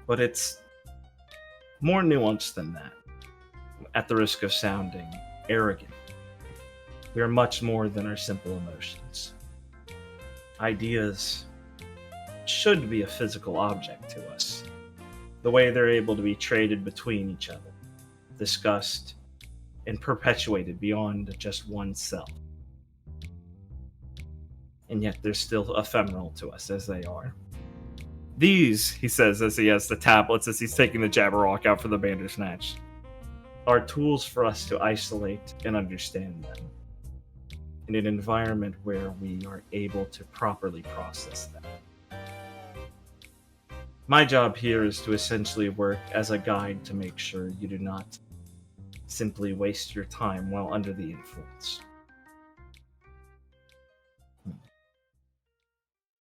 but it's more nuanced than that. At the risk of sounding arrogant, we are much more than our simple emotions. Ideas should be a physical object to us, the way they're able to be traded between each other, discussed, and perpetuated beyond just oneself. And yet they're still ephemeral to us as they are. These, he says as he has the tablets, as he's taking the Jabberwock out for the Bandersnatch, are tools for us to isolate and understand them in an environment where we are able to properly process them. My job here is to essentially work as a guide to make sure you do not simply waste your time while under the influence.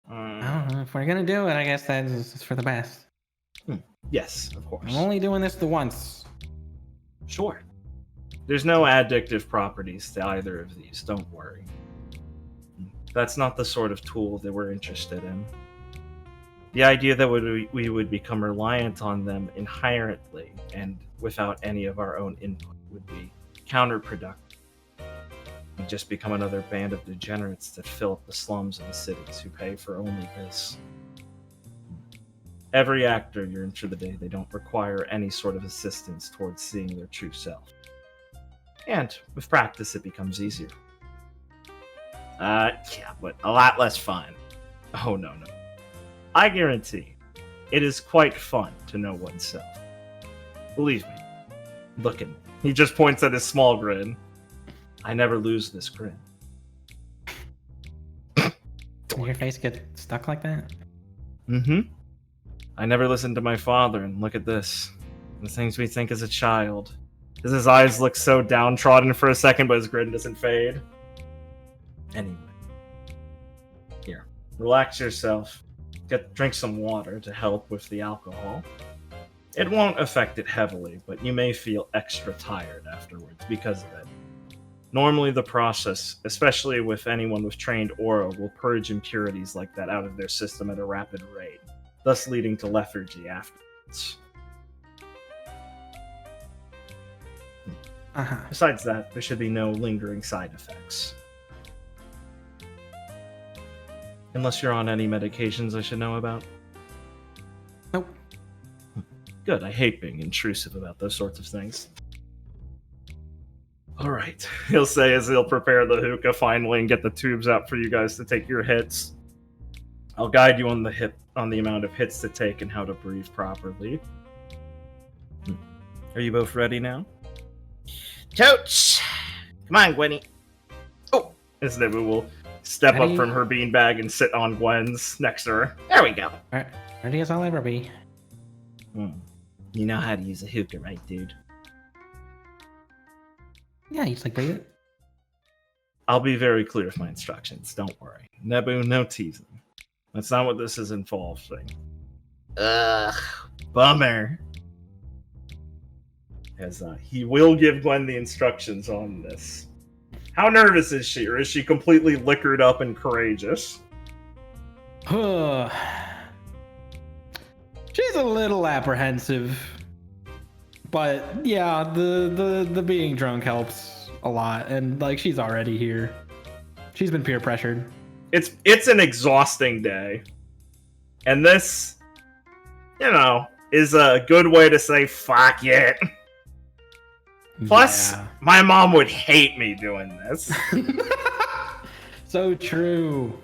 I don't know. If we're gonna do it, I guess that's for the best. Yes, of course. I'm only doing this the once. Sure. There's no addictive properties to either of these, don't worry. That's not the sort of tool that we're interested in. The idea that we would become reliant on them inherently and without any of our own input would be counterproductive. We'd just become another band of degenerates that fill up the slums of the cities who pay for only this. Every actor you're in for the day, they don't require any sort of assistance towards seeing their true self. And with practice, it becomes easier. Yeah, but a lot less fun. Oh, no. I guarantee, it is quite fun to know oneself. Believe me. Look at me. He just points at his small grin. I never lose this grin. Did your face get stuck like that? Mm-hmm. I never listened to my father, and look at this. The things we think as a child. Does his eyes look so downtrodden for a second, but his grin doesn't fade? Anyway. Here. Relax yourself. Drink some water to help with the alcohol. It won't affect it heavily, but you may feel extra tired afterwards because of it. Normally the process, especially with anyone with trained aura, will purge impurities like that out of their system at a rapid rate, thus leading to lethargy afterwards. Besides that, there should be no lingering side effects. Unless you're on any medications I should know about. Nope. Good, I hate being intrusive about those sorts of things. Alright, he'll say as he'll prepare the hookah finally and get the tubes out for you guys to take your hits. I'll guide you on the amount of hits to take and how to breathe properly. Are you both ready now? Totes! Come on, Gwenny. Oh! As Nebu will step up from her beanbag and sit on Gwen's next to her. There we go. Alright, ready as I'll ever be. You know how to use a hookah, right, dude? Yeah, you just like breathe it. I'll be very clear with my instructions, don't worry. Nebu, no teasing. That's not what this is involving. Ugh, bummer. As he will give Gwen the instructions on this. How nervous is she, or is she completely liquored up and courageous? She's a little apprehensive, but yeah, the being drunk helps a lot, and like she's already here. She's been peer pressured. It's an exhausting day, and this, you know, is a good way to say fuck it. Plus, my mom would hate me doing this. So true.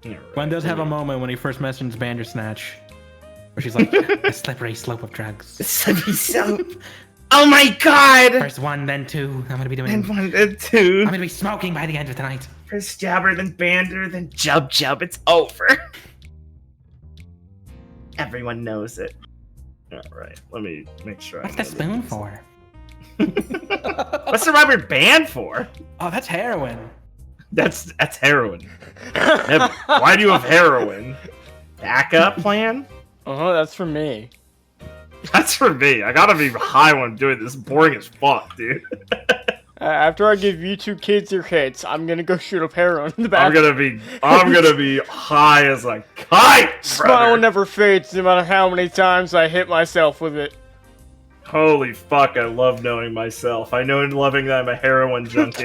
Right. Gwen does have a moment when he first mentions Bandersnatch, where she's like, a slippery slope of drugs. Slippery slope. Oh my god! First one, then two. I'm gonna be doing. And one, then two. I'm gonna be smoking by the end of tonight. First Jabber, then Bander, then Jub. It's over. Everyone knows it. Alright, let me make sure. What's the spoon for? What's the rubber band for? Oh, that's heroin. That's heroin. Why do you have heroin? Backup plan? That's for me. That's for me. I gotta be high when I'm doing this. Boring as fuck, dude. After I give you two kids your hits, I'm gonna go shoot up heroin in the back. I'm gonna be high as a kite. Smile never fades, no matter how many times I hit myself with it. Holy fuck! I love knowing myself. I know loving that I'm a heroin junkie.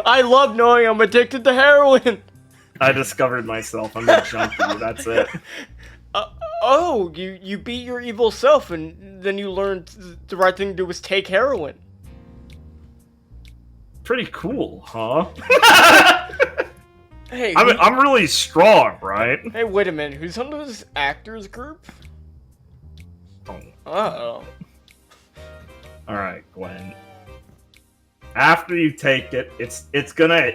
I love knowing I'm addicted to heroin. I discovered myself. I'm a junkie. That's it. You beat your evil self, and then you learned the right thing to do was take heroin. Pretty cool, huh? Hey, I'm really strong, right? Hey, wait a minute. Who's under this actors group? Uh-oh. Alright, Gwen. After you take it, it's gonna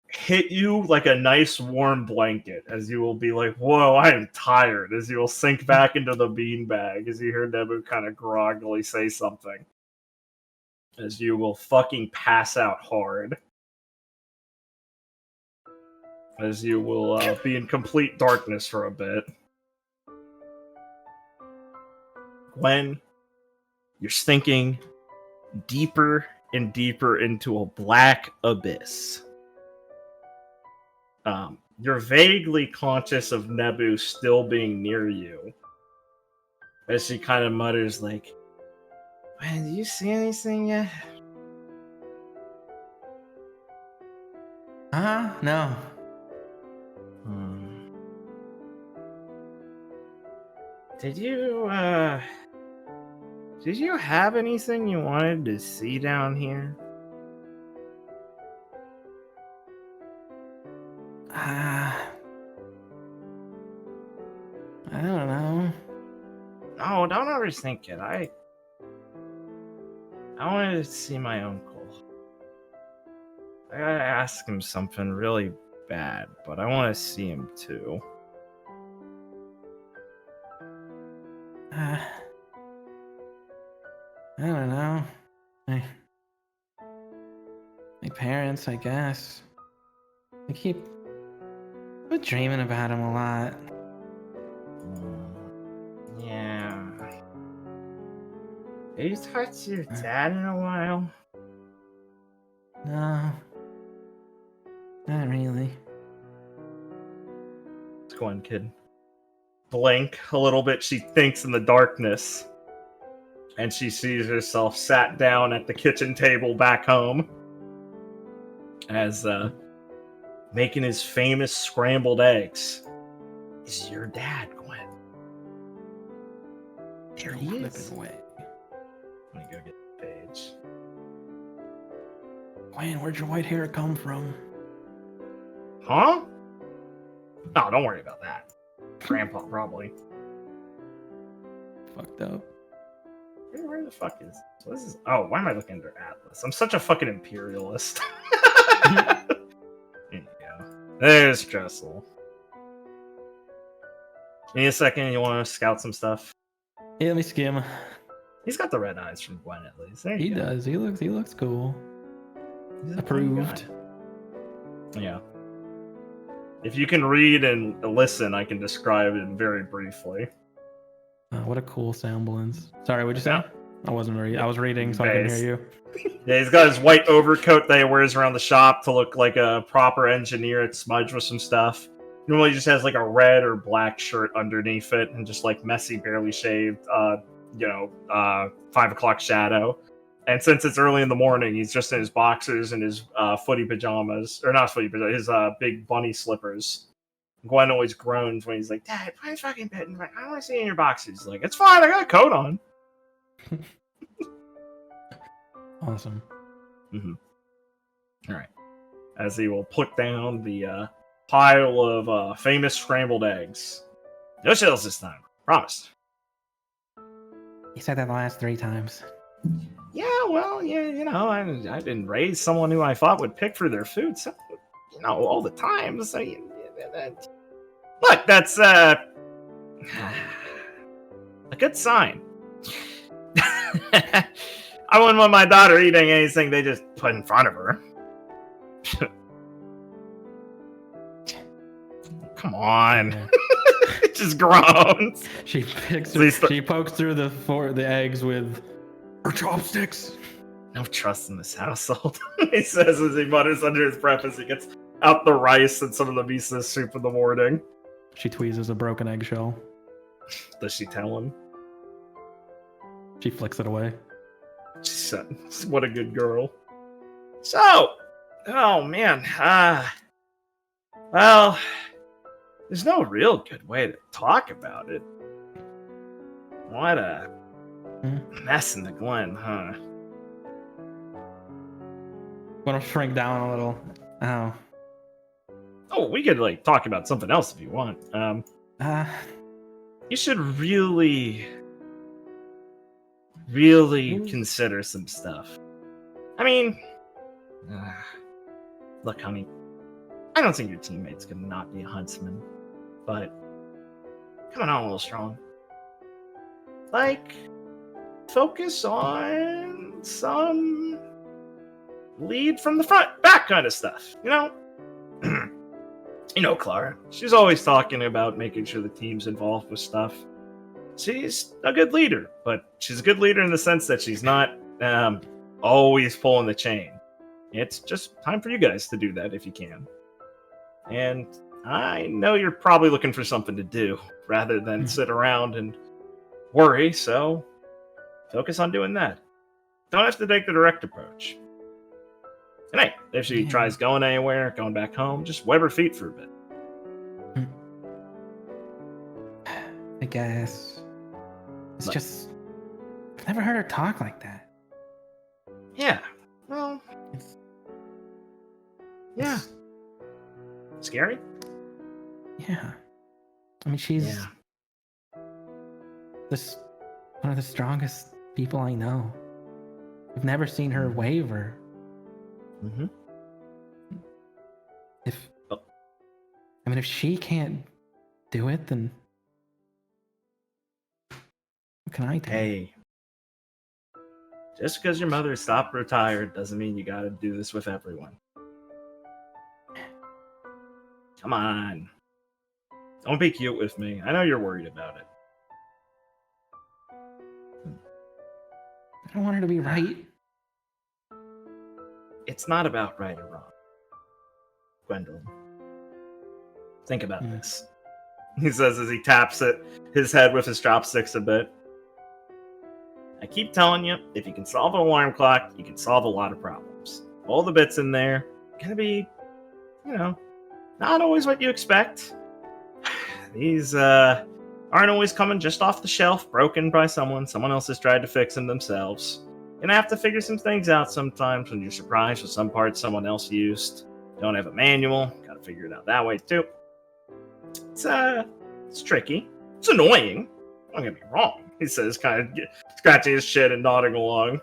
hit you like a nice warm blanket, as you will be like, whoa, I am tired, as you will sink back into the beanbag, as you hear Nebu kind of groggily say something. As you will fucking pass out hard. As you will be in complete darkness for a bit. Gwen, you're sinking deeper and deeper into a black abyss. You're vaguely conscious of Nebu still being near you. As she kind of mutters like, man, do you see anything yet? No. Did you have anything you wanted to see down here? I don't know. No, don't overthink it. I wanted to see my uncle. I gotta ask him something really bad, but I want to see him too. I don't know. My parents, I guess. I keep dreaming about him a lot. Yeah. Have you talked to your dad in a while? No, not really. Go on, kid. Blink a little bit. She thinks in the darkness, and she sees herself sat down at the kitchen table back home as making his famous scrambled eggs. Is your dad, Gwen? There he is. Away. Let me go get the page. Gwen, where'd your white hair come from? Huh? No, don't worry about that. Grandpa, probably. Fucked up. Where the fuck is this? Is, oh, why am I looking under Atlas? I'm such a fucking imperialist. There you go. There's Dressel. Need a second, you want to scout some stuff? Hey, let me skim. He's got the red eyes from Gwen, at least. There He you go. does. He looks cool. He's a Approved. fun guy. Yeah. If you can read and listen, I can describe it very briefly. What a cool semblance. Sorry, what'd you say? Yeah. I was reading, so I couldn't hear you. Yeah, he's got his white overcoat that he wears around the shop to look like a proper engineer. It's smudged with some stuff. Normally, he just has like a red or black shirt underneath it, and just like messy, barely shaved, 5 o'clock shadow. And since it's early in the morning, he's just in his boxers and his footy pajamas, or not footy pajamas, his big bunny slippers. Gwen always groans when he's like, "Dad, put his fucking bed in my. I don't want to see you in your boxers." He's like, "It's fine. I got a coat on." Awesome. Mm-hmm. All right. As he will put down the pile of famous scrambled eggs. No shells this time. Promise. You said that the last 3 times. Yeah, well, yeah, I didn't raise someone who I thought would pick for their food, so, all the time. So, look, that's a good sign. I wouldn't want my daughter eating anything they just put in front of her. Come on. Yeah. It just groans. She picks. Please She pokes through the eggs with her chopsticks. No trust in this household, he says as he mutters under his breath as he gets out the rice and some of the miso soup in the morning. She tweezes a broken eggshell. Does she tell him? She flicks it away. She said, "What a good girl." So, oh man, well, there's no real good way to talk about it. What a mess in the Glen, huh? Want to shrink down a little? Oh. Oh, we could talk about something else if you want. You should really consider some stuff. I mean, look, honey, I don't think your teammate's gonna not be a huntsman, but coming on a little strong. Focus on some lead from the front, back kind of stuff, Clara. She's always talking about making sure the team's involved with stuff. She's a good leader, but she's a good leader in the sense that she's not always pulling the chain. It's just time for you guys to do that if you can. And I know you're probably looking for something to do rather than sit around and worry, so focus on doing that. Don't have to take the direct approach. And hey, if she tries going anywhere, going back home, just web her feet for a bit. I guess. It's just... I've never heard her talk like that. Yeah. Well... Yeah. Scary? Yeah. I mean, she's... Yeah. One of the strongest people I know. I've never seen her waver. Mm-hmm. If Oh. I mean, if she can't do it, then what can I do? Hey, just because your mother stopped retired doesn't mean you gotta do this with everyone. Come on. Don't be cute with me. I know you're worried about it. I don't want her to be right. It's not about right or wrong. Gwendolyn. Think about Hmm. this. He says as he taps his head with his chopsticks a bit. I keep telling you, if you can solve an alarm clock, you can solve a lot of problems. All the bits in there, gonna be, not always what you expect. These aren't always coming just off the shelf, broken by someone. Someone else has tried to fix them themselves. Gonna have to figure some things out sometimes when you're surprised with some parts someone else used. Don't have a manual, gotta figure it out that way too. It's tricky. It's annoying. Don't get me wrong, he says, kind of scratching his chin and nodding along.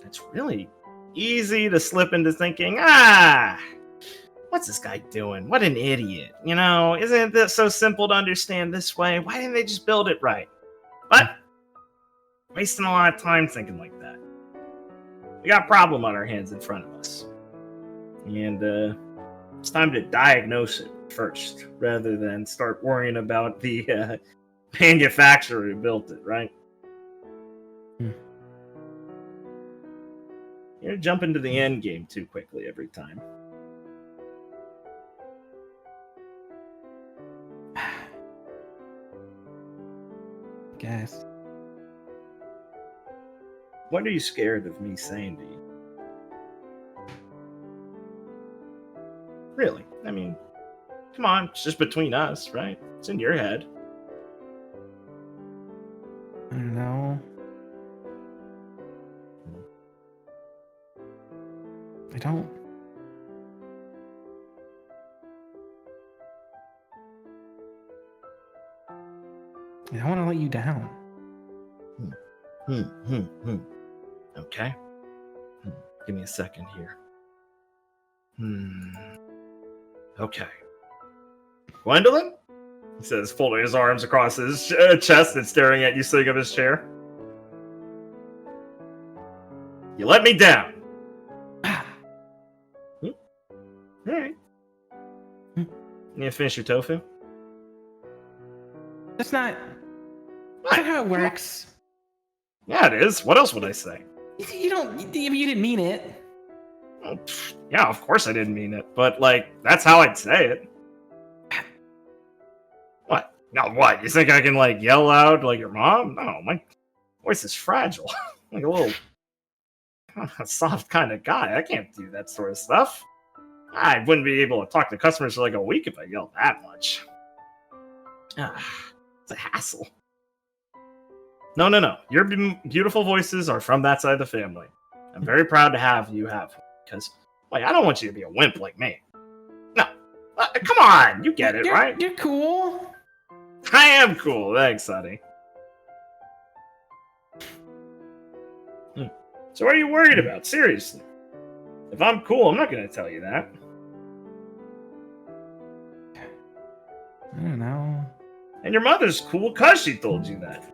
It's really easy to slip into thinking, what's this guy doing? What an idiot. Isn't it so simple to understand this way? Why didn't they just build it right? But wasting a lot of time thinking like that. We got a problem on our hands in front of us. And it's time to diagnose it first, rather than start worrying about the manufacturer who built it, right? You're jumping to the end game too quickly every time. Guess. What are you scared of me saying to you? Really? I mean, come on, it's just between us, right? It's in your head. I don't know. I don't. I don't want to let you down. Okay. Give me a second here. Okay. Gwendolyn? He says, folding his arms across his chest and staring at you sitting up his chair. You let me down. Alright. You need to finish your tofu? That's not how it works. Yeah, it is. What else would I say? You didn't mean it. Oh, yeah, of course I didn't mean it. But, that's how I'd say it. What? Now what? You think I can, yell loud like your mom? No, my voice is fragile. Like a little soft kind of guy. I can't do that sort of stuff. I wouldn't be able to talk to customers for a week if I yelled that much. It's a hassle. No. Your beautiful voices are from that side of the family. I'm very proud to have you have one, because, I don't want you to be a wimp like me. No. Come on, you get it, right? You're cool. I am cool. Thanks, honey. So what are you worried about? Seriously. If I'm cool, I'm not going to tell you that. I don't know. And your mother's cool because she told you that.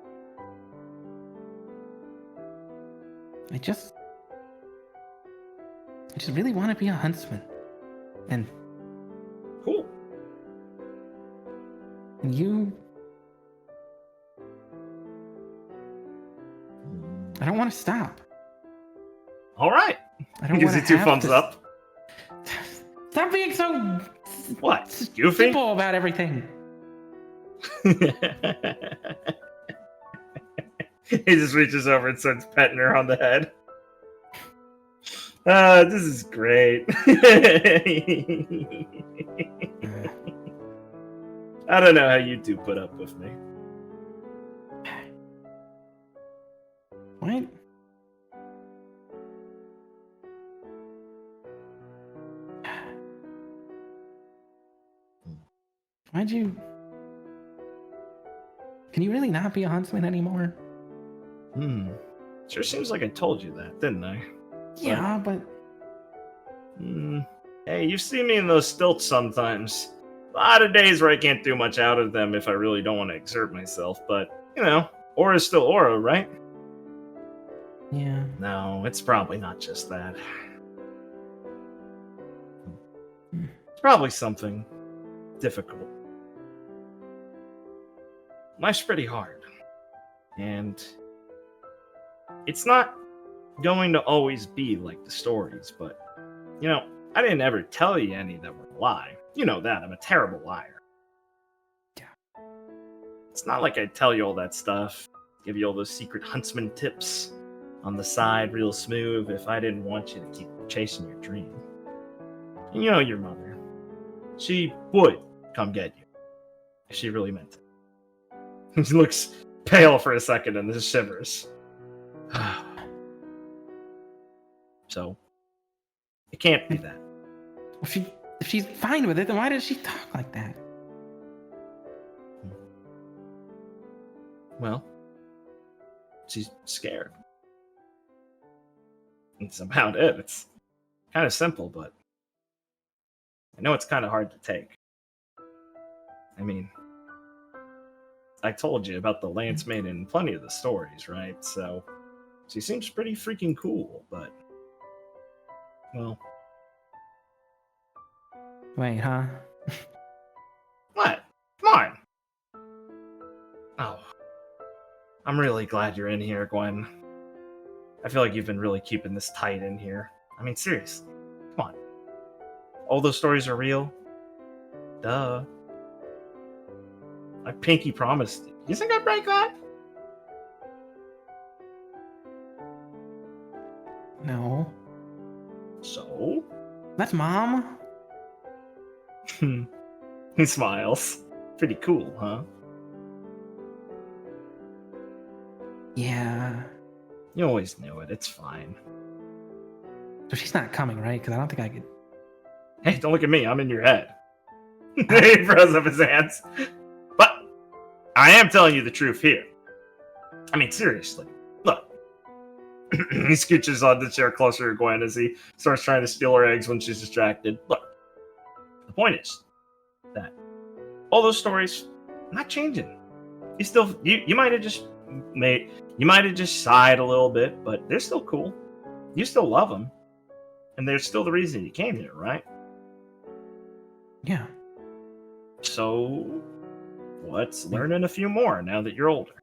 I just really want to be a huntsman. And Cool. you... I don't want to stop. All right. I don't Gives want you to two have thumbs to... up. Stop being so... What? Goofy? simple about everything. He just reaches over and starts petting her on the head. This is great. I don't know how you two put up with me. What? Why'd you... Can you really not be a huntsman anymore? Sure seems like I told you that, didn't I? Yeah, but... Hey, you've seen me in those stilts sometimes. A lot of days where I can't do much out of them if I really don't want to exert myself, but, you know, aura's still aura, right? Yeah. No, it's probably not just that. It's probably something difficult. Life's pretty hard. And it's not going to always be like the stories, but, you know, I didn't ever tell you any that were a lie. You know that, I'm a terrible liar. Yeah. It's not like I'd tell you all that stuff, give you all those secret huntsman tips on the side real smooth if I didn't want you to keep chasing your dream. And you know your mother. She would come get you. If she really meant it. He looks pale for a second and just shivers. So, it can't be that. If she's fine with it, then why does she talk like that? Well, she's scared. That's about it. It's kind of simple, but I know it's kind of hard to take. I mean, I told you about the Lance Maiden in plenty of the stories, right? So, she seems pretty freaking cool, but, well, Wait, huh? what? Come on! Oh, I'm really glad you're in here, Gwen. I feel like you've been really keeping this tight in here. I mean, seriously. Come on. All those stories are real? Duh. I pinky promised. You think I'd break that? No. So? That's Mom? He smiles. Pretty cool, huh? Yeah. You always knew it. It's fine. So she's not coming, right? Because I don't think I could. Hey, don't look at me. I'm in your head. He throws up his hands. But I am telling you the truth here. I mean, seriously. Look. He scooches on the chair closer to Gwen as he starts trying to steal her eggs when she's distracted. Look. The point is that all those stories not changing. You still you might have just sighed a little bit, but they're still cool. You still love them. And they're still the reason you came here, right? Yeah. So, let's learn a few more now that you're older.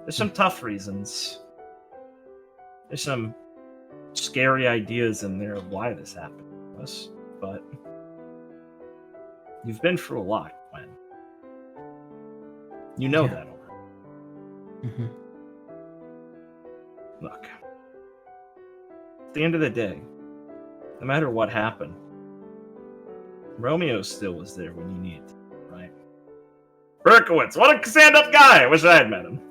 There's some tough reasons. There's some scary ideas in there of why this happened to us, but you've been through a lot, Gwen. You know that already. Mm-hmm. Look. At the end of the day, no matter what happened, Romeo still was there when you needed him, right? Berkowitz, what a stand-up guy! I wish I had met him.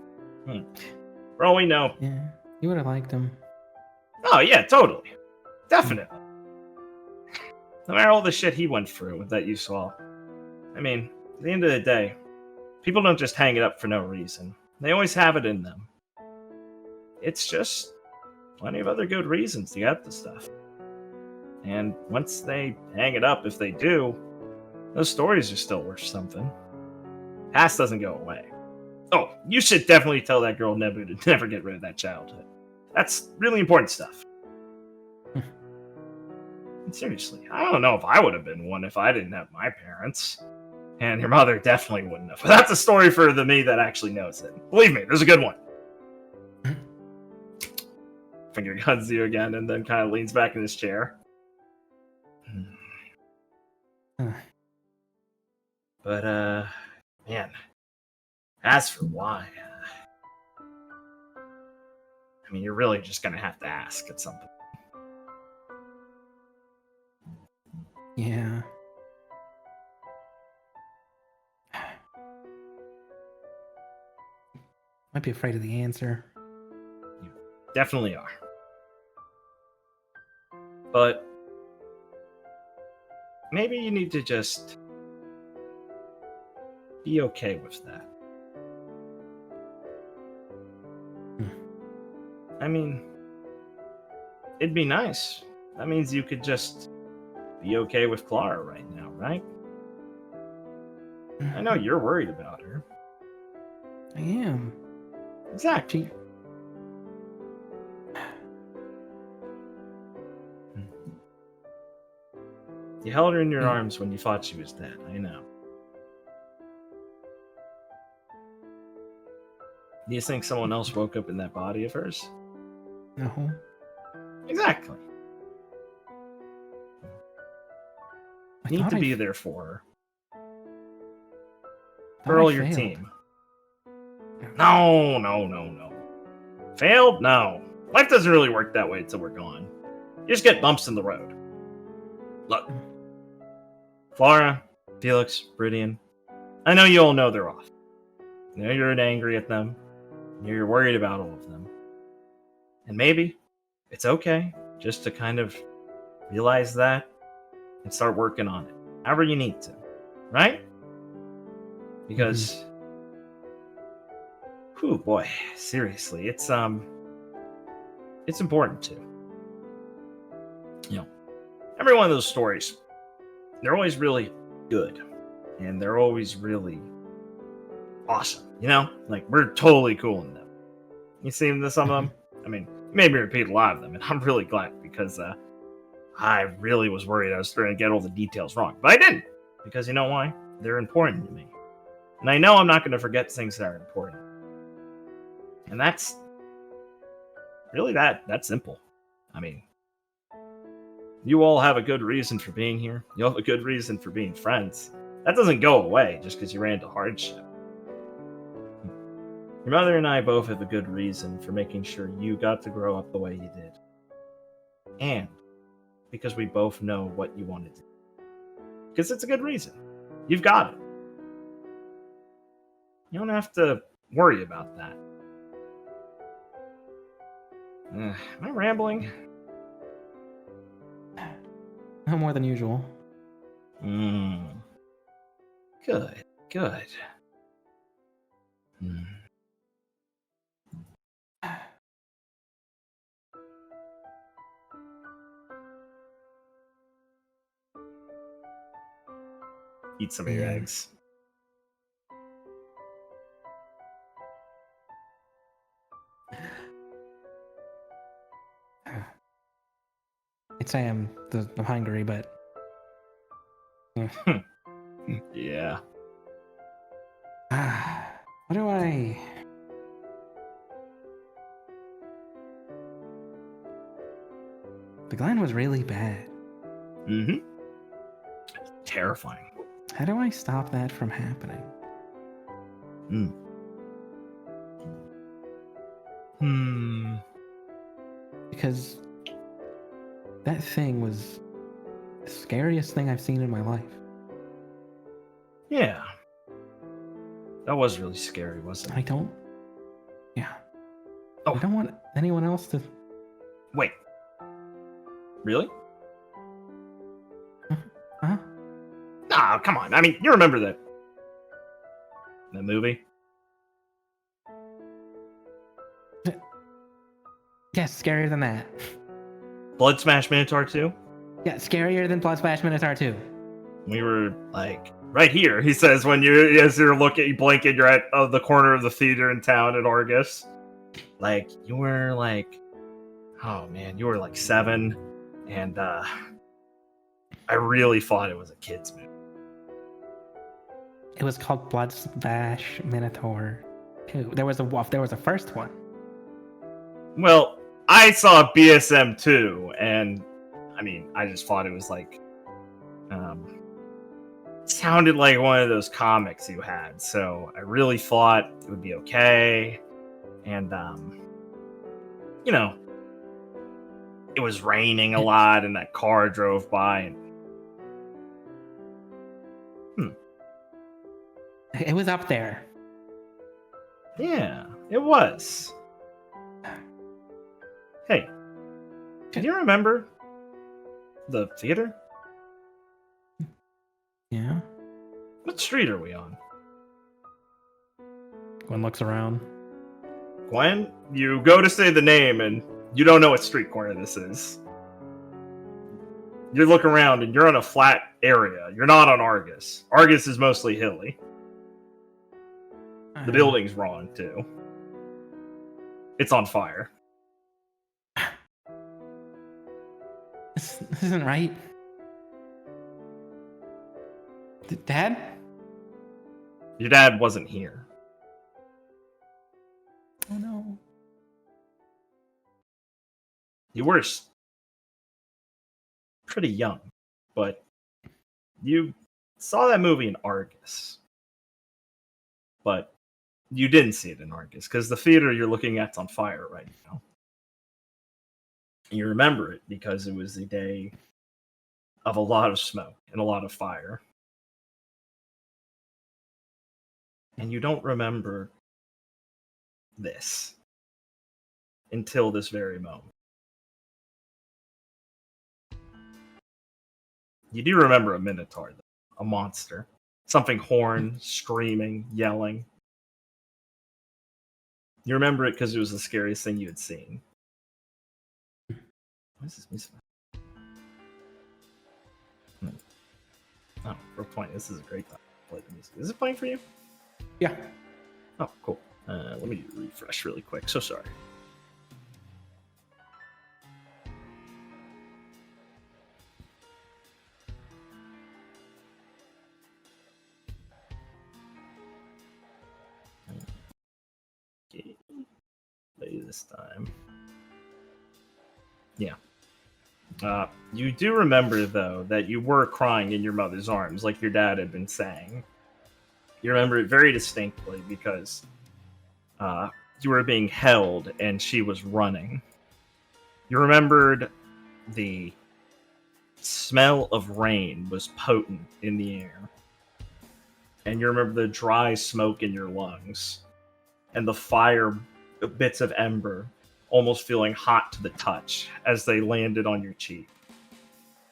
For all we know. Yeah. You would have liked him. Oh, yeah, totally. Definitely. No matter all the shit he went through that you saw. I mean, at the end of the day, people don't just hang it up for no reason. They always have it in them. It's just plenty of other good reasons to get the stuff. And once they hang it up, if they do, those stories are still worth something. Past doesn't go away. Oh, you should definitely tell that girl Nebu to never get rid of that childhood. That's really important stuff. And seriously, I don't know if I would have been one if I didn't have my parents. And your mother definitely wouldn't have. But that's a story for the me that actually knows it. Believe me, there's a good one. Finger guns you again and then kind of leans back in his chair. But, man, as for why, I mean, you're really just gonna have to ask at some point. Yeah. Might be afraid of the answer. You definitely are. But maybe you need to just be okay with that. I mean, it'd be nice. That means you could just be okay with Clara right now, right? I know you're worried about her. I am. Exactly. You held her in your arms when you thought she was dead, I know. Do you think someone else woke up in that body of hers? No. Exactly. I Need thought to I be f- there for her. thought I Girl, your failed. team. No. Failed? No. Life doesn't really work that way until we're gone. You just get bumps in the road. Look. Clara, Felix, Bridian. I know you all know they're off. I know you're angry at them. You're worried about all of them. And maybe it's okay just to kind of realize that and start working on it. However you need to. Right? Because whew, boy, seriously, it's important to. You know, every one of those stories, they're always really good. And they're always really awesome. You know? Like, we're totally cool in them. You seen some of them? I mean, you made me repeat a lot of them, and I'm really glad because I really was worried I was trying to get all the details wrong. But I didn't. Because you know why? They're important to me. And I know I'm not going to forget things that are important. And that's really that simple. I mean, you all have a good reason for being here. You have a good reason for being friends. That doesn't go away just because you ran into hardship. Your mother and I both have a good reason for making sure you got to grow up the way you did. And because we both know what you wanted to do. Because it's a good reason. You've got it. You don't have to worry about that. Am I rambling? No more than usual. Good. Eat some of your eggs. I'd say I'm hungry, but Yeah. what do I? The Glen was really bad. Terrifying. How do I stop that from happening? Because that thing was the scariest thing I've seen in my life. Yeah. That was really scary, wasn't it? I don't want anyone else to. Wait. Really? Huh? Nah, come on. I mean, you remember that movie? Yes, scarier than that. Blood Smash Minotaur 2? Yeah, scarier than Blood Splash Minotaur 2. We were like right here. He says when as you're looking, you blink and you're at the corner of the theater in town at Argus. Like you were like, oh man, you were like 7, and I really thought it was a kid's movie. It was called Blood Splash Minotaur 2. There was a first one. Well, I saw BSM 2, and I mean, I just thought it was like, sounded like one of those comics you had. So I really thought it would be okay. And, you know, it was raining a lot, and that car drove by, and It was up there. yeah, it was. Hey, do you remember the theater? Yeah. What street are we on? Gwen looks around. Gwen, you go to say the name, and you don't know what street corner this is. You look around and you're on a flat area. You're not on Argus. Argus is mostly hilly. The building's wrong, too. It's on fire. This isn't right. Dad? Your dad wasn't here. Oh no. You were pretty young, but you saw that movie in Argus. But you didn't see it in Argus, because the theater you're looking at's on fire right now. And you remember it because it was the day of a lot of smoke and a lot of fire. And you don't remember this until this very moment. You do remember a Minotaur, though, a monster. Something horned, screaming, yelling. You remember it because it was the scariest thing you had seen. What is this music? Oh, real point. This is a great time to play the music. Is it playing for you? Yeah. Oh, cool. Let me refresh really quick. So sorry. Okay. Play this time. Yeah. You do remember, though, that you were crying in your mother's arms, like your dad had been saying. You remember it very distinctly because you were being held and she was running. You remembered the smell of rain was potent in the air. And you remember the dry smoke in your lungs. And the fire bits of ember almost feeling hot to the touch as they landed on your cheek.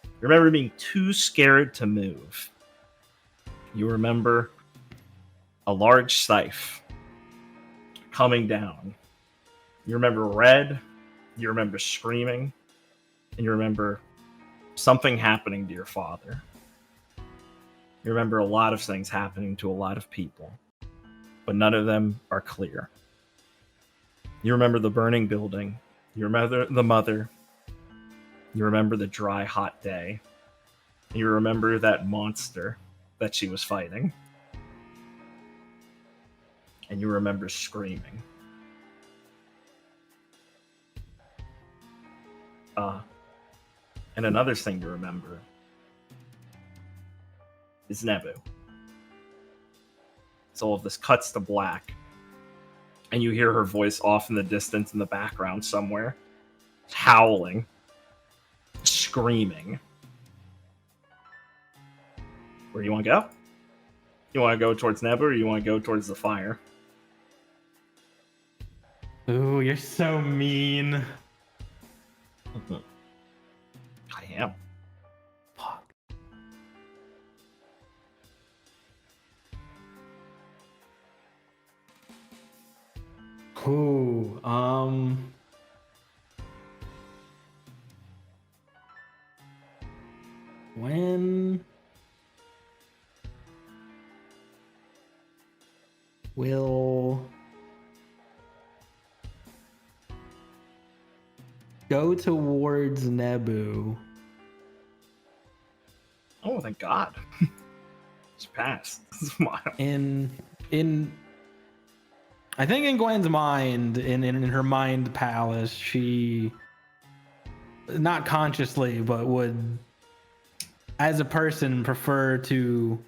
You remember being too scared to move. You remember a large scythe coming down. You remember red, you remember screaming, and you remember something happening to your father. You remember a lot of things happening to a lot of people, but none of them are clear. You remember the burning building, you remember the mother, you remember the dry, hot day, and you remember that monster that she was fighting. And you remember screaming. And another thing to remember is Nebu. So all of this cuts to black, and you hear her voice off in the distance in the background somewhere, howling, screaming. Where do you want to go? You want to go towards Nebu, or you want to go towards the fire? Ooh, you're so mean. I am. Fuck. Ooh, when will go towards Nebu? Oh, thank God. It's passed. Smile. In I think in Gwen's mind, in her mind palace, she, not consciously, but would, as a person, prefer to,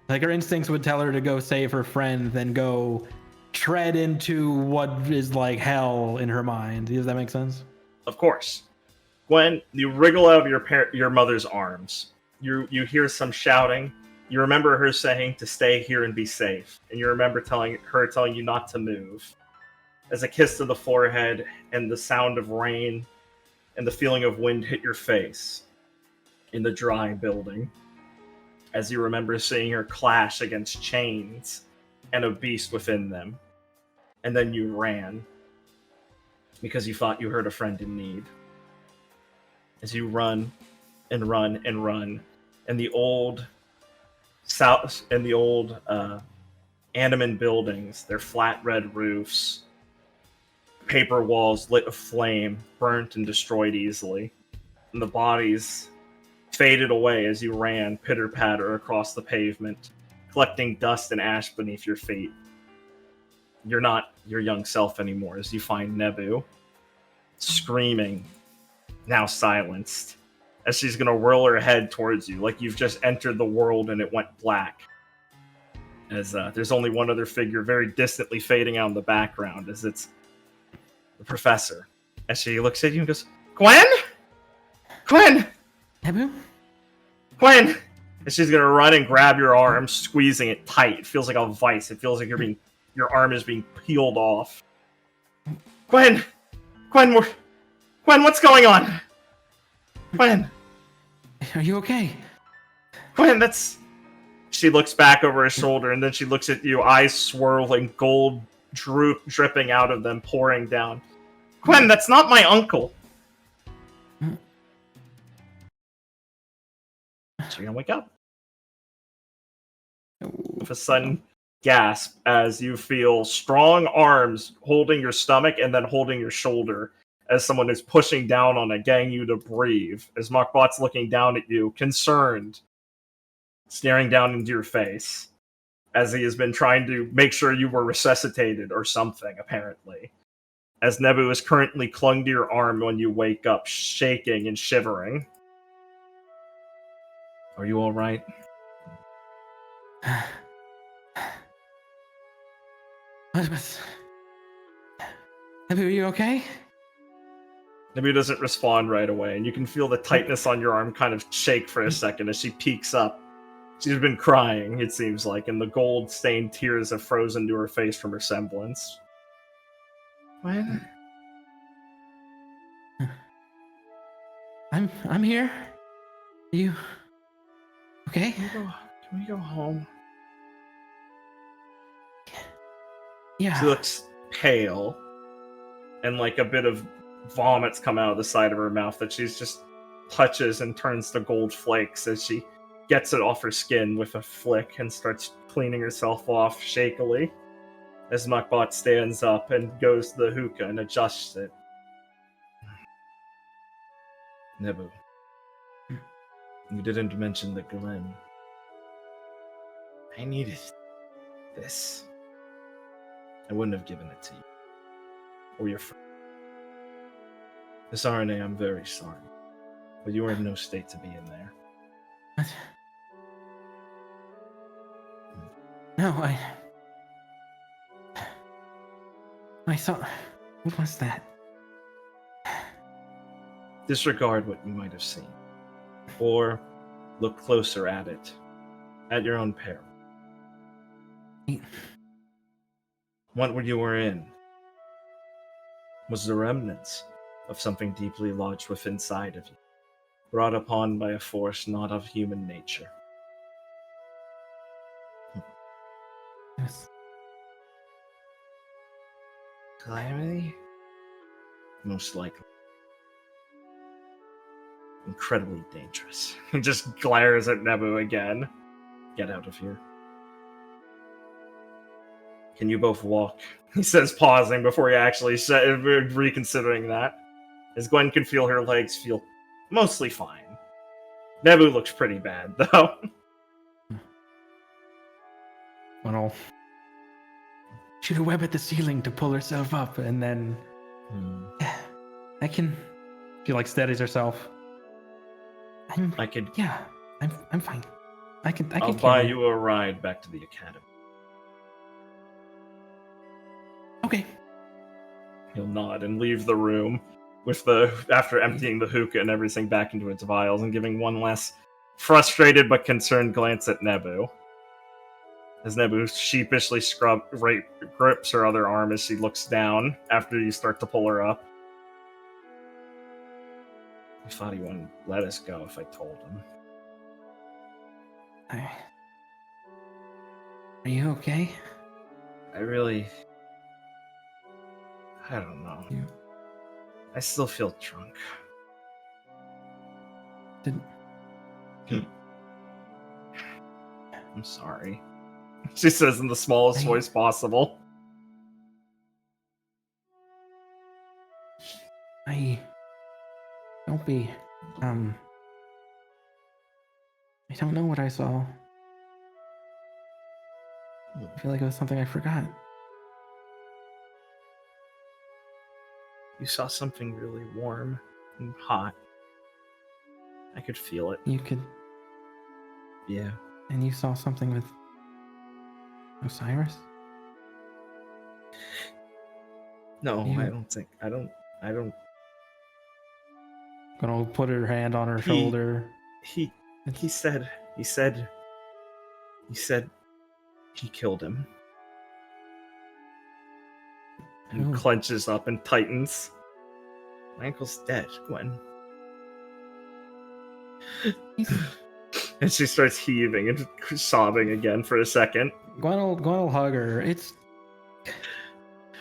like, her instincts would tell her to go save her friend than go tread into what is like hell in her mind. Does that make sense? Of course. Gwen, you wriggle out of your mother's arms. You hear some shouting. You remember her saying to stay here and be safe. And you remember telling you not to move. As a kiss to the forehead and the sound of rain and the feeling of wind hit your face in the dry building. As you remember seeing her clash against chains and a beast within them. And then you ran because you thought you heard a friend in need. as you run and run and run, and the old Animan buildings, their flat red roofs, paper walls lit aflame, burnt and destroyed easily, and the bodies faded away as you ran pitter-patter across the pavement, collecting dust and ash beneath your feet. You're not your young self anymore as you find Nebu screaming, now silenced, as she's going to whirl her head towards you like you've just entered the world and it went black. As there's only one other figure very distantly fading out in the background, as it's the professor. As she looks at you and goes, Gwen? Gwen! Nebu? Gwen! And she's going to run and grab your arm, squeezing it tight. It feels like a vice. It feels like your arm is being peeled off. Gwen! Gwen, what's going on? Gwen! Are you okay? Gwen, that's... She looks back over her shoulder, and then she looks at you, eyes swirling, gold dripping out of them, pouring down. Gwen, that's not my uncle! So you're gonna wake up with a sudden gasp as you feel strong arms holding your stomach and then holding your shoulder as someone is pushing down on it, getting you to breathe. As Machbot's looking down at you, concerned, staring down into your face, as he has been trying to make sure you were resuscitated or something, apparently. As Nebu is currently clung to your arm when you wake up, shaking and shivering. Are you alright? Nebu, are you okay? Nebu doesn't respond right away, and you can feel the tightness on your arm kind of shake for a second as she peeks up. She's been crying, it seems like, and the gold-stained tears have frozen to her face from her semblance. When? I'm here. Are you okay? Can we go home? Yeah. She looks pale, and like a bit of vomits come out of the side of her mouth that she's just touches and turns to gold flakes as she gets it off her skin with a flick and starts cleaning herself off shakily. As Machbot stands up and goes to the hookah and adjusts it. Nebu, you didn't mention the Glen. I needed this. I wouldn't have given it to you. Or your friend. Miss RNA, I'm very sorry. But you were in no state to be in there. What? No, I thought... What was that? Disregard what you might have seen. Or look closer at it. At your own peril. What you were in was the remnants of something deeply lodged within inside of you, brought upon by a force not of human nature. Yes. Calamity? Most likely. Incredibly dangerous. He just glares at Nebu again. Get out of here. Can you both walk? He says, pausing before he actually reconsidering that. As Gwen can feel her legs feel mostly fine. Nebu looks pretty bad, though. Well, I'll shoot a web at the ceiling to pull herself up, and then I can. She like steadies herself. I'm fine. I'll buy you a ride back to the academy. Okay. He'll nod and leave the room after emptying the hookah and everything back into its vials and giving one last frustrated but concerned glance at Nebu. As Nebu sheepishly grips her other arm as she looks down after you start to pull her up. I thought he wouldn't let us go if I told him. Are you okay? I don't know. Yeah. I still feel drunk. I'm sorry. She says in the smallest voice possible. Don't be. I don't know what I saw. I feel like it was something I forgot. You saw something really warm and hot. I could feel it. You could. Yeah. And you saw something with Osiris? No, You- I don't think. I don't. Gonna put her hand on her shoulder. He said he killed him. And Who? clenches up and tightens. My uncle's dead, Gwen. And she starts heaving and sobbing again for a second. Gwen will hug her.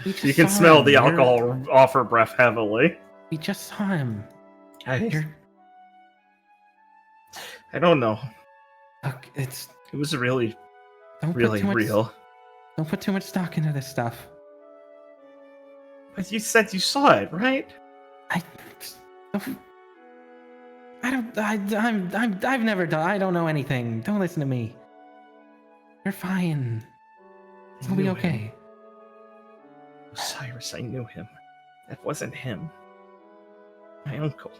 You can smell the alcohol off her breath heavily. We just saw him. I don't know. Look, It was really, don't really put too much, real. Don't put too much stock into this stuff. But you said you saw it, right? I've never done. I don't know anything. Don't listen to me. You're fine. It'll be okay. Osiris, I knew him. That wasn't him. My uncle.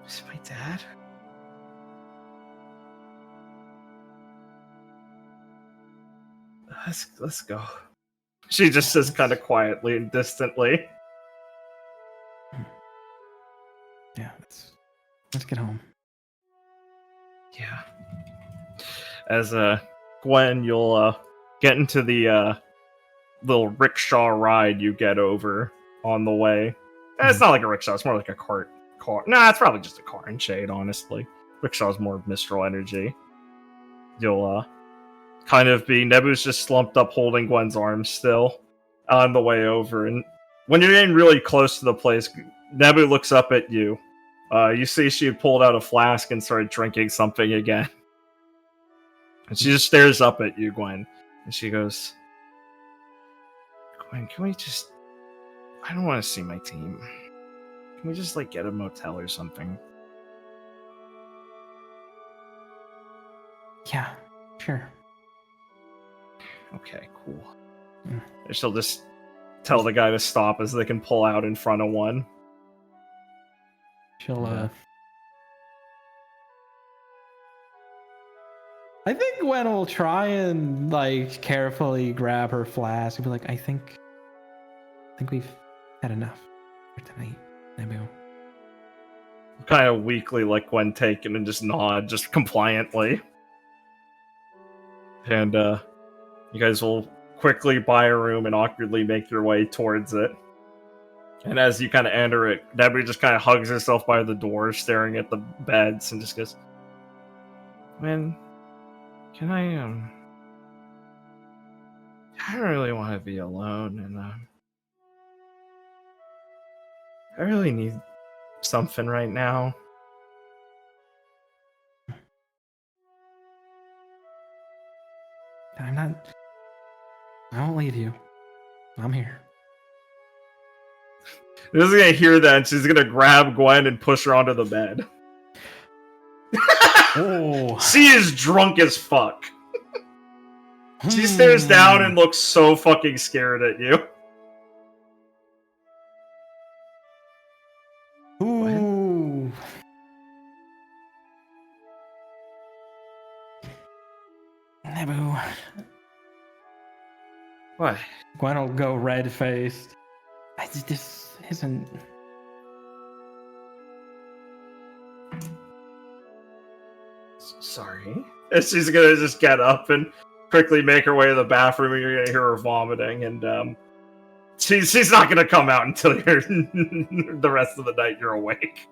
Was it my dad? Let's go. She just says kind of quietly and distantly. Yeah, let's get home. Yeah. As Gwen, you'll get into the little rickshaw ride you get over on the way. It's not like a rickshaw, it's more like a car. Nah, it's probably just a car and shade, honestly. Rickshaw's more Mistral energy. You'll kind of be Nebu's just slumped up holding Gwen's arm still on the way over, and when you're getting really close to the place, Nebu looks up at you. You see she had pulled out a flask and started drinking something again. And she just stares up at you, Gwen. And she goes, Gwen, can we just... I don't want to see my team. Can we just, get a motel or something? Yeah, sure. Okay, cool. Mm. She'll just tell the guy to stop as they can pull out in front of one. She'll I think Gwen will try and carefully grab her flask and be like, I think we've had enough for tonight, Nebu. Kind of weakly Gwen take it and just nod, just compliantly. And you guys will quickly buy a room and awkwardly make your way towards it. And as you kind of enter it, Nebu just kind of hugs herself by the door, staring at the beds, and just goes, Man, can I don't really want to be alone, and I really need something right now. I won't leave you. I'm here. She's gonna hear that, and she's gonna grab Gwen and push her onto the bed. Oh. She is drunk as fuck. She stares down and looks so fucking scared at you. Ooh. Nebu. What? Gwen will go red-faced. This isn't... Sorry. And she's gonna just get up and quickly make her way to the bathroom, and you're gonna hear her vomiting, and she's not gonna come out until you're the rest of the night you're awake.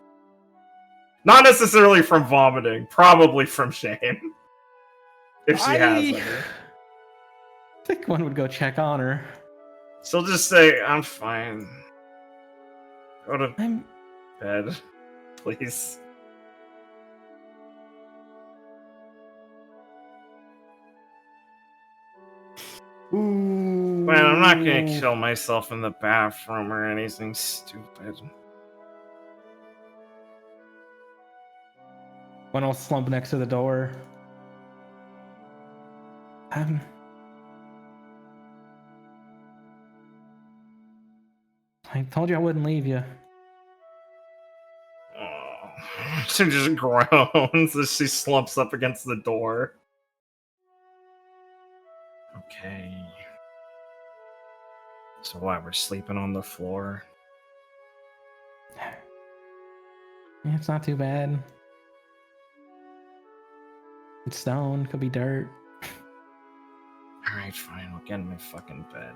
Not necessarily from vomiting, probably from shame. If she has any. I think one would go check on her. She'll just say, I'm fine. Go to I'm bed, please. Ooh. Man, I'm not gonna kill myself in the bathroom or anything stupid. One will slump next to the door. I told you I wouldn't leave you. Oh, she just groans as she slumps up against the door. Okay. So why, we're sleeping on the floor? Yeah, it's not too bad. It's stone, could be dirt. Alright, fine, I'll get in my fucking bed.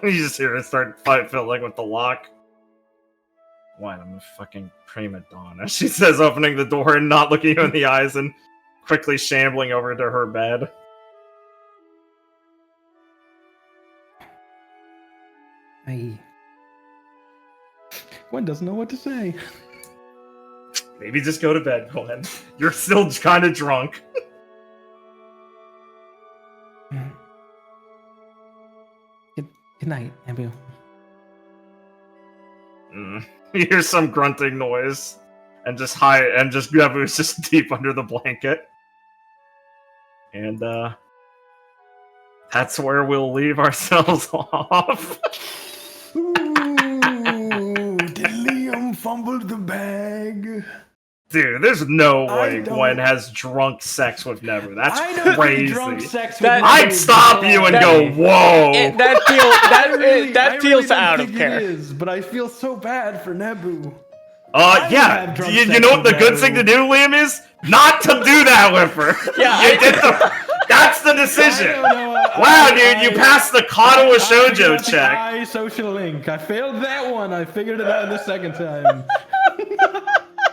You just hear it start fiddling with the lock. What, I'm a fucking prima donna, she says, opening the door and not looking you in the eyes and quickly shambling over to her bed. Gwen doesn't know what to say. Maybe just go to bed, Gwen. You're still kind of drunk. Good night, Abu. You hear some grunting noise, and just Abu's just deep under the blanket. And that's where we'll leave ourselves off. Ooh, did Liam fumble the bag? Dude, there's no I way don't- Gwen has drunk sex with Nebu. That's I don't crazy. drunk sex with That- Nebu I'd stop you and That- go, whoa! That feels out of It character. is, but I feel so bad for Nebu. Yeah, have drunk you sex know what with the good Nebu. thing to do, Liam, is? Not to do that with her! Yeah, You did that's the decision! Wow, dude, you passed the Katawa Shoujo check! I social link. I failed that one. I figured it out the second time.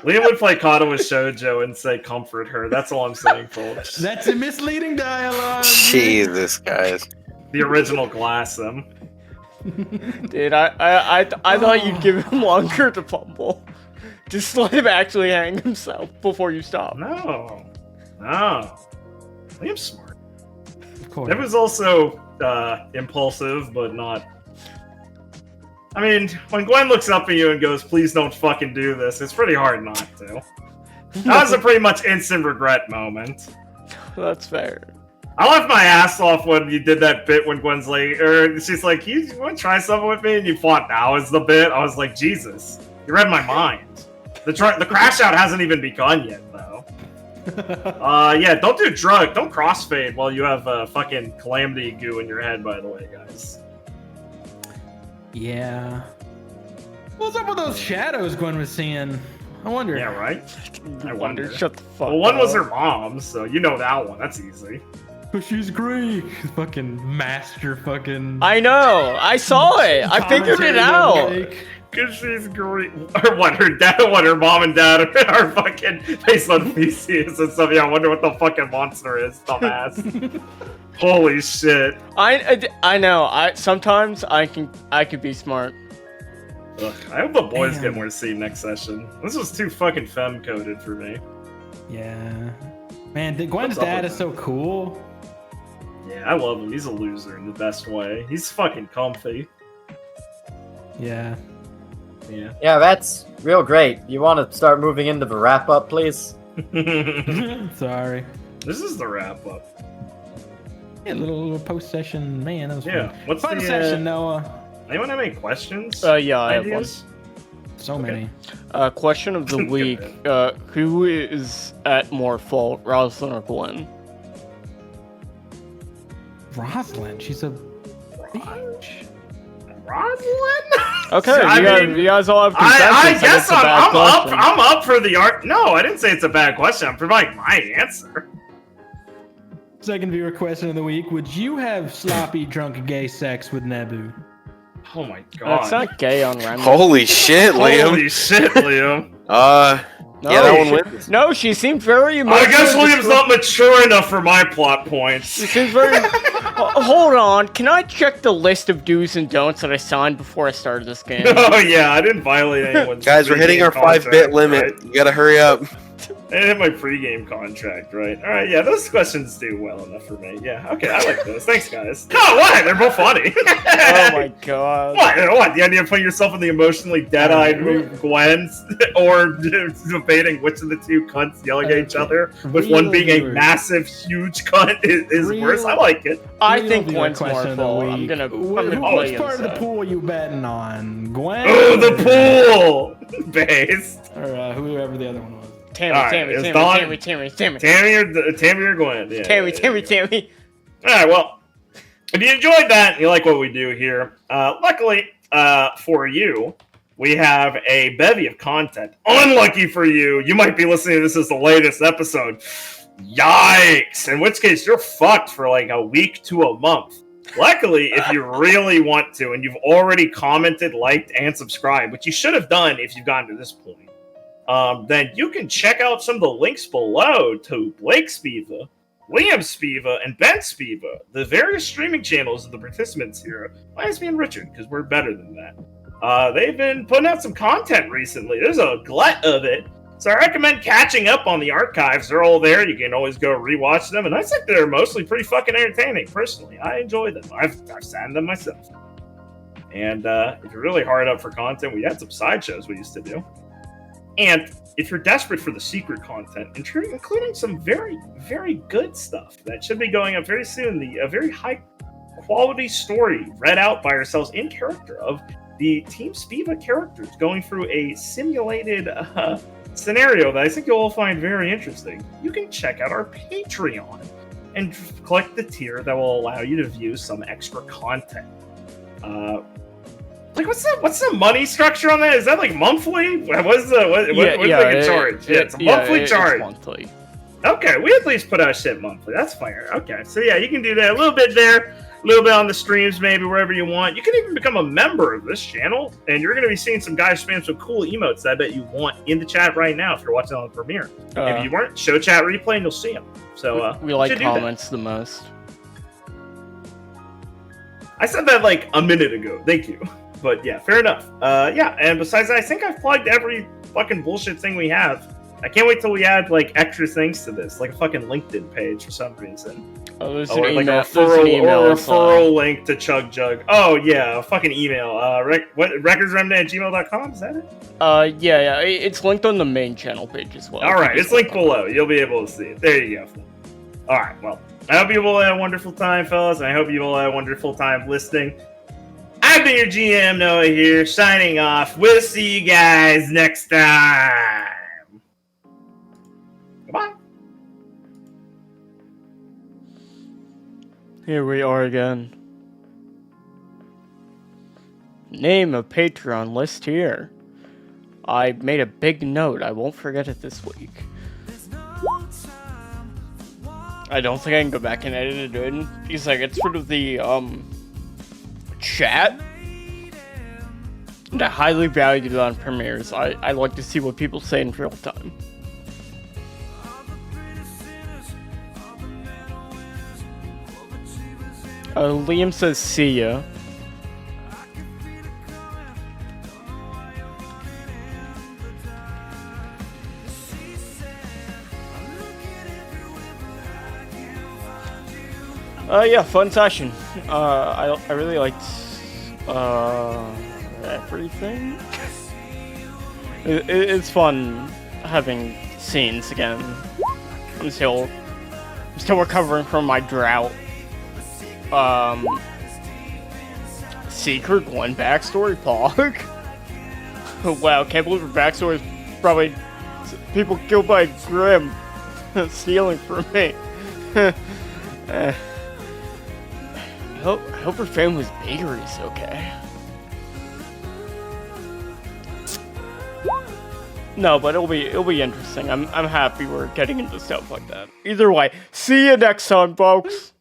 Liam would play Katawa Shoujo and say comfort her. That's all I'm saying, folks. That's a misleading dialogue. Jesus, guys. The original Glassum. Dude, I thought you'd give him longer to fumble. Just let him actually hang himself before you stop. No. Liam's smart. Of course. It was also impulsive, but not. I mean, when Gwen looks up at you and goes, "Please don't fucking do this," it's pretty hard not to. That was a pretty much instant regret moment. That's fair. I laughed my ass off when you did that bit when Gwen's like, or she's like, "You want to try something with me?" And you thought that was the bit. I was like, Jesus, you read my mind. The crash out hasn't even begun yet, though. Yeah, don't do don't crossfade while you have fucking calamity goo in your head. By the way, guys. Yeah. What's up with those shadows Gwen was seeing? I wonder. Yeah, right. I wonder. Shut the fuck Well, one up. was her mom, so you know that one. That's easy. But she's Greek. Fucking master fucking. I know. I saw it. I figured it commentary out. like- Cause she's great. Or what? Her dad? What? Her mom and dad are fucking based on feces and stuff. Yeah, I wonder what the fucking monster is, dumbass. Holy shit! I know. Sometimes I can be smart. Ugh, I hope the boys Damn. get more to see next session. This was too fucking femme coded for me. Yeah. Man, Gwen's What's up dad with is that? so cool. Yeah, I love him. He's a loser in the best way. He's fucking comfy. Yeah. Yeah. Yeah, that's real great. You want to start moving into the wrap up, please? Sorry. This is the wrap up. Yeah, little post session. Man, that was Yeah. fun. What's Fun the session, Noah. Anyone have any questions? Yeah, I have one. Ideas? So Okay. many. Question of the Go week. Who is at more fault, Rosalind or Gwen? Rosalind, she's a bitch. Rosalind? Okay, I you guys all have consensus. I that guess it's a bad question. I'm up for the art. No, I didn't say it's a bad question. I'm providing my answer. Second viewer question of the week. Would you have sloppy, drunk, gay sex with Nebu? Oh my god. It's not gay on Remnant. Holy shit, Liam. Holy shit, Liam. No, Yeah, that one wins. No, she seemed very I emotional. guess Liam's not mature enough for my plot points. She seems very. Hold on, can I check the list of do's and don'ts that I signed before I started this game? Oh yeah, I didn't violate anyone's. Guys, we're hitting our pre-game 5-bit contract, limit. right? You gotta hurry up. I didn't hit my pre-game contract, right? All right, yeah, those questions do well enough for me. Yeah, okay, I like those. Thanks, guys. Oh, what? They're both funny. Oh my god. What? The idea of putting yourself in the emotionally dead-eyed Gwen, or debating which of the two cunts yelling at each other, with one being a massive, huge cunt is worse. I like it. I think Gwen's more full. I'm gonna play Which part of the pool you betting on? Gwen? Oh, the pool! Based. Or whoever the other one was. Tammy or Gwen. Yeah, Tammy. Alright, well, if you enjoyed that and you like what we do here, luckily for you, we have a bevy of content. Unlucky for you, you might be listening to this as the latest episode. Yikes! In which case, you're fucked for like a week to a month. Luckily, if you really want to, and you've already commented, liked, and subscribed, which you should have done if you've gotten to this point, then you can check out some of the links below to Blake Spiva, Liam Spiva, and Ben Spiva, the various streaming channels of the participants here, minus me and Richard, because we're better than that. They've been putting out some content recently. There's a glut of it. So I recommend catching up on the archives. They're all there. You can always go rewatch them. And I think they're mostly pretty fucking entertaining, personally. I enjoy them. I've sat in them myself. And if you're really hard up for content, we had some sideshows we used to do. And if you're desperate for the secret content, including some very, very good stuff that should be going up very soon, a very high-quality story read out by ourselves in character of the Team Spiva characters going through a simulated scenario that I think you'll all find very interesting, you can check out our Patreon and click the tier that will allow you to view some extra content. Like, what's the money structure on that? Is that like monthly? What's the charge? Yeah, it's a monthly charge. It's monthly. Okay, we at least put out shit monthly. That's fire. Okay, so yeah, you can do that a little bit there, a little bit on the streams, maybe wherever you want. You can even become a member of this channel, and you're going to be seeing some guys spam some cool emotes that I bet you want in the chat right now if you're watching on the premiere. If you weren't, show chat replay and you'll see them. So we like comments the most. I said that like a minute ago. Thank you. But yeah, fair enough. Yeah, and besides that, I think I've plugged every fucking bullshit thing we have. I can't wait till we add like extra things to this, like a fucking LinkedIn page for some reason. Oh, there's or an like email, a referral, referral link to Chug Jug. Oh yeah, a fucking email. recordsremnant@gmail.com, is that it? Yeah, it's linked on the main channel page as well. All right, it's linked below. You'll be able to see it. There you go. All right, well, I hope you all had a wonderful time, fellas, and I hope you all had a wonderful time listening. I've been your GM, Noah here, signing off. We'll see you guys next time. Goodbye. Here we are again. Name of Patreon list here. I made a big note. I won't forget it this week. I don't think I can go back and edit it in because I get rid of the chat. And I highly value it on premieres. I like to see what people say in real time. Liam says see ya. Yeah, fun session. I really liked everything. It's fun having scenes again. I'm still recovering from my drought. Secret Gwen backstory, Pog. Wow, can't believe her backstory is probably people killed by Grim stealing from me. I hope her family's bakery is okay. No, but it'll be interesting. I'm happy we're getting into stuff like that. Either way, see you next time, folks.